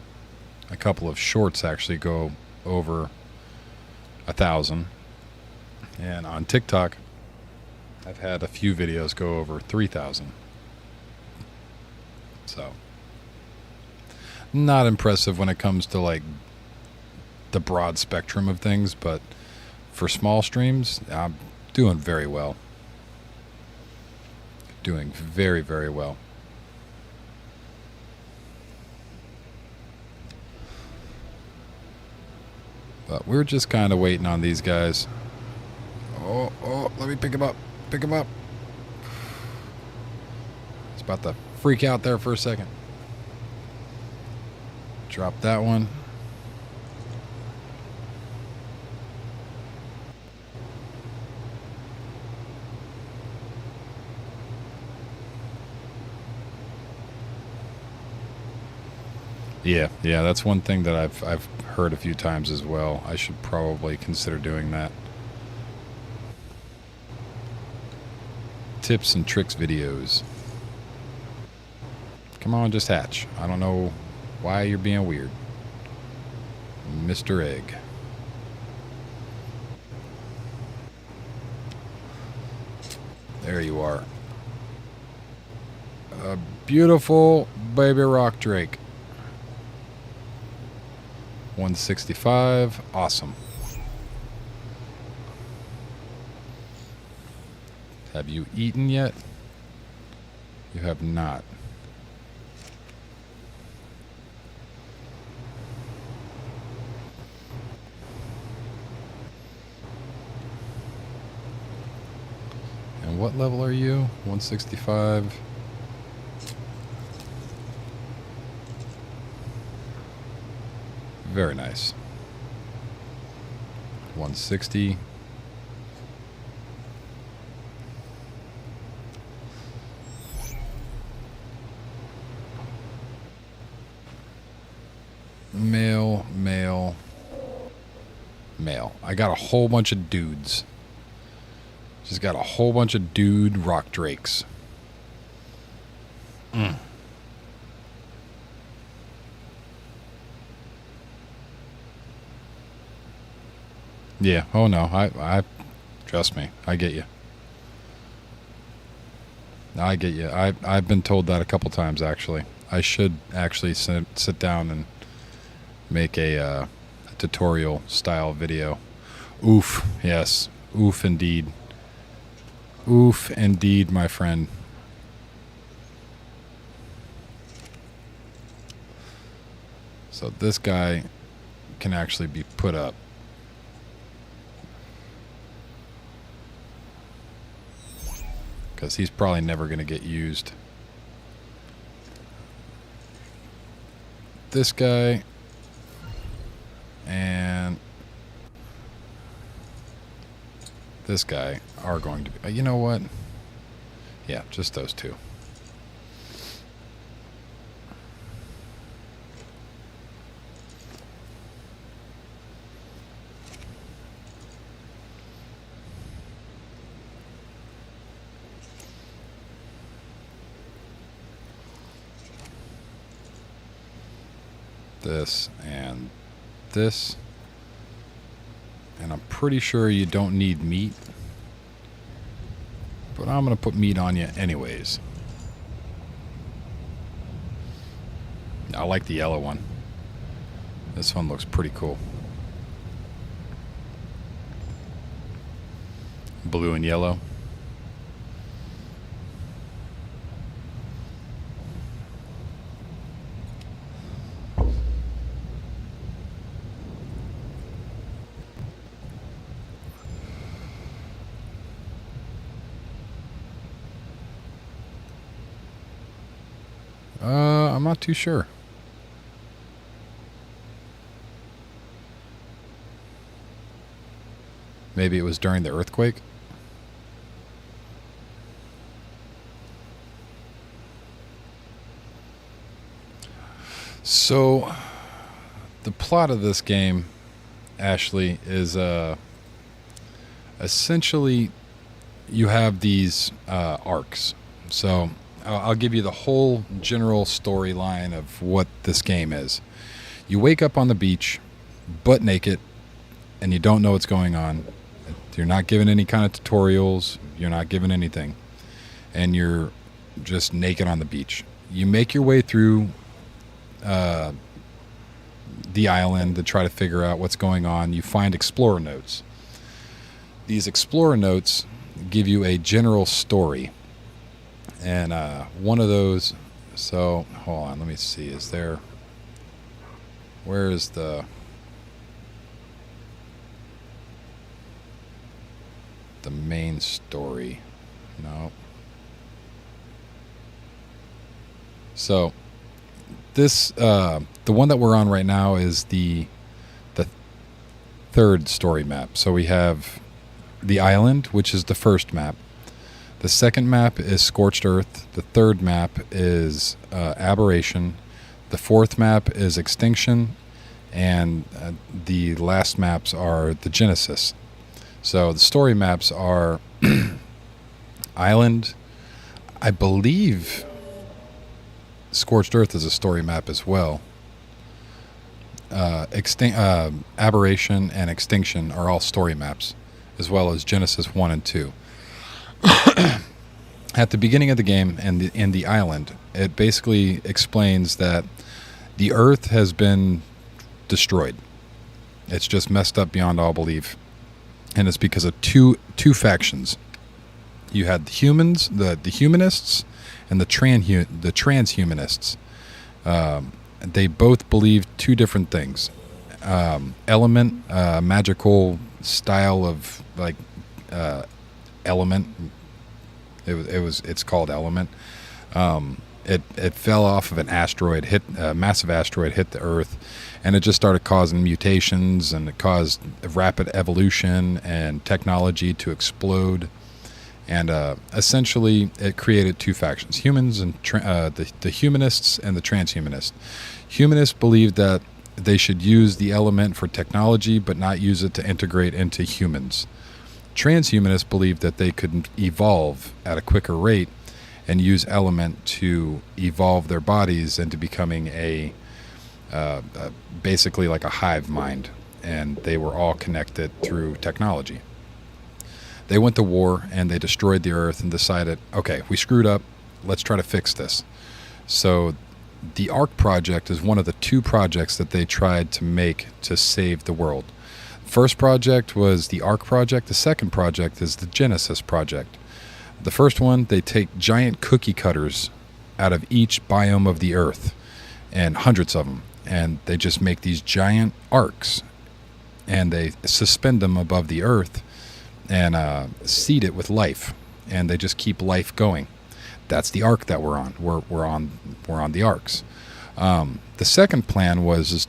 couple of shorts actually go over 1,000. And on TikTok I've had a few videos go over 3,000. So not impressive when it comes to like the broad spectrum of things, but for small streams, I'm doing very well. Doing very, very well. But we're just kind of waiting on these guys. Oh, let me pick him up. Pick him up. It's about to freak out there for a second. Drop that one. Yeah, that's one thing that I've heard a few times as well. I should probably consider doing that. Tips and tricks videos. Come on, just hatch. I don't know why you're being weird. Mr. Egg. There you are. A beautiful baby rock drake. 165. Awesome. Have you eaten yet? You have not. And what level are you? 165. Very nice. 160. Male. I got a whole bunch of dudes. Just got a whole bunch of dude rock drakes. Yeah. Oh no. I trust me. I get you. I get you. I've been told that a couple times actually. I should actually sit down and make a tutorial style video. Oof. Yes. Oof indeed. Oof indeed, my friend. So this guy can actually be put up. Because he's probably never going to get used. This guy and this guy are going to be, you know what? Yeah, just those two. This and this. And I'm pretty sure you don't need meat. But I'm going to put meat on you anyways. I like the yellow one. This one looks pretty cool. Blue and yellow. I'm not too sure. Maybe it was during the earthquake. So, the plot of this game, Ashley, is essentially you have these arcs. So, I'll give you the whole general storyline of what this game is. You wake up on the beach, butt naked, and you don't know what's going on. You're not given any kind of tutorials. You're not given anything. And you're just naked on the beach. You make your way through the island to try to figure out what's going on. You find explorer notes. These explorer notes give you a general story. And one of those... So, hold on. Let me see. Is there... Where is the main story? No. So this the one that we're on right now is the third story map. So we have the island, which is the first map. The second map is Scorched Earth. The third map is Aberration. The fourth map is Extinction, and the last maps are the Genesis. So the story maps are Island. I believe Scorched Earth is a story map as well. Aberration and Extinction are all story maps, as well as Genesis 1 and 2. At the beginning of the game and in the island, it basically explains that the Earth has been destroyed. It's just messed up beyond all belief. And it's because of two factions. You had the humans, the humanists, and the transhumanists. They both believed two different things. Element, magical style of like element. It's called Element. It fell off of an asteroid, a massive asteroid hit the Earth, and it just started causing mutations, and it caused rapid evolution and technology to explode. And essentially, it created two factions: humans and the humanists and the transhumanists. Humanists believed that they should use the element for technology, but not use it to integrate into humans. Transhumanists believed that they could evolve at a quicker rate and use element to evolve their bodies into becoming basically like a hive mind, and they were all connected through technology. They went to war and they destroyed the Earth and decided, okay, we screwed up, let's try to fix this. So the Ark project is one of the two projects that they tried to make to save the world. First project was the Ark project. The second project is the Genesis project. The first one, they take giant cookie cutters out of each biome of the Earth, and hundreds of them, and they just make these giant arcs, and they suspend them above the Earth and seed it with life, and they just keep life going. That's the arc that we're on. We're on the arcs. The second plan was just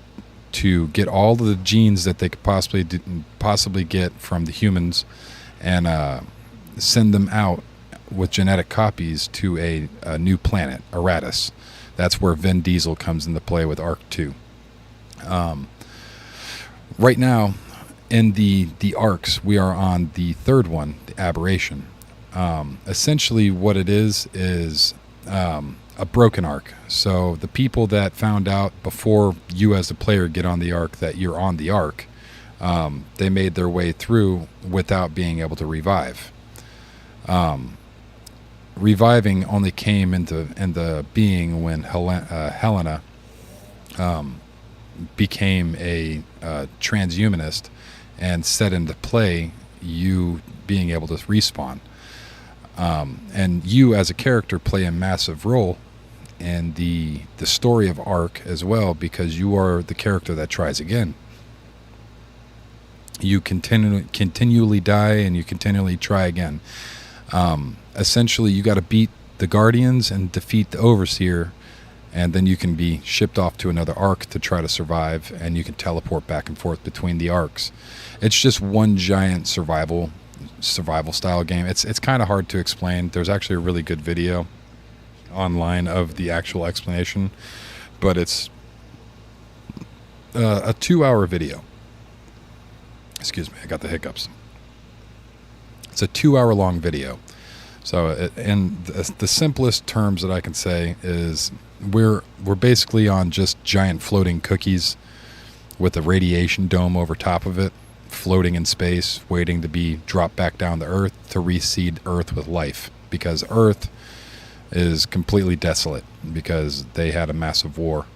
to get all of the genes that they could possibly get from the humans, and send them out with genetic copies to a new planet, Aratus. That's where Vin Diesel comes into play with Arc 2. Right now, in the arcs, we are on the third one, the Aberration. Essentially what it is a broken arc. So the people that found out before you as the player get on the arc that you're on the arc, they made their way through without being able to revive. Reviving only came into being when Helena became a transhumanist and set into play you being able to respawn. And you as a character play a massive role in the story of Ark as well, because you are the character that tries again. You continually die and you continually try again. Essentially, you got to beat the Guardians and defeat the Overseer, and then you can be shipped off to another arc to try to survive, and you can teleport back and forth between the arcs. It's just one giant survival style game. It's kind of hard to explain. There's actually a really good video online of the actual explanation, but it's a 2-hour video. Excuse me, I got the hiccups. It's a 2-hour long video. So, in the simplest terms that I can say is we're basically on just giant floating cookies with a radiation dome over top of it, floating in space, waiting to be dropped back down to Earth to reseed Earth with life, because Earth is completely desolate because they had a massive war.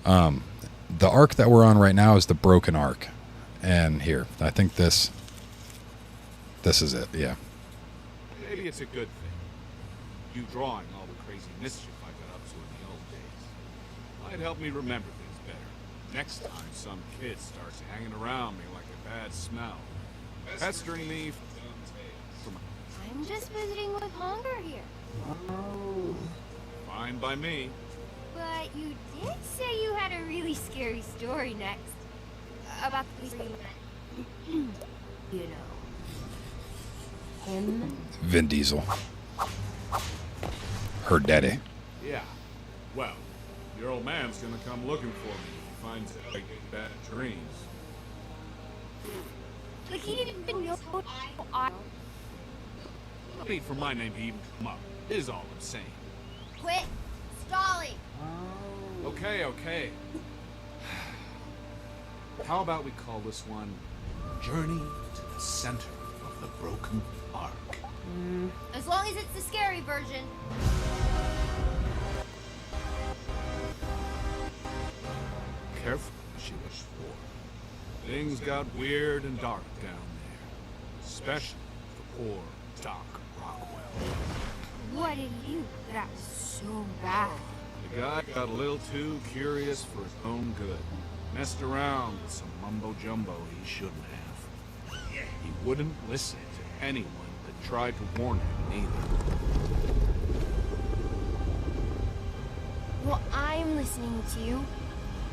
The arc that we're on right now is the Broken Arc, and here, I think this is it. Yeah. Maybe it's a good thing. You drawing all the crazy mischief I got up to in the old days might help me remember things better. Next time some kid starts hanging around me like a bad smell, pestering me for my... I'm just visiting with Hunger here. Oh. Fine by me. But you did say you had a really scary story next. About the three men. You know. Him? Vin Diesel. Her daddy. Yeah. Well, your old man's gonna come looking for me if he finds I get bad dreams. Like he didn't even know I... No need for my name to even come up, is all I'm saying. Quit stalling. Oh. Okay. How about we call this one Journey to the Center of the Broken Arc? As long as it's the scary version. Careful, she was for. Things got weird and dark down there. Especially for poor Doc Rockwell. What did he do that was so bad? The guy got a little too curious for his own good. Messed around with some mumbo-jumbo he shouldn't have. He wouldn't listen to anyone that tried to warn him either. Well, I'm listening to you,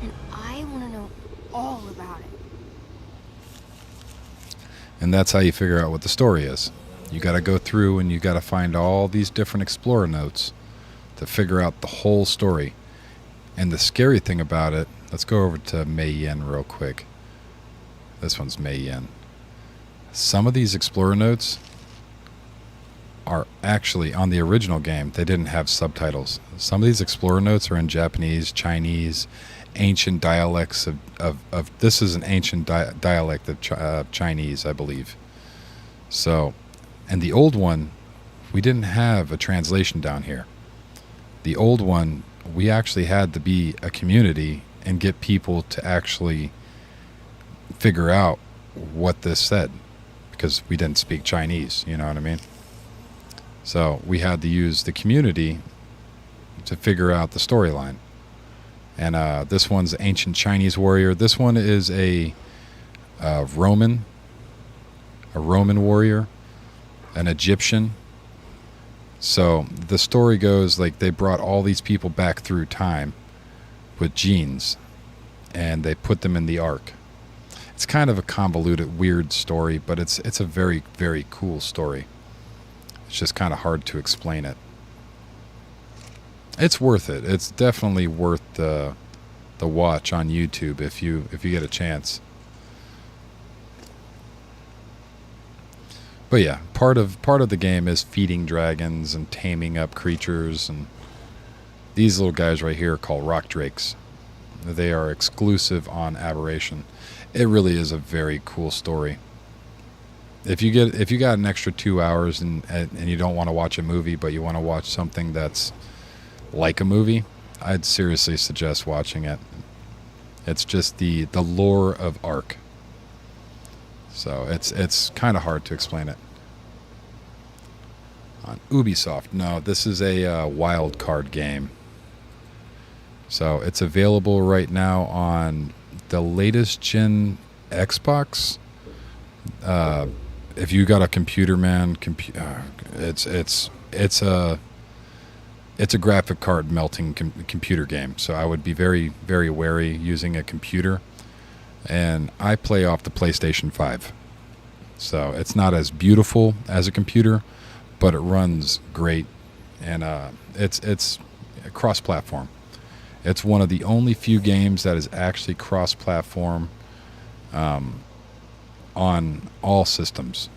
and I want to know all about it. And that's how you figure out what the story is. You got to go through and you got to find all these different explorer notes to figure out the whole story. And the scary thing about it, let's go over to Mei Yin real quick. This one's Mei Yin. Some of these explorer notes are actually on the original game. They didn't have subtitles. Some of these explorer notes are in Japanese, Chinese, ancient dialects of this is an ancient dialect of Chinese, I believe. So, and the old one, we didn't have a translation down here. The old one, we actually had to be a community and get people to actually figure out what this said, because we didn't speak Chinese, you know what I mean? So we had to use the community to figure out the storyline. And this one's ancient Chinese warrior. This one is a Roman warrior, an Egyptian. So the story goes like they brought all these people back through time with genes, and they put them in the Ark. It's kind of a convoluted, weird story, but it's a very, very cool story. It's just kind of hard to explain it. It's worth it. It's definitely worth the watch on YouTube if you get a chance. But yeah, part of the game is feeding dragons and taming up creatures, and these little guys right here are called rock drakes. They are exclusive on Aberration. It really is a very cool story. If you got an extra 2 hours and you don't want to watch a movie, but you want to watch something that's like a movie, I'd seriously suggest watching it. It's just the lore of Ark. So it's kind of hard to explain it. On Ubisoft, no, this is a wild card game. So it's available right now on the latest gen Xbox. If you got a computer, man, it's it's a graphic card melting computer game, so I would be very, very wary using a computer. And I play off the PlayStation 5, so it's not as beautiful as a computer, but it runs great, and it's cross-platform. It's one of the only few games that is actually cross-platform on all systems.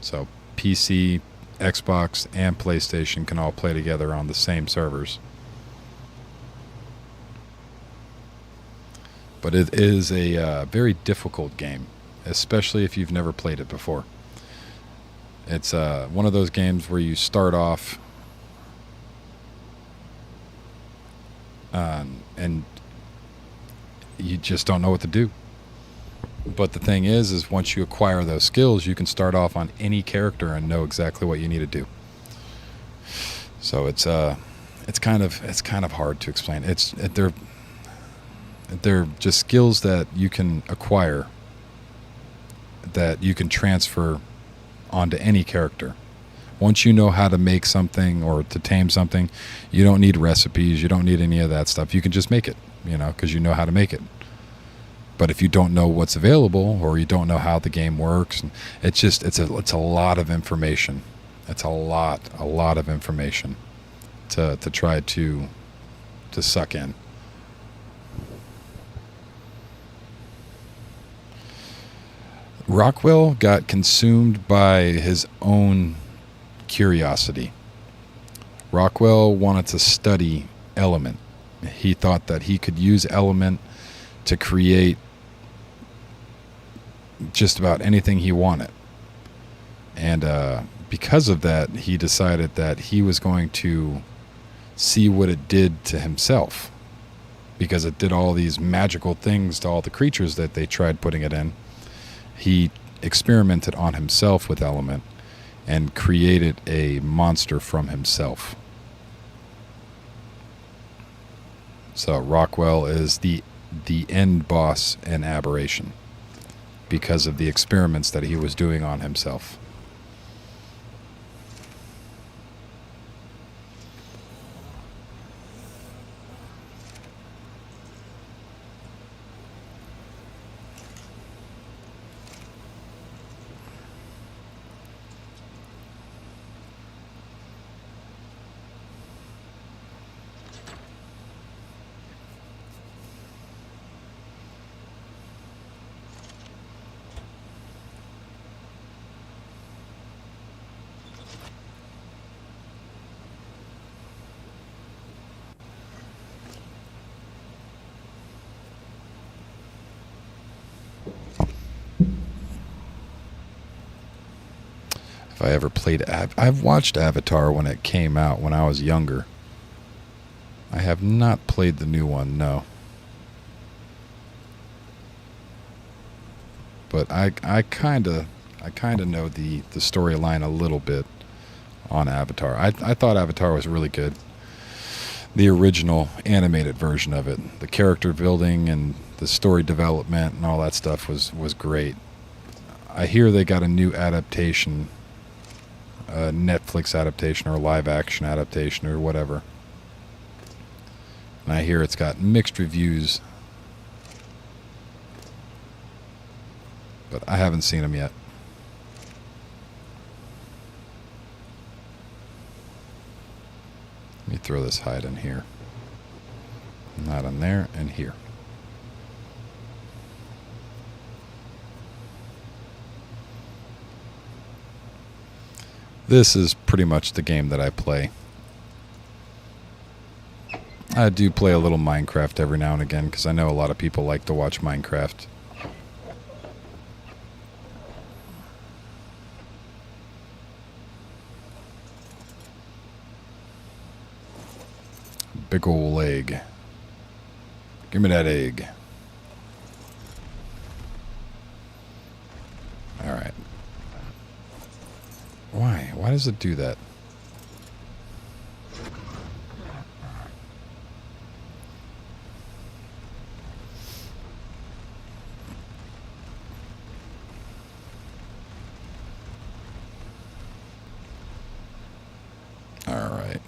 So PC, Xbox, and PlayStation can all play together on the same servers. But it is a very difficult game, especially if you've never played it before. It's one of those games where you start off and you just don't know what to do. But the thing is once you acquire those skills, you can start off on any character and know exactly what you need to do. So it's kind of hard to explain. They're just skills that you can acquire, that you can transfer onto any character. Once you know how to make something or to tame something, you don't need recipes, you don't need any of that stuff. You can just make it, because you know how to make it. But if you don't know what's available, or you don't know how the game works, it's a lot of information. It's a lot of information to try to suck in. Rockwell got consumed by his own curiosity. Rockwell wanted to study Element. He thought that he could use Element to create just about anything he wanted. And because of that, he decided that he was going to see what it did to himself, because it did all these magical things to all the creatures that they tried putting it in. He experimented on himself with Element and created a monster from himself. So Rockwell is the end boss in Aberration because of the experiments that he was doing on himself. If I ever played, I've watched Avatar when it came out when I was younger. I have not played the new one, no. But I kind of know the storyline a little bit on Avatar. I thought Avatar was really good. The original animated version of it, the character building and the story development and all that stuff was great. I hear they got a new adaptation, a Netflix adaptation or live action adaptation or whatever. And I hear it's got mixed reviews, but I haven't seen them yet. Let me throw this hide in here. Not in there, and here. This is pretty much the game that I play. I do play a little Minecraft every now and again because I know a lot of people like to watch Minecraft. Big ol' egg. Give me that egg. Alright. Why? Why does it do that? Alright.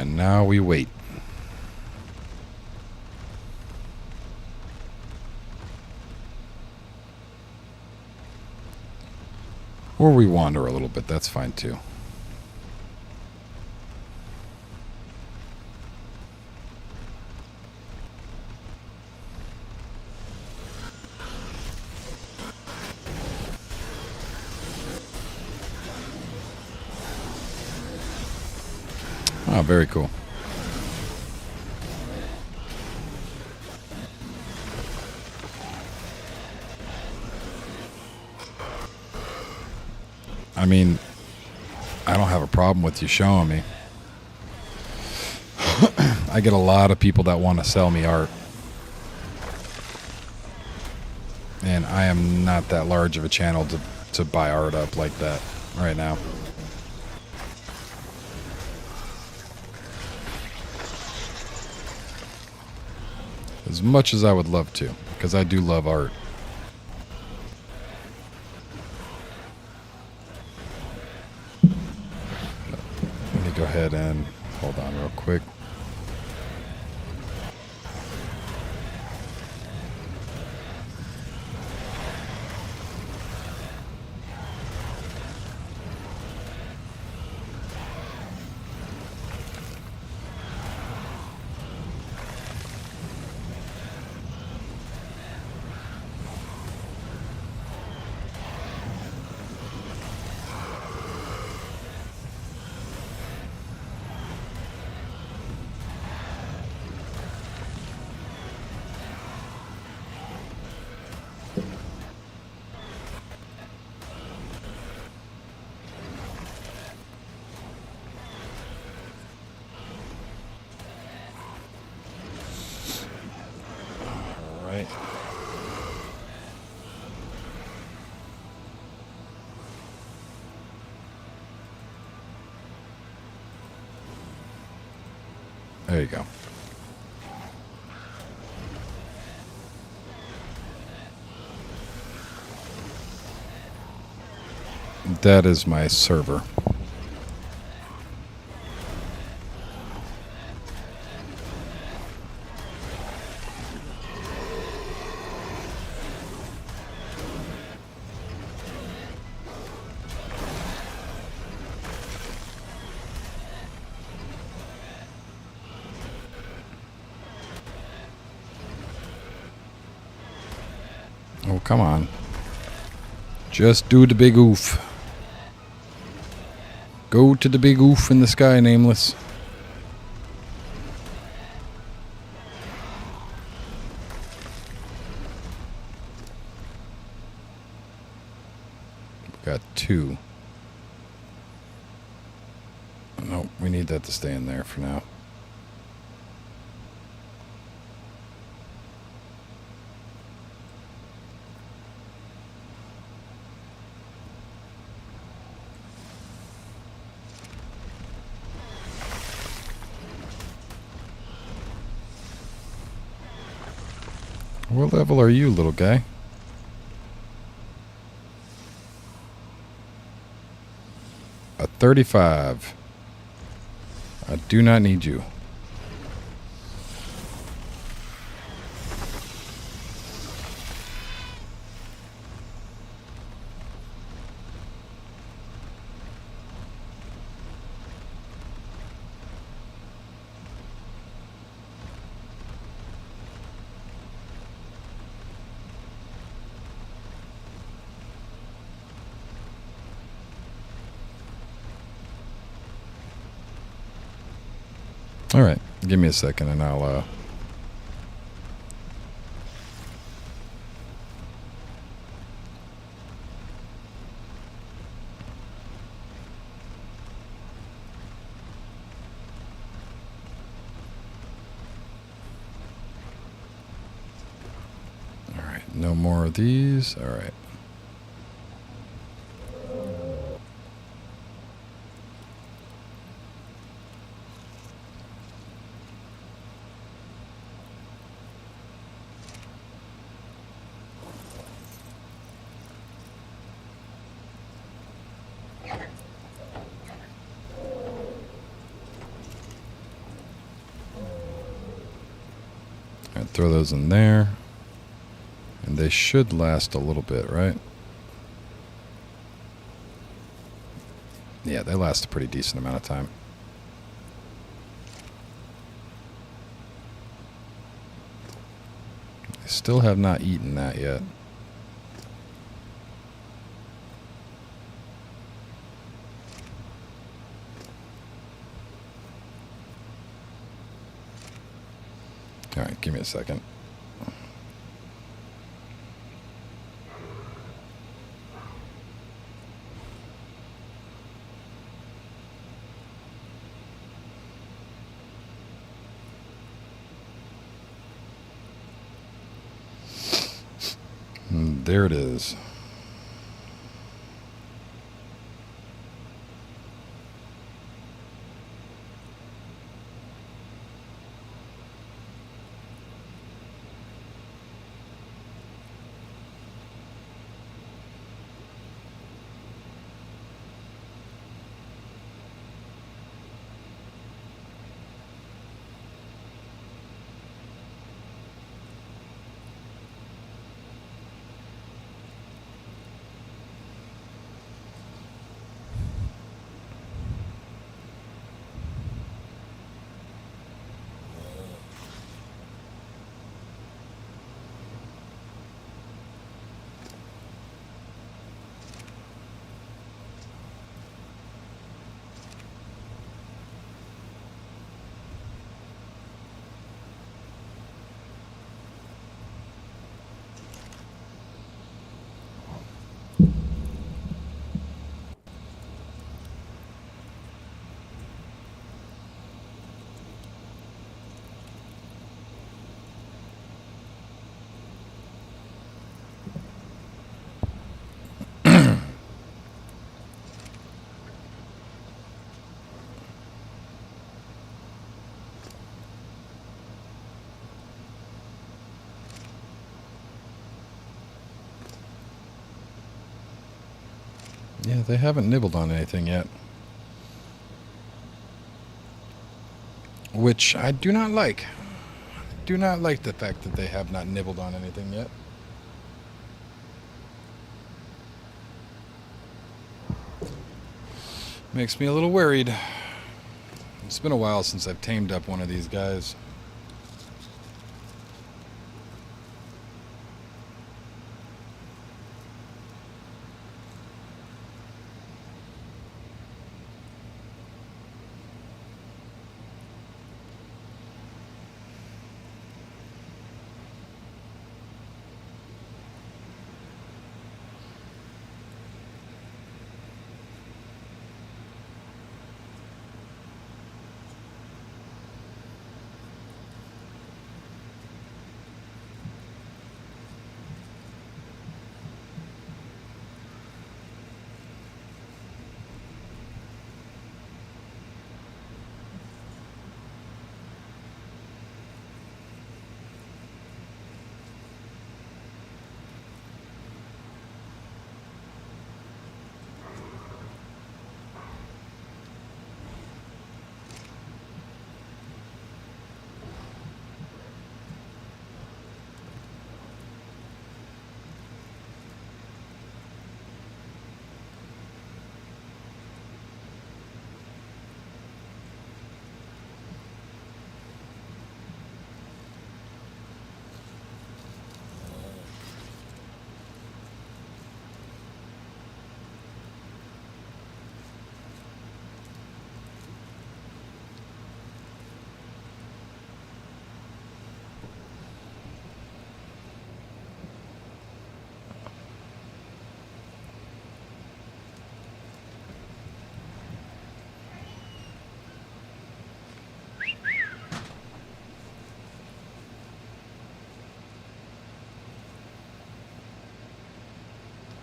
And now we wait. Or we wander a little bit, that's fine too. Oh, very cool. I mean, I don't have a problem with you showing me. I get a lot of people that want to sell me art. And I am not that large of a channel to buy art up like that right now. As much as I would love to, because I do love art. Let me go ahead and hold on real quick. Right. There you go. That is my server. Oh, come on. Just do the big oof. Go to the big oof in the sky, Nameless. Got two. Nope, we need that to stay in there for now. What level are you, little guy? A 35. I do not need you. All right, give me a second and I'll all right, no more of these. All right. Throw those in there. And they should last a little bit, right? Yeah, they last a pretty decent amount of time. I still have not eaten that yet. All right, give me a second. And there it is. Yeah, they haven't nibbled on anything yet. Which I do not like. Do not like the fact that they have not nibbled on anything yet. Makes me a little worried. It's been a while since I've tamed up one of these guys.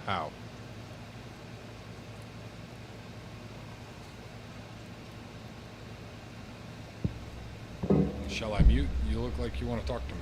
How? Shall I mute? You look like you want to talk to me.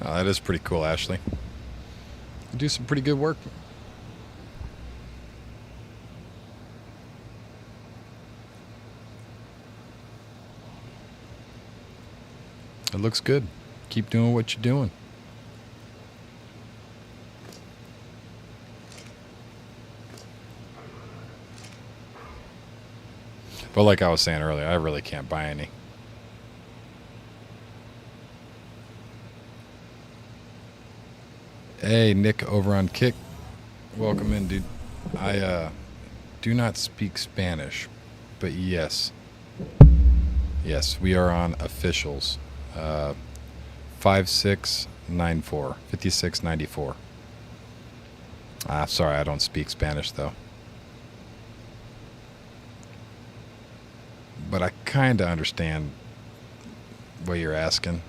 Oh, that is pretty cool, Ashley. You do some pretty good work. It looks good. Keep doing what you're doing. But like I was saying earlier, I really can't buy any. Hey, Nick over on Kick. Welcome in, dude. I do not speak Spanish, but yes. Yes, we are on officials. 5694. 5694. Sorry, I don't speak Spanish, though. But I kind of understand what you're asking.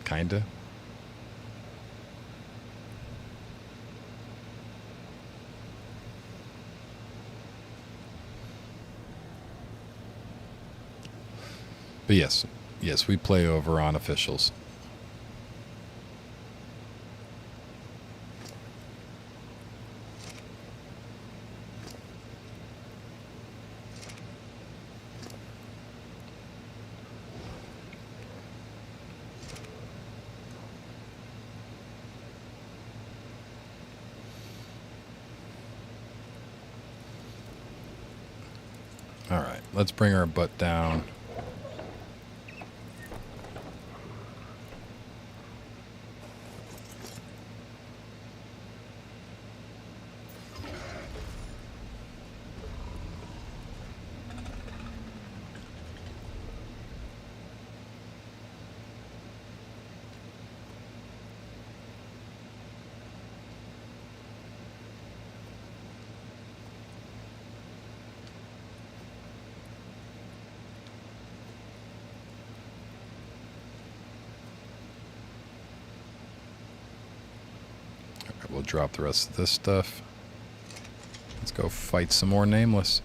Kinda. But yes, we play over on officials. All right, let's bring our butt down. We'll drop the rest of this stuff. Let's go fight some more nameless.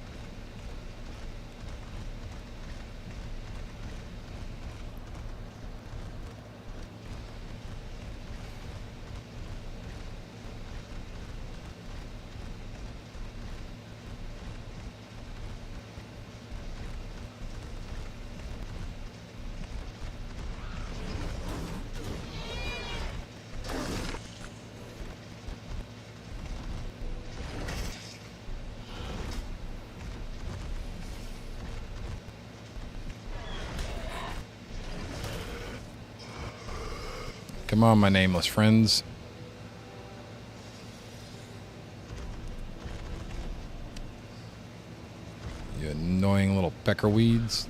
Come on, my nameless friends. You annoying little peckerweeds.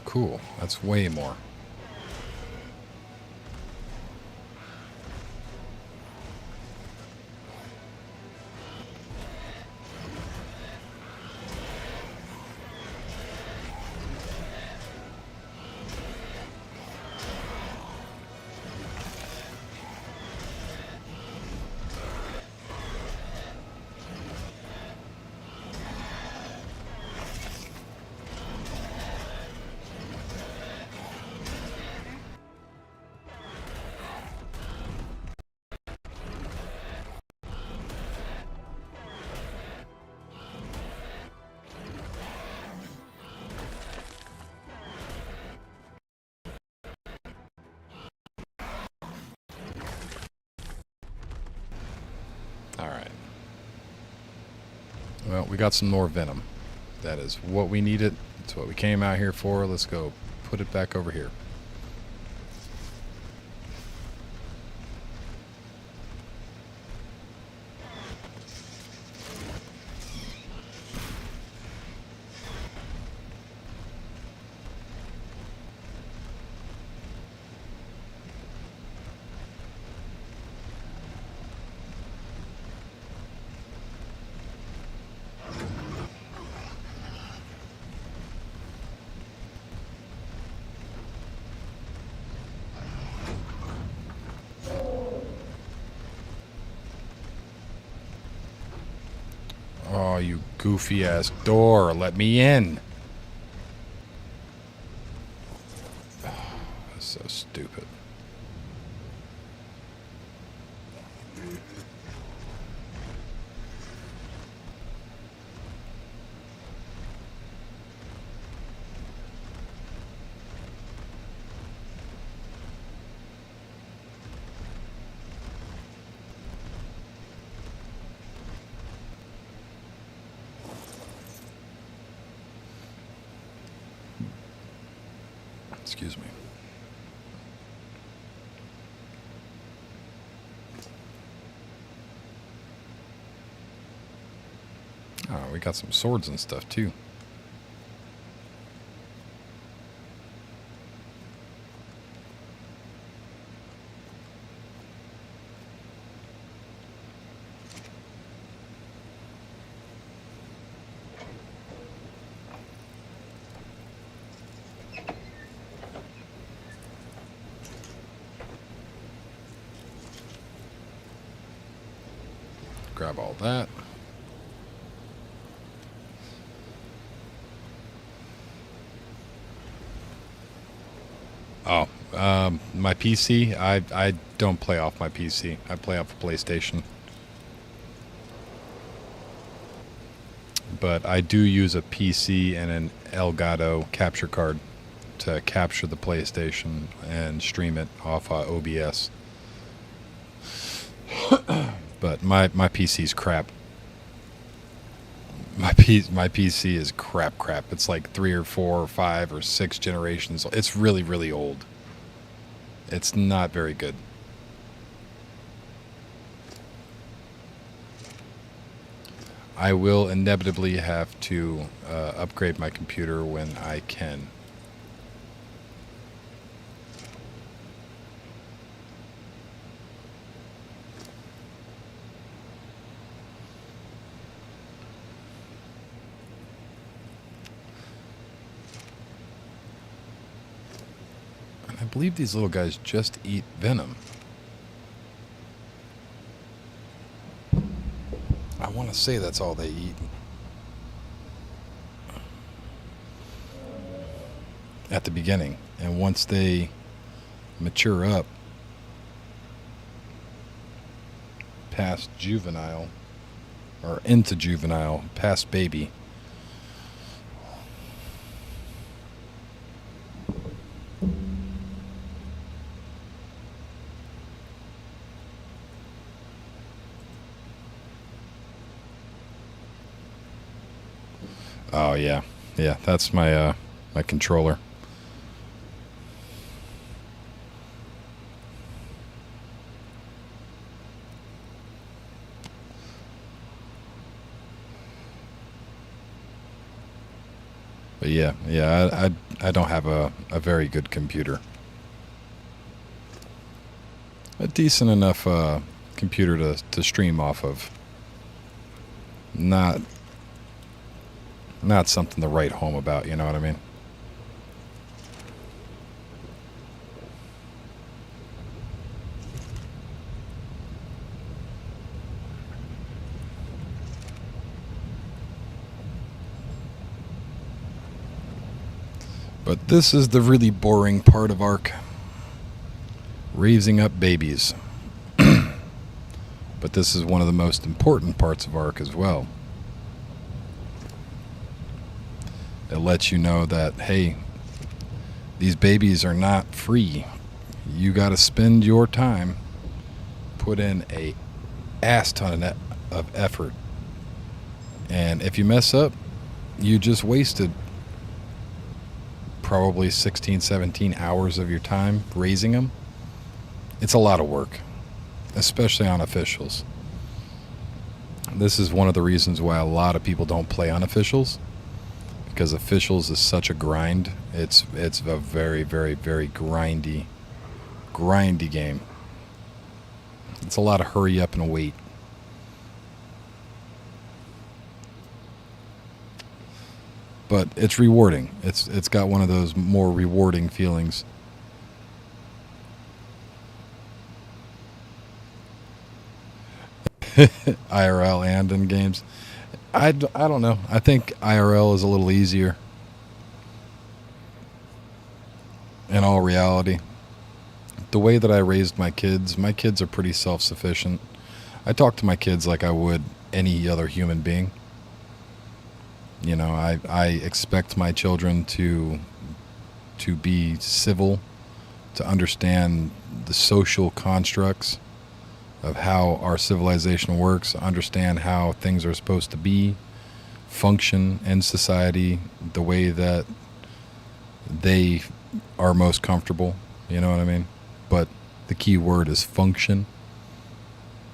Cool. That's way more. Alright. Well, we got some more venom. That is what we needed. That's what we came out here for. Let's go put it back over here. Goofy ass door. Let me in. That's so stupid. Excuse me. Oh, we got some swords and stuff too. Grab all that. Oh, my PC. I don't play off my PC. I play off a PlayStation. But I do use a PC and an Elgato capture card to capture the PlayStation and stream it off OBS. But my PC's crap. My PC is crap. It's like 3 or 4 or 5 or 6 generations. It's really, really old. It's not very good. I will inevitably have to upgrade my computer when I can. I believe these little guys just eat venom. I want to say that's all they eat. At the beginning. And once they mature up past juvenile, or into juvenile, past baby, oh yeah, that's my my controller. But yeah, I don't have a very good computer. A decent enough computer to stream off of. Not something to write home about, you know what I mean? But this is the really boring part of ARK. Raising up babies. But this is one of the most important parts of ARK as well. It lets you know that, hey, these babies are not free. You got to spend your time, put in a ass ton of effort. And if you mess up, you just wasted probably 16, 17 hours of your time raising them. It's a lot of work, especially on officials. This is one of the reasons why a lot of people don't play on officials, because officials is such a grind. It's a very, very, very grindy game. It's a lot of hurry up and wait. But it's rewarding. It's got one of those more rewarding feelings. IRL and in games. I don't know. I think IRL is a little easier. In all reality, the way that I raised my kids are pretty self-sufficient. I talk to my kids like I would any other human being. You know, I expect my children to be civil, to understand the social constructs of how our civilization works, understand how things are supposed to be, function in society the way that they are most comfortable. You know what I mean? But the key word is function.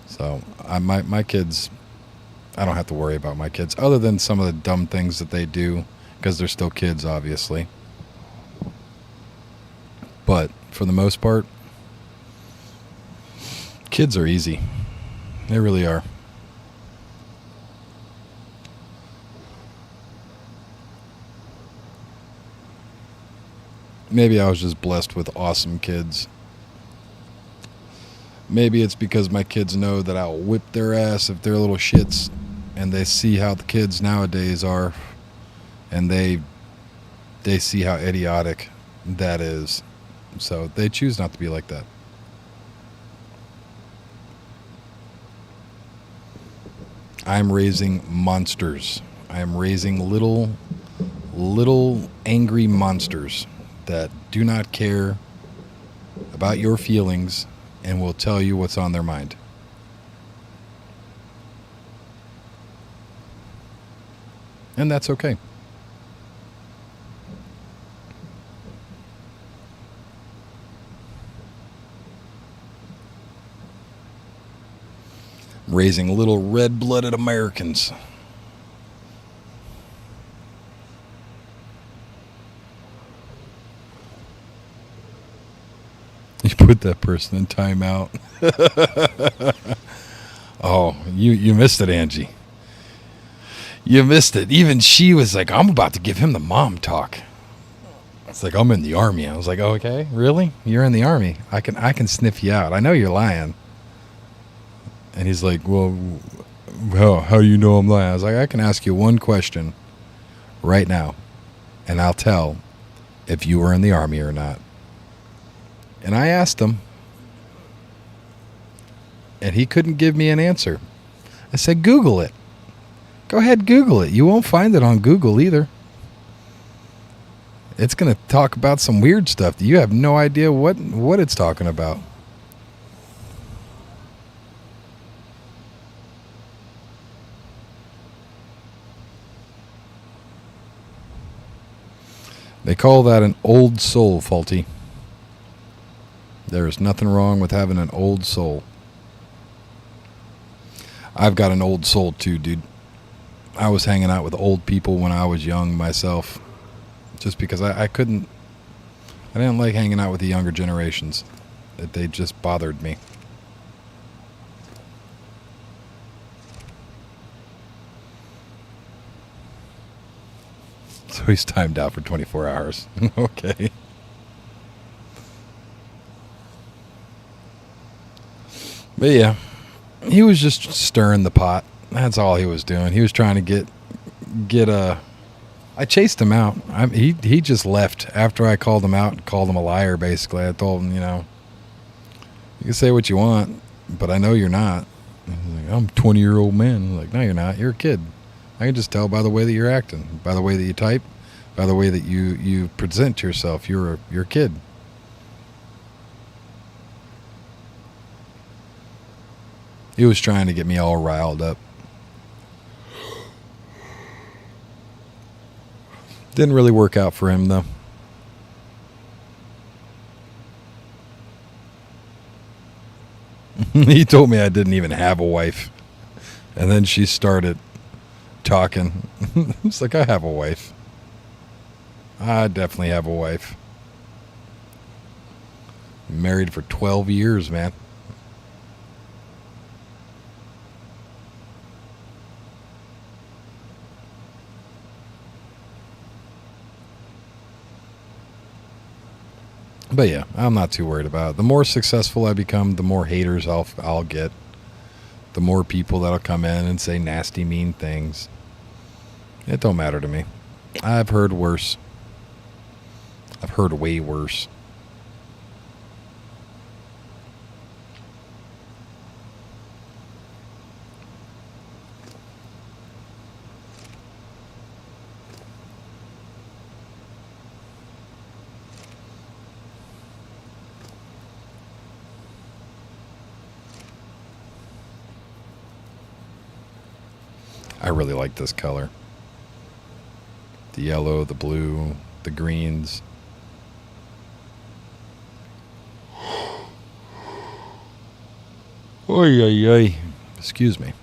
So my kids, I don't have to worry about my kids, other than some of the dumb things that they do, because they're still kids, obviously. But for the most part, kids are easy. They really are. Maybe I was just blessed with awesome kids. Maybe it's because my kids know that I'll whip their ass if they're little shits, and they see how the kids nowadays are, and they see how idiotic that is. So they choose not to be like that. I'm raising monsters. I am raising little angry monsters that do not care about your feelings and will tell you what's on their mind. And that's okay. Raising little red-blooded Americans. You put that person in timeout. Oh, you missed it, Angie. You missed it. Even she was like, I'm about to give him the mom talk. It's like, I'm in the army. I was like, oh, okay, really? You're in the army. I can sniff you out. I know you're lying. And he's like, well, how do you know I'm lying? I was like, I can ask you one question right now, and I'll tell if you were in the army or not. And I asked him, and he couldn't give me an answer. I said, Google it. Go ahead, Google it. You won't find it on Google either. It's going to talk about some weird stuff that you have no idea what it's talking about. They call that an old soul, Faulty. There is nothing wrong with having an old soul. I've got an old soul too, dude. I was hanging out with old people when I was young myself. Just because I didn't like hanging out with the younger generations. They just bothered me. So he's timed out for 24 hours. Okay. But yeah, he was just stirring the pot. That's all he was doing. He was trying to get a... I chased him out. He just left after I called him out and called him a liar, basically. I told him, you can say what you want, but I know you're not. He's like, I'm a 20-year-old man. I'm like, no, you're not. You're a kid. I can just tell by the way that you're acting, by the way that you type, by the way that you present yourself. You're a kid. He was trying to get me all riled up. Didn't really work out for him, though. He told me I didn't even have a wife. And then she started talking. It's like, I have a wife. I definitely have a wife. Married for 12 years, man. But yeah, I'm not too worried about it. The more successful I become, the more haters I'll get. The more people that'll come in and say nasty, mean things. It don't matter to me. I've heard worse. I've heard way worse. I really like this color. The yellow, the blue, the greens. Oy, oy, oy. Excuse me.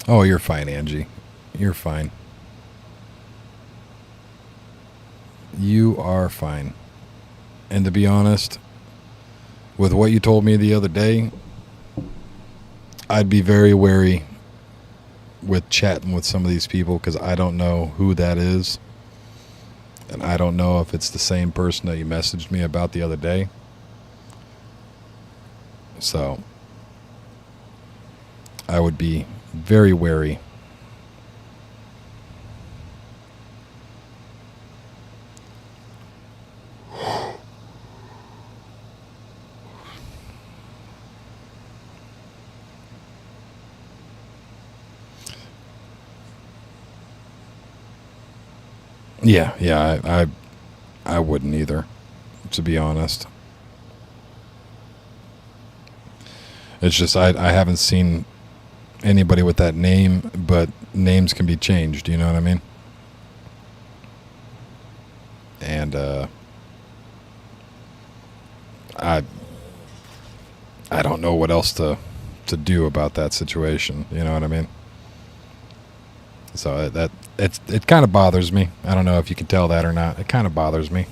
Oh, you're fine, Angie. You're fine. You are fine. And to be honest, with what you told me the other day, I'd be very wary with chatting with some of these people because I don't know who that is. And I don't know if it's the same person that you messaged me about the other day. So I would be very wary. Yeah, I wouldn't either, to be honest. It's just I haven't seen anybody with that name, but names can be changed, you know what I mean? And I don't know what else to do about that situation, you know what I mean? So it kind of bothers me. I don't know if you can tell that or not. It kind of bothers me.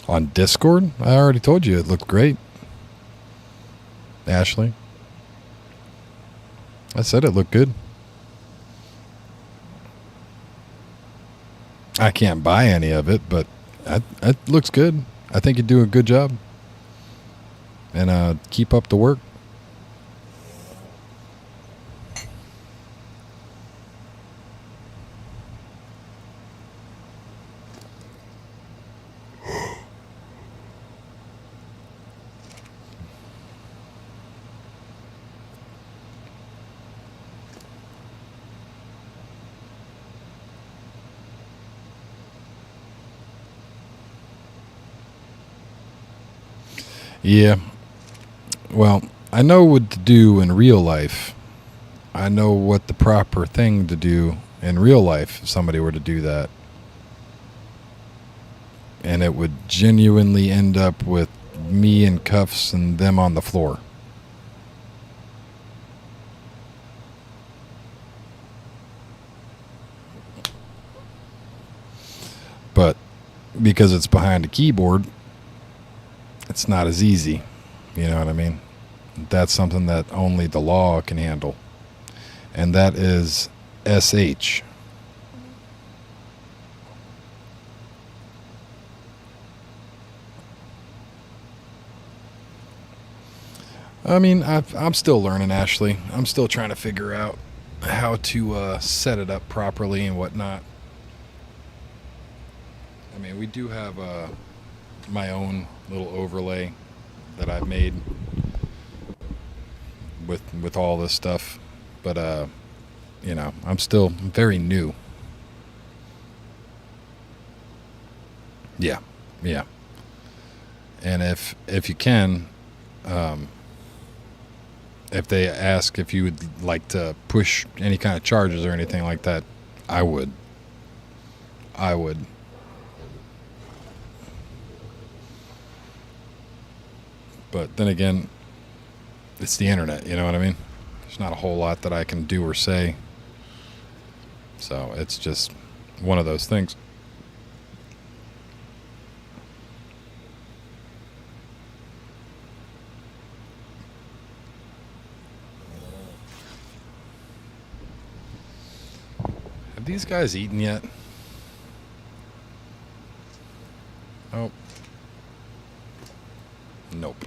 On Discord, I already told you it looked great. Ashley, I said it looked good. I can't buy any of it, but it looks good. I think you do a good job. And keep up the work. Yeah. Well, I know what to do in real life. I know what the proper thing to do in real life if somebody were to do that. And it would genuinely end up with me in cuffs and them on the floor. But because it's behind a keyboard, it's not as easy. You know what I mean? That's something that only the law can handle. And that is SH. I mean, I'm still learning, Ashley. I'm still trying to figure out how to set it up properly and whatnot. I mean, we do have my own little overlay that I've made with all this stuff, but you know, I'm still very new. Yeah. And if you can, if they ask if you would like to push any kind of charges or anything like that, I would. But then again, it's the internet, you know what I mean? There's not a whole lot that I can do or say So it's just one of those things. Have these guys eaten yet? Oh. Nope.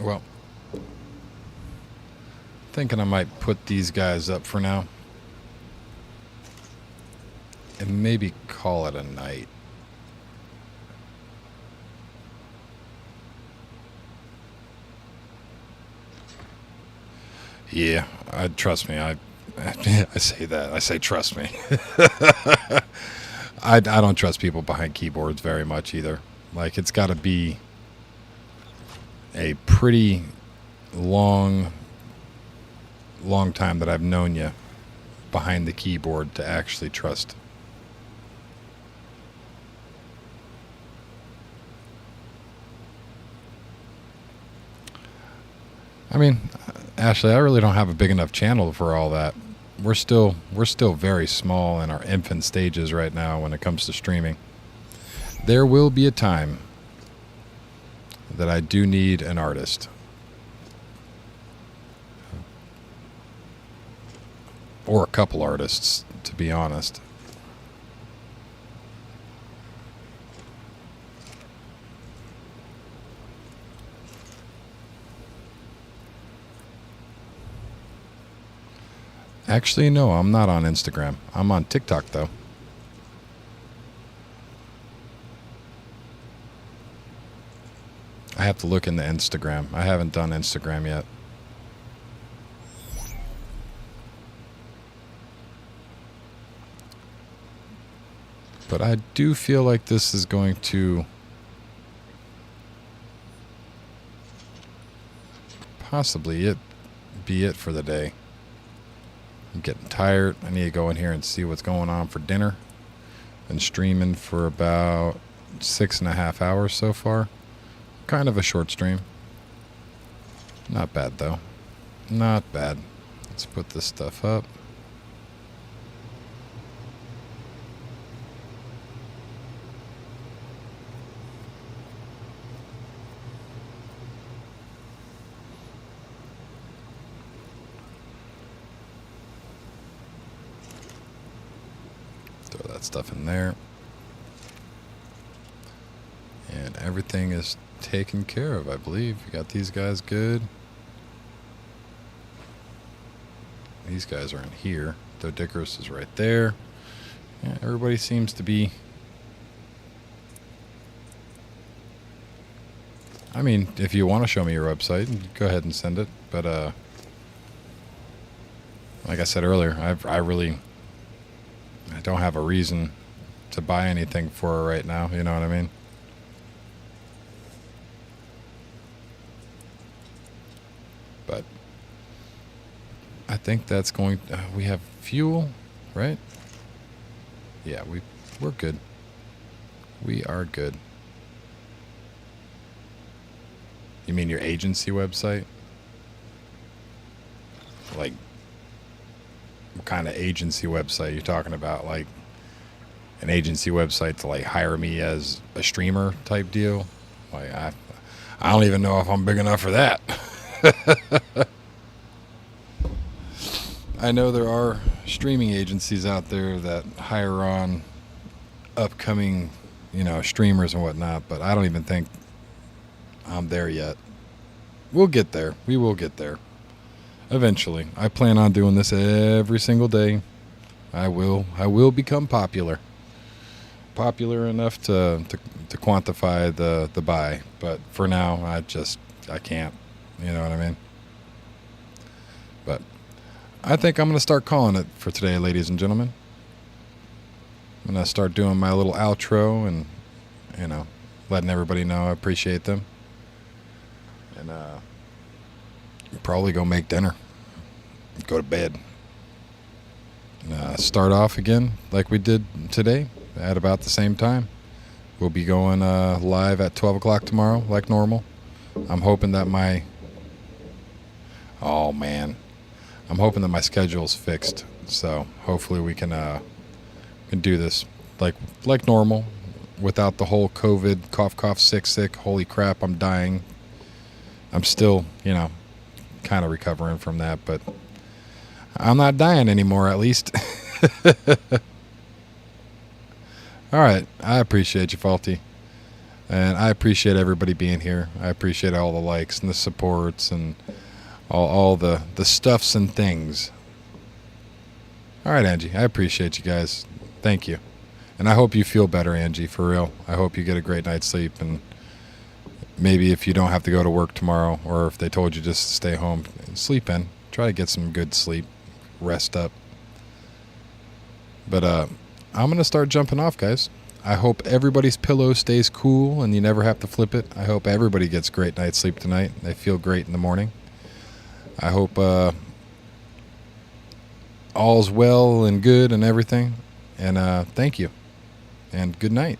Well, thinking I might put these guys up for now and maybe call it a night. Yeah, trust me. I say that. I say trust me. I don't trust people behind keyboards very much either. Like, it's got to be a pretty long time that I've known you behind the keyboard to actually trust. I mean, Ashley, I really don't have a big enough channel for all that. We're still very small in our infant stages right now when it comes to streaming. There will be a time that I do need an artist. Or a couple artists, to be honest. Actually, no, I'm not on Instagram. I'm on TikTok, though. I have to look into Instagram. I haven't done Instagram yet. But I do feel like this is going to possibly be it for the day. I'm getting tired. I need to go in here and see what's going on for dinner. Been streaming for about 6.5 hours so far. Kind of a short stream. Not bad, though. Not bad. Let's put this stuff up. Throw that stuff in there. And everything is taken care of, I believe. You got these guys good. These guys are in here. The Dickerus is right there. Yeah, everybody seems to be... I mean, if you want to show me your website, go ahead and send it. But, like I said earlier, I don't have a reason to buy anything for her right now. You know what I mean? But I think that's going... we have fuel, right? Yeah, we're good. We are good. You mean your agency website? Like, what kind of agency website are you talking about? Like, an agency website to, like, hire me as a streamer type deal? Like, I don't even know if I'm big enough for that. I know there are streaming agencies out there that hire on upcoming, streamers and whatnot, but I don't even think I'm there yet. We'll get there. We will get there. Eventually. I plan on doing this every single day. I will become popular. Popular enough to quantify the buy. But for now, I can't. You know what I mean? But I think I'm going to start calling it for today, ladies and gentlemen. I'm going to start doing my little outro and, letting everybody know I appreciate them. And probably go make dinner. Go to bed. Start off again like we did today at about the same time. We'll be going live at 12 o'clock tomorrow like normal. I'm hoping that Oh man, I'm hoping that my schedule's fixed, so hopefully we can do this like normal, without the whole COVID cough sick. Holy crap, I'm dying. I'm still, kind of recovering from that, but I'm not dying anymore, at least. All right, I appreciate you, Faulty. And I appreciate everybody being here. I appreciate all the likes and the supports and all the stuffs and things. All right, Angie, I appreciate you guys. Thank you. And I hope you feel better, Angie, for real. I hope you get a great night's sleep. And maybe if you don't have to go to work tomorrow, or if they told you just to stay home, sleep in. Try to get some good sleep. Rest up. But I'm going to start jumping off, guys. I hope everybody's pillow stays cool and you never have to flip it. I hope everybody gets great night's sleep tonight. They feel great in the morning. I hope all's well and good and everything. And thank you. And good night.